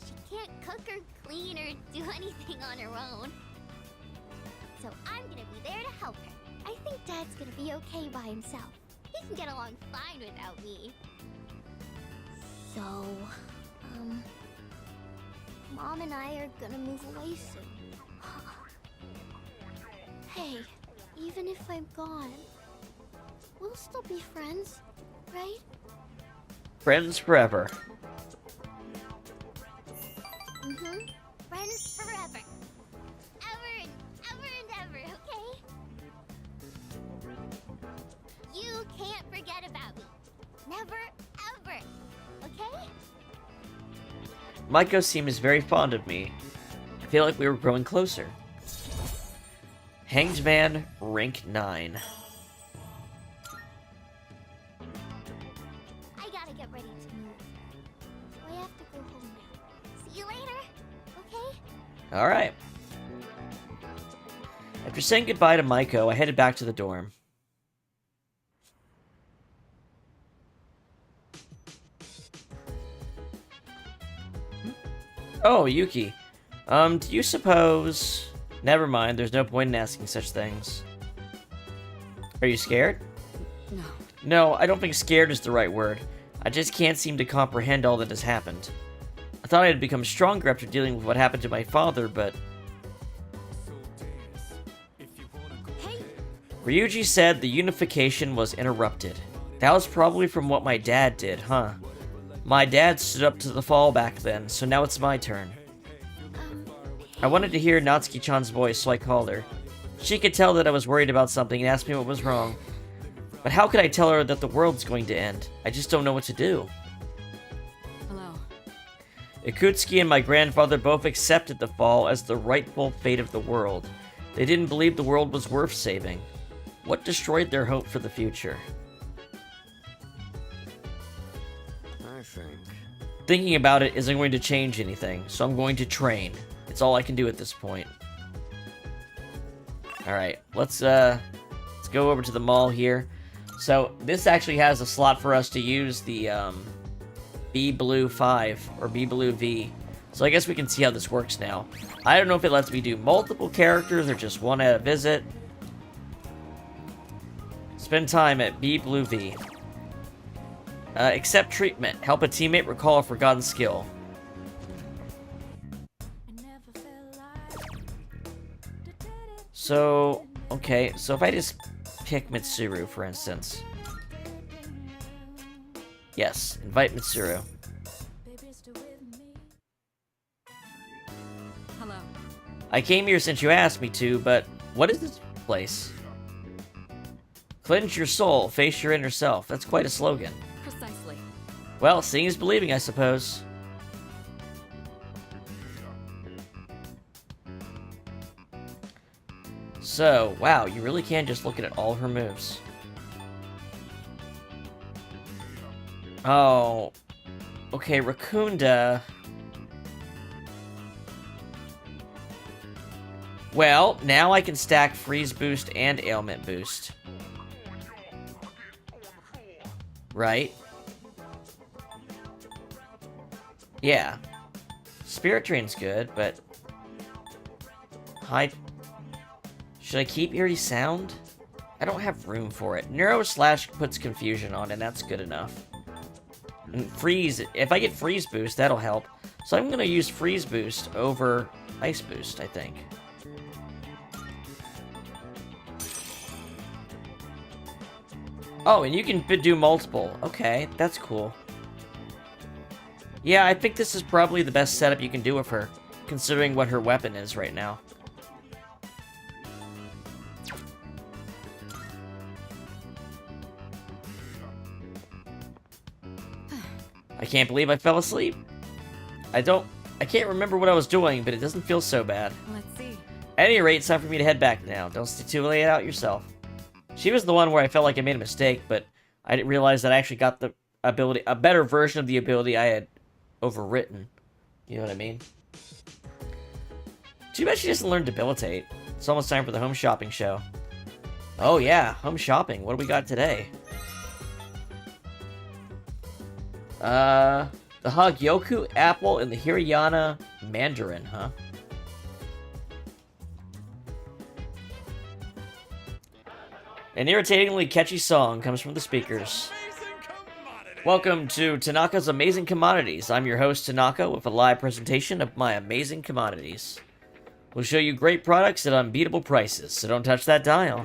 She can't cook or clean or do anything on her own. So I'm gonna be there to help her. I think Dad's gonna be okay by himself. He can get along fine without me. So, Mom and I are gonna move away soon. Hey, even if I'm gone, we'll still be friends, right? Friends forever. Mm-hmm. Friends forever. Ever and ever, okay? You can't forget about me. Never, ever. Okay? Maiko seems very fond of me. I feel like we were growing closer. Hanged Man, rank 9. I gotta get ready to move. So I have to go home now. See you later, okay? Alright. After saying goodbye to Maiko, I headed back to the dorm. Oh, Yuki. Do you suppose... Never mind, there's no point in asking such things. Are you scared? No. No, I don't think scared is the right word. I just can't seem to comprehend all that has happened. I thought I had become stronger after dealing with what happened to my father, but... Hey, Ryuji said the unification was interrupted. That was probably from what my dad did, huh? My dad stood up to the fall back then, so now it's my turn. I wanted to hear Natsuki-chan's voice, so I called her. She could tell that I was worried about something and asked me what was wrong. But how could I tell her that the world's going to end? I just don't know what to do. Hello. Ikutsuki and my grandfather both accepted the fall as the rightful fate of the world. They didn't believe the world was worth saving. What destroyed their hope for the future? I think. Thinking about it isn't going to change anything, so I'm going to train. It's all I can do at this point. Alright, let's go over to the mall here. So this actually has a slot for us to use the B Blue 5 or B Blue V. So I guess we can see how this works now. I don't know if it lets me do multiple characters or just one at a visit. Spend time at B Blue V. Accept treatment. Help a teammate recall a forgotten skill. So, okay, so if I just pick Mitsuru, for instance. Yes, invite Mitsuru. Hello. I came here since you asked me to, but what is this place? Cleanse your soul, face your inner self. That's quite a slogan. Precisely. Well, seeing is believing, I suppose. So, wow, you really can just look at all her moves. Oh. Okay, Rakunda. Well, now I can stack Freeze Boost and Ailment Boost. Right? Yeah. Spirit Drain's good, but... Should I keep Eerie Sound? I don't have room for it. Neuro Slash puts confusion on, and that's good enough. And Freeze, if I get Freeze Boost, that'll help. So I'm gonna use Freeze Boost over Ice Boost, I think. Oh, and you can do multiple. Okay, that's cool. Yeah, I think this is probably the best setup you can do with her, considering what her weapon is right now. I can't believe I fell asleep. I can't remember what I was doing, but it doesn't feel so bad. Let's see. At any rate, it's time for me to head back now. Don't stay too late out yourself. She was the one where I felt like I made a mistake, but I didn't realize that I actually got the ability, a better version of the ability I had overwritten. You know what I mean? Too bad she doesn't learn Debilitate. It's almost time for the home shopping show. Oh yeah, home shopping. What do we got today? The Hogyoku apple and the Hirayana mandarin, huh? An irritatingly catchy song comes from the speakers. Welcome to Tanaka's Amazing Commodities. I'm your host, Tanaka, with a live presentation of my amazing commodities. We'll show you great products at unbeatable prices, so don't touch that dial.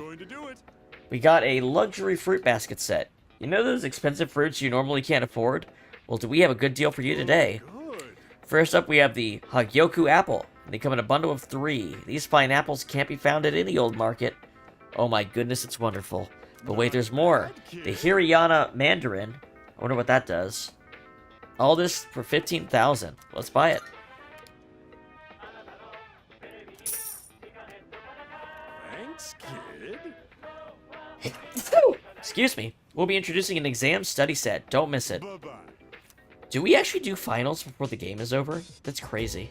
We got a luxury fruit basket set. You know those expensive fruits you normally can't afford? Well, do we have a good deal for you today? First up, we have the Hogyoku apple. They come in a bundle of 3. These fine apples can't be found at any old market. Oh my goodness, it's wonderful. But wait, there's more. The Hirayana mandarin. I wonder what that does. All this for 15,000. Let's buy it. Thanks, kid. Excuse me. We'll be introducing an exam study set. Don't miss it. Bye-bye. Do we actually do finals before the game is over? That's crazy.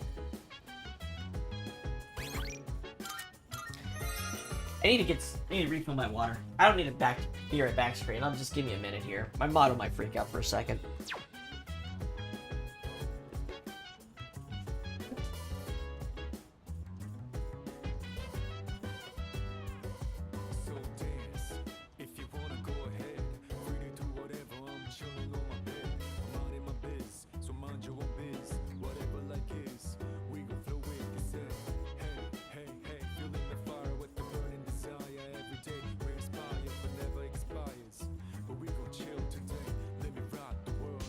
I need to refill my water. I don't need it back here at back screen. Just give me a minute here. My model might freak out for a second. So dance. If you wanna go ahead, free to do whatever. I'm chilling on my bed. I'm out in my biz, so mind your own biz. Whatever like is, we gon' flow with the set. Hey, feeling the fire with the burning desire every day. We inspire but never expires. But we gon' chill today. Let me rock the world.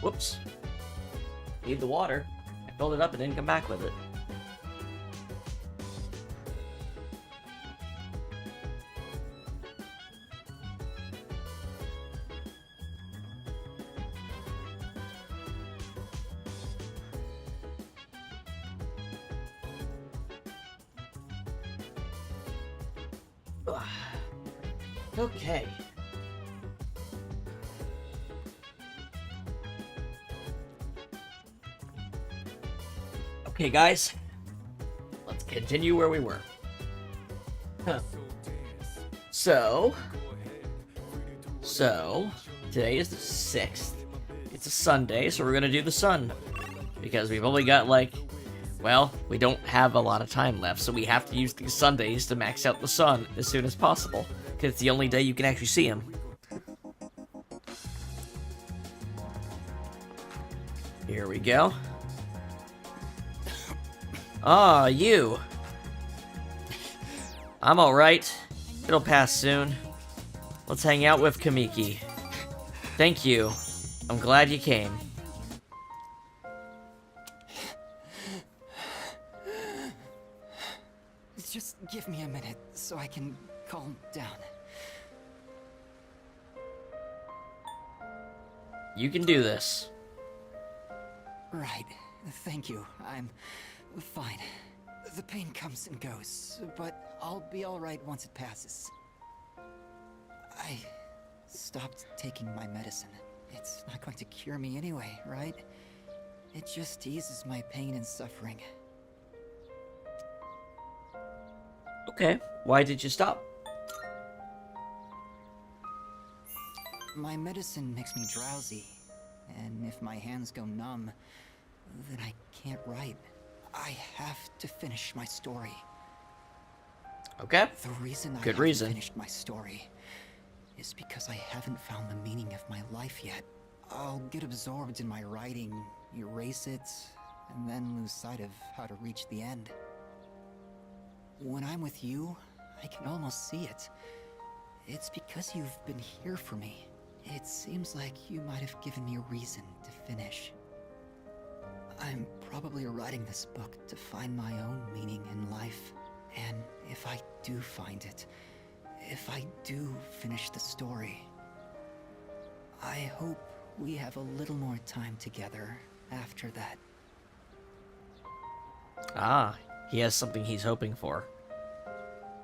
Whoops. Need the water. I filled it up and didn't come back with it. Okay. Okay, guys. Let's continue where we were. Huh. So, today is the 6th. It's a Sunday, so we're gonna do the sun. Because we've only got, like, well, we don't have a lot of time left, so we have to use these Sundays to max out the sun as soon as possible. Because it's the only day you can actually see him. Here we go. Ah, you. I'm alright. It'll pass soon. Let's hang out with Kamiki. Thank you. I'm glad you came. Just give me a minute so I can calm down. You can do this. Right. Thank you. I'm fine. The pain comes and goes, but I'll be alright once it passes. I stopped taking my medicine. It's not going to cure me anyway, right? It just eases my pain and suffering. Okay, why did you stop? My medicine makes me drowsy, and if my hands go numb, then I can't write. I have to finish my story. Okay. The reason I haven't finished my story is because I haven't found the meaning of my life yet. I'll get absorbed in my writing, erase it, and then lose sight of how to reach the end. When I'm with you, I can almost see it. It's because you've been here for me. It seems like you might have given me a reason to finish. I'm probably writing this book to find my own meaning in life. And if I do find it, if I do finish the story, I hope we have a little more time together after that. Ah, he has something he's hoping for,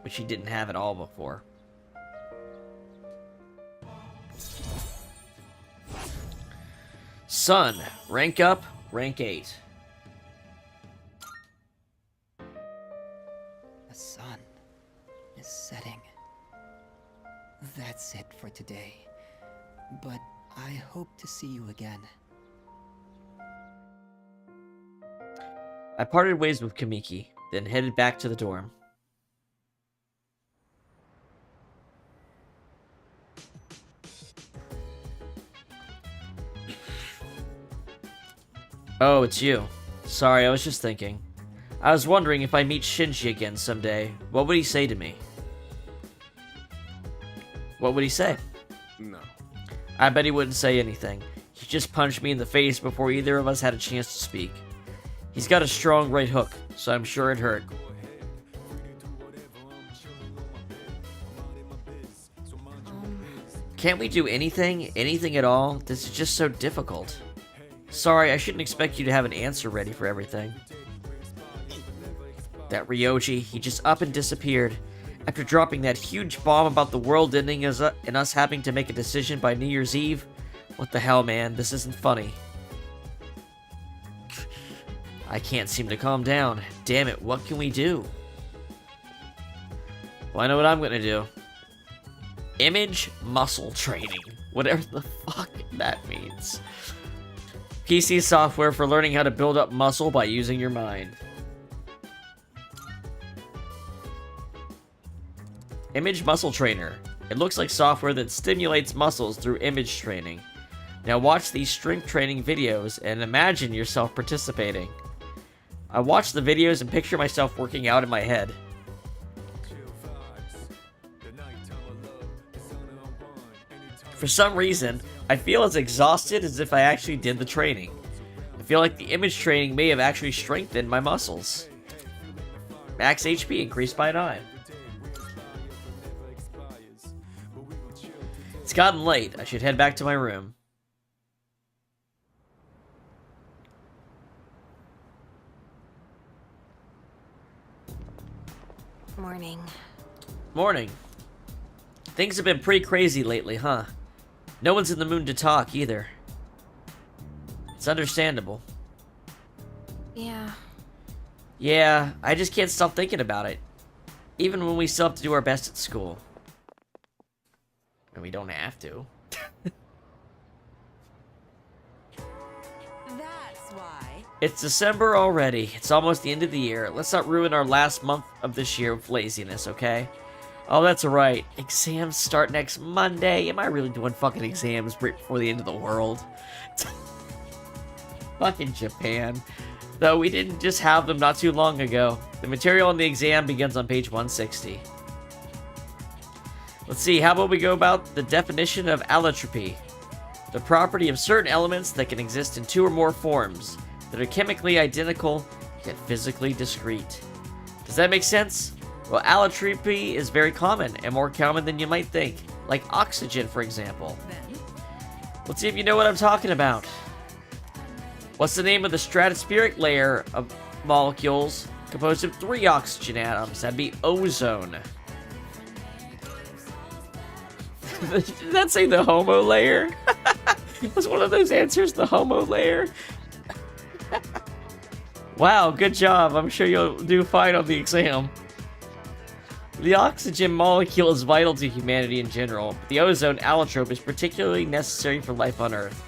which he didn't have at all before. Sun, rank up, rank 8. The sun is setting. That's it for today. But I hope to see you again. I parted ways with Kamiki, then headed back to the dorm. Oh, it's you. Sorry, I was just thinking. I was wondering if I meet Shinji again someday, what would he say to me? What would he say? No. I bet he wouldn't say anything. He just punched me in the face before either of us had a chance to speak. He's got a strong right hook, so I'm sure it hurt. Can't we do anything? Anything at all? This is just so difficult. Sorry, I shouldn't expect you to have an answer ready for everything. That Ryoji, he just up and disappeared. After dropping that huge bomb about the world ending and us having to make a decision by New Year's Eve. What the hell, man? This isn't funny. I can't seem to calm down. Damn it, what can we do? Well, I know what I'm gonna do. Image muscle training. Whatever the fuck that means. PC software for learning how to build up muscle by using your mind. Image Muscle Trainer. It looks like software that stimulates muscles through image training. Now watch these strength training videos and imagine yourself participating. I watch the videos and picture myself working out in my head. For some reason, I feel as exhausted as if I actually did the training. I feel like the image training may have actually strengthened my muscles. Max HP increased by 9. It's gotten late. I should head back to my room. Morning. Morning. Things have been pretty crazy lately, huh? No one's in the mood to talk, either. It's understandable. Yeah. Yeah, I just can't stop thinking about it. Even when we still have to do our best at school. And we don't have to. That's why. It's December already. It's almost the end of the year. Let's not ruin our last month of this year with laziness, okay? Oh, that's right. Exams start next Monday. Am I really doing fucking exams right before the end of the world? Fucking Japan. Though we didn't just have them not too long ago. The material on the exam begins on page 160. Let's see, how about we go about the definition of allotropy? The property of certain elements that can exist in 2 or more forms that are chemically identical yet physically discrete. Does that make sense? Well, allotropy is very common and more common than you might think, like oxygen, for example. Let's see if you know what I'm talking about. What's the name of the stratospheric layer of molecules composed of 3 oxygen atoms? That'd be ozone. Did that say the homo layer? Was one of those answers the homo layer? Wow, good job. I'm sure you'll do fine on the exam. The oxygen molecule is vital to humanity in general, but the ozone allotrope is particularly necessary for life on Earth.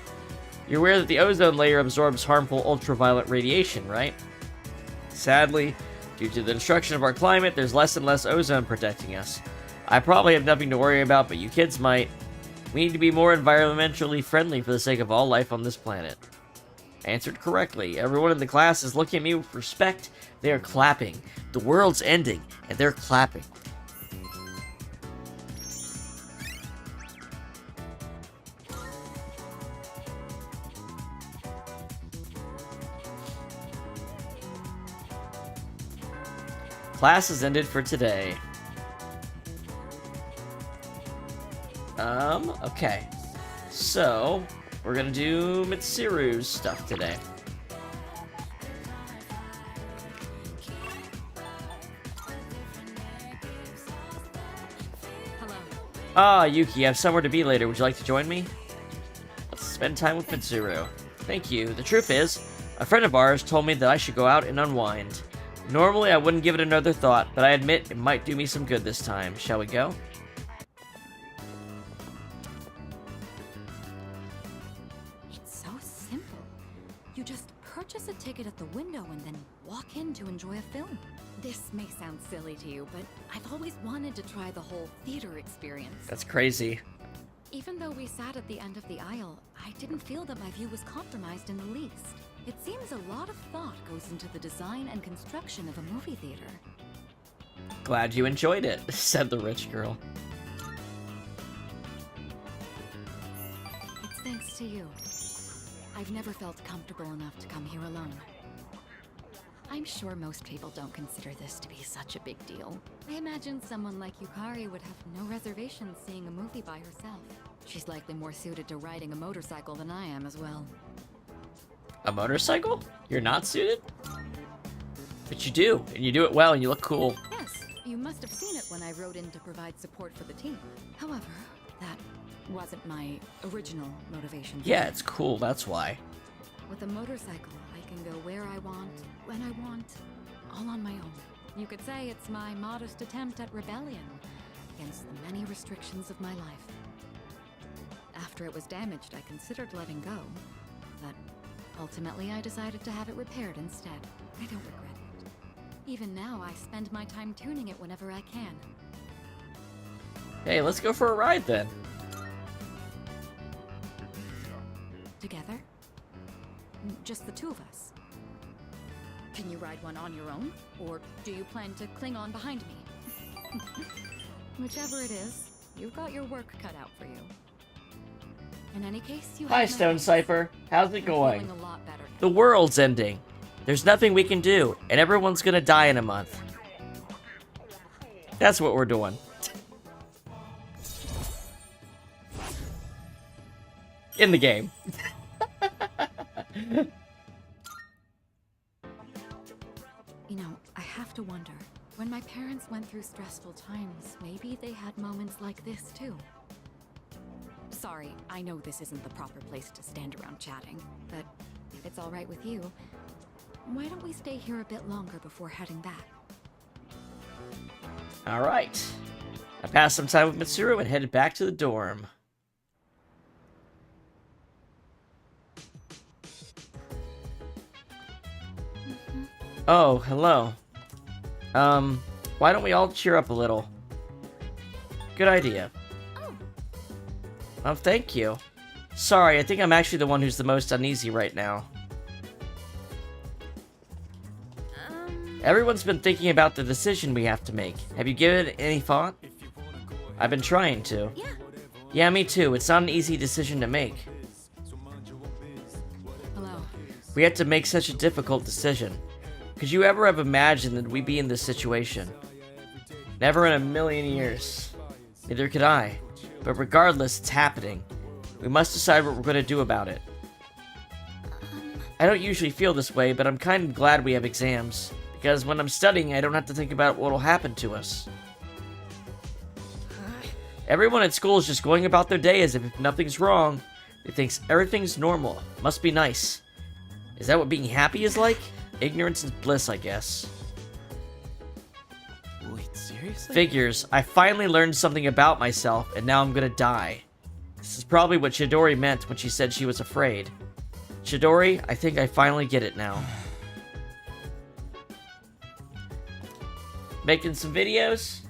You're aware that the ozone layer absorbs harmful ultraviolet radiation, right? Sadly, due to the destruction of our climate, there's less and less ozone protecting us. I probably have nothing to worry about, but you kids might. We need to be more environmentally friendly for the sake of all life on this planet. Answered correctly. Everyone in the class is looking at me with respect. They are clapping. The world's ending, and they're clapping. Class is ended for today. Okay. So, we're gonna do Mitsuru's stuff today. Hello. Ah, Yuki, I have somewhere to be later. Would you like to join me? Let's spend time with Mitsuru. Thank you. The truth is, a friend of ours told me that I should go out and unwind. Normally, I wouldn't give it another thought, but I admit it might do me some good this time. Shall we go? It's so simple. You just purchase a ticket at the window and then walk in to enjoy a film. This may sound silly to you, but I've always wanted to try the whole theater experience. That's crazy. Even though we sat at the end of the aisle, I didn't feel that my view was compromised in the least. It seems a lot of thought goes into the design and construction of a movie theater. Glad you enjoyed it, said the rich girl. It's thanks to you. I've never felt comfortable enough to come here alone. I'm sure most people don't consider this to be such a big deal. I imagine someone like Yukari would have no reservations seeing a movie by herself. She's likely more suited to riding a motorcycle than I am as well. A motorcycle? You're not suited? But you do, and you do it well, and you look cool. Yes, you must have seen it when I rode in to provide support for the team. However, that wasn't my original motivation. Yeah, it's cool, that's why. With a motorcycle, I can go where I want, when I want, all on my own. You could say it's my modest attempt at rebellion against the many restrictions of my life. After it was damaged, I considered letting go, but ultimately I decided to have it repaired instead. I don't regret it. Even now, I spend my time tuning it whenever I can. Hey, let's go for a ride then. Together? Just the two of us. Can you ride one on your own? Or do you plan to cling on behind me? Whichever it is, you've got your work cut out for you. In any case, you Hi, have my Stone thanks. Cipher. How's it I'm going? feeling a lot better now. The world's ending. There's nothing we can do, and everyone's gonna die in a month. That's what we're doing. In the game. You know, I have to wonder, when my parents went through stressful times, maybe they had moments like this too. Sorry, I know this isn't the proper place to stand around chatting, but if it's all right with you, why don't we stay here a bit longer before heading back? Alright. I passed some time with Mitsuru and headed back to the dorm. Oh, hello. Why don't we all cheer up a little? Good idea. Oh, thank you. Sorry, I think I'm actually the one who's the most uneasy right now. Everyone's been thinking about the decision we have to make. Have you given it any thought? I've been trying to. Yeah, me too. It's not an easy decision to make. Hello. We had to make such a difficult decision. Could you ever have imagined that we'd be in this situation? Never in a million years. Neither could I. But regardless, it's happening. We must decide what we're going to do about it. I don't usually feel this way, but I'm kind of glad we have exams. Because when I'm studying, I don't have to think about what will happen to us. Everyone at school is just going about their day as if nothing's wrong. They think everything's normal. Must be nice. Is that what being happy is like? Ignorance is bliss, I guess. Wait, seriously? Figures. I finally learned something about myself, and now I'm gonna die. This is probably what Chidori meant when she said she was afraid. Chidori, I think I finally get it now. Making some videos?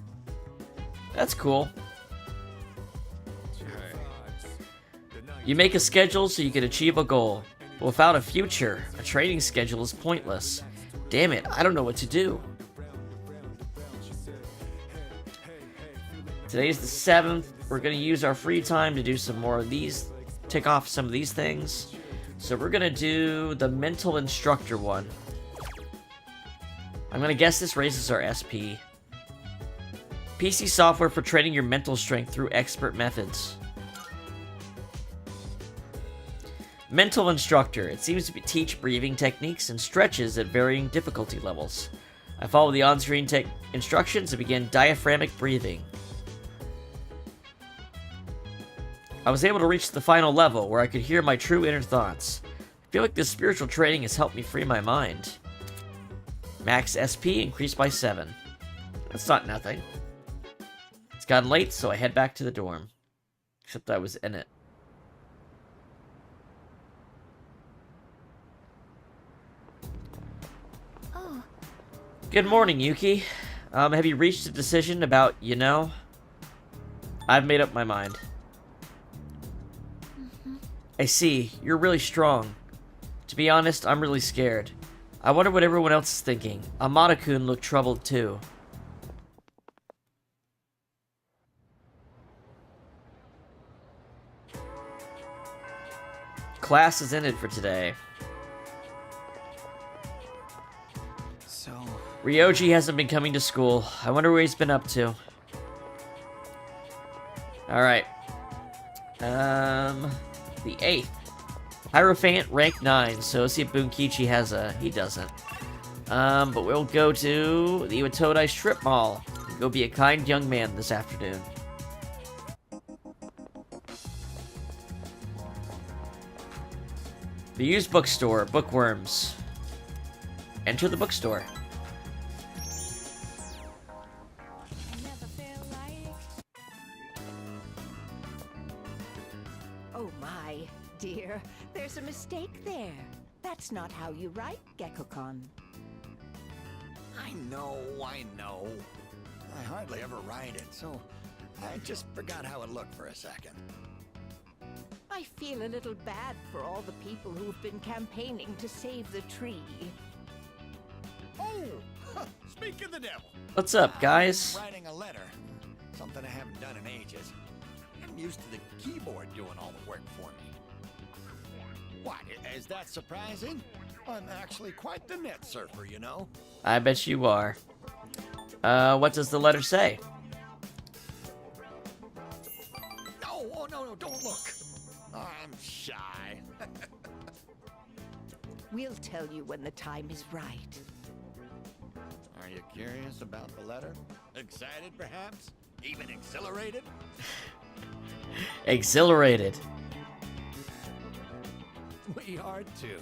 That's cool. You make a schedule so you can achieve a goal. But without a future, a training schedule is pointless. Damn it, I don't know what to do. Today's the 7th. We're gonna use our free time to do some more of these, tick off some of these things. So we're gonna do the mental instructor one. I'm gonna guess this raises our SP. PC software for training your mental strength through expert methods. Mental instructor. It seems to teach breathing techniques and stretches at varying difficulty levels. I follow the on-screen instructions and begin diaphragmatic breathing. I was able to reach the final level where I could hear my true inner thoughts. I feel like this spiritual training has helped me free my mind. Max SP increased by 7. That's not nothing. It's gotten late, so I head back to the dorm. Except I was in it. Oh, Good morning, Yuki. Have you reached a decision about, you know? I've made up my mind. I see. You're really strong. To be honest, I'm really scared. I wonder what everyone else is thinking. Amada-kun looked troubled too. Class is ended for today. So, Ryoji hasn't been coming to school. I wonder what he's been up to. Alright. The 8th. Hierophant, rank 9. So let's see if Bunkichi has a... He doesn't. But we'll go to the Iwatodai Strip Mall. Go be a kind young man this afternoon. The used bookstore. Bookworms. Enter the bookstore. Oh my, dear. There's a mistake there. That's not how you write, Gekko-kun. I know. I hardly ever write it, so I just forgot how it looked for a second. I feel a little bad for all the people who've been campaigning to save the tree. Oh! Speak of the devil! What's up, guys? Writing a letter. Something I haven't done in ages. I'm used to the keyboard doing all the work for me. What, is that surprising? I'm actually quite the net surfer, you know? I bet you are. What does the letter say? No, oh no, don't look. I'm shy. We'll tell you when the time is right. Are you curious about the letter? Excited, perhaps? Even exhilarated? Exhilarated. We are too.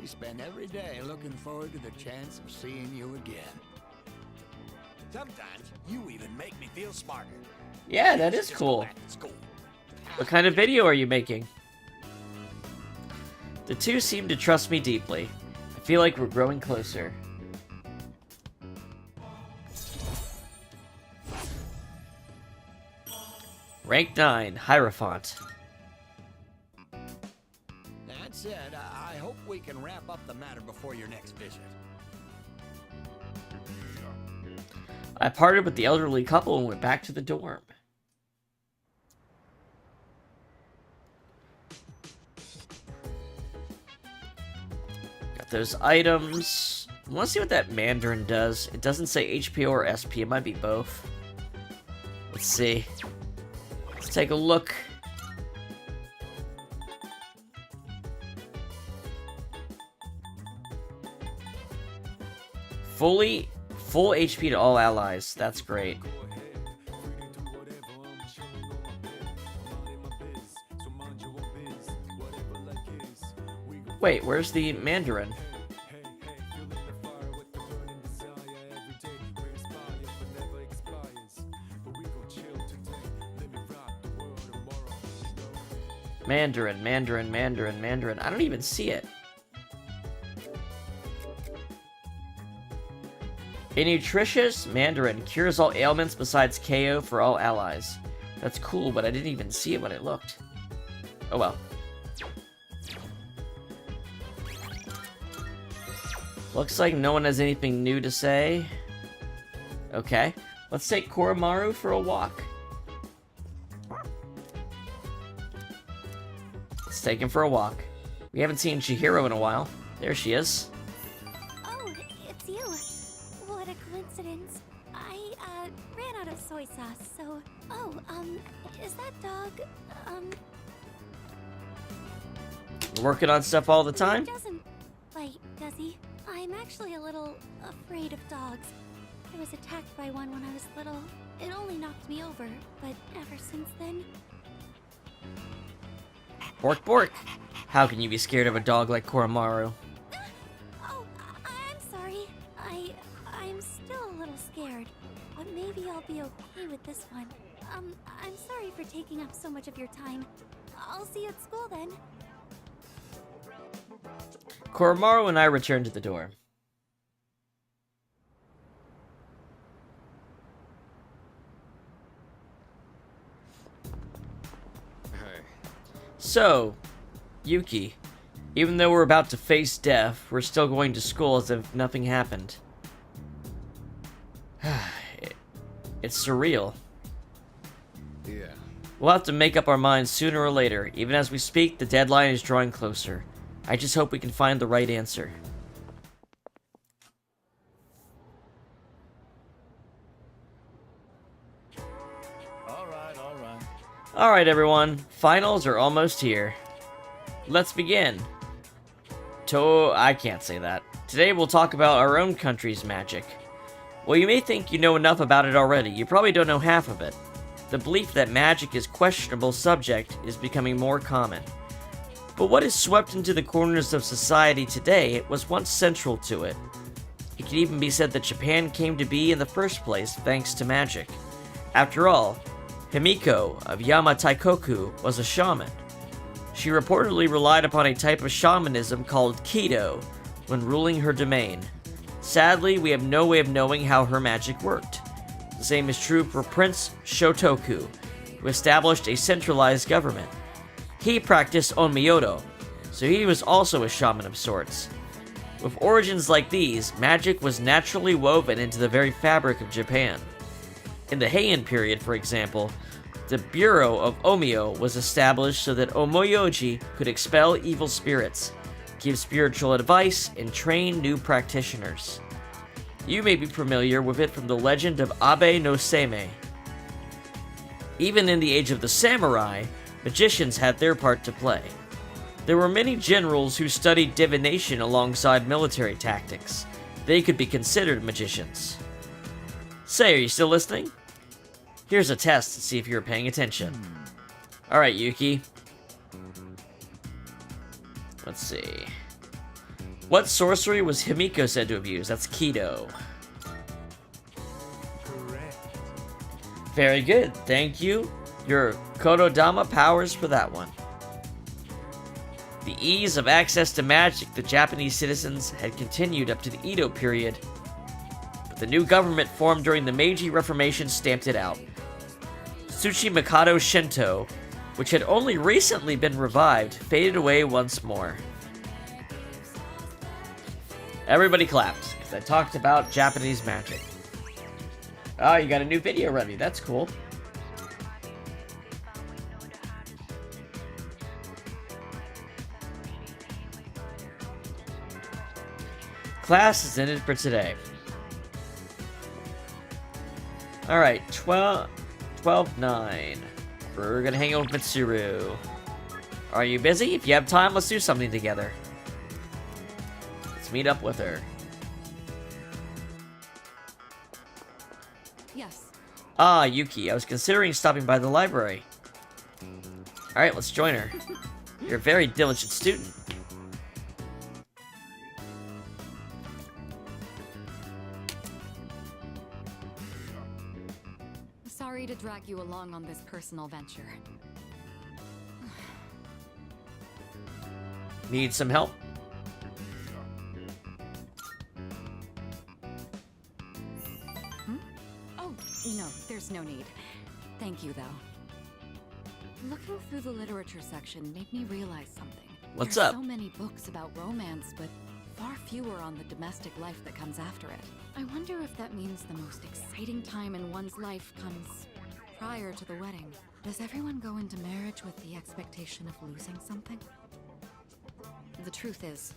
We spend every day looking forward to the chance of seeing you again. Sometimes you even make me feel smarter. Yeah, that is cool. What kind of video are you making? The two seem to trust me deeply. I feel like we're growing closer. Rank 9, Hierophant. That said, I hope we can wrap up the matter before your next visit. I parted with the elderly couple and went back to the dorm. Got those items. I want to see what that Mandarin does. It doesn't say HP or SP. It might be both. Let's see. Let's take a look. Full HP to all allies. That's great. Wait, where's the Mandarin? Mandarin. I don't even see it. A nutritious Mandarin cures all ailments besides KO for all allies. That's cool, but I didn't even see it when it looked. Oh well. Looks like no one has anything new to say. Okay, let's take Koromaru for a walk. Let's take him for a walk. We haven't seen Chihiro in a while. There she is. Oh, it's you. What a coincidence. I, ran out of soy sauce, so... Oh, is that dog, You're working on stuff all the time? He doesn't bite, does he? I'm actually a little afraid of dogs. I was attacked by one when I was little. It only knocked me over, but ever since then... Bork bork. How can you be scared of a dog like Koromaru? Oh, I'm sorry. I'm still a little scared, but maybe I'll be okay with this one. I'm sorry for taking up so much of your time. I'll see you at school then. Koromaru and I return to the dorm. So, Yuki, even though we're about to face death, we're still going to school as if nothing happened. It's surreal. Yeah. We'll have to make up our minds sooner or later. Even as we speak, the deadline is drawing closer. I just hope we can find the right answer. Alright everyone, finals are almost here. Let's begin. I can't say that. Today we'll talk about our own country's magic. Well, you may think you know enough about it already, you probably don't know half of it. The belief that magic is questionable subject is becoming more common. But what is swept into the corners of society today was once central to it. It could even be said that Japan came to be in the first place thanks to magic. After all, Himiko of Yama Taikoku was a shaman. She reportedly relied upon a type of shamanism called Kido when ruling her domain. Sadly, we have no way of knowing how her magic worked. The same is true for Prince Shotoku, who established a centralized government. He practiced onmyoto, so he was also a shaman of sorts. With origins like these, magic was naturally woven into the very fabric of Japan. In the Heian period, for example, the Bureau of Omyo was established so that Omoyoji could expel evil spirits, give spiritual advice, and train new practitioners. You may be familiar with it from the legend of Abe no Seimei. Even in the age of the samurai, magicians had their part to play. There were many generals who studied divination alongside military tactics. They could be considered magicians. Say, are you still listening? Here's a test to see if you're paying attention. Alright, Yuki. Let's see. What sorcery was Himiko said to have used? That's Kido. Correct. Very good. Thank you. Your Kododama powers for that one. The ease of access to magic the Japanese citizens had continued up to the Edo period, but the new government formed during the Meiji Reformation stamped it out. Tsuchimikado Shinto, which had only recently been revived, faded away once more. Everybody clapped, because I talked about Japanese magic. Oh, you got a new video ready. That's cool. Class is ended for today. Alright, 12-9. We're gonna hang out with Mitsuru. Are you busy? If you have time, let's do something together. Let's meet up with her. Yes. Ah, Yuki, I was considering stopping by the library. Alright, let's join her. You're a very diligent student. Sorry to drag you along on this personal venture. Need some help? Oh, no, there's no need. Thank you, though. Looking through the literature section made me realize something. What's There's up? so many books about romance, but far fewer on the domestic life that comes after it. I wonder if that means the most exciting time in one's life comes prior to the wedding. Does everyone go into marriage with the expectation of losing something? The truth is,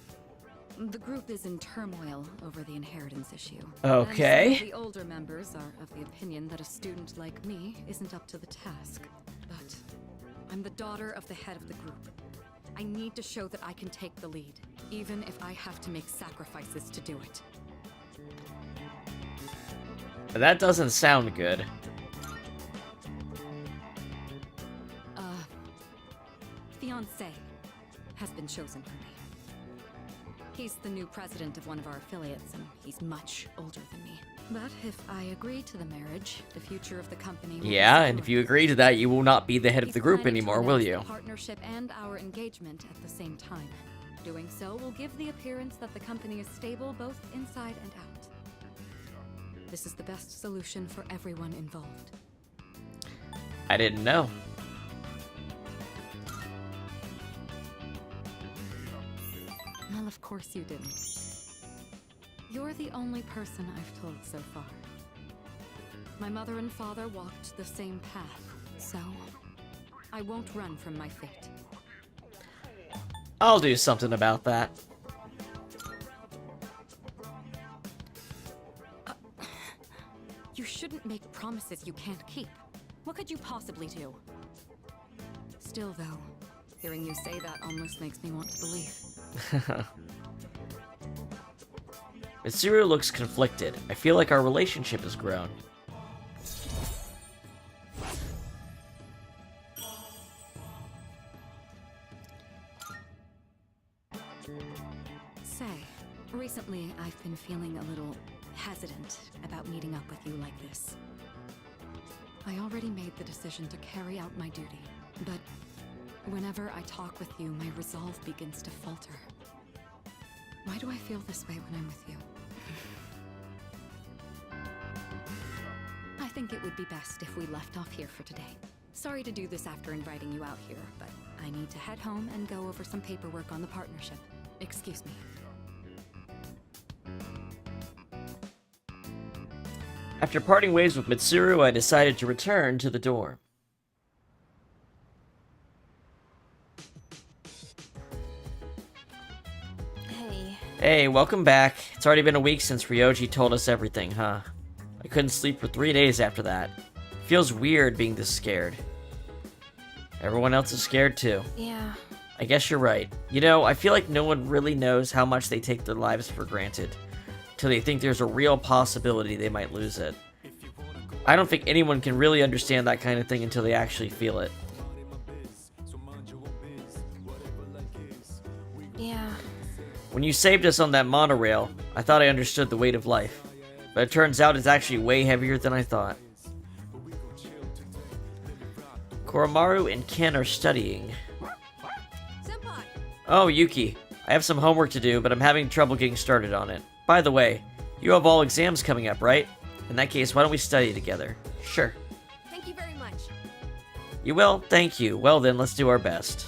the group is in turmoil over the inheritance issue. Okay. And some of the older members are of the opinion that a student like me isn't up to the task. But I'm the daughter of the head of the group. I need to show that I can take the lead, even if I have to make sacrifices to do it. That doesn't sound good. Fiancé has been chosen for me. He's the new president of one of our affiliates, and he's much older than me. But if I agree to the marriage, the future of the company will be Yeah, and if secured. you agree to that, you will not be the head of He's the group planning to anymore, will announce you? the partnership and our engagement at the same time. Doing so will give the appearance that the company is stable both inside and out. This is the best solution for everyone involved. I didn't know. Well, of course you didn't. You're the only person I've told so far. My mother and father walked the same path, so I won't run from my fate. I'll do something about that. You shouldn't make promises you can't keep. What could you possibly do? Still, though, hearing you say that almost makes me want to believe. Mitsuru looks conflicted. I feel like our relationship has grown. Say, recently I've been feeling a little hesitant about meeting up with you like this. I already made the decision to carry out my duty, but whenever I talk with you, my resolve begins to falter. Why do I feel this way when I'm with you? I think it would be best if we left off here for today. Sorry to do this after inviting you out here, but I need to head home and go over some paperwork on the partnership. Excuse me. After parting ways with Mitsuru, I decided to return to the dorm. Hey, welcome back. It's already been a week since Ryoji told us everything, huh? I couldn't sleep for 3 days after that. Feels weird being this scared. Everyone else is scared too. Yeah. I guess you're right. You know, I feel like no one really knows how much they take their lives for granted, till they think there's a real possibility they might lose it. I don't think anyone can really understand that kind of thing until they actually feel it. Yeah. When you saved us on that monorail, I thought I understood the weight of life, but it turns out it's actually way heavier than I thought. Koromaru and Ken are studying. Oh, Yuki. I have some homework to do, but I'm having trouble getting started on it. By the way, you have all exams coming up, right? In that case, why don't we study together? Sure. Thank you very much. You will? Thank you. Well then, let's do our best.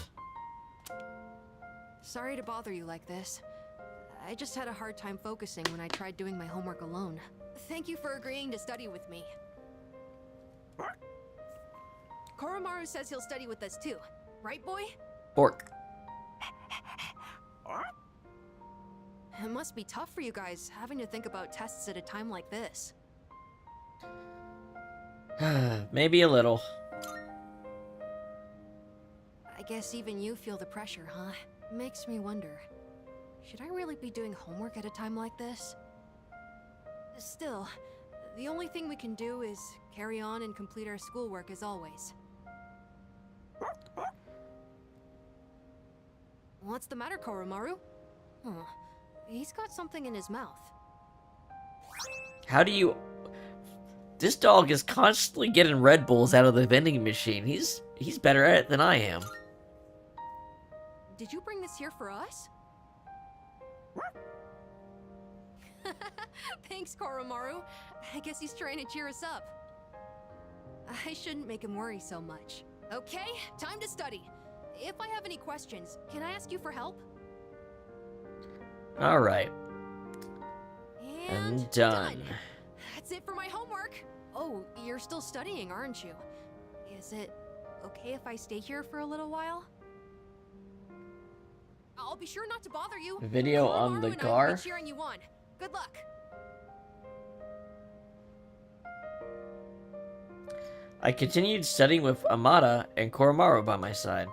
Sorry to bother you like this. I just had a hard time focusing when I tried doing my homework alone. Thank you for agreeing to study with me. Koromaru says he'll study with us too. Right, boy? Bork. It must be tough for you guys, having to think about tests at a time like this. Maybe a little. I guess even you feel the pressure, huh? Makes me wonder. Should I really be doing homework at a time like this? Still, the only thing we can do is carry on and complete our schoolwork as always. What's the matter, Koromaru? Huh. He's got something in his mouth. How do you... This dog is constantly getting Red Bulls out of the vending machine. He's better at it than I am. Did you bring this here for us? Thanks, Koromaru. I guess he's trying to cheer us up. I shouldn't make him worry so much. Okay, time to study. If I have any questions, can I ask you for help? Alright. And done. That's it for my homework. Oh, you're still studying, aren't you? Is it okay if I stay here for a little while? I'll be sure not to bother you. Video on the car? I will be cheering you on. Good luck. I continued studying with Amada and Koromaru by my side.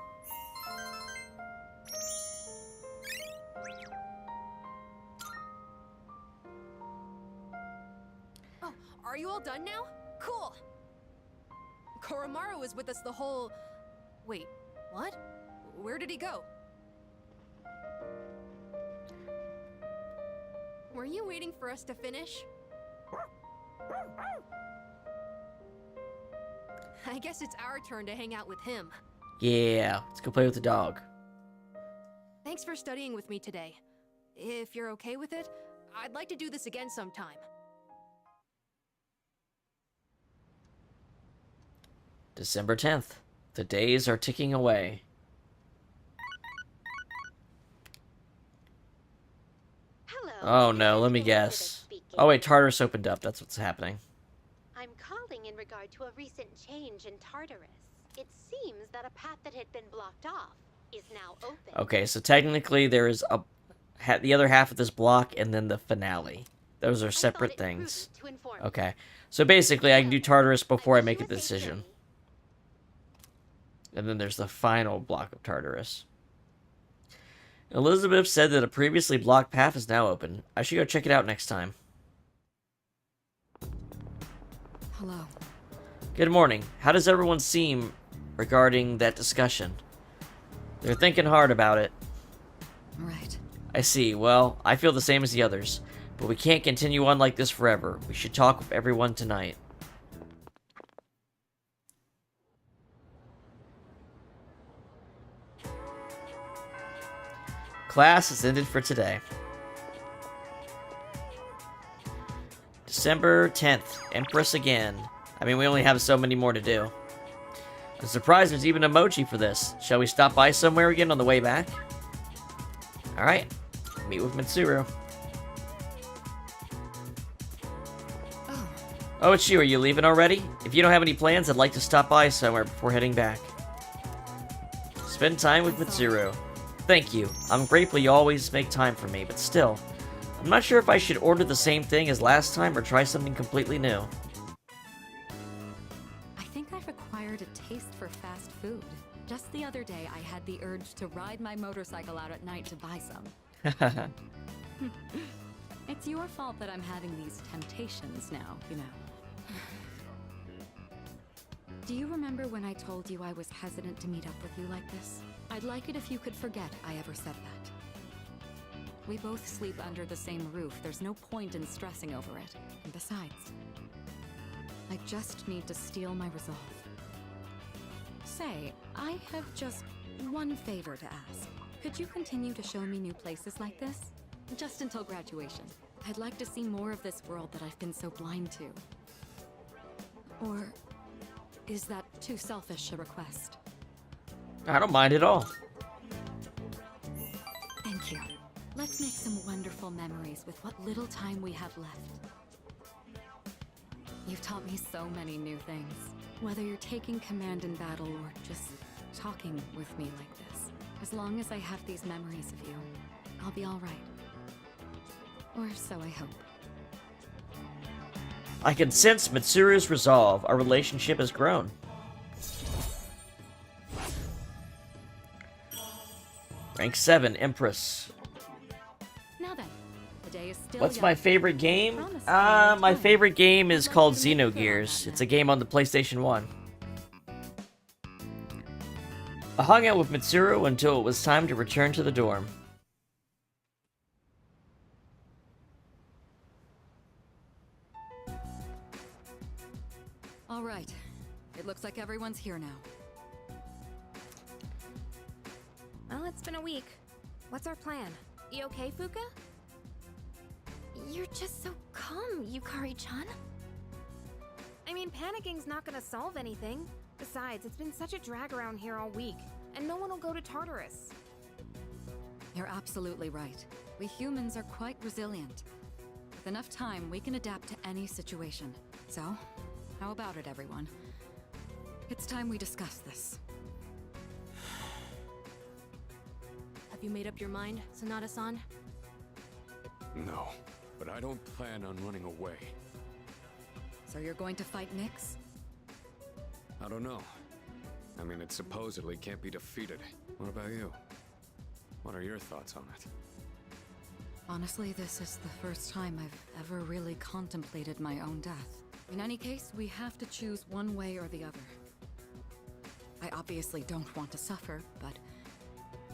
Oh, are you all done now? Cool. Koromaru was with us the whole... Wait, what? Where did he go? Were you waiting for us to finish? I guess it's our turn to hang out with him. Yeah, let's go play with the dog. Thanks for studying with me today. If you're okay with it, I'd like to do this again sometime. December 10th. The days are ticking away. Hello. Oh no, let me guess. Oh wait, Tartarus opened up. That's what's happening. I'm calling in regard to a recent change in Tartarus. It seems that a path that had been blocked off is now open. Okay, so technically there is the other half of this block and then the finale. Those are separate things. Okay, so basically I can do Tartarus before I make a decision. And then there's the final block of Tartarus. Elizabeth said that a previously blocked path is now open. I should go check it out next time. Hello. Good morning. How does everyone seem regarding that discussion? They're thinking hard about it. Right. I see. Well, I feel the same as the others. But we can't continue on like this forever. We should talk with everyone tonight. Class is ended for today. December 10th. Empress again. I mean, we only have so many more to do. I'm surprised there's even an emoji for this. Shall we stop by somewhere again on the way back? Alright. Meet with Mitsuru. Oh, it's you. Are you leaving already? If you don't have any plans, I'd like to stop by somewhere before heading back. Spend time with Mitsuru. Thank you. I'm grateful you always make time for me, but still, I'm not sure if I should order the same thing as last time or try something completely new. I think I've acquired a taste for fast food. Just the other day, I had the urge to ride my motorcycle out at night to buy some. It's your fault that I'm having these temptations now, you know. Do you remember when I told you I was hesitant to meet up with you like this? I'd like it if you could forget I ever said that. We both sleep under the same roof. There's no point in stressing over it. And besides, I just need to steel my resolve. Say, I have just one favor to ask. Could you continue to show me new places like this? Just until graduation. I'd like to see more of this world that I've been so blind to. Or is that too selfish a request? I don't mind at all. Thank you. Let's make some wonderful memories with what little time we have left. You've taught me so many new things. Whether you're taking command in battle or just talking with me like this. As long as I have these memories of you, I'll be all right. Or so I hope. I can sense Mitsuru's resolve. Our relationship has grown. Rank 7, Empress. Now then, the day is still What's young. my favorite game? My favorite game is called Xenogears. It's a game on the PlayStation 1. I hung out with Mitsuru until it was time to return to the dorm. All right. It looks like everyone's here now. Well, it's been a week. What's our plan? You okay, Fuka? You're just so calm, Yukari-chan. I mean, panicking's not gonna solve anything. Besides, it's been such a drag around here all week, and no one will go to Tartarus. You're absolutely right. We humans are quite resilient. With enough time, we can adapt to any situation. So, how about it, everyone? It's time we discuss this. Have you made up your mind, Sonata-san? No, but I don't plan on running away. So you're going to fight Nyx? I don't know. I mean, it supposedly can't be defeated. What about you? What are your thoughts on it? Honestly, this is the first time I've ever really contemplated my own death. In any case, we have to choose one way or the other. I obviously don't want to suffer, but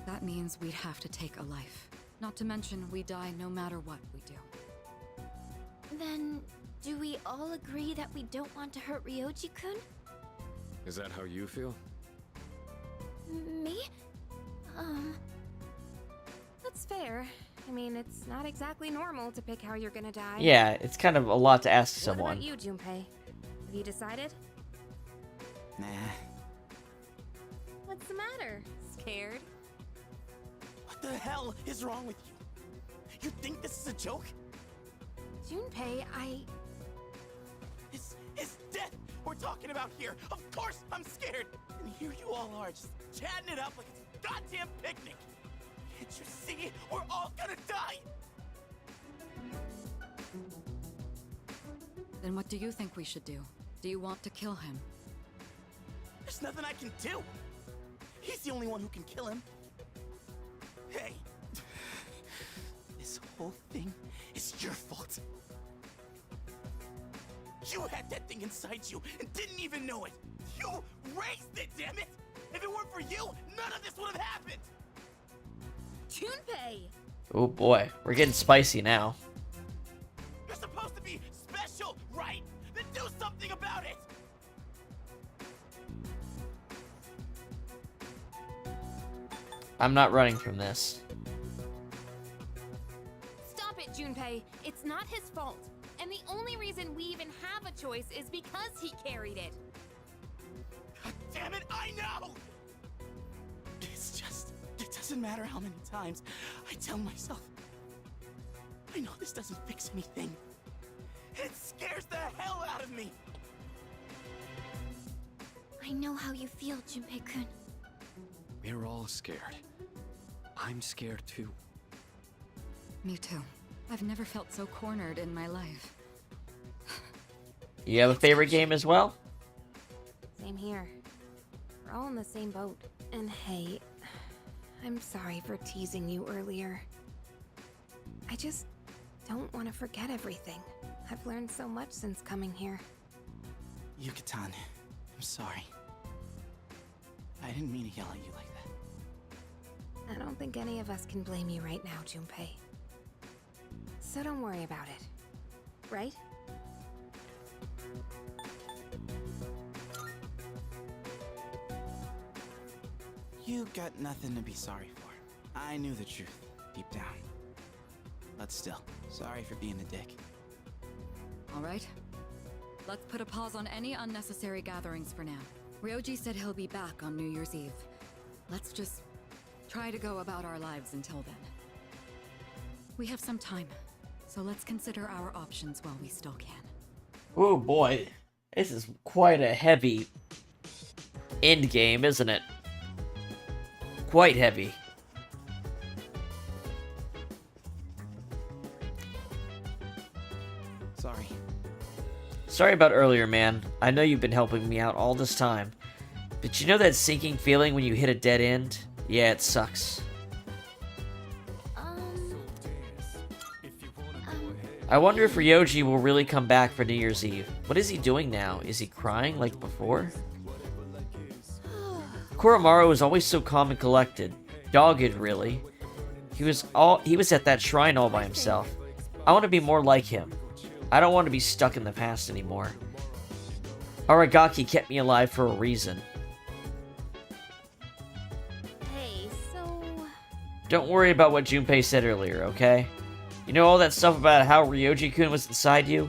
that means we'd have to take a life. Not to mention, we die no matter what we do. Then, do we all agree that we don't want to hurt Ryoji-kun? Is that how you feel? Me? That's fair. I mean, it's not exactly normal to pick how you're gonna die. Yeah, it's kind of a lot to ask someone. What about you, Junpei? Have you decided? Nah. What's the matter? Scared? What the hell is wrong with you? You think this is a joke? Junpei, It's death we're talking about here. Of course I'm scared. And here you all are, just chatting it up like it's a goddamn picnic. Can't you see? We're all gonna die. Then what do you think we should do? Do you want to kill him? There's nothing I can do. He's the only one who can kill him. Hey, this whole thing is your fault. You had that thing inside you and didn't even know it. You raised it, damn it! If it weren't for you, none of this would have happened. Junpei! Oh boy, we're getting spicy now. You're supposed to be special, right? Then do something about it. I'm not running from this. Stop it, Junpei. It's not his fault. And the only reason we even have a choice is because he carried it. God damn it, I know! It's just, it doesn't matter how many times I tell myself. I know this doesn't fix anything. It scares the hell out of me. I know how you feel, Junpei-kun. We're all scared. I'm scared too. Me too. I've never felt so cornered in my life. You have a favorite game as well? Same here. We're all in the same boat. And hey, I'm sorry for teasing you earlier. I just don't want to forget everything. I've learned so much since coming here. Yucatan, I'm sorry. I didn't mean to yell at you like that. I don't think any of us can blame you right now, Junpei. So don't worry about it. Right? You got nothing to be sorry for. I knew the truth, deep down. But still, sorry for being a dick. All right. Let's put a pause on any unnecessary gatherings for now. Ryoji said he'll be back on New Year's Eve. Let's just try to go about our lives until then. We have some time, so let's consider our options while we still can. Oh boy, this is quite a heavy end game, isn't it? Quite heavy. Sorry. Sorry about earlier, man. I know you've been helping me out all this time. But you know that sinking feeling when you hit a dead end? Yeah, it sucks. I wonder if Ryoji will really come back for New Year's Eve. What is he doing now? Is he crying like before? Koromaru was always so calm and collected. Dogged, really. He was at that shrine all by himself. I want to be more like him. I don't want to be stuck in the past anymore. Aragaki kept me alive for a reason. Hey, so... Don't worry about what Junpei said earlier, okay? You know all that stuff about how Ryoji-kun was inside you?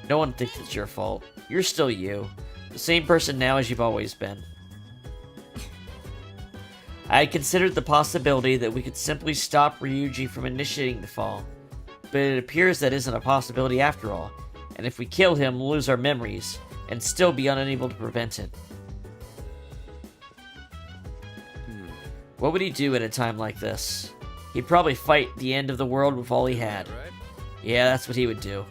No one thinks it's your fault. You're still you. The same person now as you've always been. I had considered the possibility that we could simply stop Ryuji from initiating the fall. But it appears that isn't a possibility after all. And if we kill him, we'll lose our memories, and still be unable to prevent it. What would he do at a time like this? He'd probably fight the end of the world with all he had. Yeah, that's what he would do.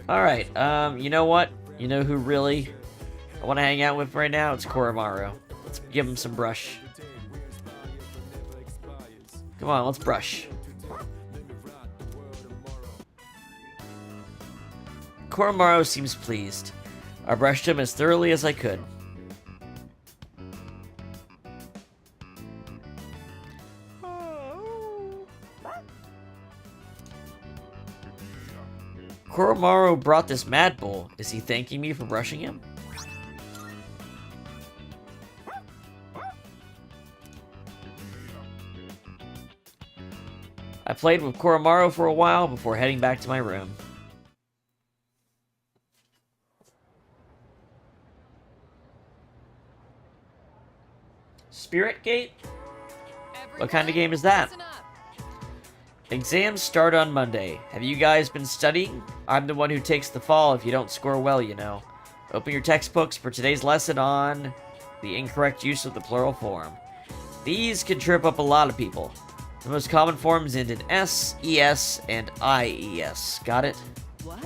Alright, you know what? You know who really I want to hang out with right now? It's Koromaru. Let's give him some brush. Come on, let's brush. Koromaru seems pleased. I brushed him as thoroughly as I could. Koromaru brought this Mad Bull. Is he thanking me for brushing him? I played with Koromaru for a while before heading back to my room. Spirit Gate? What kind of game is that? Exams start on Monday. Have you guys been studying? I'm the one who takes the fall if you don't score well, you know. Open your textbooks for today's lesson on the incorrect use of the plural form. These can trip up a lot of people. The most common forms end in S, ES, and IES. Got it? What?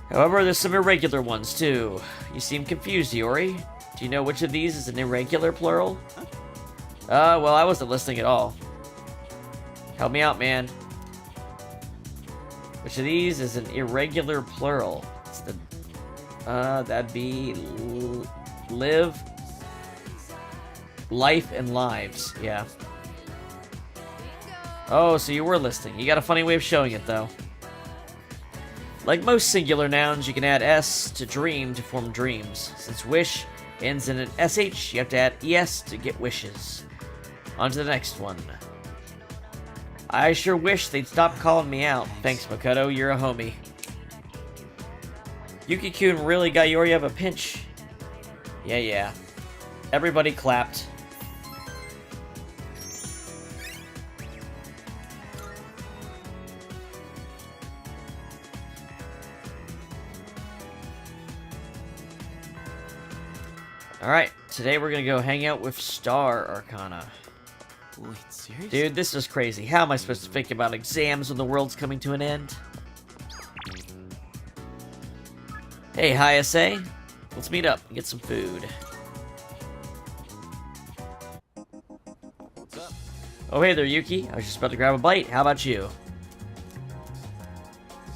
However, there's some irregular ones, too. You seem confused, Iori. Do you know which of these is an irregular plural? Well, I wasn't listening at all. Help me out, man. Which of these is an irregular plural? It's the... that'd be... live... life and lives, yeah. Oh, so you were listening. You got a funny way of showing it, though. Like most singular nouns, you can add S to dream to form dreams. Since wish ends in an SH, you have to add ES to get wishes. On to the next one. I sure wish they'd stop calling me out. Thanks, Makoto, you're a homie. Yuki-kun really got Yori of a pinch. Yeah. Everybody clapped. Alright, today we're gonna go hang out with Star Arcana. Wait, seriously? Dude, this is crazy. How am I supposed to think about exams when the world's coming to an end? Hey, hi, SA. Let's meet up and get some food. What's up? Oh, hey there, Yuki. I was just about to grab a bite. How about you?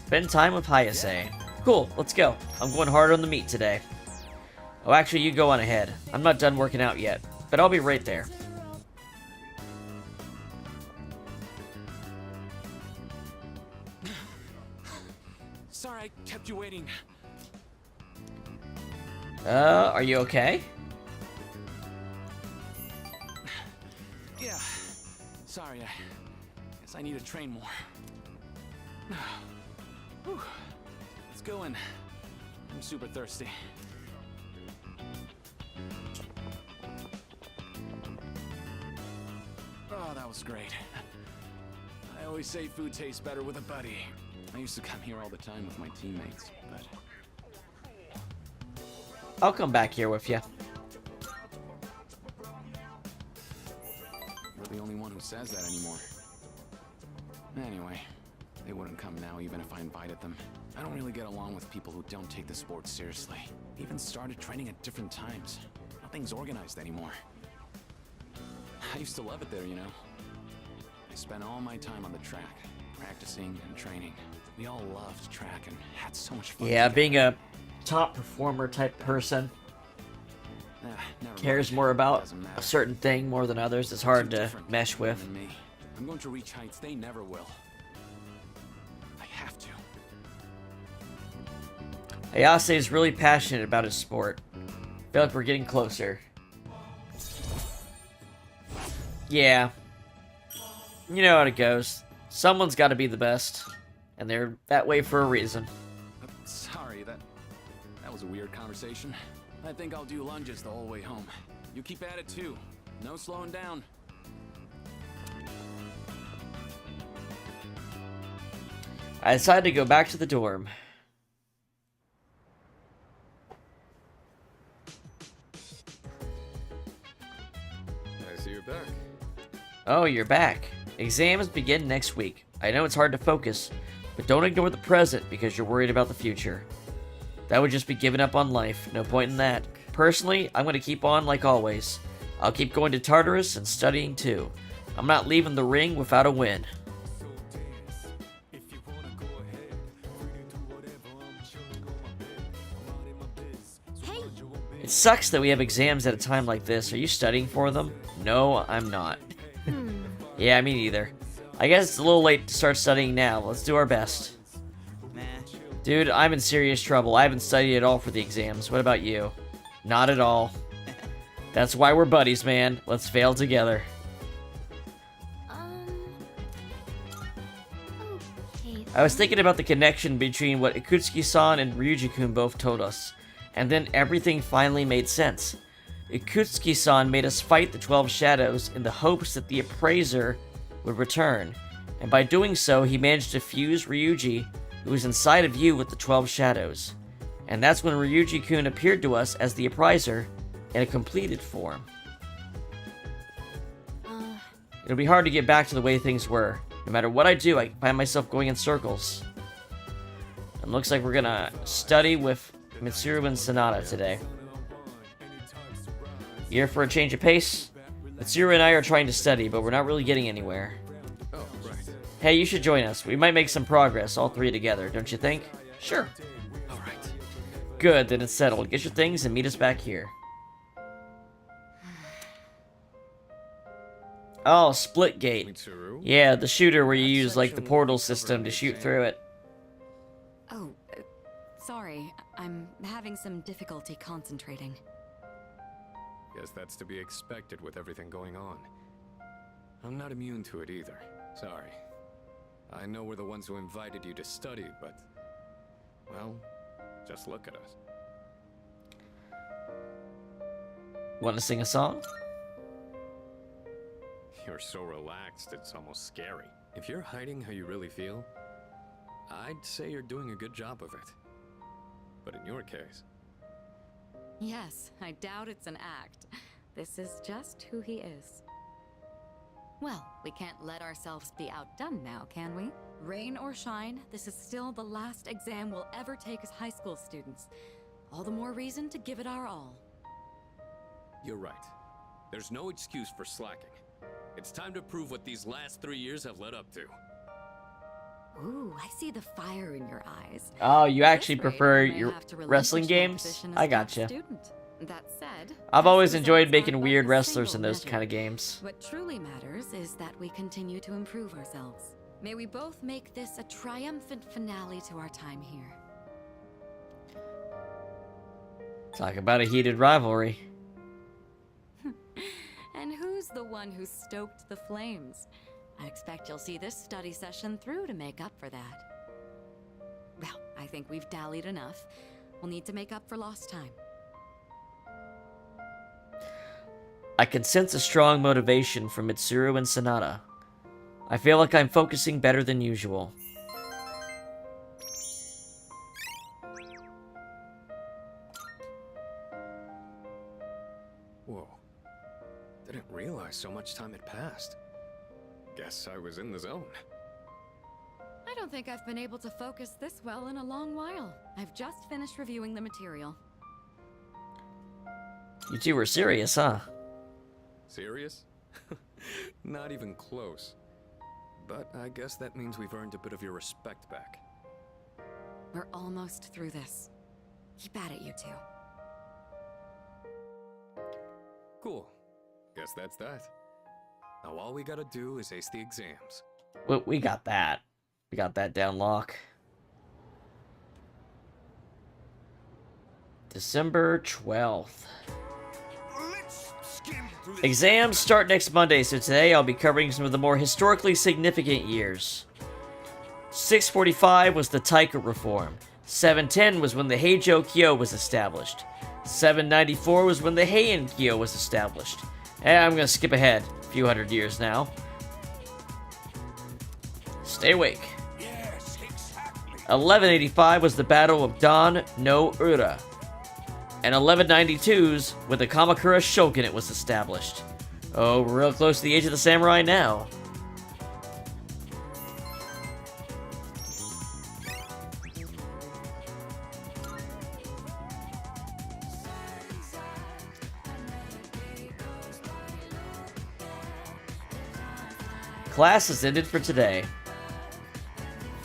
Spend time with Hayase. Cool, let's go. I'm going hard on the meat today. Oh, actually, you go on ahead. I'm not done working out yet, but I'll be right there. Sorry, I kept you waiting. Are you okay? Yeah. Sorry, I guess I need to train more. Whew. Let's go in. I'm super thirsty. Oh, that was great. I always say food tastes better with a buddy. I used to come here all the time with my teammates, but... I'll come back here with you. You're the only one who says that anymore. Anyway, they wouldn't come now even if I invited them. I don't really get along with people who don't take the sport seriously. Even started training at different times. Nothing's organized anymore. I used to love it there, you know. I spent all my time on the track, practicing and training. We all loved track and had so much fun. Yeah, being a top performer type person cares more about a certain thing more than others. It's hard to mesh with. I'm going to reach heights they never will. I have to. Ayase is really passionate about his sport. I feel like we're getting closer. Yeah. You know how it goes. Someone's got to be the best. And they're that way for a reason. Sorry, that was a weird conversation. I think I'll do lunges the whole way home. You keep at it too. No slowing down. I decided to go back to the dorm. I see you're back. Oh, you're back. Exams begin next week. I know it's hard to focus, but don't ignore the present because you're worried about the future. That would just be giving up on life. No point in that. Personally, I'm going to keep on like always. I'll keep going to Tartarus and studying too. I'm not leaving the ring without a win. It sucks that we have exams at a time like this. Are you studying for them? No, I'm not. Yeah, me neither. I guess it's a little late to start studying now. Let's do our best. Dude, I'm in serious trouble. I haven't studied at all for the exams. What about you? Not at all. That's why we're buddies, man. Let's fail together. Okay. I was thinking about the connection between what Ikutsuki-san and Ryuji-kun both told us, and then everything finally made sense. Ikutsuki-san made us fight the 12 Shadows in the hopes that the Appraiser would return, and by doing so, he managed to fuse Ryuji, who was inside of you, with the 12 Shadows. And that's when Ryuji-kun appeared to us as the Appraiser in a completed form. It'll be hard to get back to the way things were. No matter what I do, I find myself going in circles. And looks like we're gonna study with Mitsuru and Sonata today. You here for a change of pace? Mitsuru and I are trying to study, but we're not really getting anywhere. Oh, right. Hey, you should join us. We might make some progress, all three together, don't you think? Sure. Alright. Good, then it's settled. Get your things and meet us back here. Oh, split gate. Mitsuru? Yeah, the shooter where you use, like, the portal system to shoot through it. Oh, sorry. I'm having some difficulty concentrating. Guess that's to be expected with everything going on. I'm not immune to it either. Sorry. I know we're the ones who invited you to study, but... well, just look at us. Want to sing a song? You're so relaxed, it's almost scary. If you're hiding how you really feel, I'd say you're doing a good job of it. But in your case, Yes, I doubt it's an act. This is just who he is. Well, we can't let ourselves be outdone now, can we? Rain or shine, this is still the last exam we'll ever take as high school students. All the more reason to give it our all. You're right. There's no excuse for slacking. It's time to prove what these last 3 years have led up to. Ooh, I see the fire in your eyes. Oh, you actually At this rate, prefer I may your have to relinquish wrestling my games? position as I top gotcha. student. That said, I've test always enjoyed results making aren't weird like a wrestlers in single those measure. kind of games. What truly matters is that we continue to improve ourselves. May we both make this a triumphant finale to our time here. Talk about a heated rivalry. And who's the one who stoked the flames? I expect you'll see this study session through to make up for that. Well, I think we've dallied enough. We'll need to make up for lost time. I can sense a strong motivation from Mitsuru and Sonata. I feel like I'm focusing better than usual. Whoa. Didn't realize so much time had passed. Guess I was in the zone. I don't think I've been able to focus this well in a long while. I've just finished reviewing the material. You two were serious, huh? Serious? Not even close. But I guess that means we've earned a bit of your respect back. We're almost through this. Keep at it, you two. Cool. Guess that's that. Now all we gotta do is ace the exams. Well, we got that. We got that down lock. December 12th. Exams start next Monday, so today I'll be covering some of the more historically significant years. 645 was the Taika reform. 710 was when the Heijo Kyo was established. 794 was when the Heian Kyo was established. And I'm gonna skip ahead a few hundred years now. Stay awake. 1185 was the Battle of Dan no Ura. And 1192's when the Kamakura Shogunate was established. Oh, we're real close to the age of the samurai now. Class has ended for today.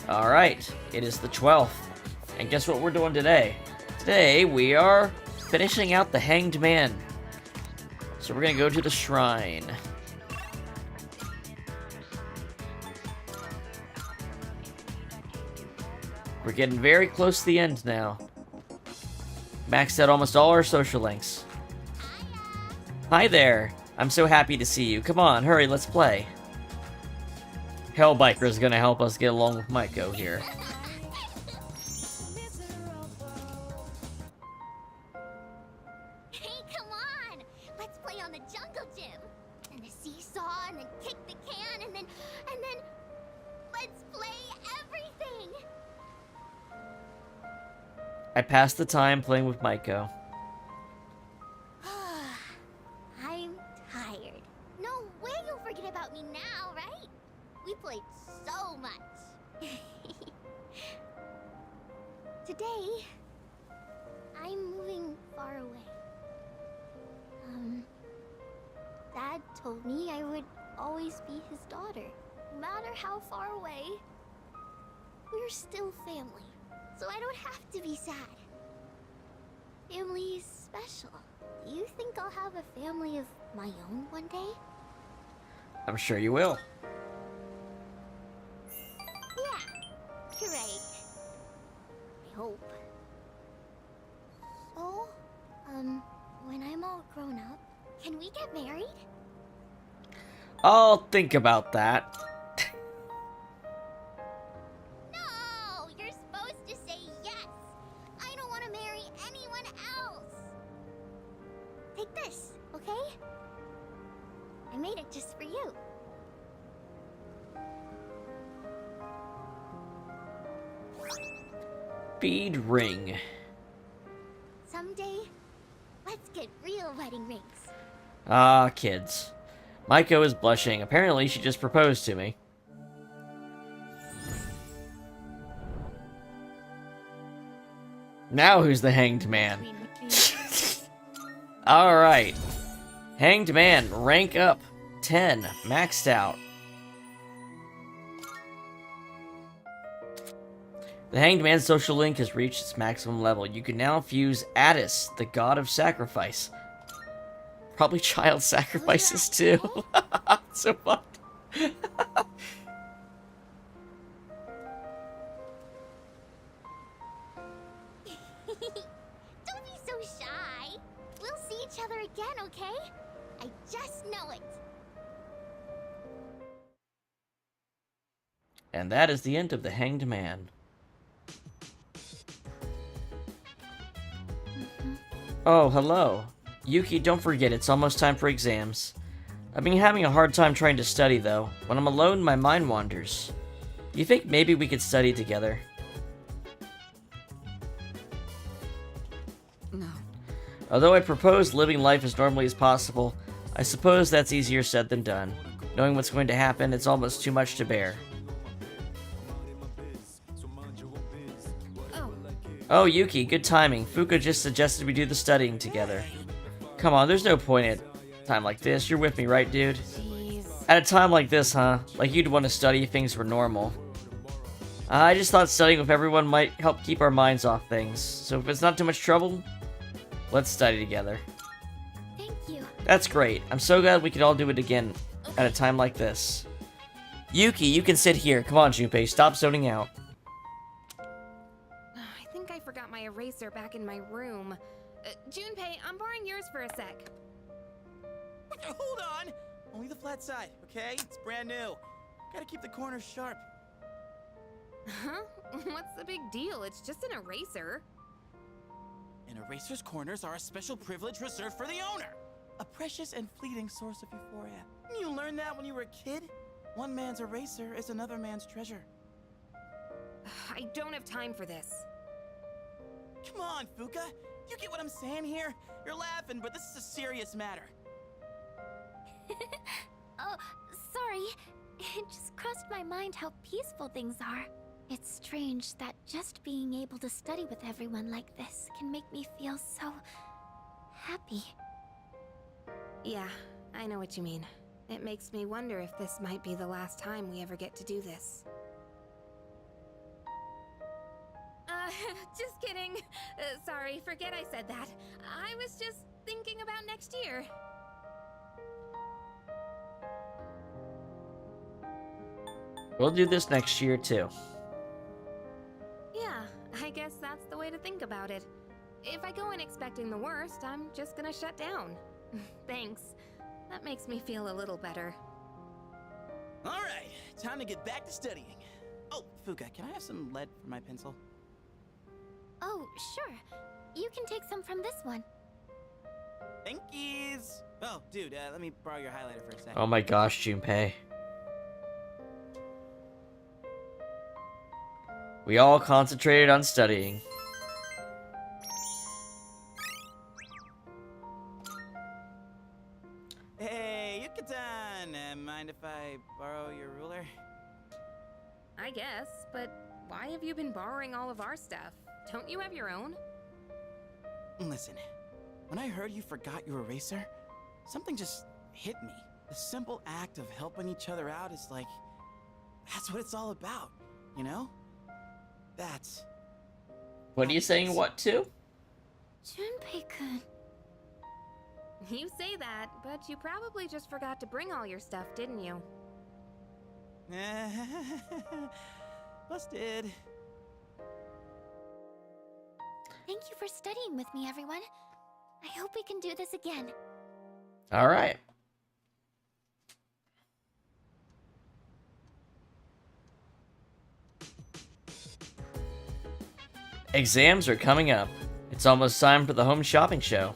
Alright, it is the 12th. And guess what we're doing today? Today we are finishing out the Hanged Man. So we're gonna go to the shrine. We're getting very close to the end now. Maxed out almost all our social links. Hi there. I'm so happy to see you. Come on, hurry, let's play. Hellbiker is gonna help us get along with Maiko here. Hey, come on! Let's play on the jungle gym! And the seesaw, and then kick the can, and then... Let's play everything! I passed the time playing with Maiko. I'm tired. No way you'll forget about me now, right? We played so much. Today, I'm moving far away. Dad told me I would always be his daughter. No matter how far away, we're still family. So I don't have to be sad. Family is special. Do you think I'll have a family of my own one day? I'm sure you will. Yeah, you're right. I hope. So, when I'm all grown up, can we get married? I'll think about that. No, you're supposed to say yes. I don't want to marry anyone else. Take this, okay? I made it just for you. Bead ring. Someday, wedding rings. Ah, kids. Maiko is blushing. Apparently, she just proposed to me. Now who's the hanged man? Alright. Hanged man, rank up. 10, maxed out. The Hanged Man's social link has reached its maximum level. You can now fuse Attis, the god of sacrifice. Probably child sacrifices too. So fucked. Don't be so shy. We'll see each other again, okay? I just know it. And that is the end of the Hanged Man. Oh, hello. Yuki, don't forget, it's almost time for exams. I've been having a hard time trying to study, though. When I'm alone, my mind wanders. You think maybe we could study together? No. Although I propose living life as normally as possible, I suppose that's easier said than done. Knowing what's going to happen, it's almost too much to bear. Oh, Yuki, good timing. Fuka just suggested we do the studying together. Come on, there's no point at a time like this. You're with me, right, dude? Jeez. At a time like this, huh? Like you'd want to study if things were normal. I just thought studying with everyone might help keep our minds off things. So if it's not too much trouble, let's study together. Thank you. That's great. I'm so glad we could all do it again at a time like this. Yuki, you can sit here. Come on, Junpei, stop zoning out. I think I forgot my eraser back in my room. Junpei, I'm borrowing yours for a sec. Hold on! Only the flat side, okay? It's brand new. Gotta keep the corners sharp. Huh? What's the big deal? It's just an eraser. An eraser's corners are a special privilege reserved for the owner. A precious and fleeting source of euphoria. You learned that when you were a kid? One man's eraser is another man's treasure. I don't have time for this. Come on, Fuka. You get what I'm saying here? You're laughing, but this is a serious matter. Oh, sorry. It just crossed my mind how peaceful things are. It's strange that just being able to study with everyone like this can make me feel so happy. Yeah, I know what you mean. It makes me wonder if this might be the last time we ever get to do this. Just kidding. Sorry, forget I said that. I was just thinking about next year. We'll do this next year, too. Yeah, I guess that's the way to think about it. If I go in expecting the worst, I'm just gonna shut down. Thanks. That makes me feel a little better. Alright, time to get back to studying. Oh, Fuka, can I have some lead for my pencil? Oh, sure. You can take some from this one. Thank yous. Oh, dude, let me borrow your highlighter for a second. Oh my gosh, Junpei. We all concentrated on studying. Hey, Yuka-tan! Mind if I borrow your ruler? I guess, but why have you been borrowing all of our stuff? Don't you have your own? Listen, when I heard you forgot your eraser, something just hit me. The simple act of helping each other out is like... that's what it's all about, you know? That's... What are you saying what to? Junpei-kun. You say that, but you probably just forgot to bring all your stuff, didn't you? Busted. Thank you for studying with me, everyone. I hope we can do this again. All right. Exams are coming up. It's almost time for the home shopping show.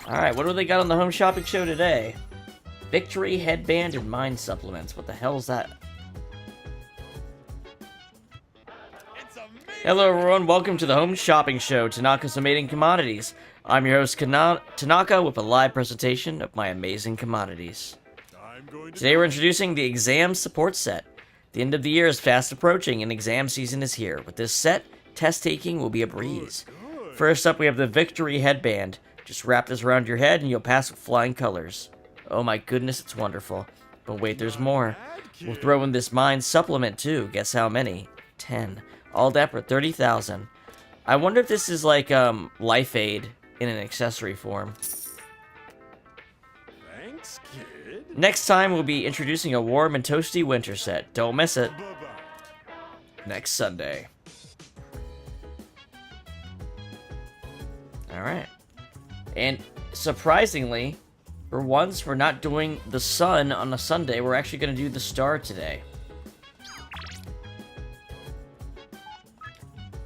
Alright, what do they got on the home shopping show today? Victory, headband, and mind supplements. What the hell is that? Hello everyone, welcome to the home shopping show, Tanaka's Amazing Commodities. I'm your host, Tanaka, with a live presentation of my amazing commodities. Today we're introducing the exam support set. The end of the year is fast approaching and exam season is here. With this set, test taking will be a breeze. First up, we have the Victory Headband. Just wrap this around your head and you'll pass with flying colors. Oh my goodness, it's wonderful. But wait, there's more. We'll throw in this Mind Supplement too. Guess how many? 10. All that for 30,000. I wonder if this is like Life Aid in an accessory form. Thanks, kid. Next time, we'll be introducing a warm and toasty winter set. Don't miss it. Next Sunday. Alright. And surprisingly, for once, we're not doing the sun on a Sunday. We're actually going to do the star today.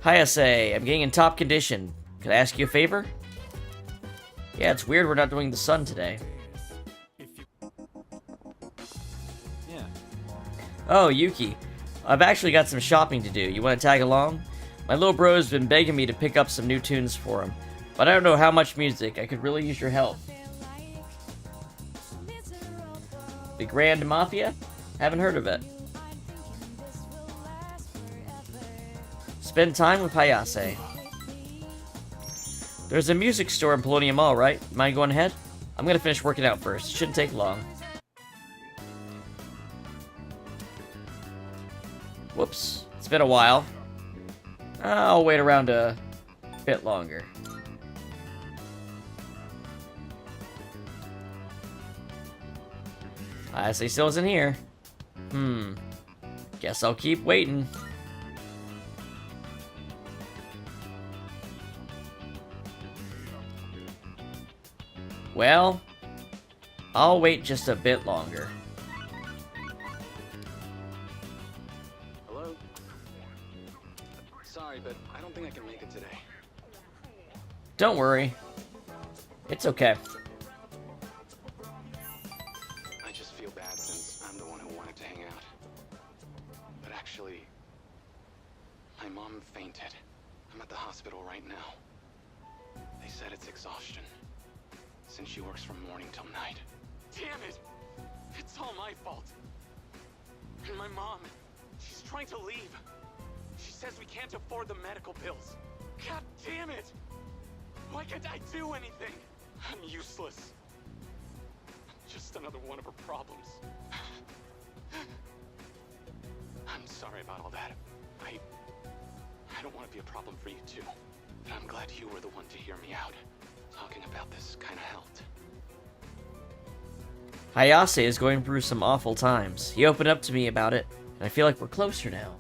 Hayase, I'm getting in top condition. Can I ask you a favor? Yeah, it's weird we're not doing the sun today. Yeah. Oh, Yuki. I've actually got some shopping to do. You want to tag along? My little bro's been begging me to pick up some new tunes for him. But I don't know how much music. I could really use your help. The Grand Mafia? Haven't heard of it. Spend time with Hayase. There's a music store in Polonium Mall, right? Mind going ahead? I'm gonna finish working out first. It shouldn't take long. Whoops. It's been a while. I'll wait around a bit longer. Hayase still isn't here. Guess I'll keep waiting. Well, I'll wait just a bit longer. Hello? Sorry, but I don't think I can make it today. Don't worry. It's okay. I just feel bad since I'm the one who wanted to hang out. But actually, my mom fainted. I'm at the hospital right now. They said it's exhaustion. Since she works from morning till night. Damn it! It's all my fault. And my mom, she's trying to leave. She says we can't afford the medical bills. God damn it! Why can't I do anything? I'm useless. I'm just another one of her problems. I'm sorry about all that. I don't want to be a problem for you too. But I'm glad you were the one to hear me out. Talking about this kind of helped. Hayase is going through some awful times. He opened up to me about it, and I feel like we're closer now.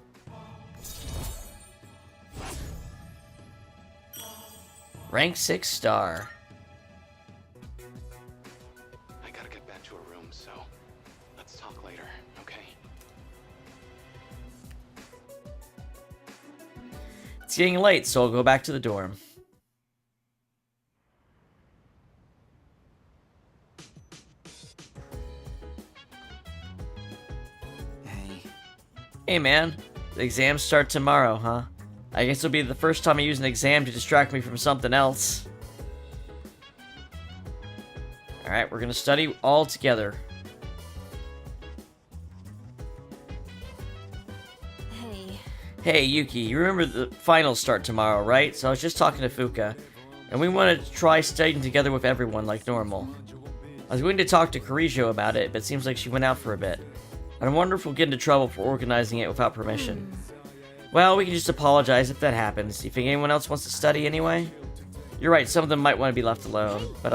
Rank 6 star. I gotta get back to a room, so let's talk later, okay? It's getting late, so I'll go back to the dorm. Hey man, the exams start tomorrow, huh? I guess it'll be the first time I use an exam to distract me from something else. Alright, we're gonna study all together. Hey. Hey Yuki, you remember the finals start tomorrow, right? So I was just talking to Fuka, and we wanted to try studying together with everyone like normal. I was going to talk to Karijo about it, but it seems like she went out for a bit. I wonder if we'll get into trouble for organizing it without permission. Well, we can just apologize if that happens. Do you think anyone else wants to study anyway? You're right, some of them might want to be left alone, but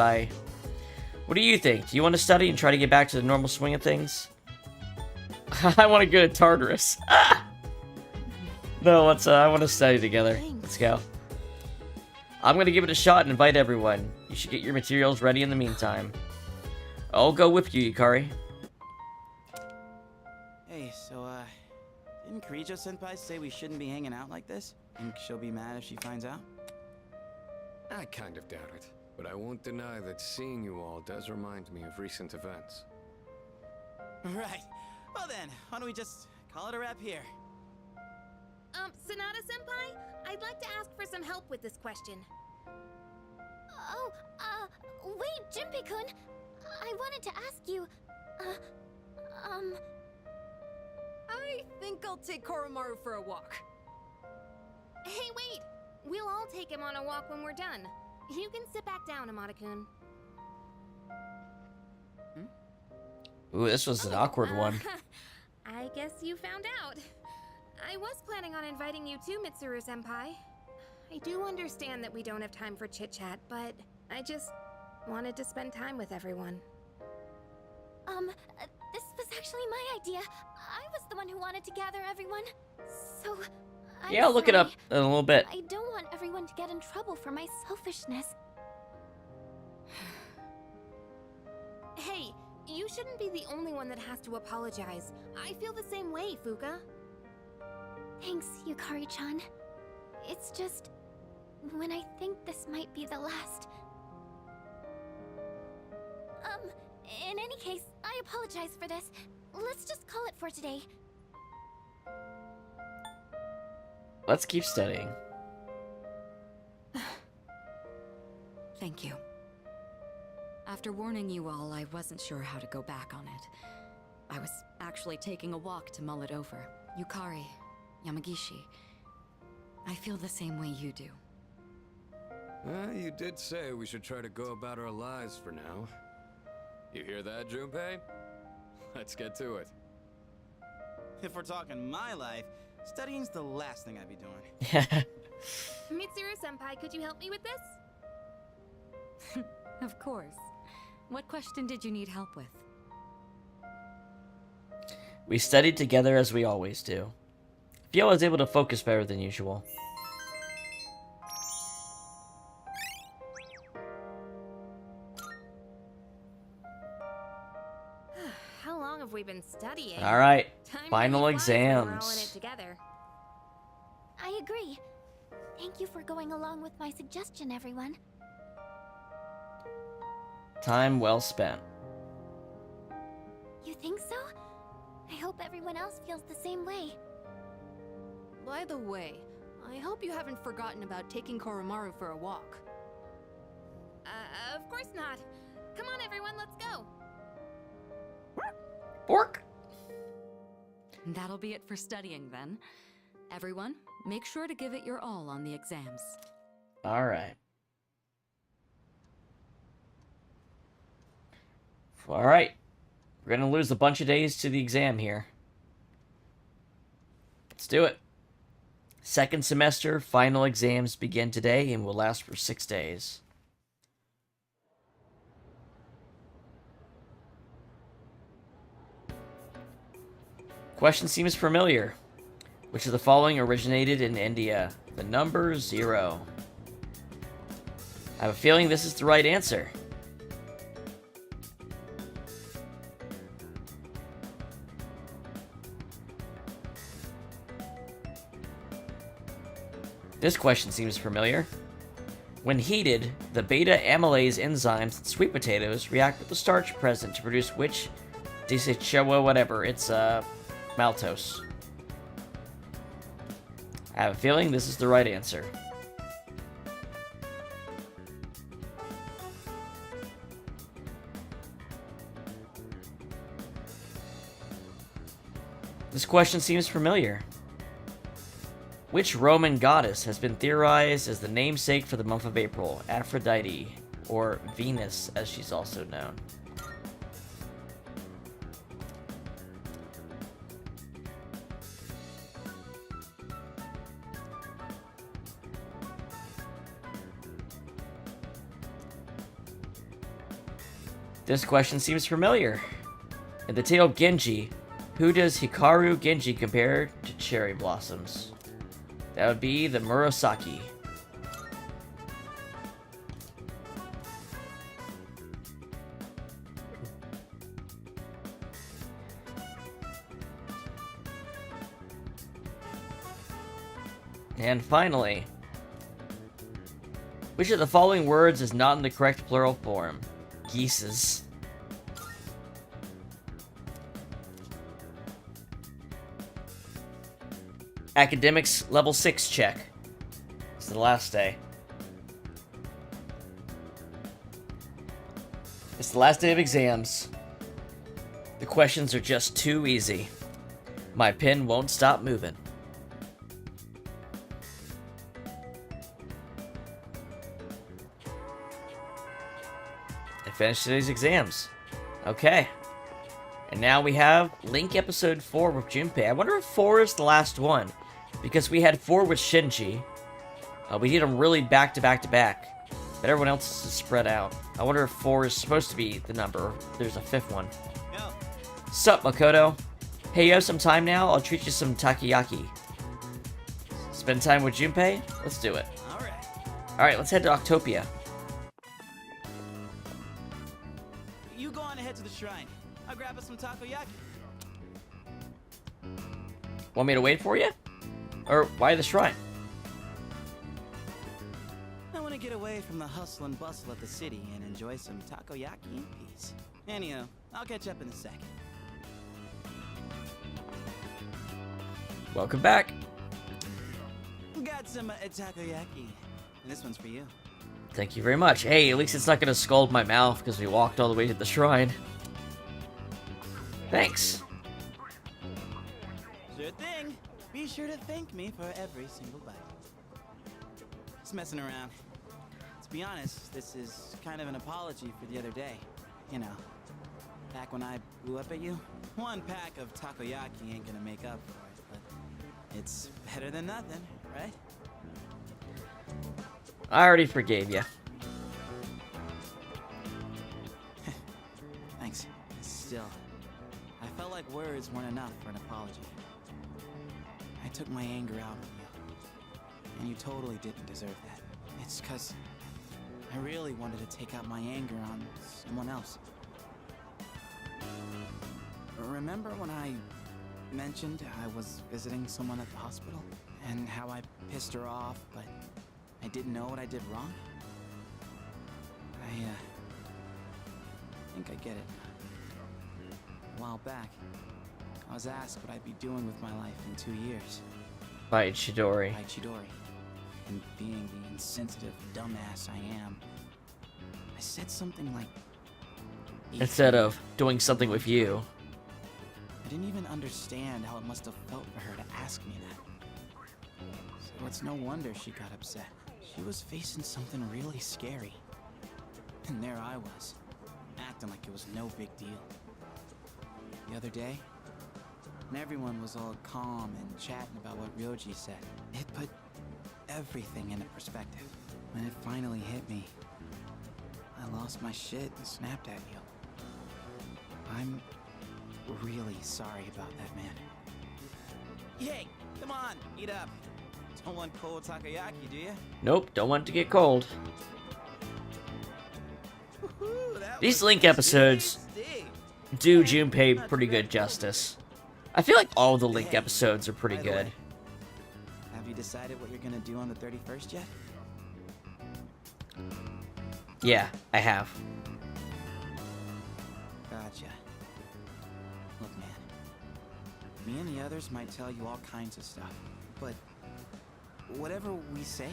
What do you think? Do you want to study and try to get back to the normal swing of things? I want to go to Tartarus. No, I want to study together. Let's go. I'm going to give it a shot and invite everyone. You should get your materials ready in the meantime. I'll go with you, Yukari. Hey, so, didn't Karijo-senpai say we shouldn't be hanging out like this? Think she'll be mad if she finds out? I kind of doubt it, but I won't deny that seeing you all does remind me of recent events. Right. Well then, why don't we just call it a wrap here? Sonata-senpai? I'd like to ask for some help with this question. Wait, Junpei-kun! I wanted to ask you, I think I'll take Koromaru for a walk. Hey, wait! We'll all take him on a walk when we're done. You can sit back down, Amada-kun. Ooh, this was an awkward one. I guess you found out. I was planning on inviting you too, Mitsuru-senpai. I do understand that we don't have time for chit-chat, but I just wanted to spend time with everyone. This was actually my idea. I was the one who wanted to gather everyone. So, Yeah, I'll look it up in a little bit. I don't want everyone to get in trouble for my selfishness. Hey, you shouldn't be the only one that has to apologize. I feel the same way, Fuka. Thanks, Yukari-chan. It's just... when I think this might be the last... in any case, I apologize for this. Let's just call it for today. Let's keep studying. Thank you. After warning you all, I wasn't sure how to go back on it. I was actually taking a walk to mull it over. Yukari, Yamagishi, I feel the same way you do. You did say we should try to go about our lives for now. You hear that, Junpei? Let's get to it. If we're talking my life, studying's the last thing I'd be doing. Mitsuru-senpai, could you help me with this? Of course. What question did you need help with? We studied together as we always do. I feel I was able to focus better than usual. How long have we been studying? Alright, Time final really flies when we're all in exams. it together. I agree. Thank you for going along with my suggestion, everyone. Time well spent. You think so? I hope everyone else feels the same way. By the way, I hope you haven't forgotten about taking Koromaru for a walk. Of course not. Come on, everyone, let's go. Bork! That'll be it for studying then. Everyone, make sure to give it your all on the exams. Alright. Alright. We're gonna lose a bunch of days to the exam here. Let's do it. Second semester final exams begin today and will last for 6 days. Question seems familiar. Which of the following originated in India? The number 0. I have a feeling this is the right answer. This question seems familiar. When heated, the beta amylase enzymes in sweet potatoes react with the starch present to produce which whatever. It's maltose. I have a feeling this is the right answer. This question seems familiar. Which Roman goddess has been theorized as the namesake for the month of April? Aphrodite, or Venus, as she's also known. This question seems familiar. In the tale of Genji, who does Hikaru Genji compare to cherry blossoms? That would be the Murasaki. And finally, which of the following words is not in the correct plural form? Geeses. Academics level 6 check. It's the last day. the last day of exams. The questions are just too easy. My pen won't stop moving. I finished today's exams. Okay. And now we have Link Episode 4 with Junpei. I wonder if 4 is the last one. Because we had 4 with Shinji. We did them really back to back to back. But everyone else is spread out. I wonder if 4 is supposed to be the number. There's a 5th one. Sup, Makoto? Hey, you have some time now? I'll treat you some takoyaki. Spend time with Junpei? Let's do it. Alright, let's head to Octopia. You go on ahead to the shrine. I'll grab us some takoyaki. Want me to wait for you? Or why the shrine? I want to get away from the hustle and bustle of the city and enjoy some takoyaki in peace. Anyhow, I'll catch up in a second. Welcome back. Got some takoyaki. And this one's for you. Thank you very much. Hey, at least it's not going to scald my mouth because we walked all the way to the shrine. Thanks. Sure thing. Be sure to thank me for every single bite. Just messing around. To be honest, this is kind of an apology for the other day. You know, back when I blew up at you. One pack of takoyaki ain't gonna make up for it, but it's better than nothing, right? I already forgave you. Thanks. Still, I felt like words weren't enough for an apology. I took my anger out on you, and you totally didn't deserve that. It's 'cause I really wanted to take out my anger on someone else. Remember when I mentioned I was visiting someone at the hospital? And how I pissed her off, but I didn't know what I did wrong? I think I get it. A while back, I was asked what I'd be doing with my life in 2 years. By Chidori. By Chidori. And being the insensitive dumbass I am, I said something like... Instead of doing something with you. I didn't even understand how it must have felt for her to ask me that. So it's no wonder she got upset. She was facing something really scary. And there I was, acting like it was no big deal. The other day, when everyone was all calm and chatting about what Ryoji said, it put everything into perspective. When it finally hit me, I lost my shit and snapped at you. I'm really sorry about that, man. Hey, come on, eat up. Don't want cold takoyaki, do you? Nope, don't want it to get cold. These Link episodes do Junpei pretty good justice. I feel like all the Link episodes are pretty good. Have you decided what you're gonna do on the 31st yet? Yeah, I have. Gotcha. Look, man. Me and the others might tell you all kinds of stuff, but whatever we say,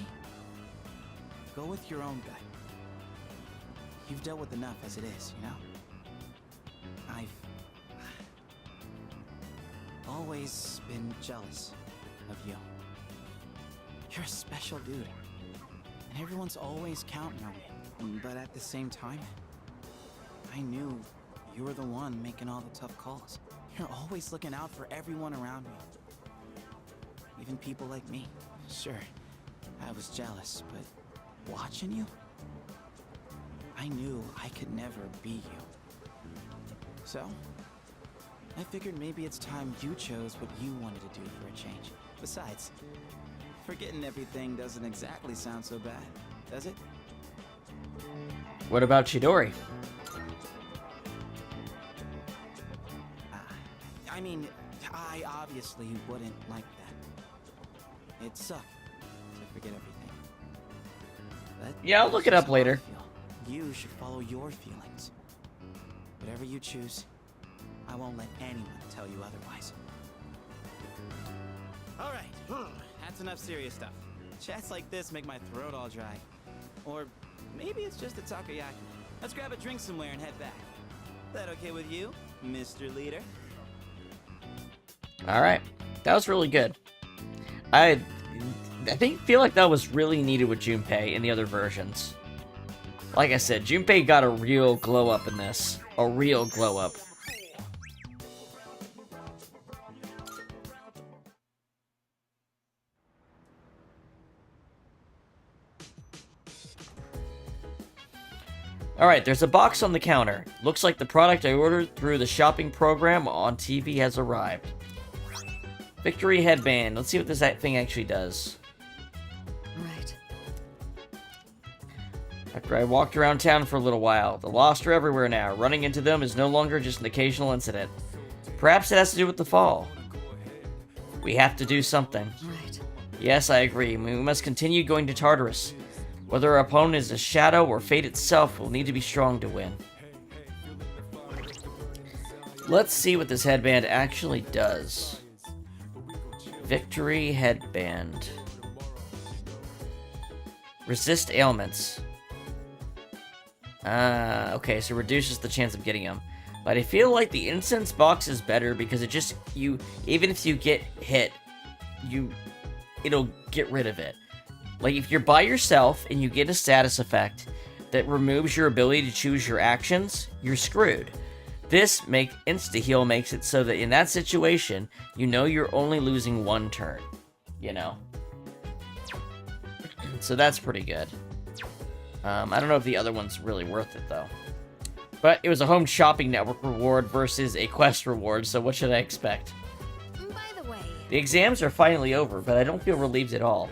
go with your own gut. You've dealt with enough as it is, you know? I've always been jealous of you. You're a special dude, and everyone's always counting on you. But at the same time, I knew you were the one making all the tough calls. You're always looking out for everyone around you. Even people like me. Sure, I was jealous, but watching you, I knew I could never be you. So, I figured maybe it's time you chose what you wanted to do for a change. Besides, forgetting everything doesn't exactly sound so bad, does it? What about Chidori? I mean, I obviously wouldn't like that. It sucked to forget everything. But Yeah, I'll look it up later. you should follow your feelings. Whatever you choose, I won't let anyone tell you otherwise. Alright, that's enough serious stuff. Chats like this make my throat all dry. Or maybe it's just the takoyaki. Let's grab a drink somewhere and head back. That okay with you, Mr. Leader? Alright. That was really good. I feel like that was really needed with Junpei in the other versions. Like I said, Junpei got a real glow up in this. A real glow up. Alright, there's a box on the counter. Looks like the product I ordered through the shopping program on TV has arrived. Victory headband. Let's see what this thing actually does. Right. After I walked around town for a little while, the lost are everywhere now. Running into them is no longer just an occasional incident. Perhaps it has to do with the fall. We have to do something. Right. Yes, I agree. We must continue going to Tartarus. Whether our opponent is a shadow or fate itself, we'll need to be strong to win. Let's see what this headband actually does. Victory headband. Resist ailments. Okay, so reduces the chance of getting them. But I feel like the incense box is better because it just, even if you get hit, it'll get rid of it. Like, if you're by yourself and you get a status effect that removes your ability to choose your actions, you're screwed. This insta-heal makes it so that in that situation, you know you're only losing one turn. You know? So that's pretty good. I don't know if the other one's really worth it, though. But it was a home shopping network reward versus a quest reward, so what should I expect? By the way... The exams are finally over, but I don't feel relieved at all.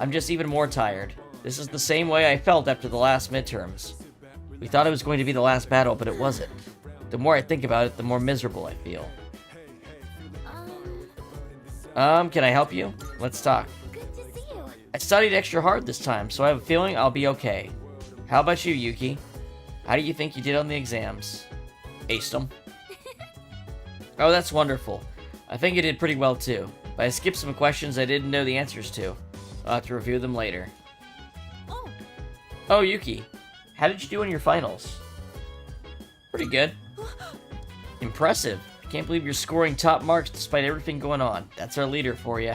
I'm just even more tired. This is the same way I felt after the last midterms. We thought it was going to be the last battle, but it wasn't. The more I think about it, the more miserable I feel. Can I help you? Let's talk. Good to see you. I studied extra hard this time, so I have a feeling I'll be okay. How about you, Yuki? How do you think you did on the exams? Aced them. Oh, that's wonderful. I think I did pretty well too, but I skipped some questions I didn't know the answers to. I'll have to review them later. Oh, Yuki. How did you do on your finals? Pretty good. Impressive. I can't believe you're scoring top marks despite everything going on. That's our leader for you.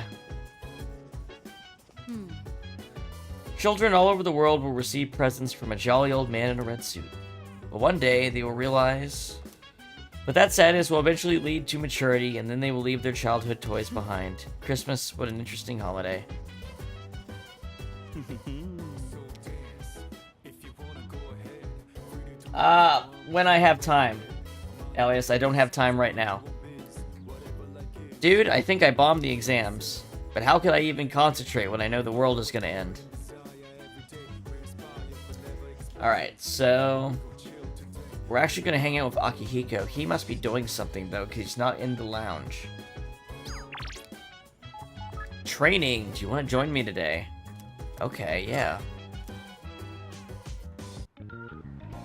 Children all over the world will receive presents from a jolly old man in a red suit. But one day, they will realize... But that sadness will eventually lead to maturity, and then they will leave their childhood toys behind. Christmas, what an interesting holiday. When I have time. Elias, I don't have time right now. Dude, I think I bombed the exams. But how could I even concentrate when I know the world is gonna end? Alright, so... We're actually gonna hang out with Akihiko. He must be doing something, though, because he's not in the lounge. Training! Do you want to join me today? Okay, yeah.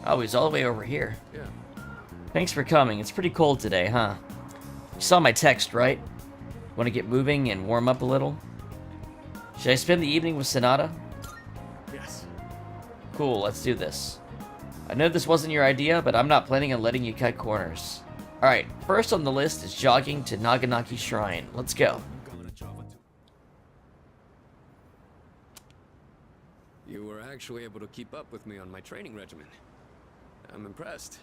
Oh, he's all the way over here. Yeah. Thanks for coming. It's pretty cold today, huh? You saw my text, right? Want to get moving and warm up a little? Should I spend the evening with Sonata? Yes. Cool, let's do this. I know this wasn't your idea, but I'm not planning on letting you cut corners. Alright, first on the list is jogging to Naganaki Shrine. Let's go. You were actually able to keep up with me on my training regimen. I'm impressed.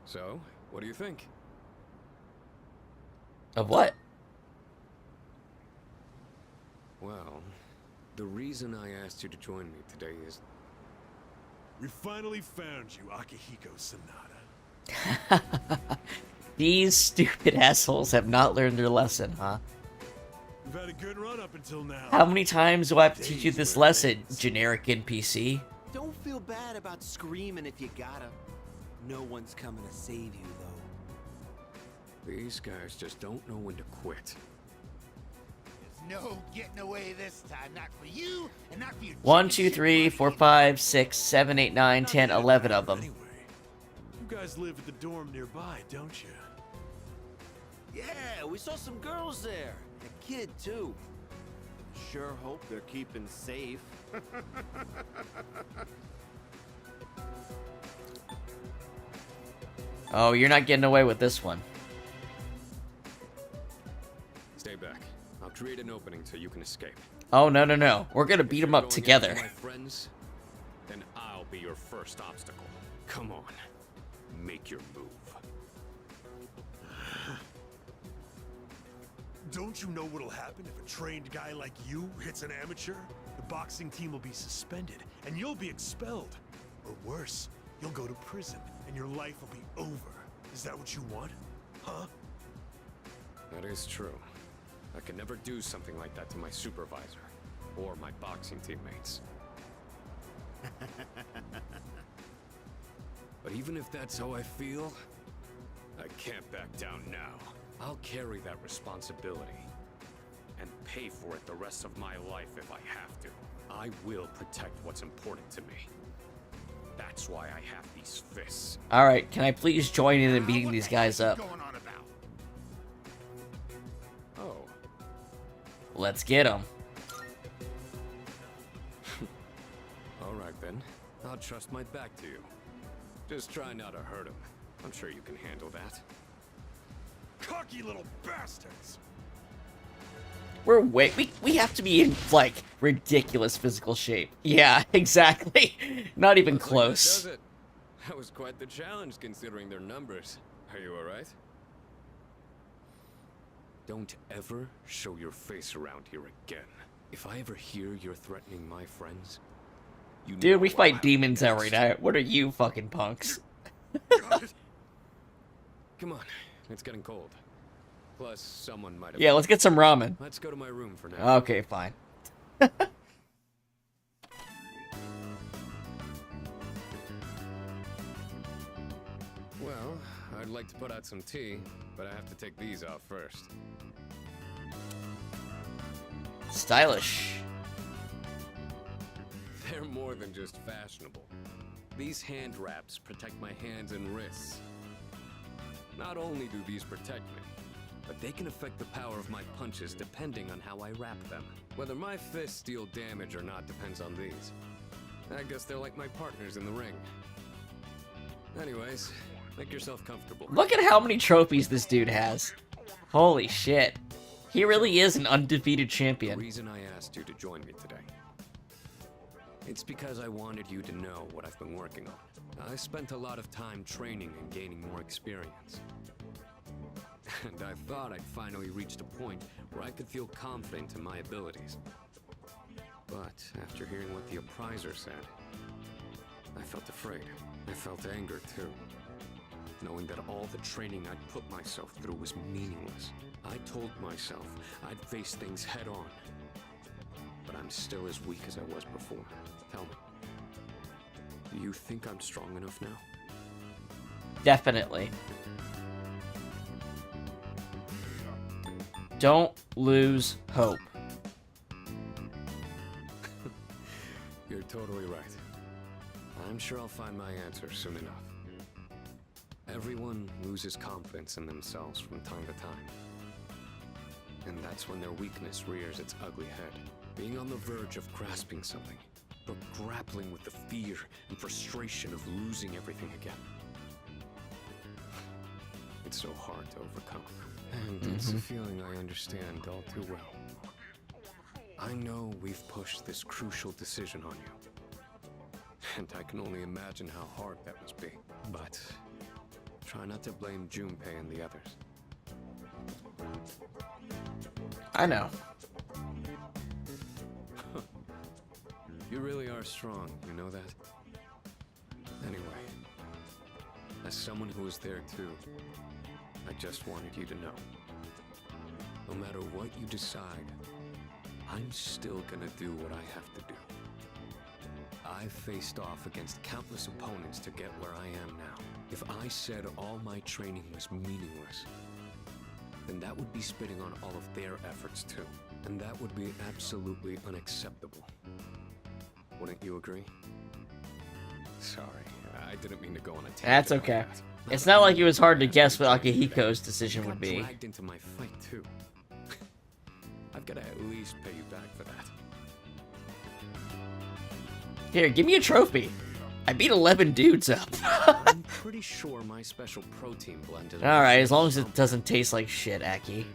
So, what do you think? Of what? Well, the reason I asked you to join me today is... We finally found you, Akihiko Sonata. These stupid assholes have not learned their lesson, huh? We've had a good run up until now. How many times do I have to teach you this lesson, generic NPC? Don't feel bad about screaming if you gotta. No one's coming to save you, though. These guys just don't know when to quit. There's no getting away this time. Not for you, and not for your 1, 2, 3, 4, 5, 6, 7, 8, 9, 10, 11 of them. You guys live at the dorm nearby, don't you? Yeah, we saw some girls there. A kid, too. Sure hope they're keeping safe. Oh, you're not getting away with this one. Stay back. I'll create an opening so you can escape. Oh, no, no, no. We're gonna beat them up together. My friends, then I'll be your first obstacle. Come on, make your move. Don't you know what'll happen if a trained guy like you hits an amateur? The boxing team will be suspended, and you'll be expelled. Or worse, you'll go to prison, and your life will be over. Is that what you want? Huh? That is true. I could never do something like that to my supervisor, or my boxing teammates. But even if that's how I feel, I can't back down now. I'll carry that responsibility and pay for it the rest of my life if I have to. I will protect what's important to me. That's why I have these fists. Alright, can I please join in beating these guys up? Oh. Let's get them. Alright then. I'll trust my back to you. Just try not to hurt him. I'm sure you can handle that. Cocky little bastards! We're we have to be in, like, ridiculous physical shape. Yeah, exactly. Not even Looks like close. that does it. That was quite the challenge considering their numbers. Are you alright? Don't ever show your face around here again. If I ever hear you're threatening my friends, you know Dude, we fight I'll demons next. every night. What are you fucking punks? Come on, it's getting cold. Plus, someone might have... Yeah, let's get some ramen. Let's go to my room for now. Okay, fine. Well, I'd like to put out some tea, but I have to take these off first. Stylish. They're more than just fashionable. These hand wraps protect my hands and wrists. Not only do these protect me, but they can affect the power of my punches depending on how I wrap them. Whether my fists deal damage or not depends on these. I guess they're like my partners in the ring. Anyways, make yourself comfortable. Look at how many trophies this dude has. Holy shit. He really is an undefeated champion. The reason I asked you to join me today. It's because I wanted you to know what I've been working on. I spent a lot of time training and gaining more experience. And I thought I'd finally reached a point where I could feel confident in my abilities. But after hearing what the appraiser said, I felt afraid. I felt anger too. Knowing that all the training I'd put myself through was meaningless. I told myself I'd face things head on. But I'm still as weak as I was before. Tell me, do you think I'm strong enough now? Definitely. Don't lose hope. You're totally right. I'm sure I'll find my answer soon enough. Everyone loses confidence in themselves from time to time. And that's when their weakness rears its ugly head. Being on the verge of grasping something, but grappling with the fear and frustration of losing everything again. It's so hard to overcome. And it's a feeling I understand all too well. I know we've pushed this crucial decision on you. And I can only imagine how hard that must be. But try not to blame Junpei and the others. I know. You really are strong, you know that? Anyway, as someone who was there too, I just wanted you to know. No matter what you decide, I'm still gonna do what I have to do. I've faced off against countless opponents to get where I am now. If I said all my training was meaningless, then that would be spitting on all of their efforts too. And that would be absolutely unacceptable. Wouldn't you agree? Sorry, I didn't mean to go on a tangent. That's okay. It's not like it was hard to guess what Akihiko's decision would be. Dragged into my fight too. I've gotta at least pay you back for that. Here, give me a trophy. I beat 11 dudes up. I'm pretty sure my special protein blend is... Alright, as long as it doesn't taste like shit, Aki.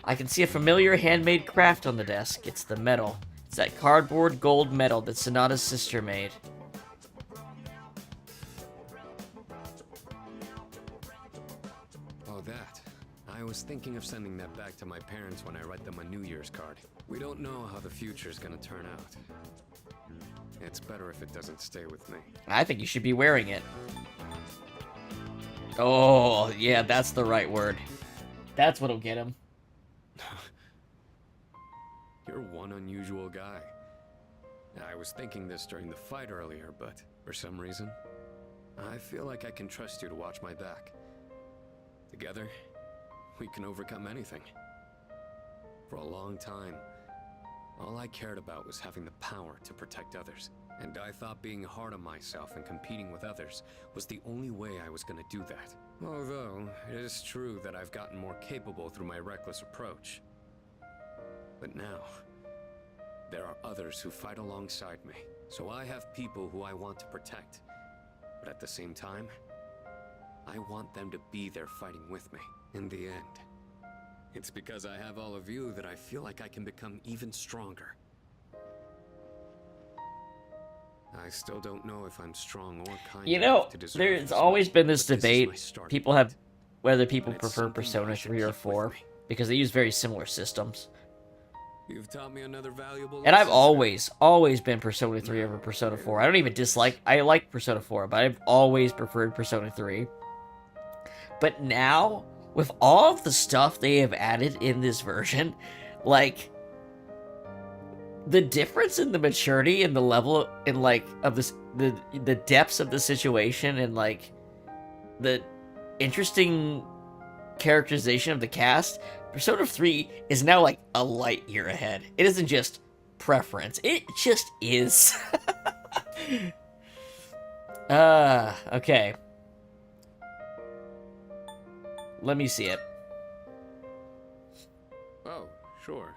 I can see a familiar handmade craft on the desk. It's the medal. It's that cardboard gold medal that Sonata's sister made. Oh, that. I was thinking of sending that back to my parents when I write them a New Year's card. We don't know how the future's gonna turn out. It's better if it doesn't stay with me. I think you should be wearing it. Oh, yeah, that's the right word. That's what'll get him. You're one unusual guy. I was thinking this during the fight earlier, but for some reason, I feel like I can trust you to watch my back. Together, we can overcome anything. For a long time, all I cared about was having the power to protect others. And I thought being hard on myself and competing with others was the only way I was gonna do that. Although, it is true that I've gotten more capable through my reckless approach. But now, there are others who fight alongside me. So I have people who I want to protect. But at the same time, I want them to be there fighting with me in the end. It's because I have all of you that I feel like I can become even stronger. I still don't know if I'm strong or kind You know, enough to deserve there's this always much, been this but this is debate. my starting People have whether people And it's prefer something Persona I should 3 or keep with 4 me. because they use very similar systems. You've taught me another valuable And I've lesson. always been Persona 3 over Persona 4. I don't even dislike, I like Persona 4, but I've always preferred Persona 3. But now, with all of the stuff they have added in this version, like, the difference in the maturity and the level in, like, of this, the depths of the situation and, like, the interesting characterization of the cast, Persona 3 is now like a light year ahead. It isn't just preference, it just is. Okay. Let me see it. Oh, sure.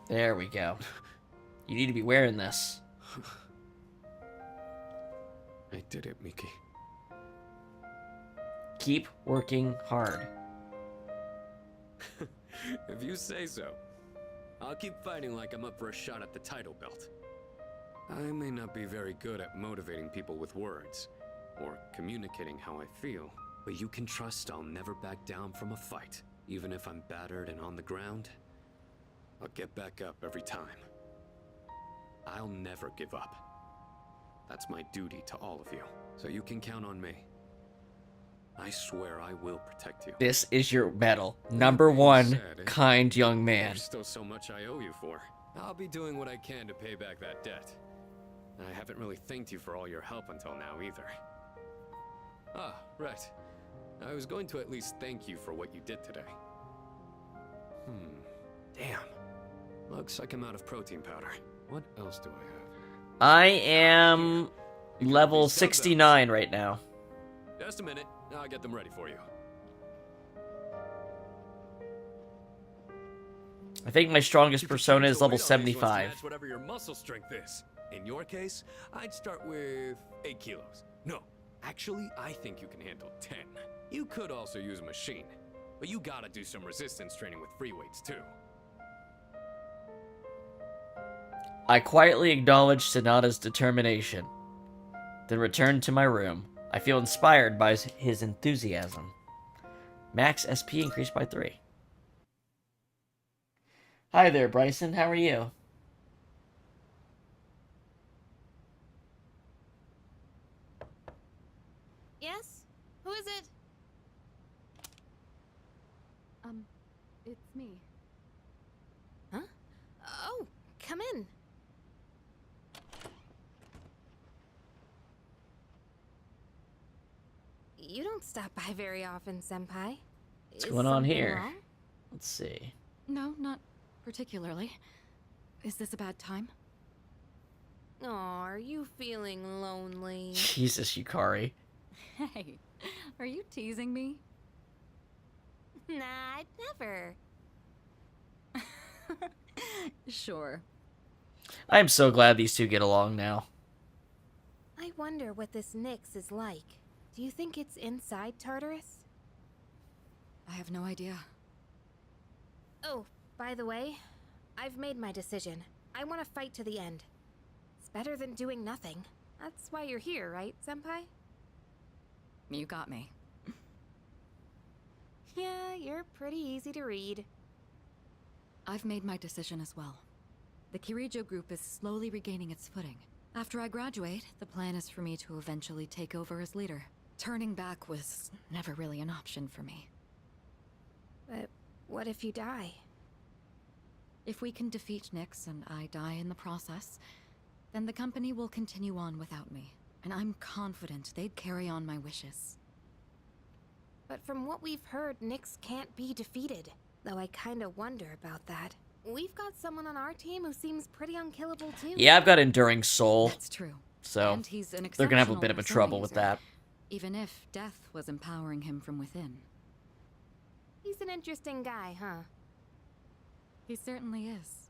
There we go. You need to be wearing this. I did it, Miki. Keep working hard. If you say so. I'll keep fighting like I'm up for a shot at the title belt. I may not be very good at motivating people with words, or communicating how I feel, but you can trust I'll never back down from a fight. Even if I'm battered and on the ground, I'll get back up every time. I'll never give up. That's my duty to all of you, so you can count on me. I swear I will protect you. This is your medal. Number 1, kind young man. There's still so much I owe you for. I'll be doing what I can to pay back that debt. I haven't really thanked you for all your help until now either. Ah, right. I was going to at least thank you for what you did today. Damn. Looks like I'm out of protein powder. What else do I have? I am level 69 right now. Just a minute. I'll get them ready for you. I think my strongest persona is level Weight on these ones to 75. match whatever your muscle strength is. In your case, I'd start with 8 kilos. No, actually, I think you can handle 10. You could also use a machine, but you gotta do some resistance training with free weights too. I quietly acknowledge Sonata's determination, then return to my room. I feel inspired by his enthusiasm. Max SP increased by 3. Hi there, Bryson. How are you? Yes? Who is it? It's me. Huh? Oh, come in. You don't stop by very often, Senpai. What's going on something here? wrong? Let's see. No, not particularly. Is this a bad time? Aw, are you feeling lonely? Jesus, Yukari. Hey, are you teasing me? Nah, never. Sure. I'm so glad these two get along now. I wonder what this Nyx is like. Do you think it's inside Tartarus? I have no idea. Oh, by the way, I've made my decision. I want to fight to the end. It's better than doing nothing. That's why you're here, right, Senpai? You got me. Yeah, you're pretty easy to read. I've made my decision as well. The Kirijo group is slowly regaining its footing. After I graduate, the plan is for me to eventually take over as leader. Turning back was never really an option for me. But what if you die? If we can defeat Nyx and I die in the process, then the company will continue on without me. And I'm confident they'd carry on my wishes. But from what we've heard, Nyx can't be defeated. Though I kinda wonder about that. We've got someone on our team who seems pretty unkillable too. Yeah, I've got Enduring Soul. That's true. So And he's an they're gonna have a exceptional bit of a persona trouble with user, that. even if death was empowering him from within. He's an interesting guy, huh? He certainly is.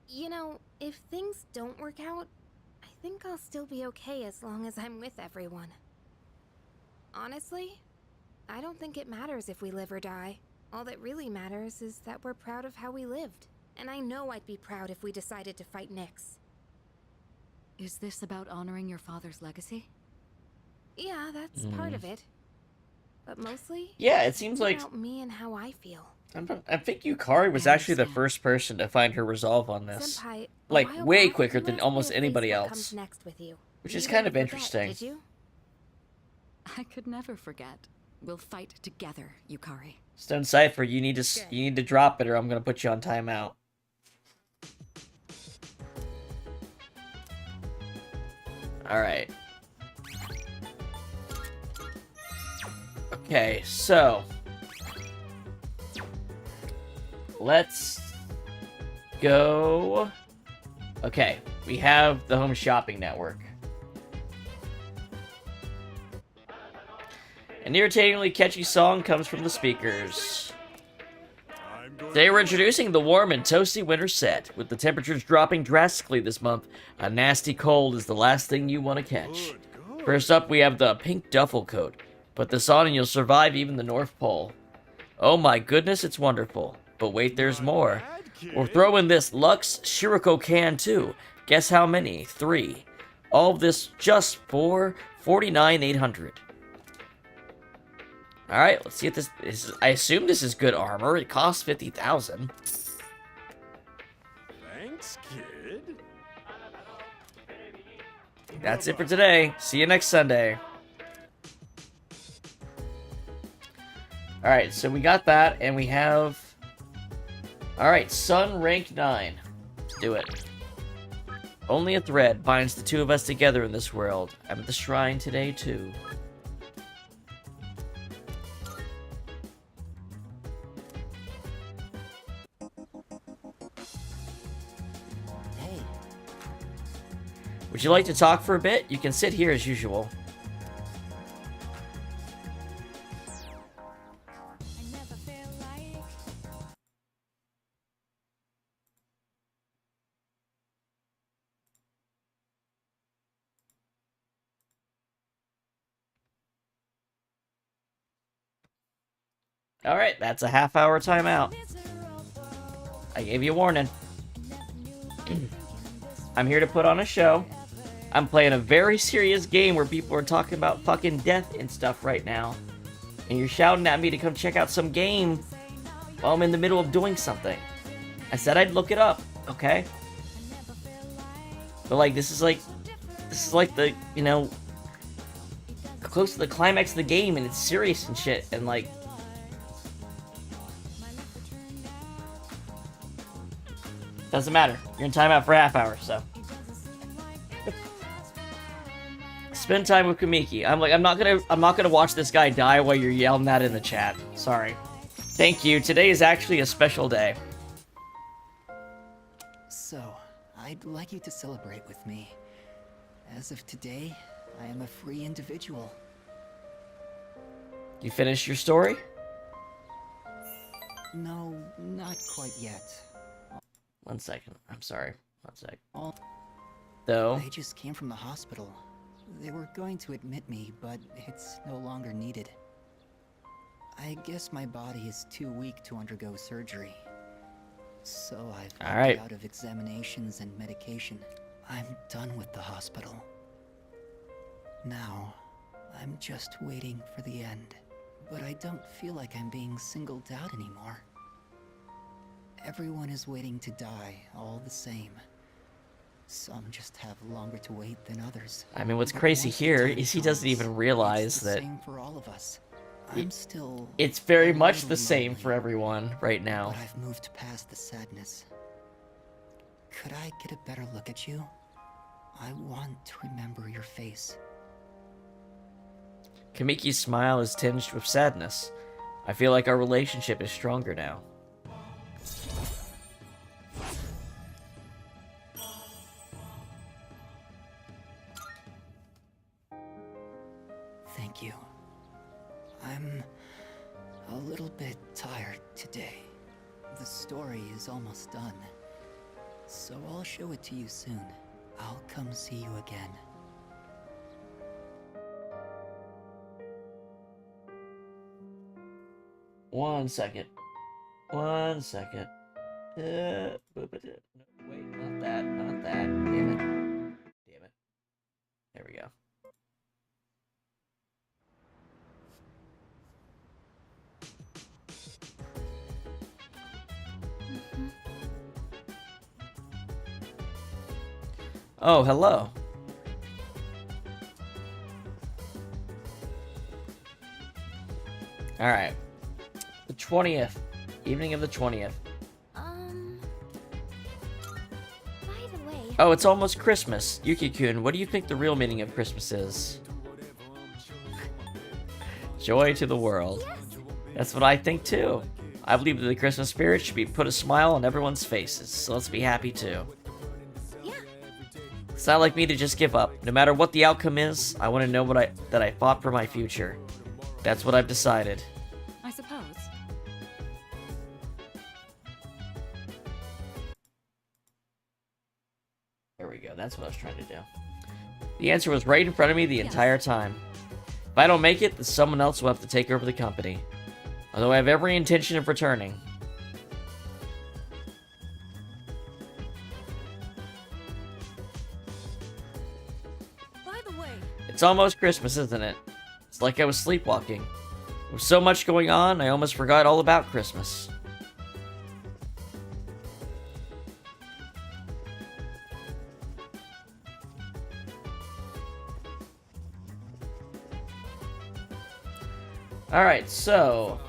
You know, if things don't work out, I think I'll still be okay as long as I'm with everyone. Honestly, I don't think it matters if we live or die. All that really matters is that we're proud of how we lived. And I know I'd be proud if we decided to fight Nyx. Is this about honoring your father's legacy? Yeah, that's part of it. But mostly, Yeah, it seems it's like about me and how I feel. I think Yukari was actually the first person to find her resolve on this. Senpai, a Like, while way back, quicker you than asked me almost to face anybody what else. comes next with you. Which You is kind of didn't forget, interesting. Did you? I could never forget. We'll fight together, Yukari. Stone Cipher, you need to drop it or I'm gonna put you on timeout. Alright. Okay, so let's go. Okay, we have the Home Shopping Network. An irritatingly catchy song comes from the speakers. Today we're introducing the warm and toasty winter set. With the temperatures dropping drastically this month, a nasty cold is the last thing you want to catch. First up, we have the pink duffel coat. Put this on and you'll survive even the North Pole. Oh my goodness, it's wonderful. But wait, there's more. We'll throw in this Lux Shiroko can too. Guess how many? 3. All of this just for $49,800. Alright, let's see if this is. I assume this is good armor. It costs $50,000. Thanks, kid. That's it for today. See you next Sunday. Alright, so we got that, and we have... Alright, Sun rank 9. Let's do it. Only a thread binds the two of us together in this world. I'm at the shrine today, too. Would you like to talk for a bit? You can sit here as usual. Alright, that's a half-hour timeout. I gave you a warning. I'm here to put on a show. I'm playing a very serious game where people are talking about fucking death and stuff right now. And you're shouting at me to come check out some game while I'm in the middle of doing something. I said I'd look it up, okay? But like, this is like the, you know, close to the climax of the game and it's serious and shit and like... Doesn't matter. You're in timeout for a half hour, so. Spend time with Kamiki. I'm not gonna watch this guy die while you're yelling that in the chat. Sorry. Thank you. Today is actually a special day. So, I'd like you to celebrate with me. As of today, I am a free individual. You finished your story? No, not quite yet. 1 second. I'm sorry. 1 sec. All... Though. I just came from the hospital. They were going to admit me, but it's no longer needed. I guess my body is too weak to undergo surgery. So I've opted out of examinations and medication. I'm done with the hospital. Now, I'm just waiting for the end. But I don't feel like I'm being singled out anymore. Everyone is waiting to die, all the same. Some just have longer to wait than others. I mean, what's crazy here is he doesn't even realize that same for all of us. I'm still... It's very much the same for everyone right now. But I've moved past the sadness. Could I get a better look at you? I want to remember your face. Kamiki's smile is tinged with sadness. I feel like our relationship is stronger now. Thank you. I'm a little bit tired today. The story is almost done. So I'll show it to you soon. I'll come see you again. One second. 1 second. Wait, not that. Not that. Damn it. Damn it. There we go. Oh, hello. Alright. The 20th. Evening of the 20th. By the way... Oh, it's almost Christmas. Yuki-kun, what do you think the real meaning of Christmas is? Joy to the world. That's what I think too. I believe that the Christmas spirit should be put a smile on everyone's faces, so let's be happy too. It's not like me to just give up. No matter what the outcome is, I want to know that I fought for my future. That's what I've decided. I suppose. There we go. That's what I was trying to do. The answer was right in front of me the entire time. If I don't make it, then someone else will have to take over the company. Although I have every intention of returning. It's almost Christmas, isn't it? It's like I was sleepwalking. With so much going on, I almost forgot all about Christmas. Alright, so...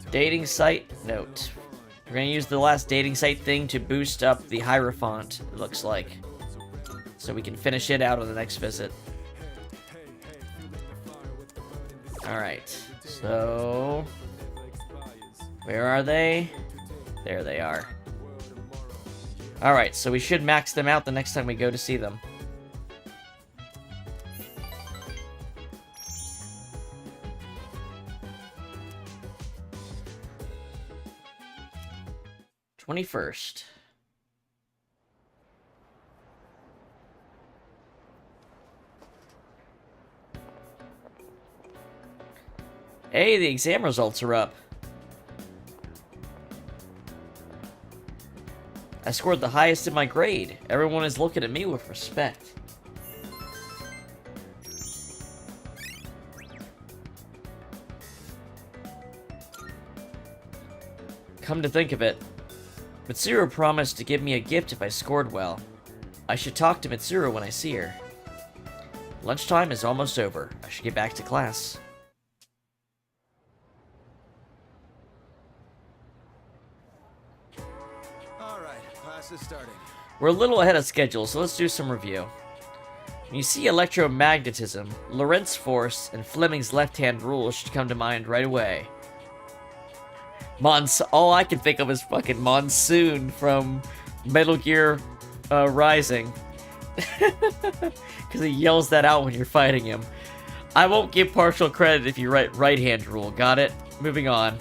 dating site note. We're gonna use the last dating site thing to boost up the Hierophant, it looks like. So we can finish it out on the next visit. Alright, so... where are they? There they are. Alright, so we should max them out the next time we go to see them. #21st. Hey, the exam results are up. I scored the highest in my grade. Everyone is looking at me with respect. Come to think of it, Mitsuru promised to give me a gift if I scored well. I should talk to Mitsuru when I see her. Lunchtime is almost over. I should get back to class. Starting. We're a little ahead of schedule, so let's do some review. When you see electromagnetism, Lorentz force, and Fleming's left-hand rule should come to mind right away. All I can think of is fucking Monsoon from Metal Gear Rising. Because he yells that out when you're fighting him. I won't give partial credit if you write right-hand rule. Got it? Moving on.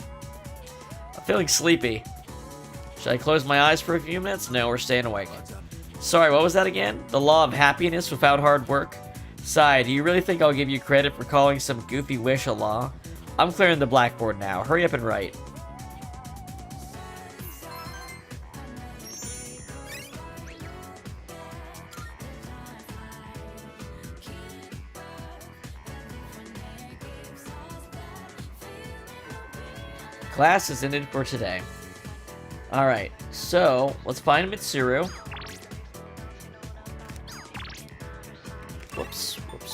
I'm feeling sleepy. Should I close my eyes for a few minutes? No, we're staying awake. Sorry, what was that again? The law of happiness without hard work? Sigh, do you really think I'll give you credit for calling some goofy wish a law? I'm clearing the blackboard now. Hurry up and write. Class is ended for today. Alright, so let's find Mitsuru.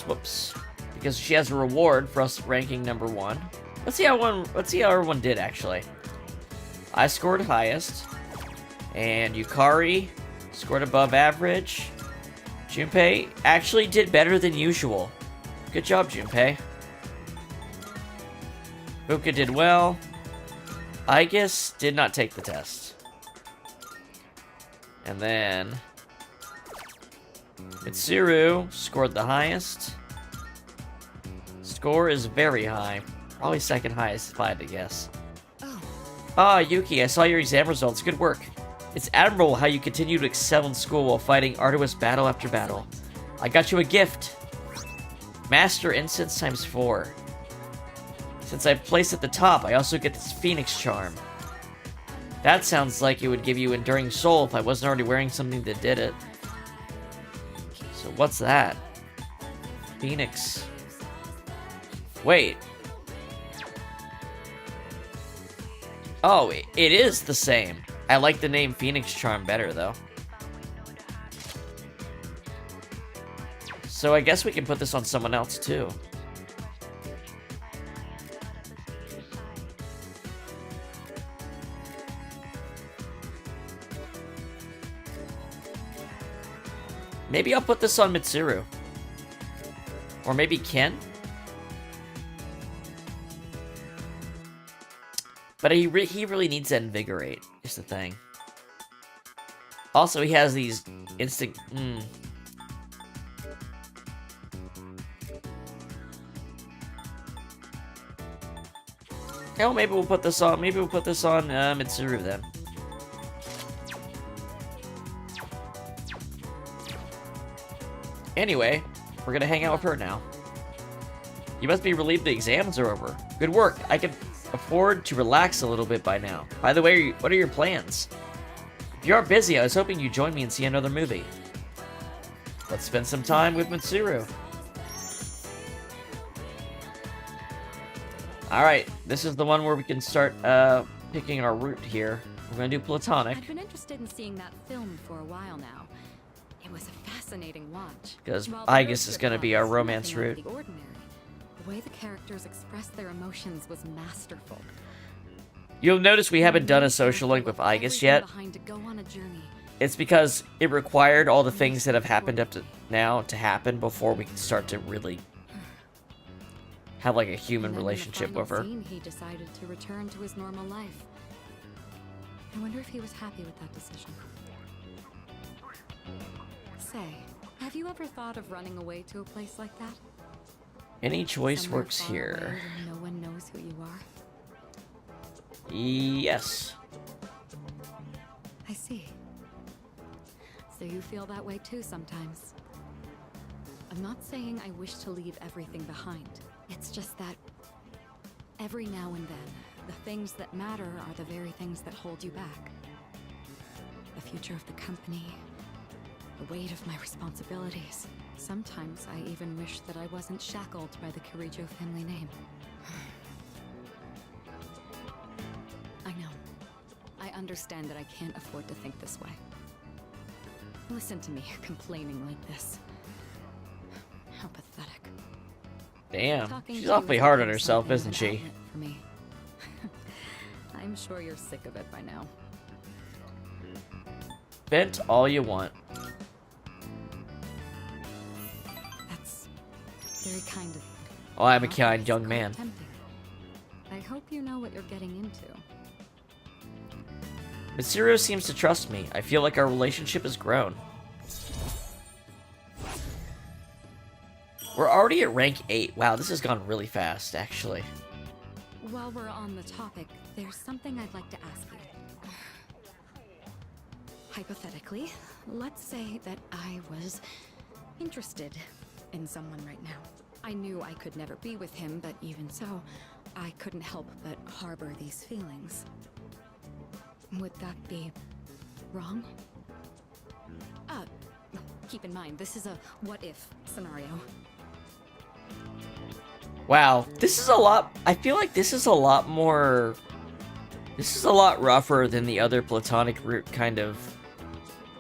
Whoops. Because she has a reward for us ranking #1. Let's see how everyone did actually. I scored highest. And Yukari scored above average. Junpei actually did better than usual. Good job, Junpei. Buka did well. Aigis did not take the test. And then Mitsuru scored the highest. Score is very high. Probably second highest if I had to guess. Ah, Yuki, I saw your exam results. Good work. It's admirable how you continue to excel in school while fighting arduous battle after battle. I got you a gift. Master Incense ×4. Since I placed at the top, I also get this Phoenix Charm. That sounds like it would give you Enduring Soul if I wasn't already wearing something that did it. So what's that? Phoenix. Wait. Oh, it is the same. I like the name Phoenix Charm better, though. So I guess we can put this on someone else, too. Maybe I'll put this on Mitsuru. Or maybe Ken? But he really needs to invigorate, is the thing. Also, he has these instant... Oh, maybe we'll put this on. Maybe we'll put this on Mitsuru then. Anyway, we're gonna hang out with her now. You must be relieved the exams are over. Good work. I can afford to relax a little bit by now. By the way, what are your plans? If you aren't busy, I was hoping you'd join me and see another movie. Let's spend some time with Mitsuru. Alright, this is the one where we can start picking our route here. We're gonna do Platonic. I've been interested in seeing that film for a while now. It was a fascinating watch. Because Aigis is gonna be our romance route. The way the characters expressed their emotions was masterful. You'll notice we haven't done a social link with Aigis yet. It's because it required all the things that have happened up to now to happen before we can start to really have like a human relationship with her. He decided to return to his normal life. I wonder if he was happy with that decision. Say, have you ever thought of running away to a place like that? Any choice Somewhere works far away here. where no one knows who you are? Yes. I see. So you feel that way too sometimes. I'm not saying I wish to leave everything behind. It's just that every now and then, the things that matter are the very things that hold you back. The future of the company, the weight of my responsibilities. Sometimes I even wish that I wasn't shackled by the Kirijo family name. I know. I understand that I can't afford to think this way. Listen to me complaining like this. How pathetic. Damn, Talking she's to you awfully is hard on like herself, something of isn't an she? outlet for me. I'm sure you're sick of it by now. Vent all you want. That's very kind of you. Oh, I'm a Not kind it's young quite man. tempting. I hope you know what you're getting into. Mitsuru seems to trust me. I feel like our relationship has grown. We're already at rank 8. Wow, this has gone really fast, actually. While we're on the topic, there's something I'd like to ask you. Hypothetically, let's say that I was interested in someone right now. I knew I could never be with him, but even so, I couldn't help but harbor these feelings. Would that be wrong? Keep in mind, this is a what-if scenario. Wow, this is a lot. I feel like this is a lot more. This is a lot rougher than the other platonic route kind of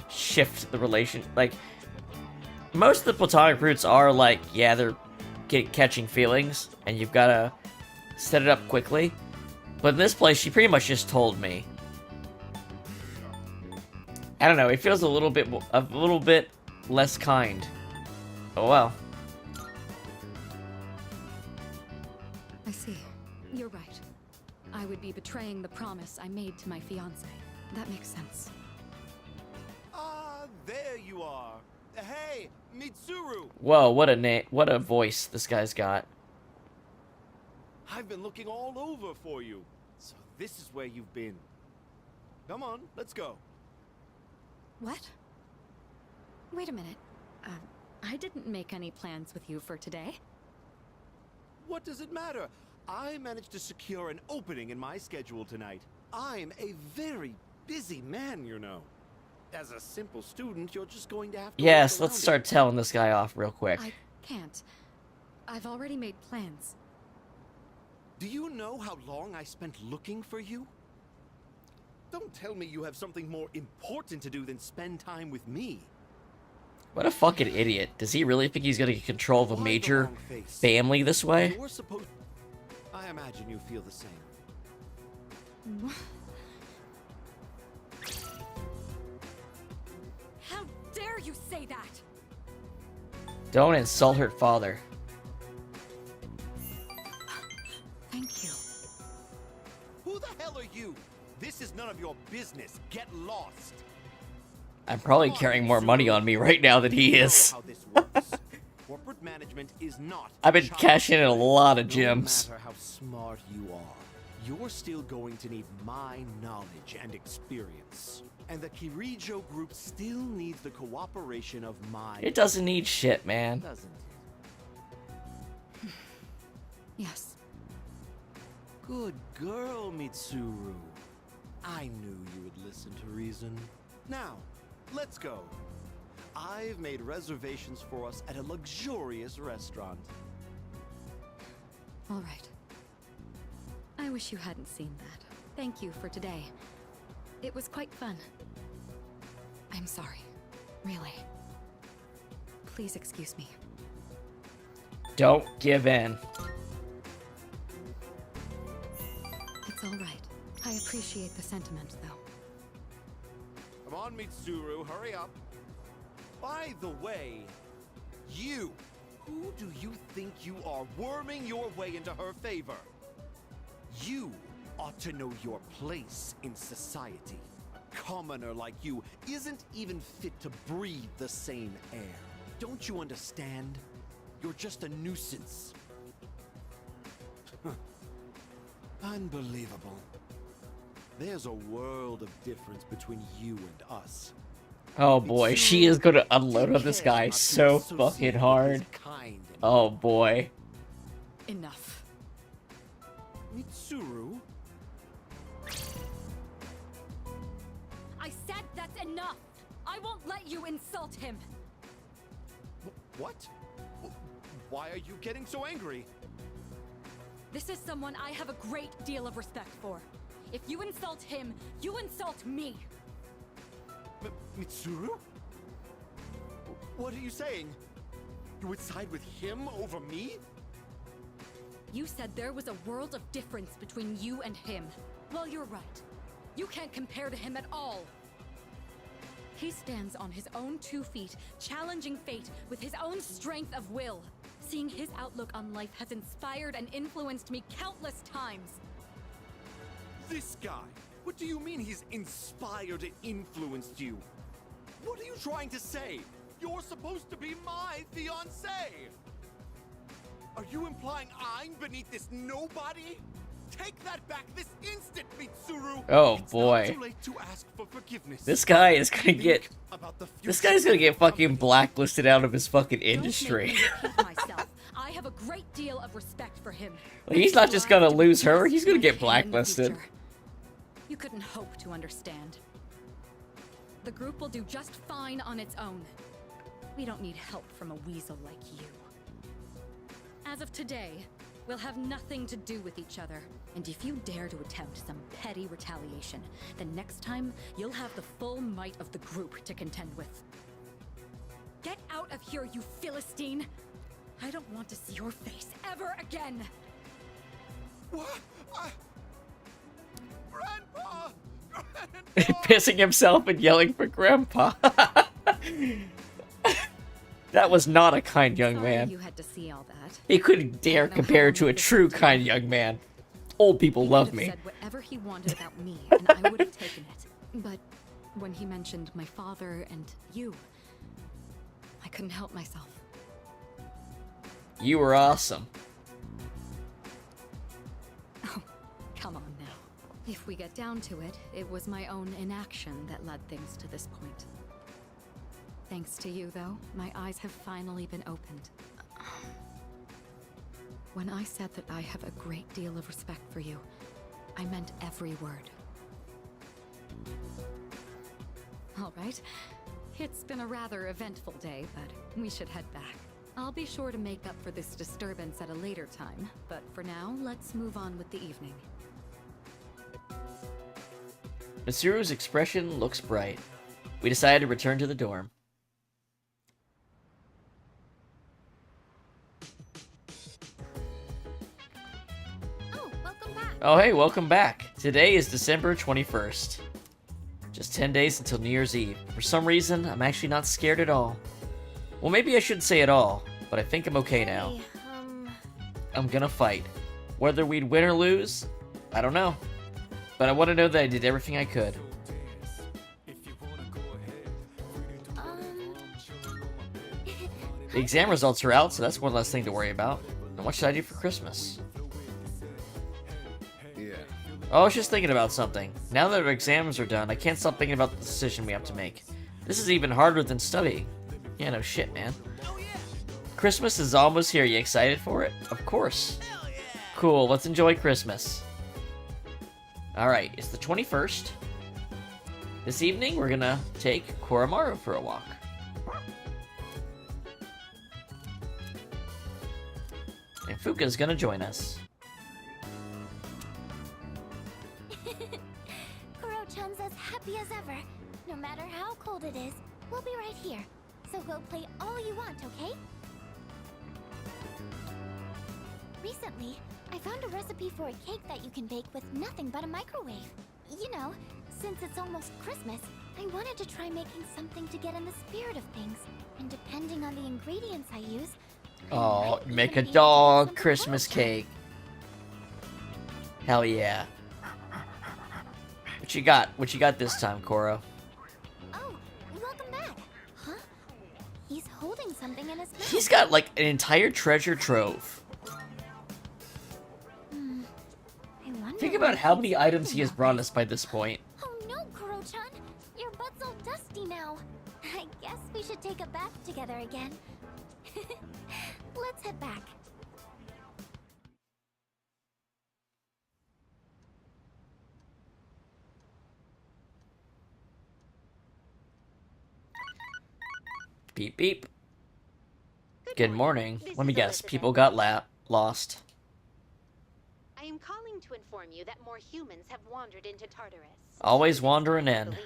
shift the relation. Like, most of the platonic routes are like, yeah, they're catching feelings, and you've got to set it up quickly. But in this place, she pretty much just told me. I don't know. It feels a little bit less kind. Oh well. I see. You're right. I would be betraying the promise I made to my fiancé. That makes sense. Ah, there you are. Hey, Mitsuru! Whoa, what a name! What a voice this guy's got. I've been looking all over for you. So this is where you've been. Come on, let's go. What? Wait a minute. I didn't make any plans with you for today. What does it matter? I managed to secure an opening in my schedule tonight. I'm a very busy man, you know. As a simple student, you're just going to have to... Yes, let's start telling this guy off real quick. I can't. I've already made plans. Do you know how long I spent looking for you? Don't tell me you have something more important to do than spend time with me. What a fucking idiot. Does he really think he's gonna get control of a major family this way? You're supposed... I imagine you feel the same. How dare you say that? Don't insult her father. Thank you. Who the hell are you? This is none of your business. Get lost. I'm probably carrying more money on me right now than he is. Corporate management is not. I've been cashing in a lot of gems. No matter how smart you are, you're still going to need my knowledge and experience. And the Kirijo group still needs the cooperation of my... It doesn't need shit, man. Doesn't it? Yes. Good girl, Mitsuru. I knew you would listen to reason. Now, let's go. I've made reservations for us at a luxurious restaurant. All right. I wish you hadn't seen that. Thank you for today. It was quite fun. I'm sorry. Really. Please excuse me. Don't give in. It's all right. I appreciate the sentiment, though. Come on, Mitsuru, hurry up. By the way, you, who do you think you are worming your way into her favor? You ought to know your place in society. A commoner like you isn't even fit to breathe the same air. Don't you understand? You're just a nuisance. Unbelievable. There's a world of difference between you and us. Oh boy, she is gonna unload on this guy so fucking hard. Oh boy. Enough. Mitsuru? I said that's enough! I won't let you insult him! What? Why are you getting so angry? This is someone I have a great deal of respect for. If you insult him, you insult me! Mitsuru? What are you saying? You would side with him over me? You said there was a world of difference between you and him. Well, you're right. You can't compare to him at all. He stands on his own 2 feet, challenging fate with his own strength of will. Seeing his outlook on life has inspired and influenced me countless times. This guy? What do you mean he's inspired and influenced you? What are you trying to say? You're supposed to be my fiancé! Are you implying I'm beneath this nobody? Take that back this instant, Mitsuru! Oh It's boy. not too late to ask for forgiveness. This guy is gonna get... About the This guy's gonna get fucking blacklisted out of his fucking industry. I have a great deal of respect for him. Well, he's not just gonna lose her, he's gonna get blacklisted. You couldn't hope to understand. The group will do just fine on its own. We don't need help from a weasel like you. As of today, we'll have nothing to do with each other. And if you dare to attempt some petty retaliation, then next time, you'll have the full might of the group to contend with. Get out of here, you Philistine! I don't want to see your face ever again! What? Grandpa! Pissing himself and yelling for Grandpa. That was not a kind young man. You had to see all that. He couldn't dare compare to a true kind young man. Old people love me. He could have said whatever he wanted about me, and I would have taken it. But when he mentioned my father and you, I couldn't help myself. You were awesome. Oh, come on now. If we get down to it, it was my own inaction that led things to this point. Thanks to you, though, my eyes have finally been opened. When I said that I have a great deal of respect for you, I meant every word. All right. It's been a rather eventful day, but we should head back. I'll be sure to make up for this disturbance at a later time, but for now, let's move on with the evening. Mitsuru's expression looks bright. We decided to return to the dorm. Oh, hey, welcome back. Today is December 21st. Just 10 days until New Year's Eve. For some reason, I'm actually not scared at all. Well, maybe I shouldn't say at all, but I think I'm okay now. I'm gonna fight. Whether we'd win or lose, I don't know. But I want to know that I did everything I could. The exam results are out, so that's one less thing to worry about. And what should I do for Christmas? Oh, I was just thinking about something. Now that our exams are done, I can't stop thinking about the decision we have to make. This is even harder than studying. Yeah, no shit, man. Christmas is almost here. You excited for it? Of course. Cool, let's enjoy Christmas. Alright, it's the 21st. This evening, we're gonna take Koromaru for a walk. And Fuka's gonna join us. Kuro-chan's as happy as ever. No matter how cold it is, we'll be right here. So go play all you want, okay? Recently, I found a recipe for a cake that you can bake with nothing but a microwave. You know, since it's almost Christmas, I wanted to try making something to get in the spirit of things. And depending on the ingredients I use... Oh, make a dog Christmas cake. Hell yeah. What you got? What you got this time, Koro? Oh, welcome back. Huh? He's holding something in his mouth. He's got like an entire treasure trove. Think about how many items he has brought us by this point. Oh no, Kuro-chan! Your butt's all dusty now. I guess we should take a bath together again. Let's head back. Beep beep. Good morning. Let me guess. People got lost. I am calling to inform you that more humans have wandered into Tartarus. Always wandering in.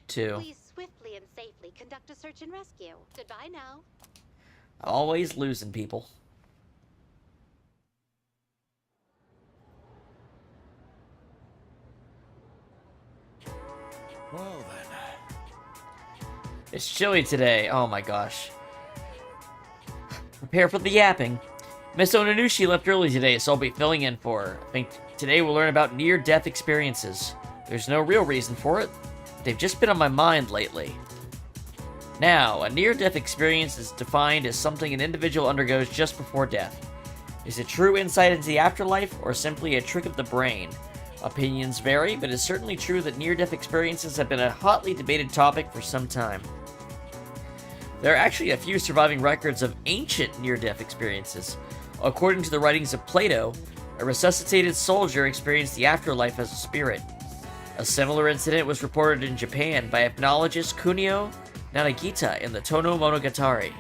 Too. Please swiftly and safely conduct a search and rescue. Goodbye now. Always losing people. Well then. It's chilly today. Oh my gosh. Prepare for the yapping. Miss Onanushi left early today, so I'll be filling in for her. I think today we'll learn about near-death experiences. There's no real reason for it. They've just been on my mind lately. Now, a near-death experience is defined as something an individual undergoes just before death. Is it true insight into the afterlife, or simply a trick of the brain? Opinions vary, but it's certainly true that near-death experiences have been a hotly debated topic for some time. There are actually a few surviving records of ancient near-death experiences. According to the writings of Plato, a resuscitated soldier experienced the afterlife as a spirit. A similar incident was reported in Japan by ethnologist Kunio Nanagita in the Tono Monogatari.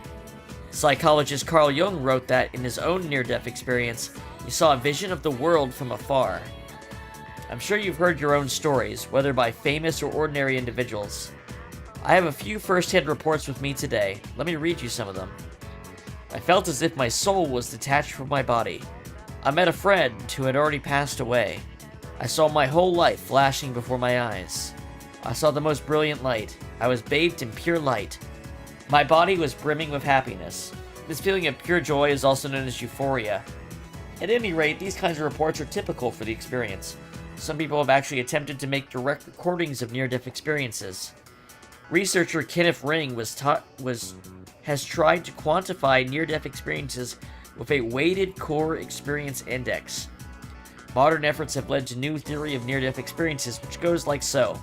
Psychologist Carl Jung wrote that in his own near-death experience, he saw a vision of the world from afar. I'm sure you've heard your own stories, whether by famous or ordinary individuals. I have a few first-hand reports with me today. Let me read you some of them. I felt as if my soul was detached from my body. I met a friend who had already passed away. I saw my whole life flashing before my eyes. I saw the most brilliant light. I was bathed in pure light. My body was brimming with happiness. This feeling of pure joy is also known as euphoria. At any rate, these kinds of reports are typical for the experience. Some people have actually attempted to make direct recordings of near-death experiences. Researcher Kenneth Ring has tried to quantify near-death experiences with a weighted core experience index. Modern efforts have led to new theory of near-death experiences, which goes like so.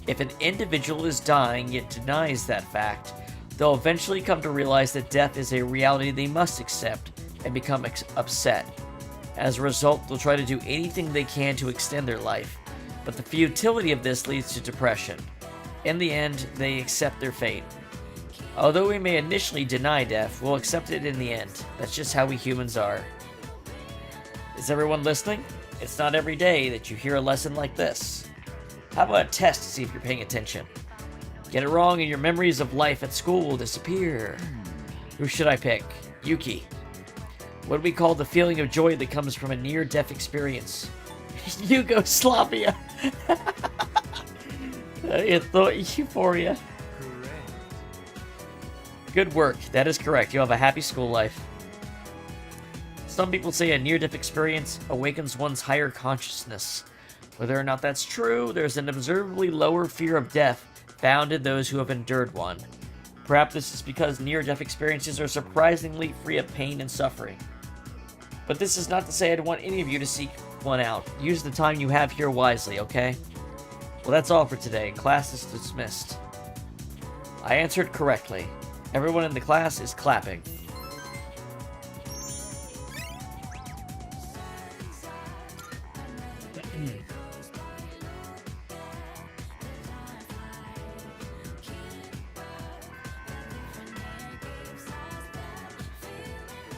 If an individual is dying yet denies that fact, they'll eventually come to realize that death is a reality they must accept and become upset. As a result, they'll try to do anything they can to extend their life, but the futility of this leads to depression. In the end, they accept their fate. Although we may initially deny death, we'll accept it in the end. That's just how we humans are. Is everyone listening? It's not every day that you hear a lesson like this. How about a test to see if you're paying attention? Get it wrong and your memories of life at school will disappear. Who should I pick? Yuki. What do we call the feeling of joy that comes from a near-death experience? Yugoslavia. I thought euphoria. Good work. That is correct. You'll have a happy school life. Some people say a near-death experience awakens one's higher consciousness. Whether or not that's true, there's an observably lower fear of death found in those who have endured one. Perhaps this is because near-death experiences are surprisingly free of pain and suffering. But this is not to say I'd want any of you to seek one out. Use the time you have here wisely, okay? Well, that's all for today. Class is dismissed. I answered correctly. Everyone in the class is clapping.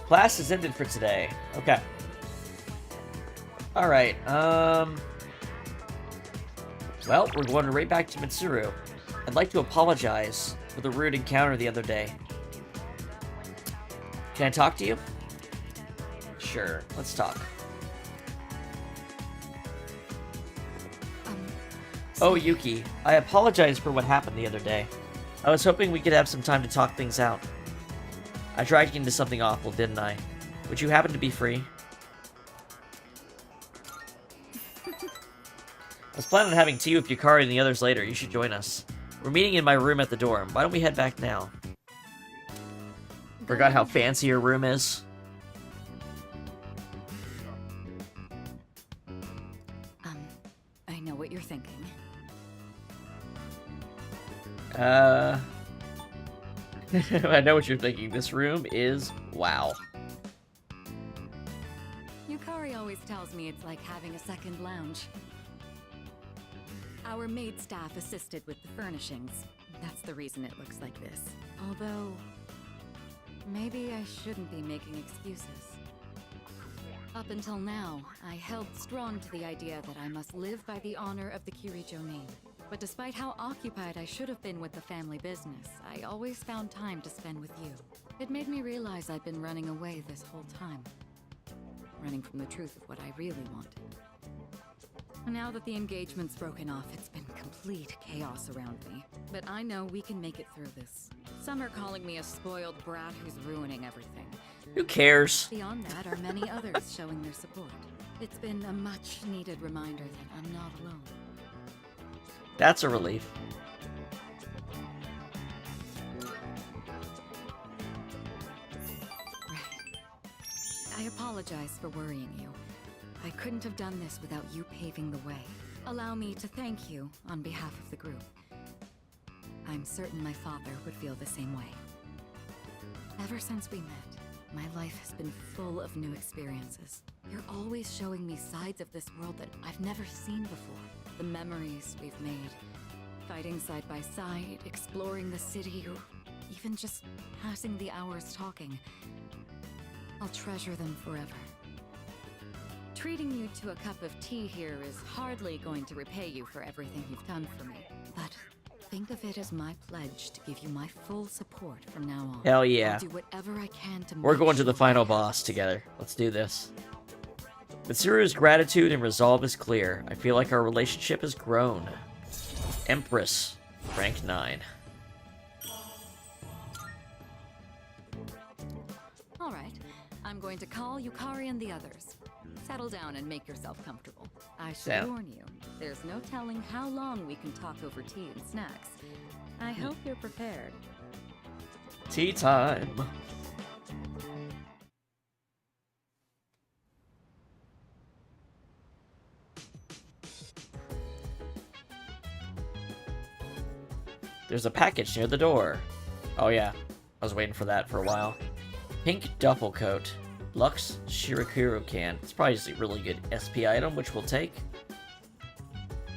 Class is ended for today. Okay. Alright, well, we're going right back to Mitsuru. I'd like to apologize for the rude encounter the other day. Can I talk to you? Sure, let's talk. Oh, Yuki, I apologize for what happened the other day. I was hoping we could have some time to talk things out. I dragged you into something awful, didn't I? Would you happen to be free? I was planning on having tea with Yukari and the others later. You should join us. We're meeting in my room at the dorm. Why don't we head back now? Forgot how fancy your room is. I know what you're thinking. I know what you're thinking. This room is wow. Yukari always tells me it's like having a second lounge. Our maid staff assisted with the furnishings. That's the reason it looks like this. Although, maybe I shouldn't be making excuses. Up until now, I held strong to the idea that I must live by the honor of the Kirijo name. But despite how occupied I should have been with the family business, I always found time to spend with you. It made me realize I'd been running away this whole time. Running from the truth of what I really wanted. Now that the engagement's broken off, it's been complete chaos around me. But I know we can make it through this. Some are calling me a spoiled brat who's ruining everything. Who cares? Beyond that are many others showing their support. It's been a much-needed reminder that I'm not alone. That's a relief. I apologize for worrying you. I couldn't have done this without you paving the way. Allow me to thank you on behalf of the group. I'm certain my father would feel the same way. Ever since we met, my life has been full of new experiences. You're always showing me sides of this world that I've never seen before. The memories we've made, fighting side by side, exploring the city, or even just passing the hours talking. I'll treasure them forever. Treating you to a cup of tea here is hardly going to repay you for everything you've done for me. But think of it as my pledge to give you my full support from now on. Hell yeah. I'll do whatever I can to We're make going to the sure final boss together. Let's do this. Mitsuru's gratitude and resolve is clear. I feel like our relationship has grown. Empress, rank 9. All right, I'm going to call Yukari and the others. Settle down and make yourself comfortable. I should Sam. warn you, there's no telling how long we can talk over tea and snacks. I hope you're prepared. Tea time. There's a package near the door. Oh yeah, I was waiting for that for a while. Pink duffel coat. Lux Shirokuro can. It's probably just a really good SP item, which we'll take.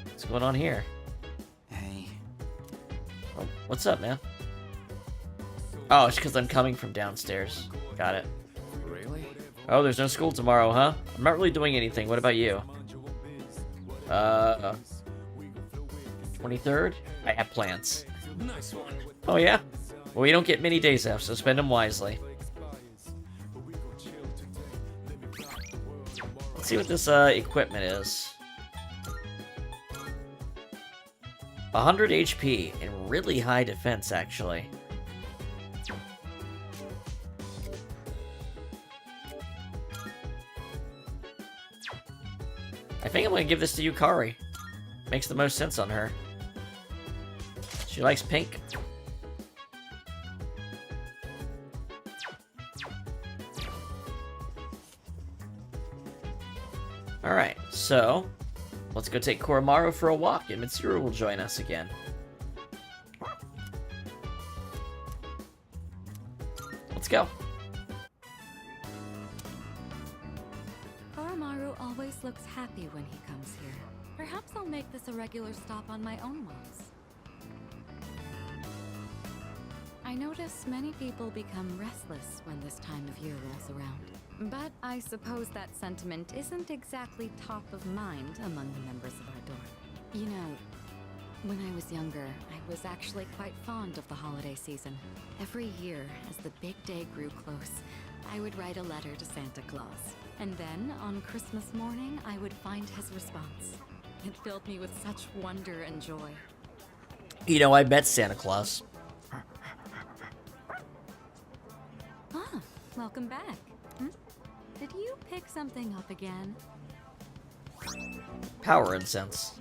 What's going on here? Hey. Oh, what's up, man? Oh, it's because I'm coming from downstairs. Got it. Really? Oh, there's no school tomorrow, huh? I'm not really doing anything. What about you? 23rd? I have plans. Nice one. Oh, yeah? Well, we don't get many days off, so spend them wisely. Let's see what this equipment is. 100 HP and really high defense, actually. I think I'm gonna give this to Yukari. Makes the most sense on her. She likes pink. Alright, so let's go take Koromaru for a walk, and Mitsuru will join us again. Let's go. Koromaru always looks happy when he comes here. Perhaps I'll make this a regular stop on my own walks. I notice many people become restless when this time of year rolls around. But I suppose that sentiment isn't exactly top of mind among the members of our dorm. You know, when I was younger, I was actually quite fond of the holiday season. Every year, as the big day grew close, I would write a letter to Santa Claus. And then, on Christmas morning, I would find his response. It filled me with such wonder and joy. You know, I met Santa Claus. Ah, welcome back. Did you pick something up again? Power incense.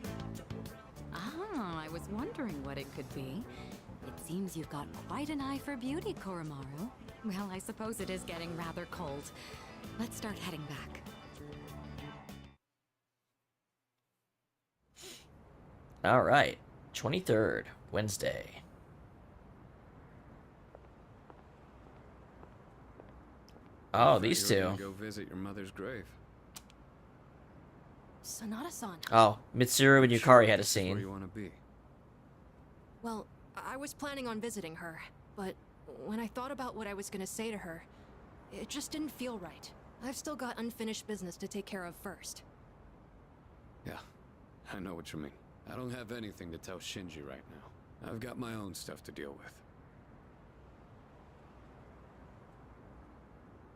Ah, I was wondering what it could be. It seems you've got quite an eye for beauty, Koromaru. Well, I suppose it is getting rather cold. Let's start heading back. Alright, 23rd, Wednesday. Oh, these You were two. gonna go visit your mother's grave. Sonata-san. Oh, Mitsuru and Yukari had a Where scene. you want to be? Well, I was planning on visiting her, but when I thought about what I was gonna say to her, it just didn't feel right. I've still got unfinished business to take care of first. Yeah, I know what you mean. I don't have anything to tell Shinji right now. I've got my own stuff to deal with.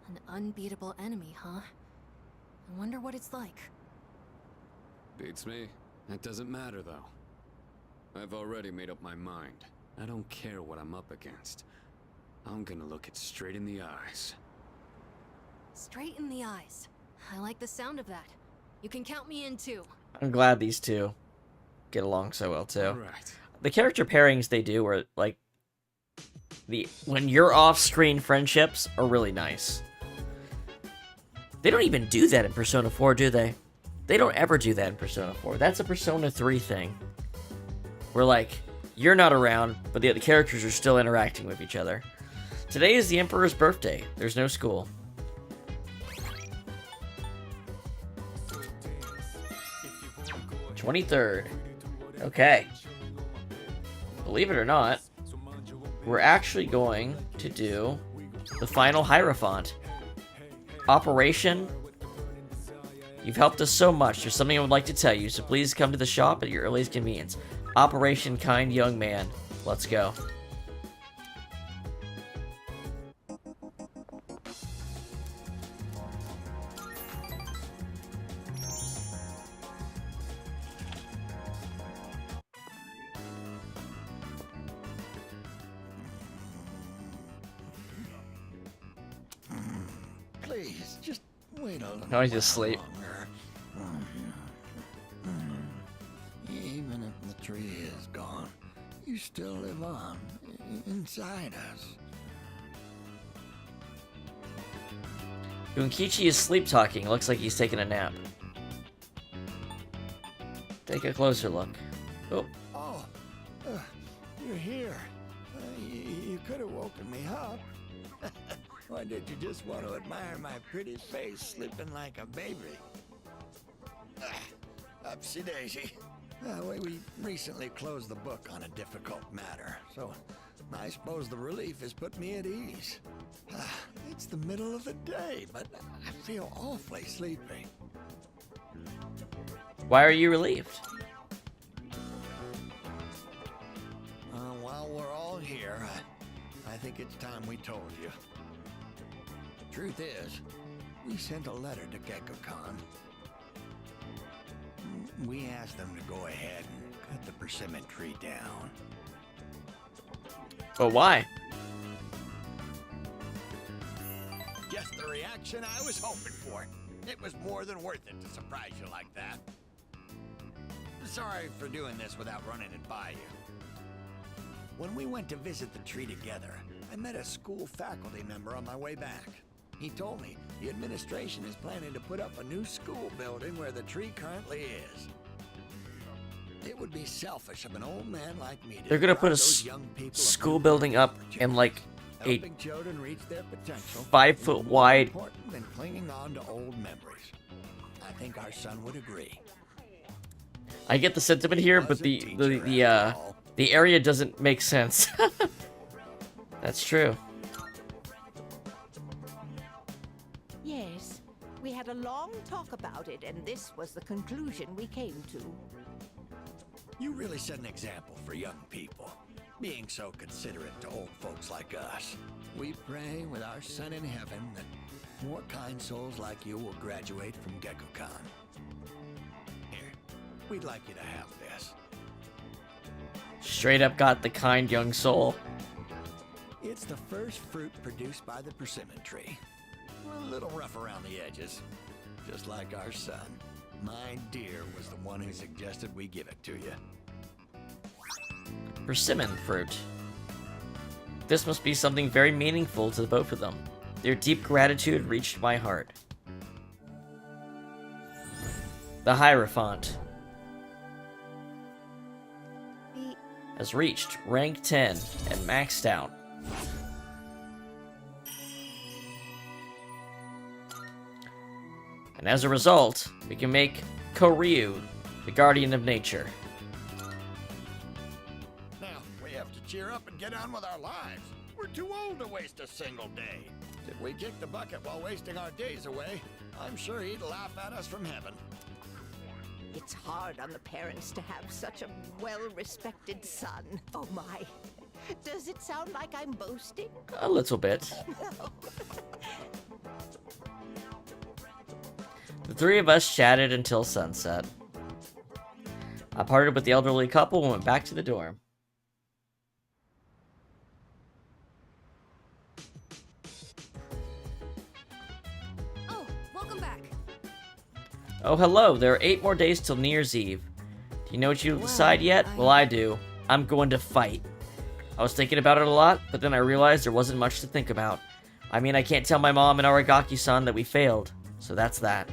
An unbeatable enemy, huh? I wonder what it's like. Beats me. That doesn't matter, though. I've already made up my mind. I don't care what I'm up against. I'm gonna look it straight in the eyes. Straight in the eyes. I like the sound of that. You can count me in too. I'm glad these two get along so well too. Alright. The character pairings they do are like when you're off-screen friendships are really nice. They don't even do that in Persona 4, do they? They don't ever do that in Persona 4. That's a Persona 3 thing. Where, like, you're not around, but the other characters are still interacting with each other. Today is the Emperor's birthday. There's no school. #23rd. Okay. Believe it or not, we're actually going to do the final Hierophant. Operation, you've helped us so much. There's something I would like to tell you, so please come to the shop at your earliest convenience. Operation Kind Young Man. Let's go. Please, just wait a little. Now he's asleep. Even if the tree is gone, you still live on inside us. Unkichi is sleep talking. Looks like he's taking a nap. Take a closer look. Oh. Oh, you're here. You could have woken me up. Or did you just want to admire my pretty face sleeping like a baby? Upsy daisy. We recently closed the book on a difficult matter, so I suppose the relief has put me at ease. It's the middle of the day, but I feel awfully sleepy. Why are you relieved? While we're all here, I think it's time we told you. Truth is, we sent a letter to Gekko-kan. We asked them to go ahead and cut the persimmon tree down. But why? Just the reaction I was hoping for. It was more than worth it to surprise you like that. Sorry for doing this without running it by you. When we went to visit the tree together, I met a school faculty member on my way back. He told me the administration is planning to put up a new school building where the tree currently is. It would be selfish of an old man like me to They're gonna put a those young people school building up in like a helping children reach their potential 5 foot wide. important than clinging on to old memories. I think our son would agree. I get the sentiment here, but the area doesn't make sense. That's true. Yes, we had a long talk about it, and this was the conclusion we came to. You really set an example for young people, being so considerate to old folks like us. We pray with our son in heaven that more kind souls like you will graduate from Gekko-kan. Here, we'd like you to have this. Straight up got the kind young soul. It's the first fruit produced by the persimmon tree. A little rough around the edges, just like our son. My dear was the one who suggested we give it to you. Persimmon fruit. This must be something very meaningful to the both of them. Their deep gratitude reached my heart. The Hierophant has reached rank 10 and maxed out. And as a result, we can make Koryu the guardian of nature. Now, we have to cheer up and get on with our lives. We're too old to waste a single day. If we kick the bucket while wasting our days away, I'm sure he'd laugh at us from heaven. It's hard on the parents to have such a well-respected son. Oh my. Does it sound like I'm boasting? A little bit. The three of us chatted until sunset. I parted with the elderly couple and went back to the dorm. Oh, welcome back. Oh, hello. There are 8 more days till New Year's Eve. Do you know what you'll decide yet? Well, I do. I'm going to fight. I was thinking about it a lot, but then I realized there wasn't much to think about. I mean, I can't tell my mom and Aragaki-san that we failed. So that's that.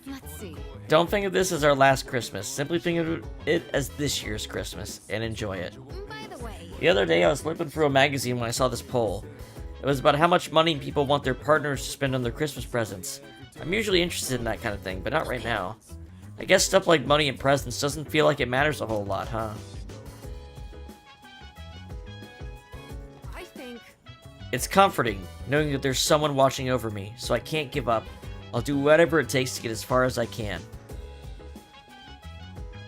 Let's see. Don't think of this as our last Christmas. Simply think of it as this year's Christmas and enjoy it. By the way, The other day I was flipping through a magazine when I saw this poll. It was about how much money people want their partners to spend on their Christmas presents. I'm usually interested in that kind of thing, but not right now. I guess stuff like money and presents doesn't feel like it matters a whole lot, huh? I think It's comforting, knowing that there's someone watching over me, so I can't give up. I'll do whatever it takes to get as far as I can.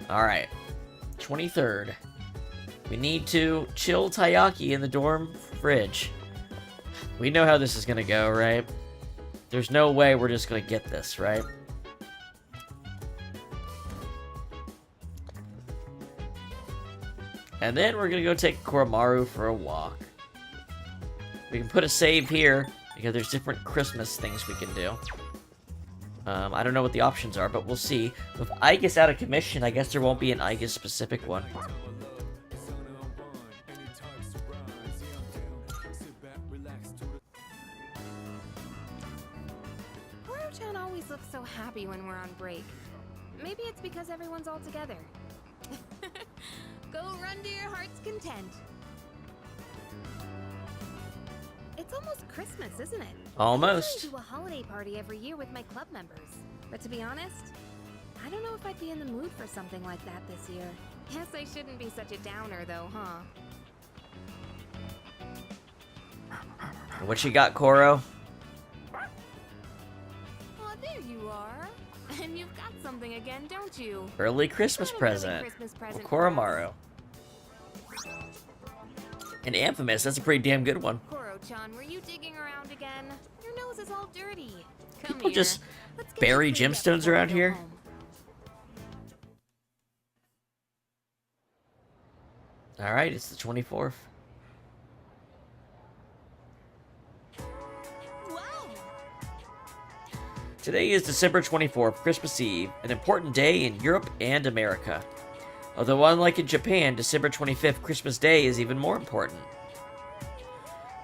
Alright. 23rd. We need to chill taiyaki in the dorm fridge. We know how this is gonna go, right? There's no way we're just gonna get this, right? And then we're gonna go take Koromaru for a walk. We can put a save here, because there's different Christmas things we can do. I don't know what the options are, but we'll see. With Aegis out of commission, I guess there won't be an Aegis specific one. Koro-chan always looks so happy when we're on break. Maybe it's because everyone's all together. Go run to your heart's content. It's almost Christmas, isn't it? Almost. I do a holiday party every year with my club members. But to be honest, I don't know if I'd be in the mood for something like that this year. Guess I shouldn't be such a downer though, huh? What you got, Koro? Oh, there you are. And you've got something again, don't you? Early Christmas present. Christmas For present Koromaru. And Infamous, that's a pretty damn good one. Koro-chan, were you digging around again? Your nose is all dirty. Come People here. just Let's get bury you cleaned up gemstones before we around go here. home. Alright, it's the 24th. Today is December 24th, Christmas Eve, an important day in Europe and America. Although unlike in Japan, December 25th, Christmas Day, is even more important.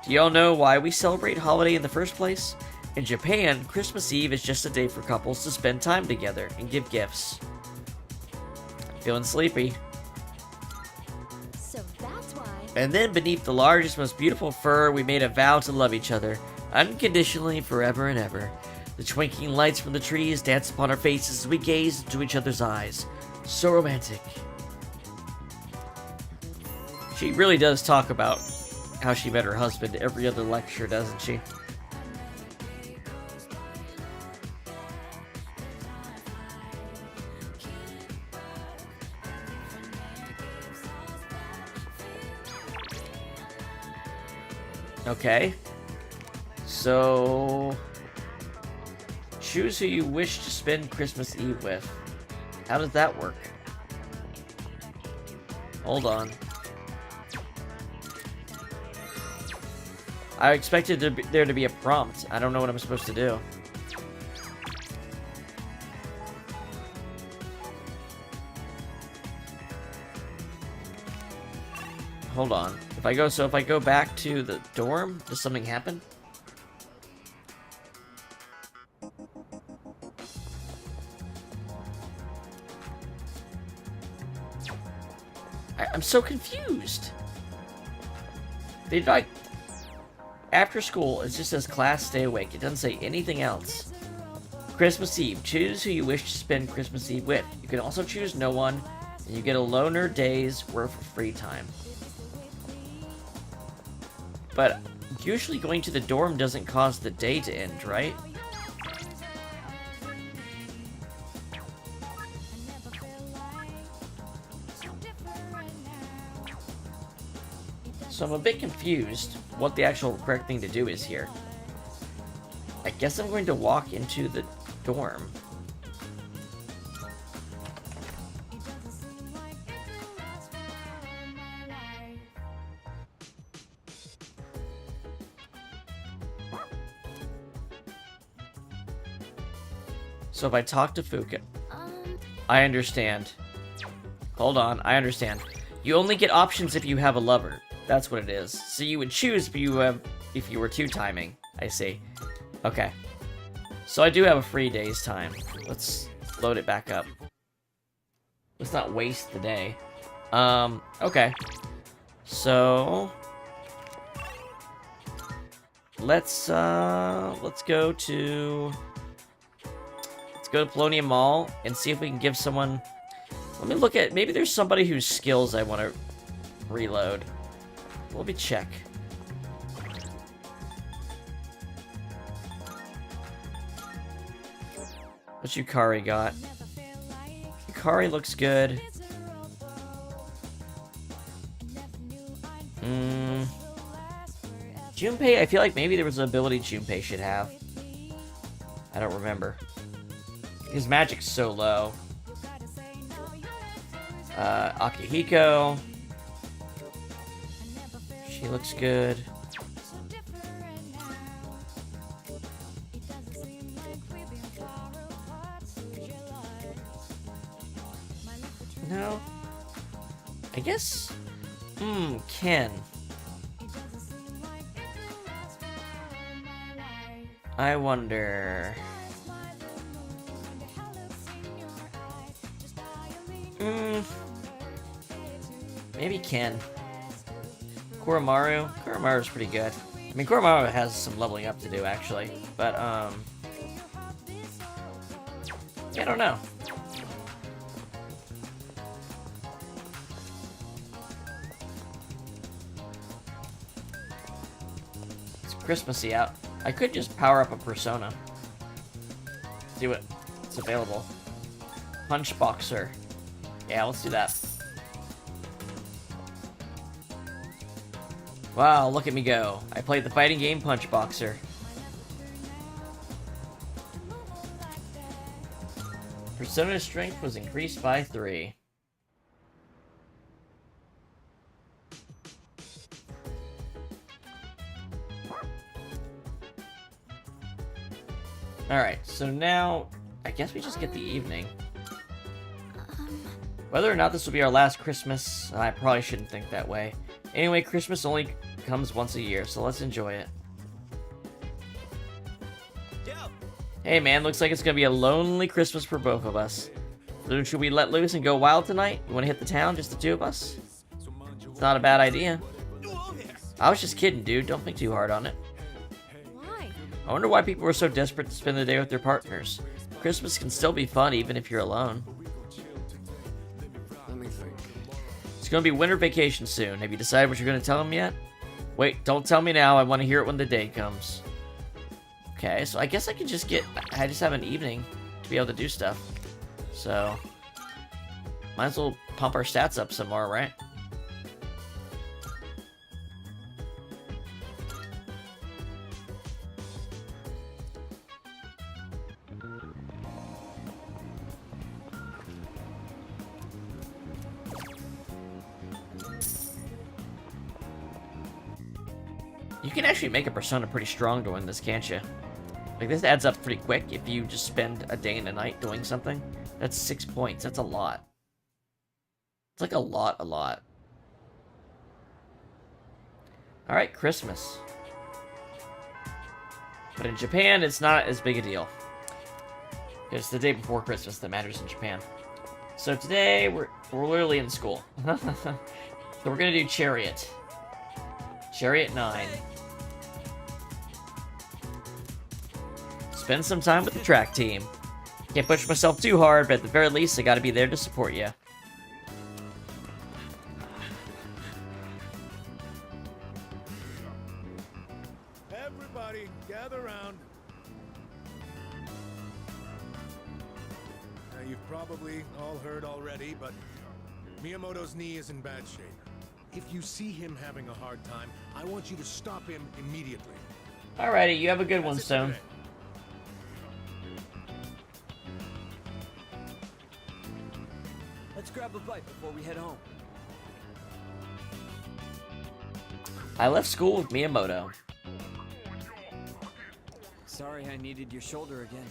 Do y'all know why we celebrate holiday in the first place? In Japan, Christmas Eve is just a day for couples to spend time together and give gifts. Feeling sleepy. So that's why. And then beneath the largest, most beautiful fur, we made a vow to love each other, unconditionally, forever and ever. The twinkling lights from the trees danced upon our faces as we gazed into each other's eyes. So romantic. She really does talk about how she met her husband every other lecture, doesn't she? Okay. So... choose who you wish to spend Christmas Eve with. How does that work? Hold on. I expected there to be a prompt. I don't know what I'm supposed to do. Hold on. If I go back to the dorm, does something happen? I'm so confused. They like after school, it just says class stay awake. It doesn't say anything else. Christmas Eve. Choose who you wish to spend Christmas Eve with. You can also choose no one, and you get a loner day's worth of free time. But usually going to the dorm doesn't cause the day to end, right? So I'm a bit confused what the actual correct thing to do is here. I guess I'm going to walk into the dorm. So if I talk to Fuka... I understand. Hold on, I understand. You only get options if you have a lover. That's what it is. So you would choose if you have if you were two timing. I see. Okay. So I do have a free day's time. Let's load it back up. Let's not waste the day. Okay. So let's go to Polonium Mall and see if we can give someone. Let me look at, maybe there's somebody whose skills I want to reload. Let me check. What Yukari got? Yukari looks good. Junpei, I feel like maybe there was an ability Junpei should have. I don't remember. His magic's so low. Akihiko. She looks good. No. I guess. Ken. I wonder. Maybe Ken. Koromaru. Koromaru's pretty good. I mean, Koromaru has some leveling up to do, actually. But, I don't know. It's Christmassy out. I could just power up a persona. See what's available. Punch Boxer. Yeah, let's do that. Wow, look at me go. I played the fighting game Punch Boxer. Persona's strength was increased by 3. Alright, so now I guess we just get the evening. Whether or not this will be our last Christmas, I probably shouldn't think that way. Anyway, Christmas only comes once a year, so let's enjoy it. Hey man, looks like it's gonna be a lonely Christmas for both of us. So should we let loose and go wild tonight? You wanna hit the town, just the two of us? It's not a bad idea. I was just kidding, dude. Don't think too hard on it. Why? I wonder why people were so desperate to spend the day with their partners. Christmas can still be fun even if you're alone. Let me think. It's gonna be winter vacation soon. Have you decided what you're gonna tell them yet? Wait, don't tell me now. I want to hear it when the day comes. Okay, so I guess I can just I just have an evening to be able to do stuff. So, might as well pump our stats up some more, right? You can actually make a persona pretty strong doing this, can't you? Like, this adds up pretty quick if you just spend a day and a night doing something. That's 6 points. That's a lot. It's like a lot. Alright, Christmas. But in Japan, it's not as big a deal. It's the day before Christmas that matters in Japan. So today, we're literally in school. So we're gonna do Chariot. Chariot 9. Spend some time with the track team. Can't push myself too hard, but at the very least, I gotta be there to support you. Everybody, gather around. Now, you've probably all heard already, but Miyamoto's knee is in bad shape. If you see him having a hard time, I want you to stop him immediately. Alrighty, you have a good one, Stone. Let's grab a bite before we head home. I left school with Miyamoto. Sorry I needed your shoulder again.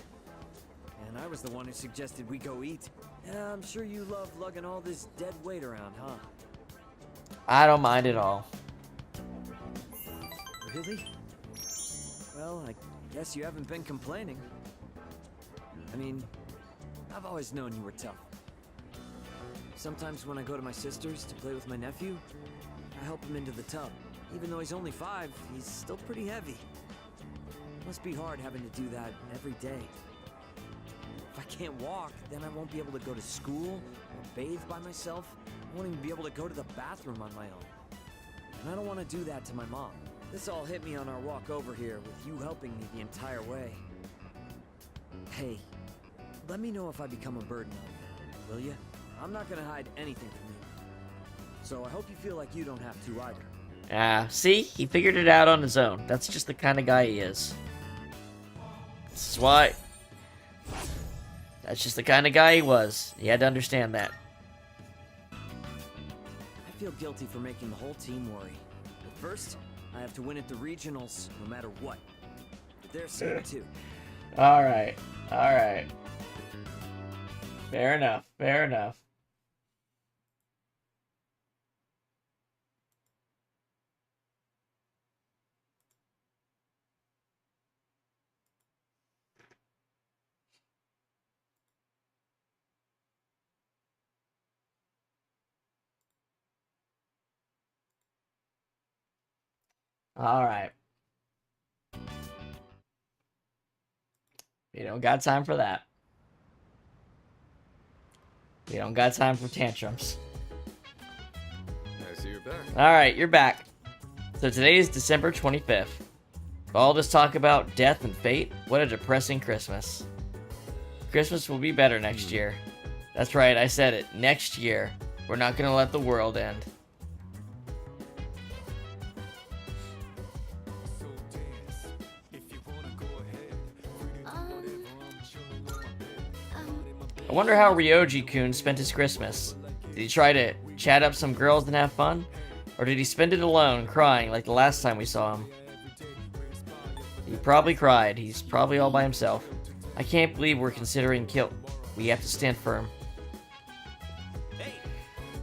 And I was the one who suggested we go eat. Yeah, I'm sure you love lugging all this dead weight around, huh? I don't mind at all. Really? Well, I guess you haven't been complaining. I mean, I've always known you were tough. Sometimes when I go to my sister's to play with my nephew, I help him into the tub. Even though he's only 5, he's still pretty heavy. Must be hard having to do that every day. If I can't walk, then I won't be able to go to school or bathe by myself. I won't even be able to go to the bathroom on my own. And I don't want to do that to my mom. This all hit me on our walk over here, with you helping me the entire way. Hey, let me know if I become a burden on you, will you? I'm not gonna hide anything from you. So I hope you feel like you don't have to either. See? He figured it out on his own. That's just the kind of guy he is. This is why... That's just the kind of guy he was. He had to understand that. I feel guilty for making the whole team worry. But first, I have to win at the regionals, no matter what. But they're scared too. Alright. Alright. Fair enough. Fair enough. Alright. We don't got time for that. We don't got time for tantrums. I see you're back. Alright, you're back. So today is December 25th. All this talk about death and fate? What a depressing Christmas. Christmas will be better next year. That's right, I said it. Next year. We're not gonna let the world end. I wonder how Ryoji-kun spent his Christmas. Did he try to chat up some girls and have fun? Or did he spend it alone, crying like the last time we saw him? He probably cried. He's probably all by himself. I can't believe we're considering kill. We have to stand firm.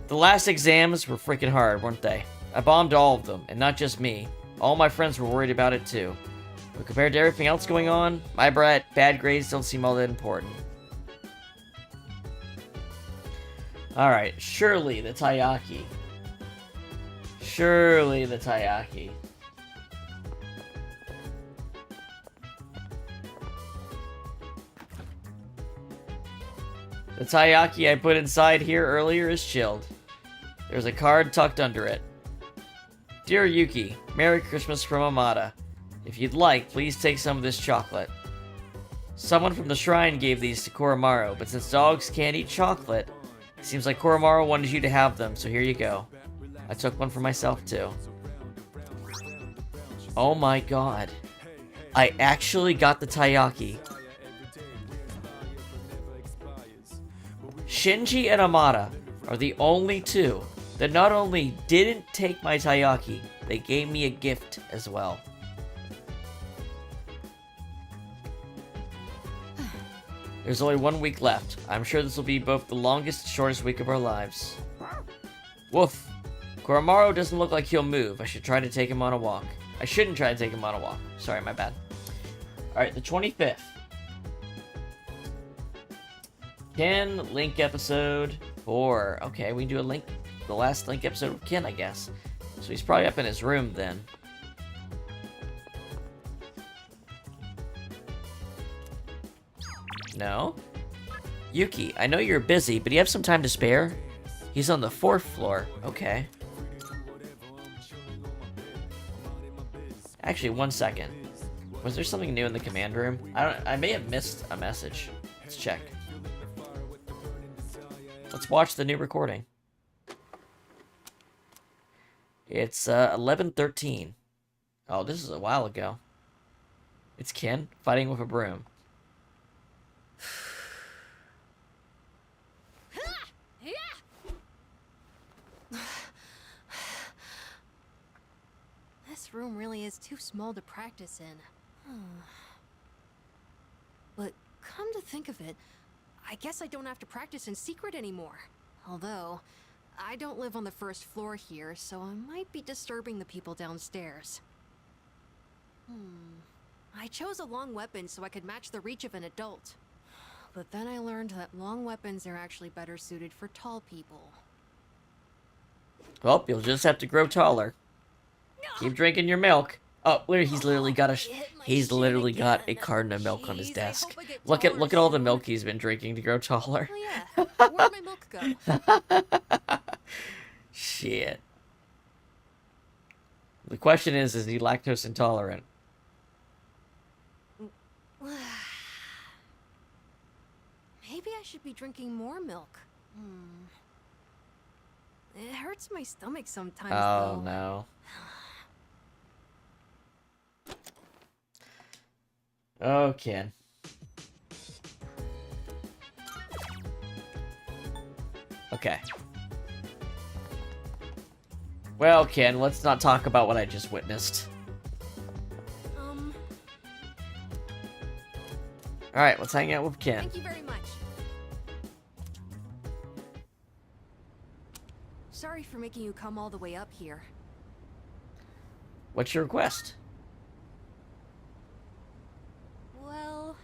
The last exams were freaking hard, weren't they? I bombed all of them, and not just me. All my friends were worried about it too. But compared to everything else going on, my bad grades don't seem all that important. Alright, surely the Taiyaki. Surely the Taiyaki. The Taiyaki I put inside here earlier is chilled. There's a card tucked under it. Dear Yuki, Merry Christmas from Amada. If you'd like, please take some of this chocolate. Someone from the shrine gave these to Koromaru, but since dogs can't eat chocolate, it seems like Koromaru wanted you to have them, so here you go. I took one for myself too. Oh my god. I actually got the Taiyaki. Shinji and Amada are the only two that not only didn't take my Taiyaki, they gave me a gift as well. There's only 1 week left. I'm sure this will be both the longest and shortest week of our lives. Woof. Koromaru doesn't look like he'll move. I should try to take him on a walk. I shouldn't try to take him on a walk. Sorry, my bad. Alright, the 25th. Ken, Link episode 4. Okay, we can do a Link, the last Link episode with Ken, I guess. So he's probably up in his room then. No? Yuki, I know you're busy, but do you have some time to spare? He's on the 4th floor. Okay. Actually, 1 second. Was there something new in the command room? I may have missed a message. Let's check. Let's watch the new recording. It's 11:13. Oh, this is a while ago. It's Ken fighting with a broom. This room really is too small to practice in. But come to think of it, I guess I don't have to practice in secret anymore. Although, I don't live on the 1st floor here, so I might be disturbing the people downstairs. I chose a long weapon so I could match the reach of an adult. But then I learned that long weapons are actually better suited for tall people. Well, you'll just have to grow taller. Keep drinking your milk. Oh, where he's literally got a carton of milk on his desk. Look at all the milk he's been drinking to grow taller. Oh yeah, where'd my milk go? Shit. The question is he lactose intolerant? Maybe I should be drinking more milk. It hurts my stomach sometimes, Oh though. no. Oh, Ken. Okay. Well, Ken, let's not talk about what I just witnessed. Alright, let's hang out with Ken. Thank you very much. Sorry for making you come all the way up here. What's your request? Well...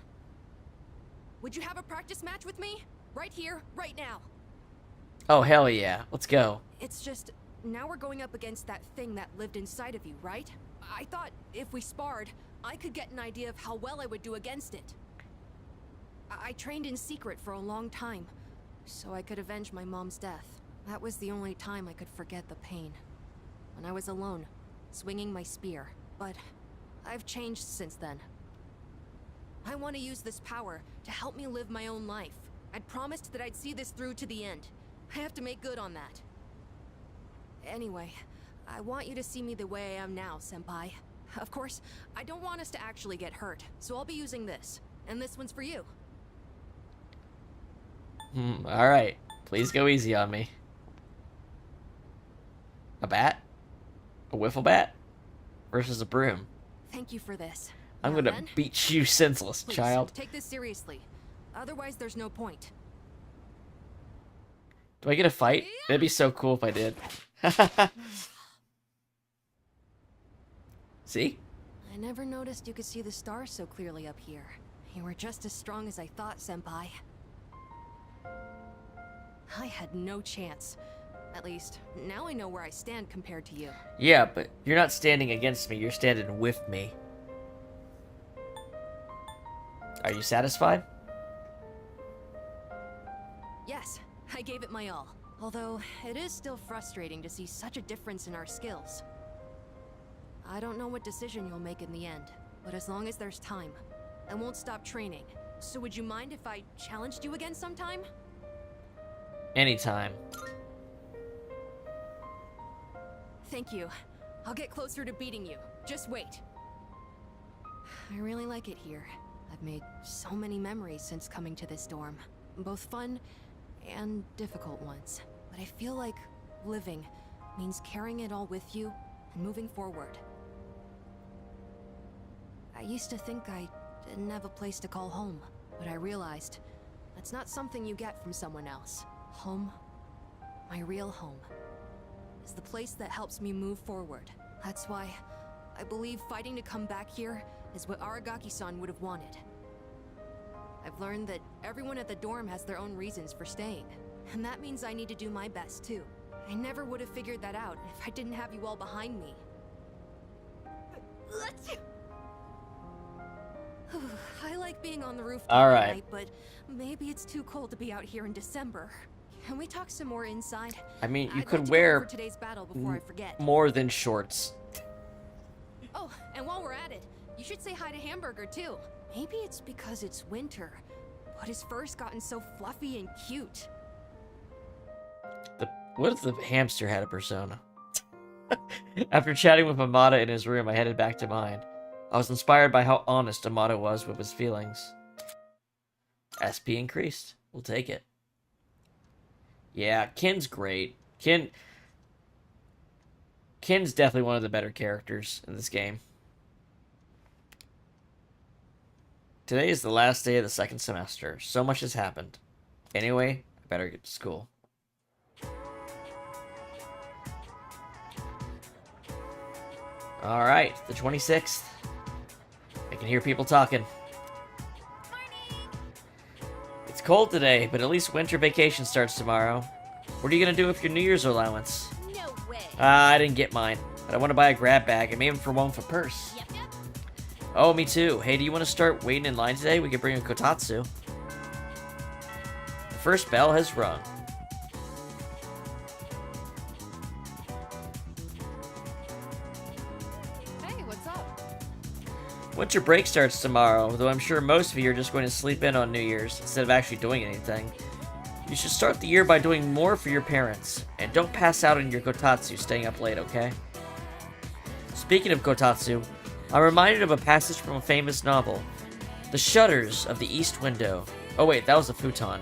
Would you have a practice match with me? Right here, right now. Oh, hell yeah. Let's go. It's just, now we're going up against that thing that lived inside of you, right? I thought if we sparred, I could get an idea of how well I would do against it. I trained in secret for a long time, so I could avenge my mom's death. That was the only time I could forget the pain. When I was alone, swinging my spear. But I've changed since then. I want to use this power to help me live my own life. I'd promised that I'd see this through to the end. I have to make good on that. Anyway, I want you to see me the way I am now, Senpai. Of course, I don't want us to actually get hurt, so I'll be using this. And this one's for you. Alright. Please go easy on me. A bat? A wiffle bat? Versus a broom. Thank you for this. I'm Now gonna then, beat you senseless, please, child. take this seriously. Otherwise, there's no point. Do I get a fight? That'd be so cool if I did. See? I never noticed you could see the stars so clearly up here. You were just as strong as I thought, Senpai. I had no chance. At least, now I know where I stand compared to you. Yeah, but you're not standing against me, you're standing with me. Are you satisfied? Yes, I gave it my all. Although, it is still frustrating to see such a difference in our skills. I don't know what decision you'll make in the end, but as long as there's time, I won't stop training. So would you mind if I challenged you again sometime? Anytime. Thank you. I'll get closer to beating you. Just wait. I really like it here. I've made so many memories since coming to this dorm. Both fun and difficult ones. But I feel like living means carrying it all with you and moving forward. I used to think I didn't have a place to call home, but I realized that's not something you get from someone else. Home, my real home, is the place that helps me move forward. That's why I believe fighting to come back here is what Aragaki-san would have wanted. I've learned that everyone at the dorm has their own reasons for staying, and that means I need to do my best too. I never would have figured that out if I didn't have you all behind me. I like being on the roof All right. at night, but maybe it's too cold to be out here in December. Can we talk some more inside? I mean, you I'd could like to go wear over today's battle before I forget. more than shorts. Oh, and while we're at it, you should say hi to Hamburger too. Maybe it's because it's winter, but his fur's gotten so fluffy and cute. What if the hamster had a persona? After chatting with Amada in his room, I headed back to mine. I was inspired by how honest Amada was with his feelings. SP increased. We'll take it. Yeah, Ken's great. Ken's definitely one of the better characters in this game. Today is the last day of the second semester. So much has happened. Anyway, I better get to school. Alright, the 26th. Making can hear people talking. It's cold today, but at least winter vacation starts tomorrow. What are you gonna do with your New Year's allowance? No way. I didn't get mine, but I want to buy a grab bag and maybe for one for purse. Yep. Oh, me too. Hey, do you want to start waiting in line today? We could bring a kotatsu. The first bell has rung. Hey, what's up? Winter break starts tomorrow, though I'm sure most of you are just going to sleep in on New Year's instead of actually doing anything. You should start the year by doing more for your parents, and don't pass out on your kotatsu staying up late, okay? Speaking of kotatsu, I'm reminded of a passage from a famous novel, The Shutters of the East Window. Oh wait, that was a futon.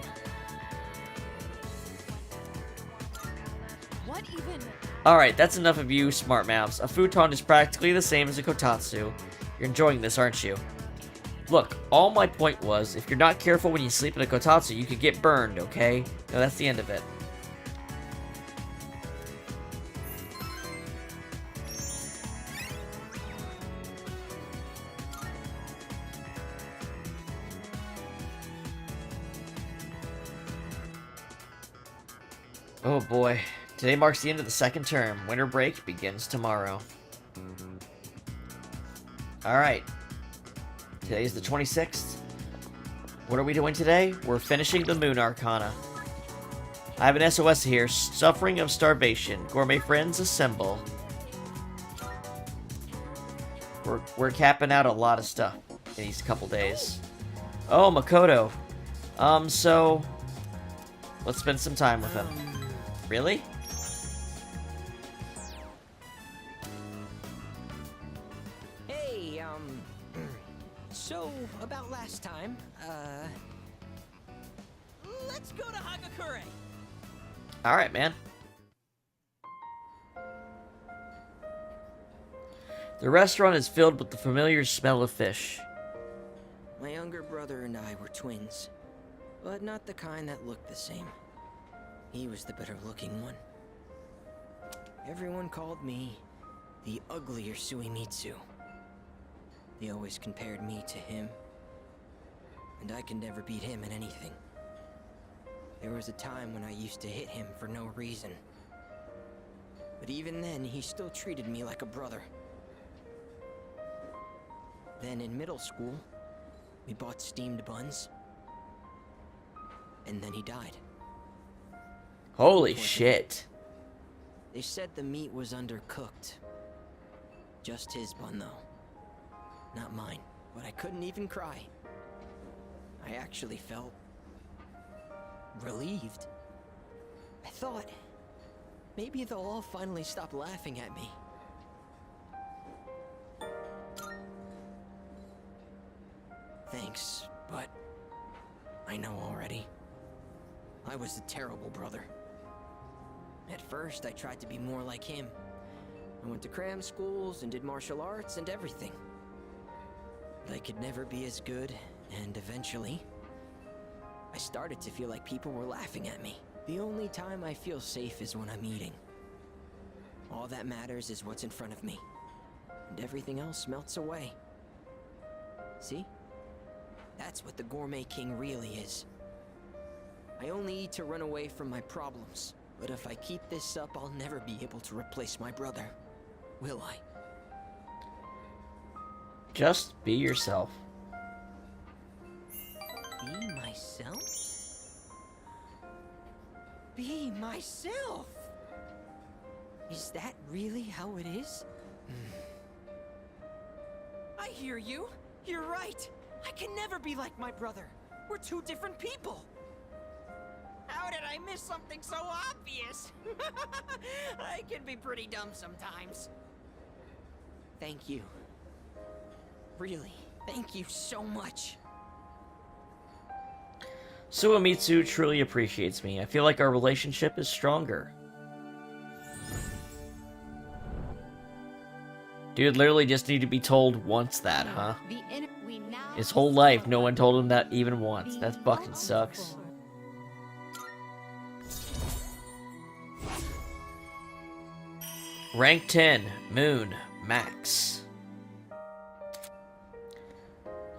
What even? Alright, that's enough of you smart mouths. A futon is practically the same as a kotatsu. You're enjoying this, aren't you? Look, all my point was, if you're not careful when you sleep in a kotatsu, you could get burned, okay? No, that's the end of it. Oh boy. Today marks the end of the second term. Winter break begins tomorrow. Alright. Today's the 26th. What are we doing today? We're finishing the Moon Arcana. I have an SOS here. Suffering of starvation. Gourmet friends, assemble. We're capping out a lot of stuff in these couple days. Oh, Makoto. So... let's spend some time with him. Really? Hey, so, about last time, let's go to Hagakure. Alright, man. The restaurant is filled with the familiar smell of fish. My younger brother and I were twins, but not the kind that looked the same. He was the better-looking one. Everyone called me the uglier Suimitsu. They always compared me to him, and I could never beat him in anything. There was a time when I used to hit him for no reason. But even then, he still treated me like a brother. Then in middle school, we bought steamed buns, and then he died. Holy shit. They said the meat was undercooked. Just his bun, though. Not mine. But I couldn't even cry. I actually felt... relieved. I thought... maybe they'll all finally stop laughing at me. Thanks, but... I know already. I was a terrible brother. At first, I tried to be more like him. I went to cram schools and did martial arts and everything. But I could never be as good, and eventually, I started to feel like people were laughing at me. The only time I feel safe is when I'm eating. All that matters is what's in front of me, and everything else melts away. See? That's what the Gourmet King really is. I only eat to run away from my problems. But if I keep this up, I'll never be able to replace my brother. Will I? Just be yourself. Be myself? Be myself? Is that really how it is? I hear you. You're right. I can never be like my brother. We're two different people. How did I miss something so obvious? I can be pretty dumb sometimes. Thank you. Really, thank you so much. Suimitsu truly appreciates me. I feel like our relationship is stronger. Dude literally just need to be told once that, huh? His whole life, no one told him that even once. That fucking sucks. Rank 10, Moon, Max.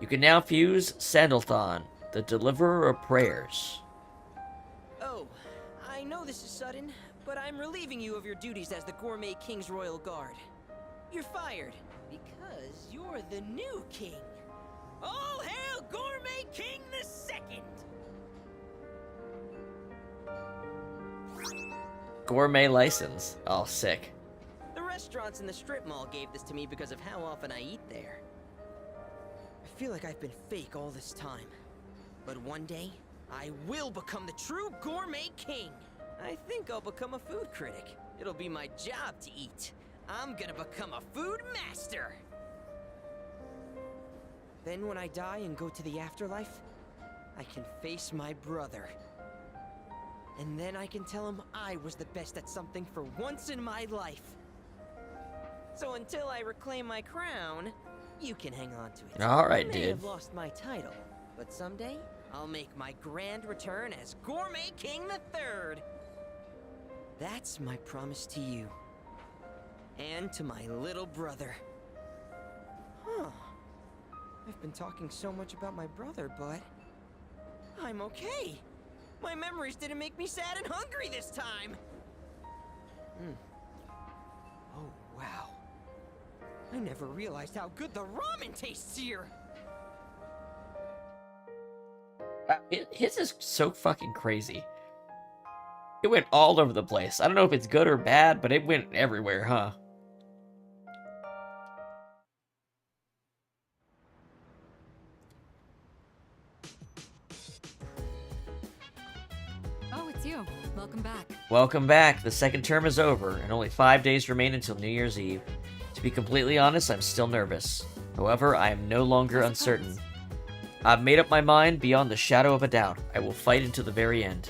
You can now fuse Sandalthon, the deliverer of prayers. Oh, I know this is sudden, but I'm relieving you of your duties as the Gourmet King's Royal Guard. You're fired, because you're the new king. All hail Gourmet King the Second! Gourmet license. Oh, sick. The restaurants in the strip mall gave this to me because of how often I eat there. I feel like I've been fake all this time. But one day, I will become the true Gourmet King. I think I'll become a food critic. It'll be my job to eat. I'm gonna become a food master. Then when I die and go to the afterlife, I can face my brother. And then I can tell him I was the best at something for once in my life. So until I reclaim my crown, you can hang on to it. All right, I may dude. have lost my title, but someday I'll make my grand return as Gourmet King III. That's my promise to you. And to my little brother. Huh. I've been talking so much about my brother, but I'm okay. My memories didn't make me sad and hungry this time. Oh, wow. I never realized how good the ramen tastes here. His is so fucking crazy. It went all over the place. I don't know if it's good or bad, but it went everywhere, huh? Oh, it's you. Welcome back. Welcome back. The second term is over, and only 5 days remain until New Year's Eve. To be completely honest, I'm still nervous. However, I am no longer uncertain. I've made up my mind beyond the shadow of a doubt. I will fight until the very end.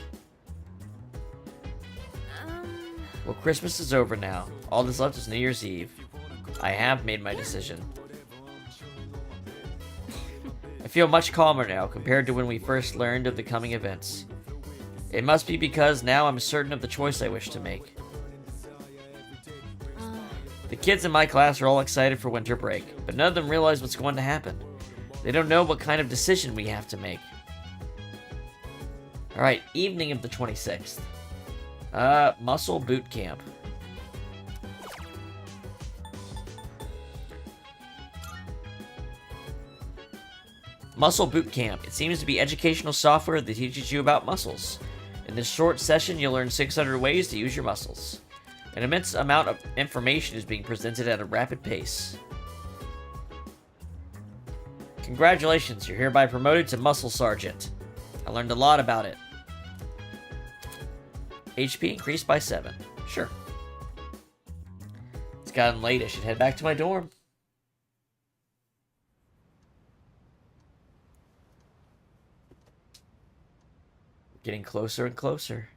Well, Christmas is over now. All that's left is New Year's Eve. I have made my decision. I feel much calmer now compared to when we first learned of the coming events. It must be because now I'm certain of the choice I wish to make. The kids in my class are all excited for winter break, but none of them realize what's going to happen. They don't know what kind of decision we have to make. Alright, evening of the 26th. Muscle Boot Camp. Muscle Boot Camp. It seems to be educational software that teaches you about muscles. In this short session, you'll learn 600 ways to use your muscles. An immense amount of information is being presented at a rapid pace. Congratulations, you're hereby promoted to Muscle Sergeant. I learned a lot about it. HP increased by 7. Sure. It's gotten late, I should head back to my dorm. Getting closer and closer.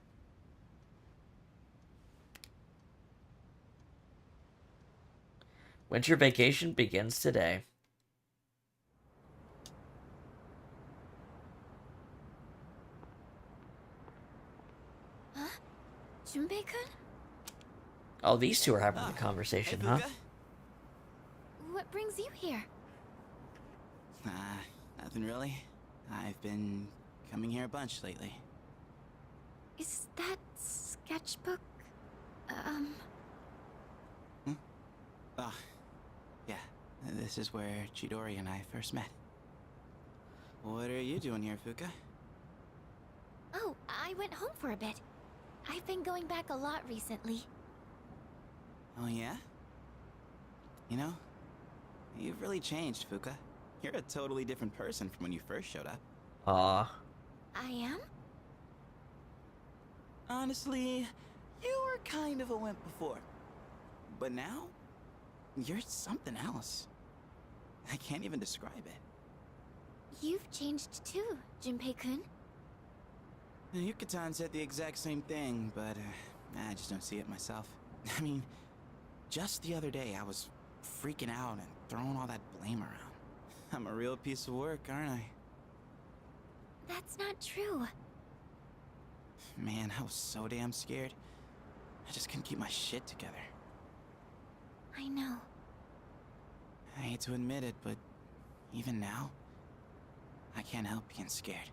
Winter vacation begins today. Huh? Junpei-kun? Oh, these two are having a conversation, huh? What brings you here? Nothing really. I've been coming here a bunch lately. Is that sketchbook? Oh, yeah. This is where Chidori and I first met. What are you doing here, Fuka? Oh, I went home for a bit. I've been going back a lot recently. Oh, yeah? You know, you've really changed, Fuka. You're a totally different person from when you first showed up. Aw. I am? Honestly, you were kind of a wimp before. But now, you're something else. I can't even describe it. You've changed too, Junpei-kun. Yuka-tan said the exact same thing, but I just don't see it myself. I mean, just the other day I was freaking out and throwing all that blame around. I'm a real piece of work, aren't I? That's not true. Man, I was so damn scared. I just couldn't keep my shit together. I know. I hate to admit it, but even now, I can't help being scared.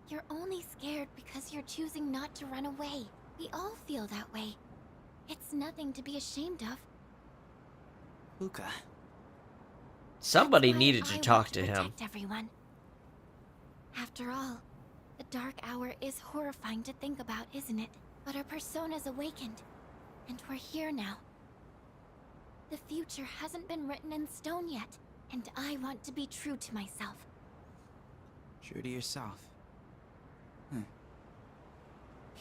You're only scared because you're choosing not to run away. We all feel that way. It's nothing to be ashamed of. Fuka. Somebody That's why needed I to want talk to him. protect everyone. After all, the dark hour is horrifying to think about, isn't it? But our persona's awakened, and we're here now. The future hasn't been written in stone yet, and I want to be true to myself. True to yourself.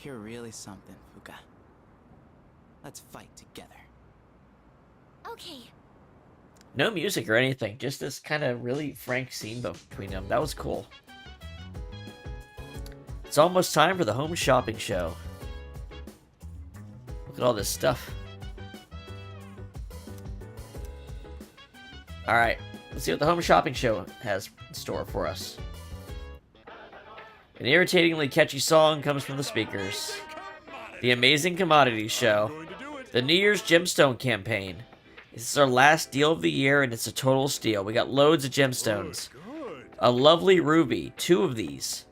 You're really something, Fuka. Let's fight together. Okay. No music or anything, just this kind of really frank scene between them. That was cool. It's almost time for the home shopping show. Look at all this stuff. Alright, let's see what the home shopping show has in store for us. An irritatingly catchy song comes from the speakers. The Amazing Commodities Show. The New Year's Gemstone Campaign. This is our last deal of the year, and it's a total steal. We got loads of gemstones. A lovely ruby. 2 of these.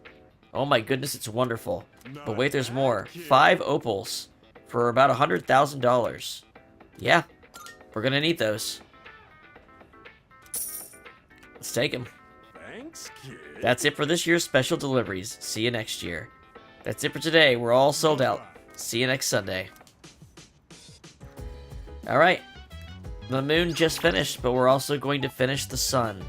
Oh my goodness, it's wonderful. But wait, there's more. 5 opals. For about $100,000. Yeah, we're gonna need those. Let's take them. Thanks, kid. That's it for this year's special deliveries. See you next year. That's it for today. We're all sold out. See you next Sunday. Alright. The moon just finished, but we're also going to finish the sun.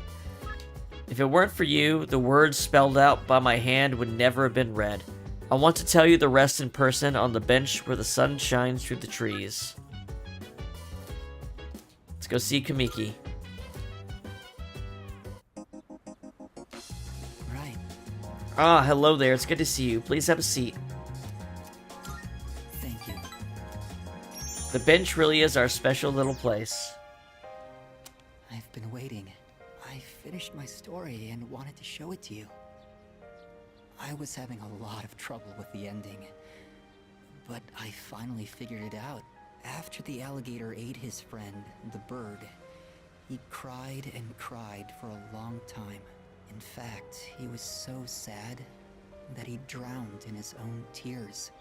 If it weren't for you, the words spelled out by my hand would never have been read. I want to tell you the rest in person on the bench where the sun shines through the trees. Let's go see Kamiki. Right. Ah, hello there. It's good to see you. Please have a seat. Thank you. The bench really is our special little place. I've been waiting. I finished my story and wanted to show it to you. I was having a lot of trouble with the ending, but I finally figured it out. After the alligator ate his friend, the bird, he cried and cried for a long time. In fact, he was so sad that he drowned in his own tears.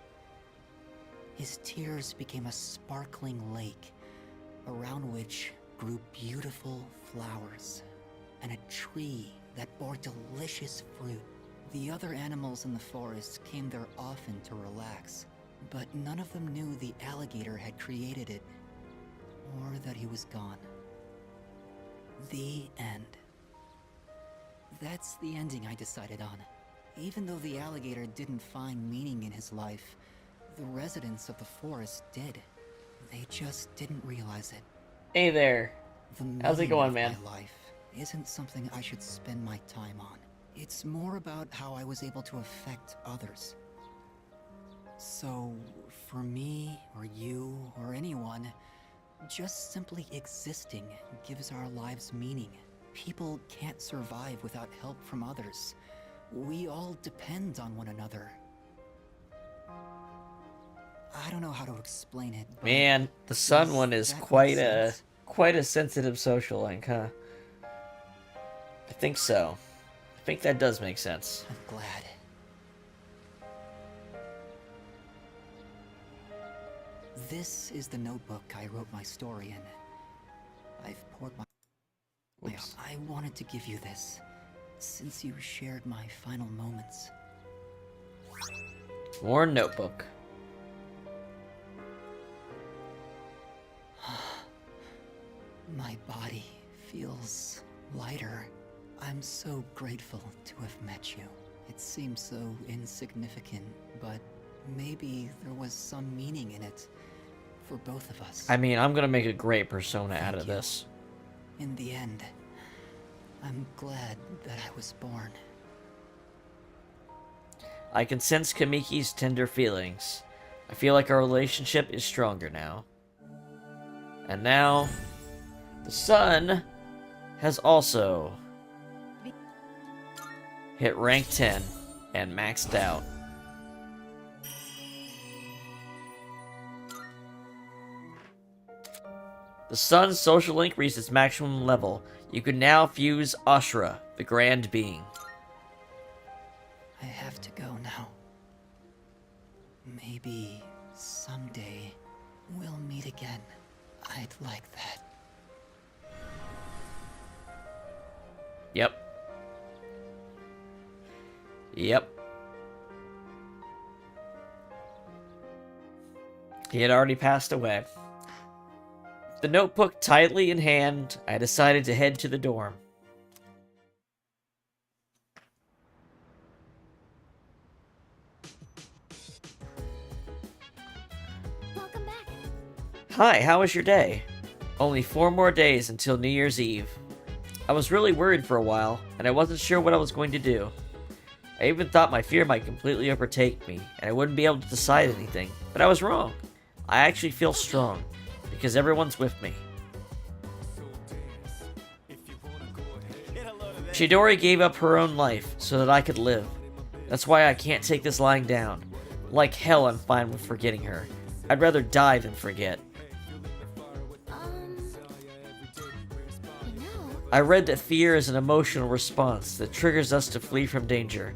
His tears became a sparkling lake, around which grew beautiful flowers, and a tree that bore delicious fruit. The other animals in the forest came there often to relax, but none of them knew the alligator had created it, or that he was gone. The end. That's the ending I decided on. Even though the alligator didn't find meaning in his life, the residents of the forest did. They just didn't realize it. Hey there. How's it going, man? My life isn't something I should spend my time on. It's more about how I was able to affect others. So, for me, or you, or anyone, just simply existing gives our lives meaning. People can't survive without help from others. We all depend on one another. I don't know how to explain it. Man, the sun one is quite a sensitive social link, huh? I think so. I think that does make sense. I'm glad. This is the notebook I wrote my story in. I've poured my... Oops. I wanted to give you this, since you shared my final moments. More notebook. My body feels lighter. I'm so grateful to have met you. It seems so insignificant, but maybe there was some meaning in it for both of us. I mean, I'm gonna make a great persona out of this. In the end, I'm glad that I was born. I can sense Kamiki's tender feelings. I feel like our relationship is stronger now. And now, the sun has also hit rank 10 and maxed out. The sun's social link reached its maximum level. You can now fuse Ashura, The grand being. I have to go now. Maybe someday we'll meet again. I'd like that. Yep. Yep. He had already passed away. The notebook tightly in hand, I decided to head to the dorm. Welcome back. Hi, how was your day? Only 4 more days until New Year's Eve. I was really worried for a while, and I wasn't sure what I was going to do. I even thought my fear might completely overtake me, and I wouldn't be able to decide anything, but I was wrong. I actually feel strong, because everyone's with me. Chidori gave up her own life so that I could live. That's why I can't take this lying down. Like hell, I'm fine with forgetting her. I'd rather die than forget. I read that fear is an emotional response that triggers us to flee from danger.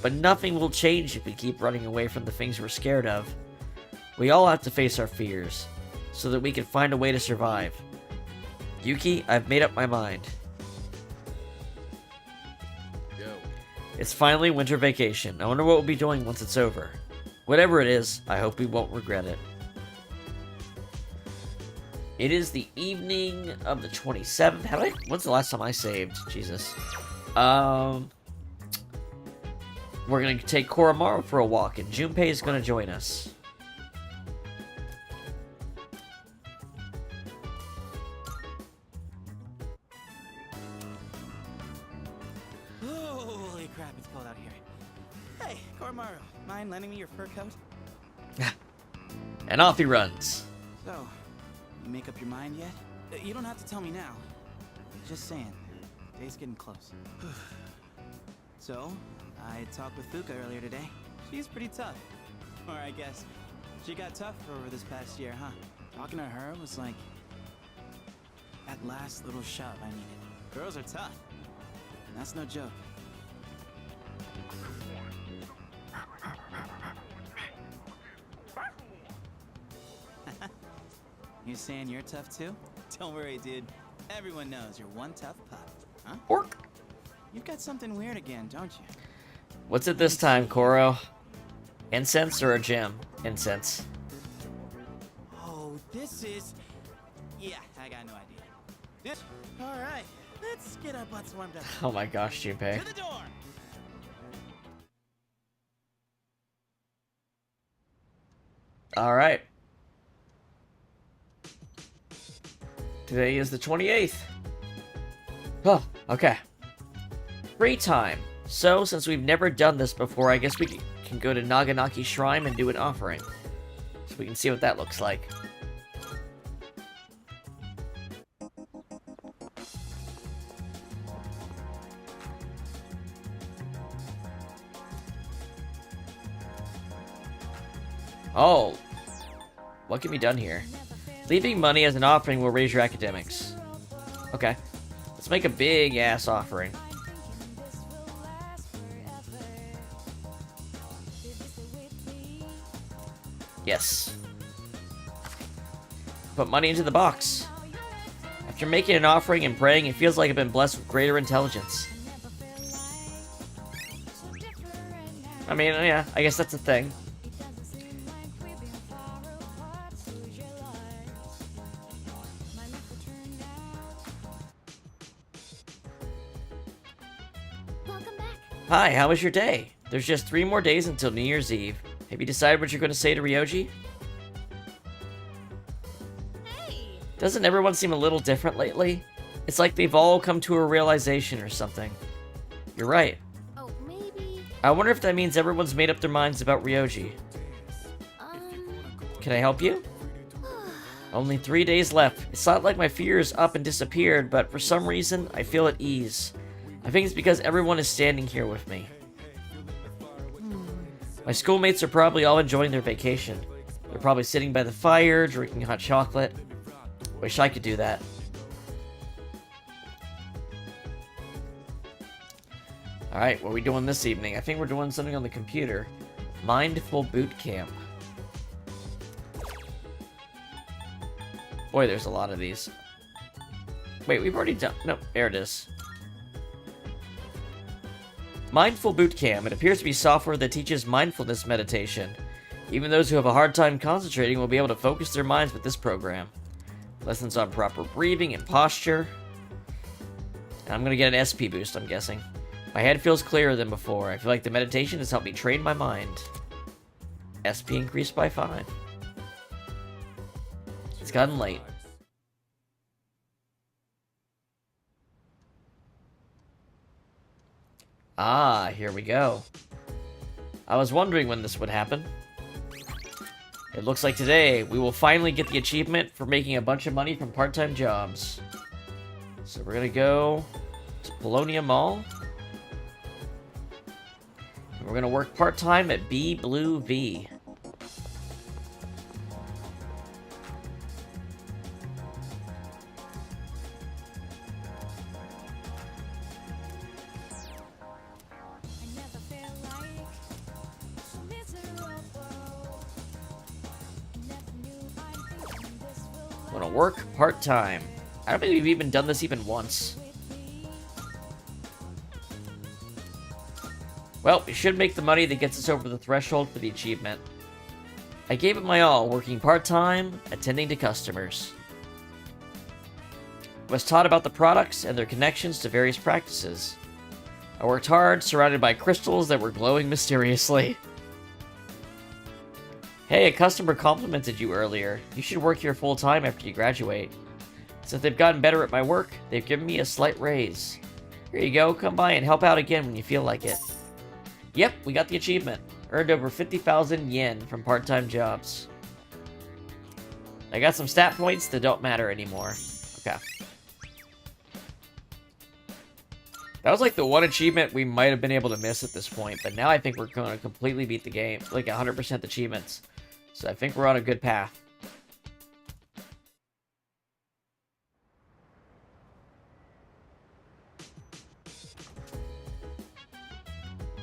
But nothing will change if we keep running away from the things we're scared of. We all have to face our fears, so that we can find a way to survive. Yuki, I've made up my mind. It's finally winter vacation. I wonder what we'll be doing once it's over. Whatever it is, I hope we won't regret it. It is the evening of the 27th. When's the last time I saved? Jesus. We're gonna take Koromaru for a walk, and Junpei is gonna join us. Holy crap, it's cold out here. Hey, Koromaru, mind lending me your fur coat? And off he runs. So, you make up your mind yet? You don't have to tell me now. Just saying, day's getting close. So, I talked with Fuka earlier today. She's pretty tough. Or I guess, she got tougher over this past year, huh? Talking to her was like that last little shove I needed. Girls are tough, and that's no joke. You saying you're tough too? Don't worry, dude. Everyone knows you're one tough pup, huh? Orc. You've got something weird again, don't you? What's it this time, Koro? Incense or a gem? Incense. Oh, this is... Yeah, I got no idea. This... Alright, let's get our butts warmed up. Oh my gosh, Junpei. To the door! Alright. Today is the 28th. Oh, okay. Free time. So, since we've never done this before, I guess we can go to Naganaki Shrine and do an offering. So we can see what that looks like. Oh. What can be done here? Leaving money as an offering will raise your academics. Okay. Let's make a big-ass offering. Yes. Put money into the box. After making an offering and praying, it feels like I've been blessed with greater intelligence. I mean, yeah, I guess that's a thing. Hi, how was your day? There's just 3 more days until New Year's Eve. Have you decided what you're going to say to Ryoji? Hey! Doesn't everyone seem a little different lately? It's like they've all come to a realization or something. You're right. Oh, maybe... I wonder if that means everyone's made up their minds about Ryoji. Can I help you? Only 3 days left. It's not like my fear is up and disappeared, but for some reason, I feel at ease. I think it's because everyone is standing here with me. My schoolmates are probably all enjoying their vacation. They're probably sitting by the fire, drinking hot chocolate. Wish I could do that. Alright, what are we doing this evening? I think we're doing something on the computer. Mindful Boot Camp. Boy, there's a lot of these. Wait, we've already done... No, there it is. Mindful Boot Camp. It appears to be software that teaches mindfulness meditation. Even those who have a hard time concentrating will be able to focus their minds with this program. Lessons on proper breathing and posture. And I'm going to get an SP boost, I'm guessing. My head feels clearer than before. I feel like the meditation has helped me train my mind. SP increased by 5. It's gotten late. Ah, here we go. I was wondering when this would happen. It looks like today we will finally get the achievement for making a bunch of money from part-time jobs. So we're gonna go to Polonia Mall. And we're gonna work part-time at B Blue V. I'm gonna work part-time. I don't think we've even done this even once. Well, we should make the money that gets us over the threshold for the achievement. I gave it my all, working part-time, attending to customers. I was taught about the products and their connections to various practices. I worked hard, surrounded by crystals that were glowing mysteriously. Hey, a customer complimented you earlier. You should work here full-time after you graduate. Since they've gotten better at my work, they've given me a slight raise. Here you go, come by and help out again when you feel like it. Yep, we got the achievement. Earned over 50,000 yen from part-time jobs. I got some stat points that don't matter anymore. Okay. That was like the one achievement we might have been able to miss at this point, but now I think we're going to completely beat the game. Like 100% achievements. So I think we're on a good path.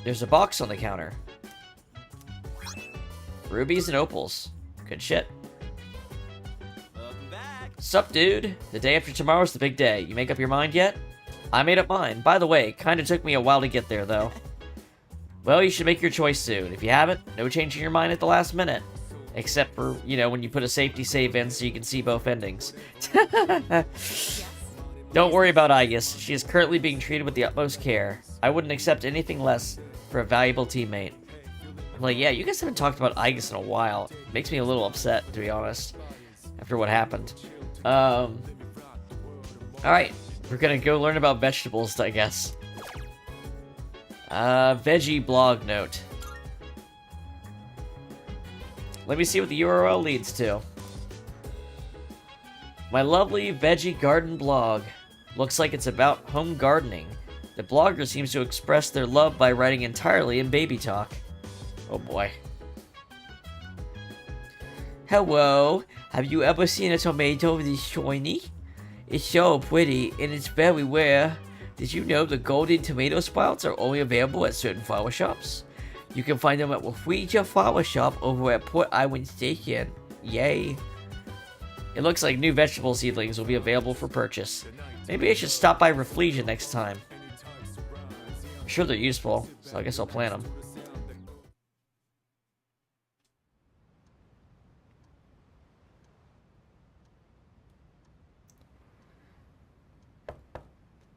There's a box on the counter. Rubies and opals. Good shit. Welcome back. Sup, dude? The day after tomorrow's the big day. You make up your mind yet? I made up mine. By the way, kinda took me a while to get there, though. Well, you should make your choice soon. If you haven't, no changing your mind at the last minute. Except for, you know, when you put a safety save in so you can see both endings. Don't worry about Aegis. She is currently being treated with the utmost care. I wouldn't accept anything less for a valuable teammate. I'm like, yeah, you guys haven't talked about Aegis in a while. It makes me a little upset, to be honest, after what happened. Alright, we're gonna go learn about vegetables, I guess. Veggie blog note. Let me see what the URL leads to. My lovely veggie garden blog. Looks like it's about home gardening. The blogger seems to express their love by writing entirely in baby talk. Oh boy. Hello, have you ever seen a tomato this shiny? It's so pretty, and it's very rare. Did you know the golden tomato sprouts are only available at certain flower shops? You can find them at Wafrija Flower Shop over at Port Island Station. Yay. It looks like new vegetable seedlings will be available for purchase. Maybe I should stop by Rafflesia next time. I'm sure they're useful, so I guess I'll plant them.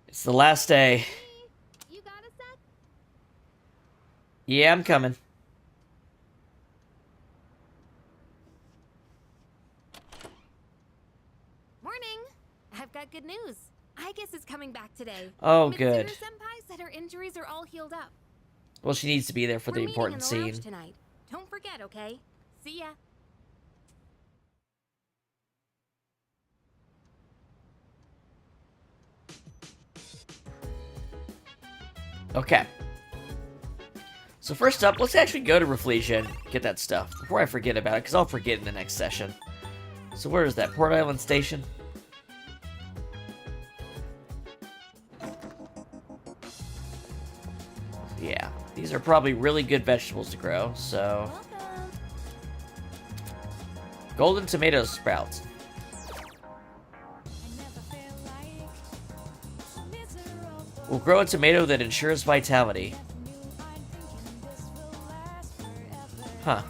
It's the last day. You got a sec? Yeah, I'm coming. Morning! I've got good news. Aegis is coming back today. Oh, Mitsuru good. Senpai said her injuries are all healed up. Well, she needs to be there for the We're important meeting in the scene. lounge tonight. Don't forget, okay? See ya. Okay. So first up, let's actually go to Rafflesia and get that stuff before I forget about it, because I'll forget in the next session. So where is that? Port Island Station? These are probably really good vegetables to grow, so... Golden tomato sprouts. We'll grow a tomato that ensures vitality. Huh.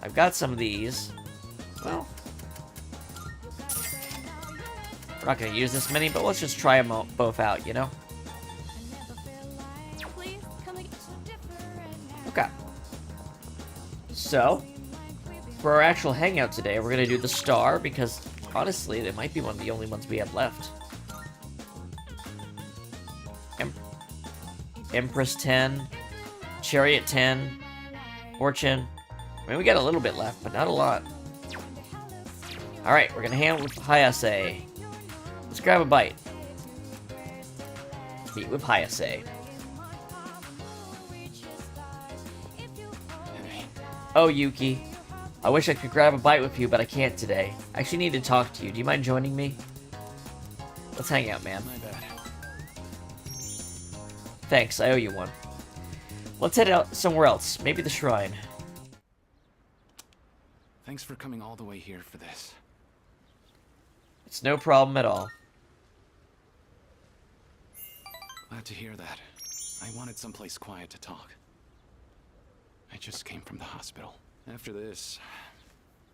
I've got some of these. Well, we're not going to use this many, but let's just try them both out, you know? Okay. So, for our actual hangout today, we're going to do the star, because honestly, it might be one of the only ones we have left. Empress 10, Chariot 10, Fortune. I mean, we got a little bit left, but not a lot. Alright, we're gonna handle with Hayase. Let's grab a bite. Meet with Hayase. Oh, Yuki. I wish I could grab a bite with you, but I can't today. I actually need to talk to you. Do you mind joining me? Let's hang out, man. My bad. Thanks, I owe you one. Let's head out somewhere else. Maybe the shrine. Thanks for coming all the way here for this. It's no problem at all. Glad to hear that. I wanted someplace quiet to talk. I just came from the hospital. After this,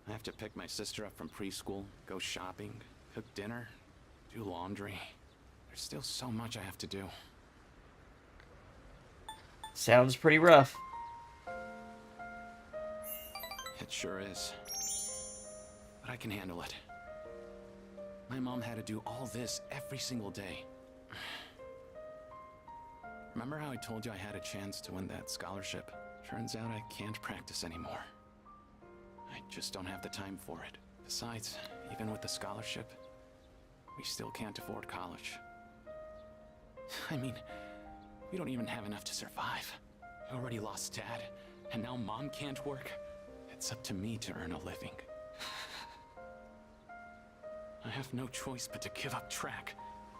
I have to pick my sister up from preschool, go shopping, cook dinner, do laundry. There's still so much I have to do. Sounds pretty rough. It sure is. But I can handle it. My mom had to do all this every single day. Remember how I told you I had a chance to win that scholarship? Turns out I can't practice anymore. I just don't have the time for it. Besides, even with the scholarship, we still can't afford college. I mean, we don't even have enough to survive. We already lost Dad, and now Mom can't work. It's up to me to earn a living. I have no choice but to give up track.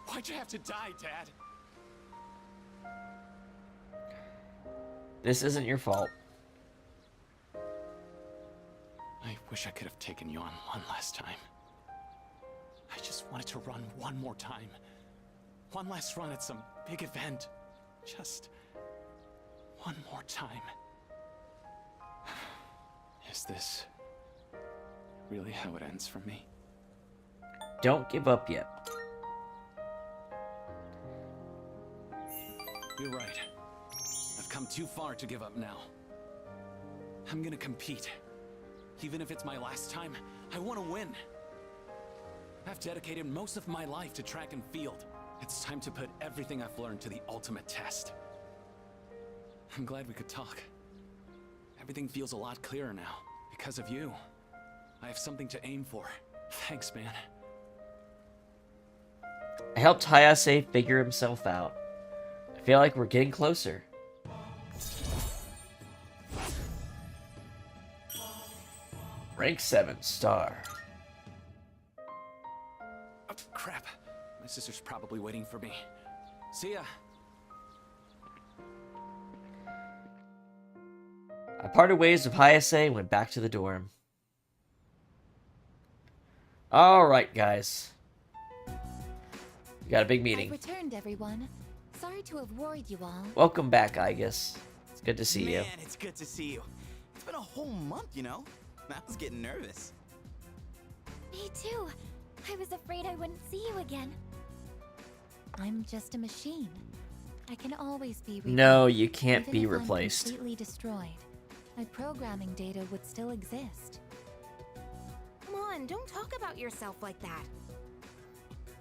Why'd you have to die, Dad? This isn't your fault. I wish I could have taken you on one last time. I just wanted to run one more time. One last run at some big event. Just one more time. Is this really how it ends for me? Don't give up yet. You're right. I've come too far to give up now. I'm gonna compete. Even if it's my last time, I want to win. I've dedicated most of my life to track and field. It's time to put everything I've learned to the ultimate test. I'm glad we could talk. Everything feels a lot clearer now. Because of you. I have something to aim for. Thanks, man. I helped Hayase figure himself out. I feel like we're getting closer. Rank 7, star. Oh, crap. My sister's probably waiting for me. See ya. I parted ways with Hayase and went back to the dorm. Alright, guys. We got a big meeting. I've returned, everyone. Sorry to have worried you all. Welcome back, Aegis. It's good to see you. Man, it's good to see you. It's been a whole month, you know? I was getting nervous. Me too. I was afraid I wouldn't see you again. I'm just a machine. I can always be replaced. No, you can't Even be if replaced. I'm completely destroyed. My programming data would still exist. Come on, don't talk about yourself like that.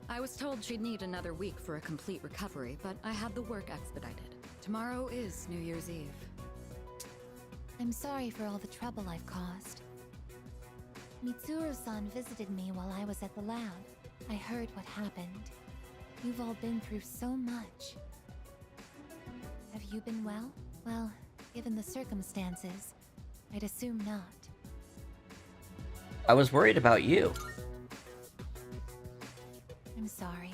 I was told she'd need another week for a complete recovery, but I had the work expedited. Tomorrow is New Year's Eve. I'm sorry for all the trouble I've caused. Mitsuru-san visited me while I was at the lab. I heard what happened. You've all been through so much. Have you been well? Well, given the circumstances, I'd assume not. I was worried about you. I'm sorry.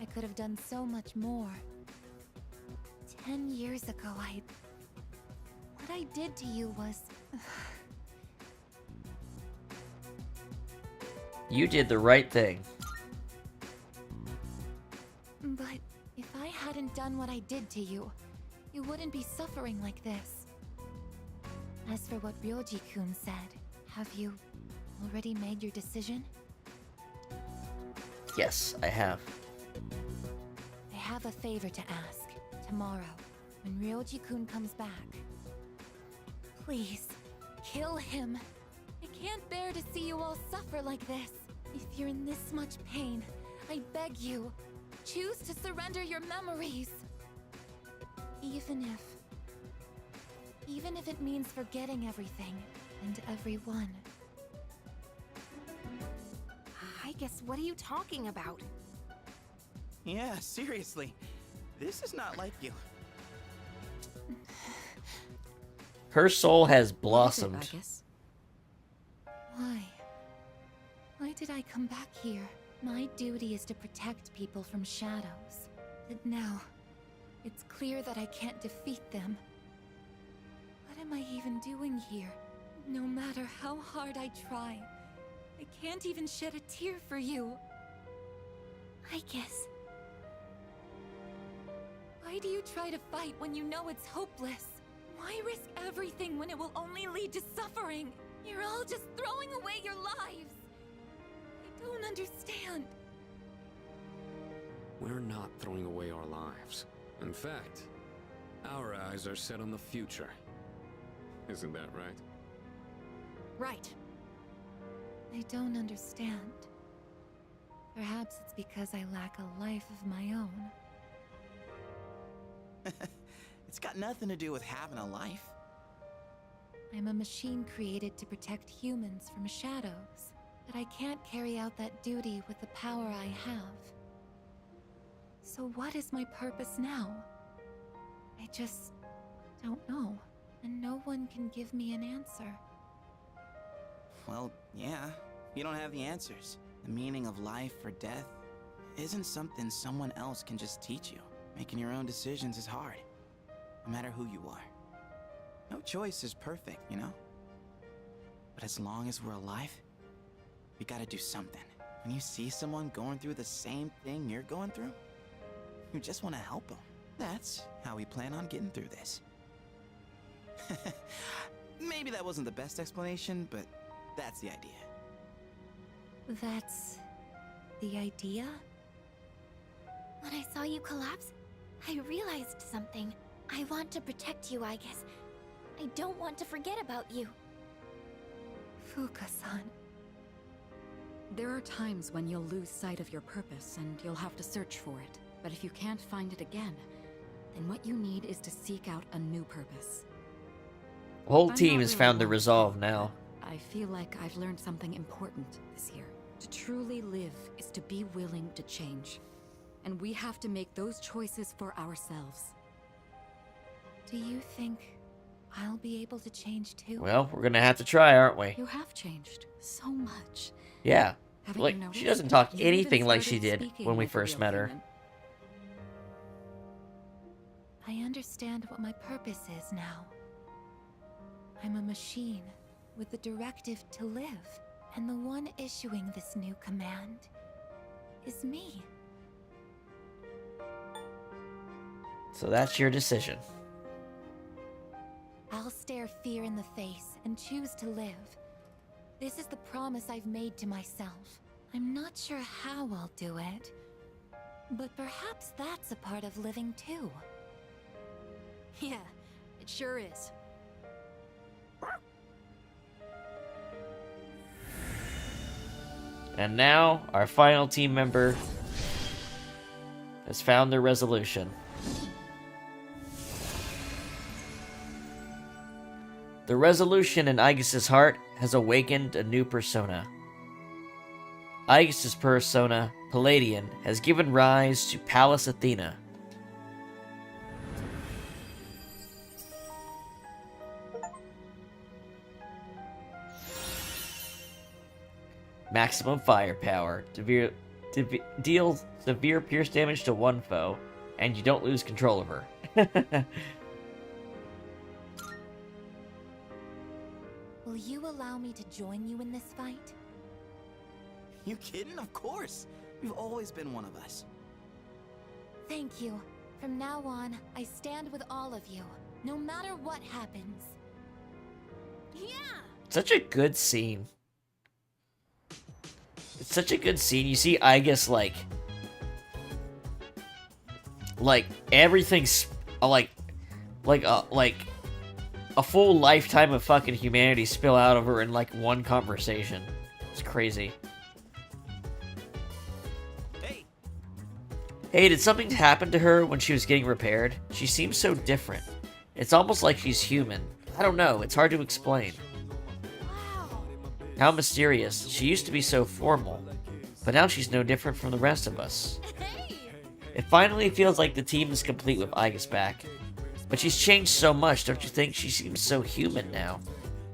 I could have done so much more. 10 years ago, what I did to you was... You did the right thing. But if I hadn't done what I did to you, you wouldn't be suffering like this. As for what Ryoji-kun said, have you already made your decision? Yes, I have. I have a favor to ask. Tomorrow, when Ryoji-kun comes back, please, kill him. I can't bear to see you all suffer like this. If you're in this much pain, I beg you, choose to surrender your memories. Even if it means forgetting everything and everyone. I guess, what are you talking about? Yeah, seriously. This is not like you. Her soul has What is it, blossomed. Agus? Why? Why did I come back here? My duty is to protect people from shadows. But now, it's clear that I can't defeat them. What am I even doing here? No matter how hard I try, I can't even shed a tear for you. I guess. Why do you try to fight when you know it's hopeless? Why risk everything when it will only lead to suffering? You're all just throwing away your lives. I don't understand. We're not throwing away our lives. In fact, our eyes are set on the future. Isn't that right? Right. I don't understand. Perhaps it's because I lack a life of my own. It's got nothing to do with having a life. I'm a machine created to protect humans from shadows, but I can't carry out that duty with the power I have. So what is my purpose now? I just don't know, and no one can give me an answer. Well, yeah, you don't have the answers. The meaning of life or death isn't something someone else can just teach you. Making your own decisions is hard, no matter who you are. No choice is perfect, you know? But as long as we're alive, we gotta do something. When you see someone going through the same thing you're going through, you just want to help them. That's how we plan on getting through this. Maybe that wasn't the best explanation, but that's the idea. That's the idea? When I saw you collapse, I realized something. I want to protect you, I guess. I don't want to forget about you. Fuka-san. There are times when you'll lose sight of your purpose and you'll have to search for it. But if you can't find it again, then what you need is to seek out a new purpose. The whole I'm team not has really found the one resolve to- now. I feel like I've learned something important this year. To truly live is to be willing to change. And we have to make those choices for ourselves. Do you think I'll be able to change too? Well, we're gonna have to try, aren't we? You have changed so much. Yeah. Haven't Like, you she noticed? doesn't talk You even anything like she started did speaking when we like a first real met her. human. I understand what my purpose is now. I'm a machine with the directive to live, and the one issuing this new command is me. So that's your decision. I'll stare fear in the face and choose to live. This is the promise I've made to myself. I'm not sure how I'll do it, but perhaps that's a part of living too. Yeah, it sure is. And now, our final team member has found their resolution. The resolution in Aegis's heart has awakened a new persona. Aegis's persona, Palladian, has given rise to Pallas Athena. Maximum firepower. Deal severe pierce damage to one foe, and you don't lose control of her. Will you allow me to join you in this fight? You kidding? Of course. You've always been one of us. Thank you. From now on, I stand with all of you, no matter what happens. Yeah! Such a good scene. It's such a good scene. You see, I guess, like everything's like a full lifetime of fucking humanity spill out of her in like one conversation. It's crazy. Hey, did something happen to her when she was getting repaired? She seems so different. It's almost like she's human. I don't know, it's hard to explain. How mysterious. She used to be so formal, but now she's no different from the rest of us. It finally feels like the team is complete with Igus back. But she's changed so much, don't you think? She seems so human now.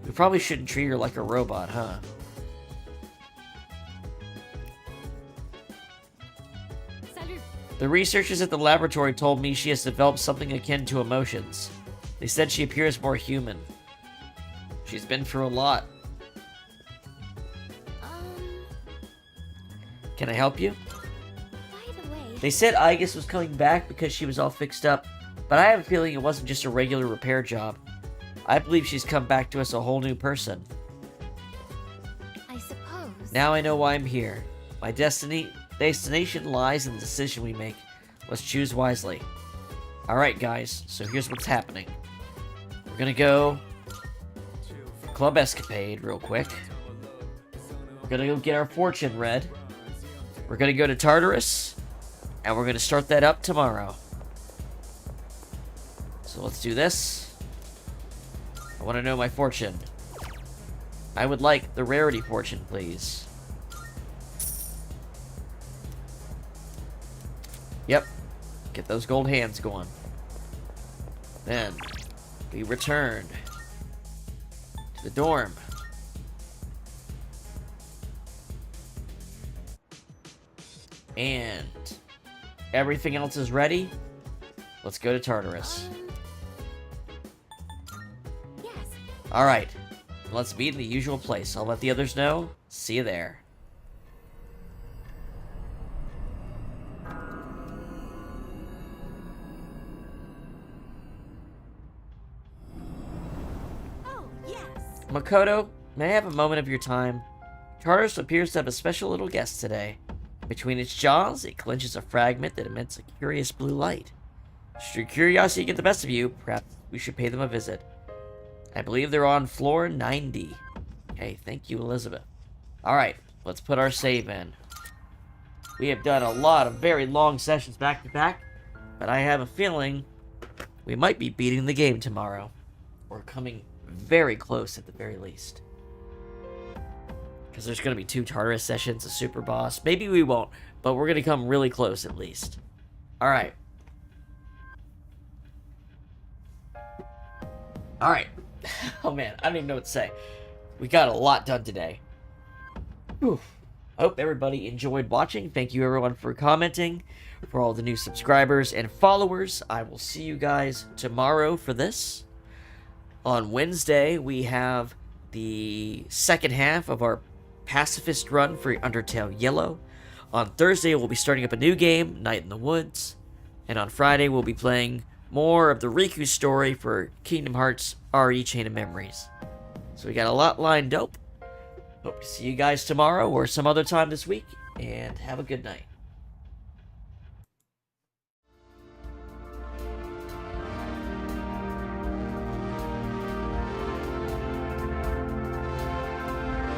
We probably shouldn't treat her like a robot, huh? The researchers at the laboratory told me she has developed something akin to emotions. They said she appears more human. She's been through a lot. Can I help you? By the way... They said Igus was coming back because she was all fixed up, but I have a feeling it wasn't just a regular repair job. I believe she's come back to us a whole new person. I suppose. Now I know why I'm here. My destination lies in the decision we make. Let's choose wisely. Alright guys, so here's what's happening. We're gonna go Club Escapade real quick. We're gonna go get our fortune read. We're gonna go to Tartarus, and we're gonna start that up tomorrow. So let's do this. I want to know my fortune. I would like the rarity fortune, please. Yep. Get those gold hands going. Then, we return to the dorm. And everything else is ready. Let's go to Tartarus. Yes. Alright. Let's meet in the usual place. I'll let the others know. See you there. Oh, yes. Makoto, may I have a moment of your time? Tartarus appears to have a special little guest today. Between its jaws, it clenches a fragment that emits a curious blue light. Should your curiosity get the best of you, perhaps we should pay them a visit. I believe they're on floor 90. Okay, thank you, Elizabeth. Alright, let's put our save in. We have done a lot of very long sessions back to back, but I have a feeling we might be beating the game tomorrow. We're coming very close at the very least. Because there's going to be 2 Tartarus sessions, a super boss. Maybe we won't, but we're going to come really close at least. Alright. Alright. Oh man, I don't even know what to say. We got a lot done today. Whew. I hope everybody enjoyed watching. Thank you everyone for commenting, for all the new subscribers and followers. I will see you guys tomorrow for this. On Wednesday, we have the second half of our pacifist run for Undertale Yellow. On Thursday, we'll be starting up a new game, Night in the Woods. And on Friday, we'll be playing more of the Riku story for Kingdom Hearts RE Chain of Memories. So we got a lot lined up. Hope to see you guys tomorrow or some other time this week, and have a good night.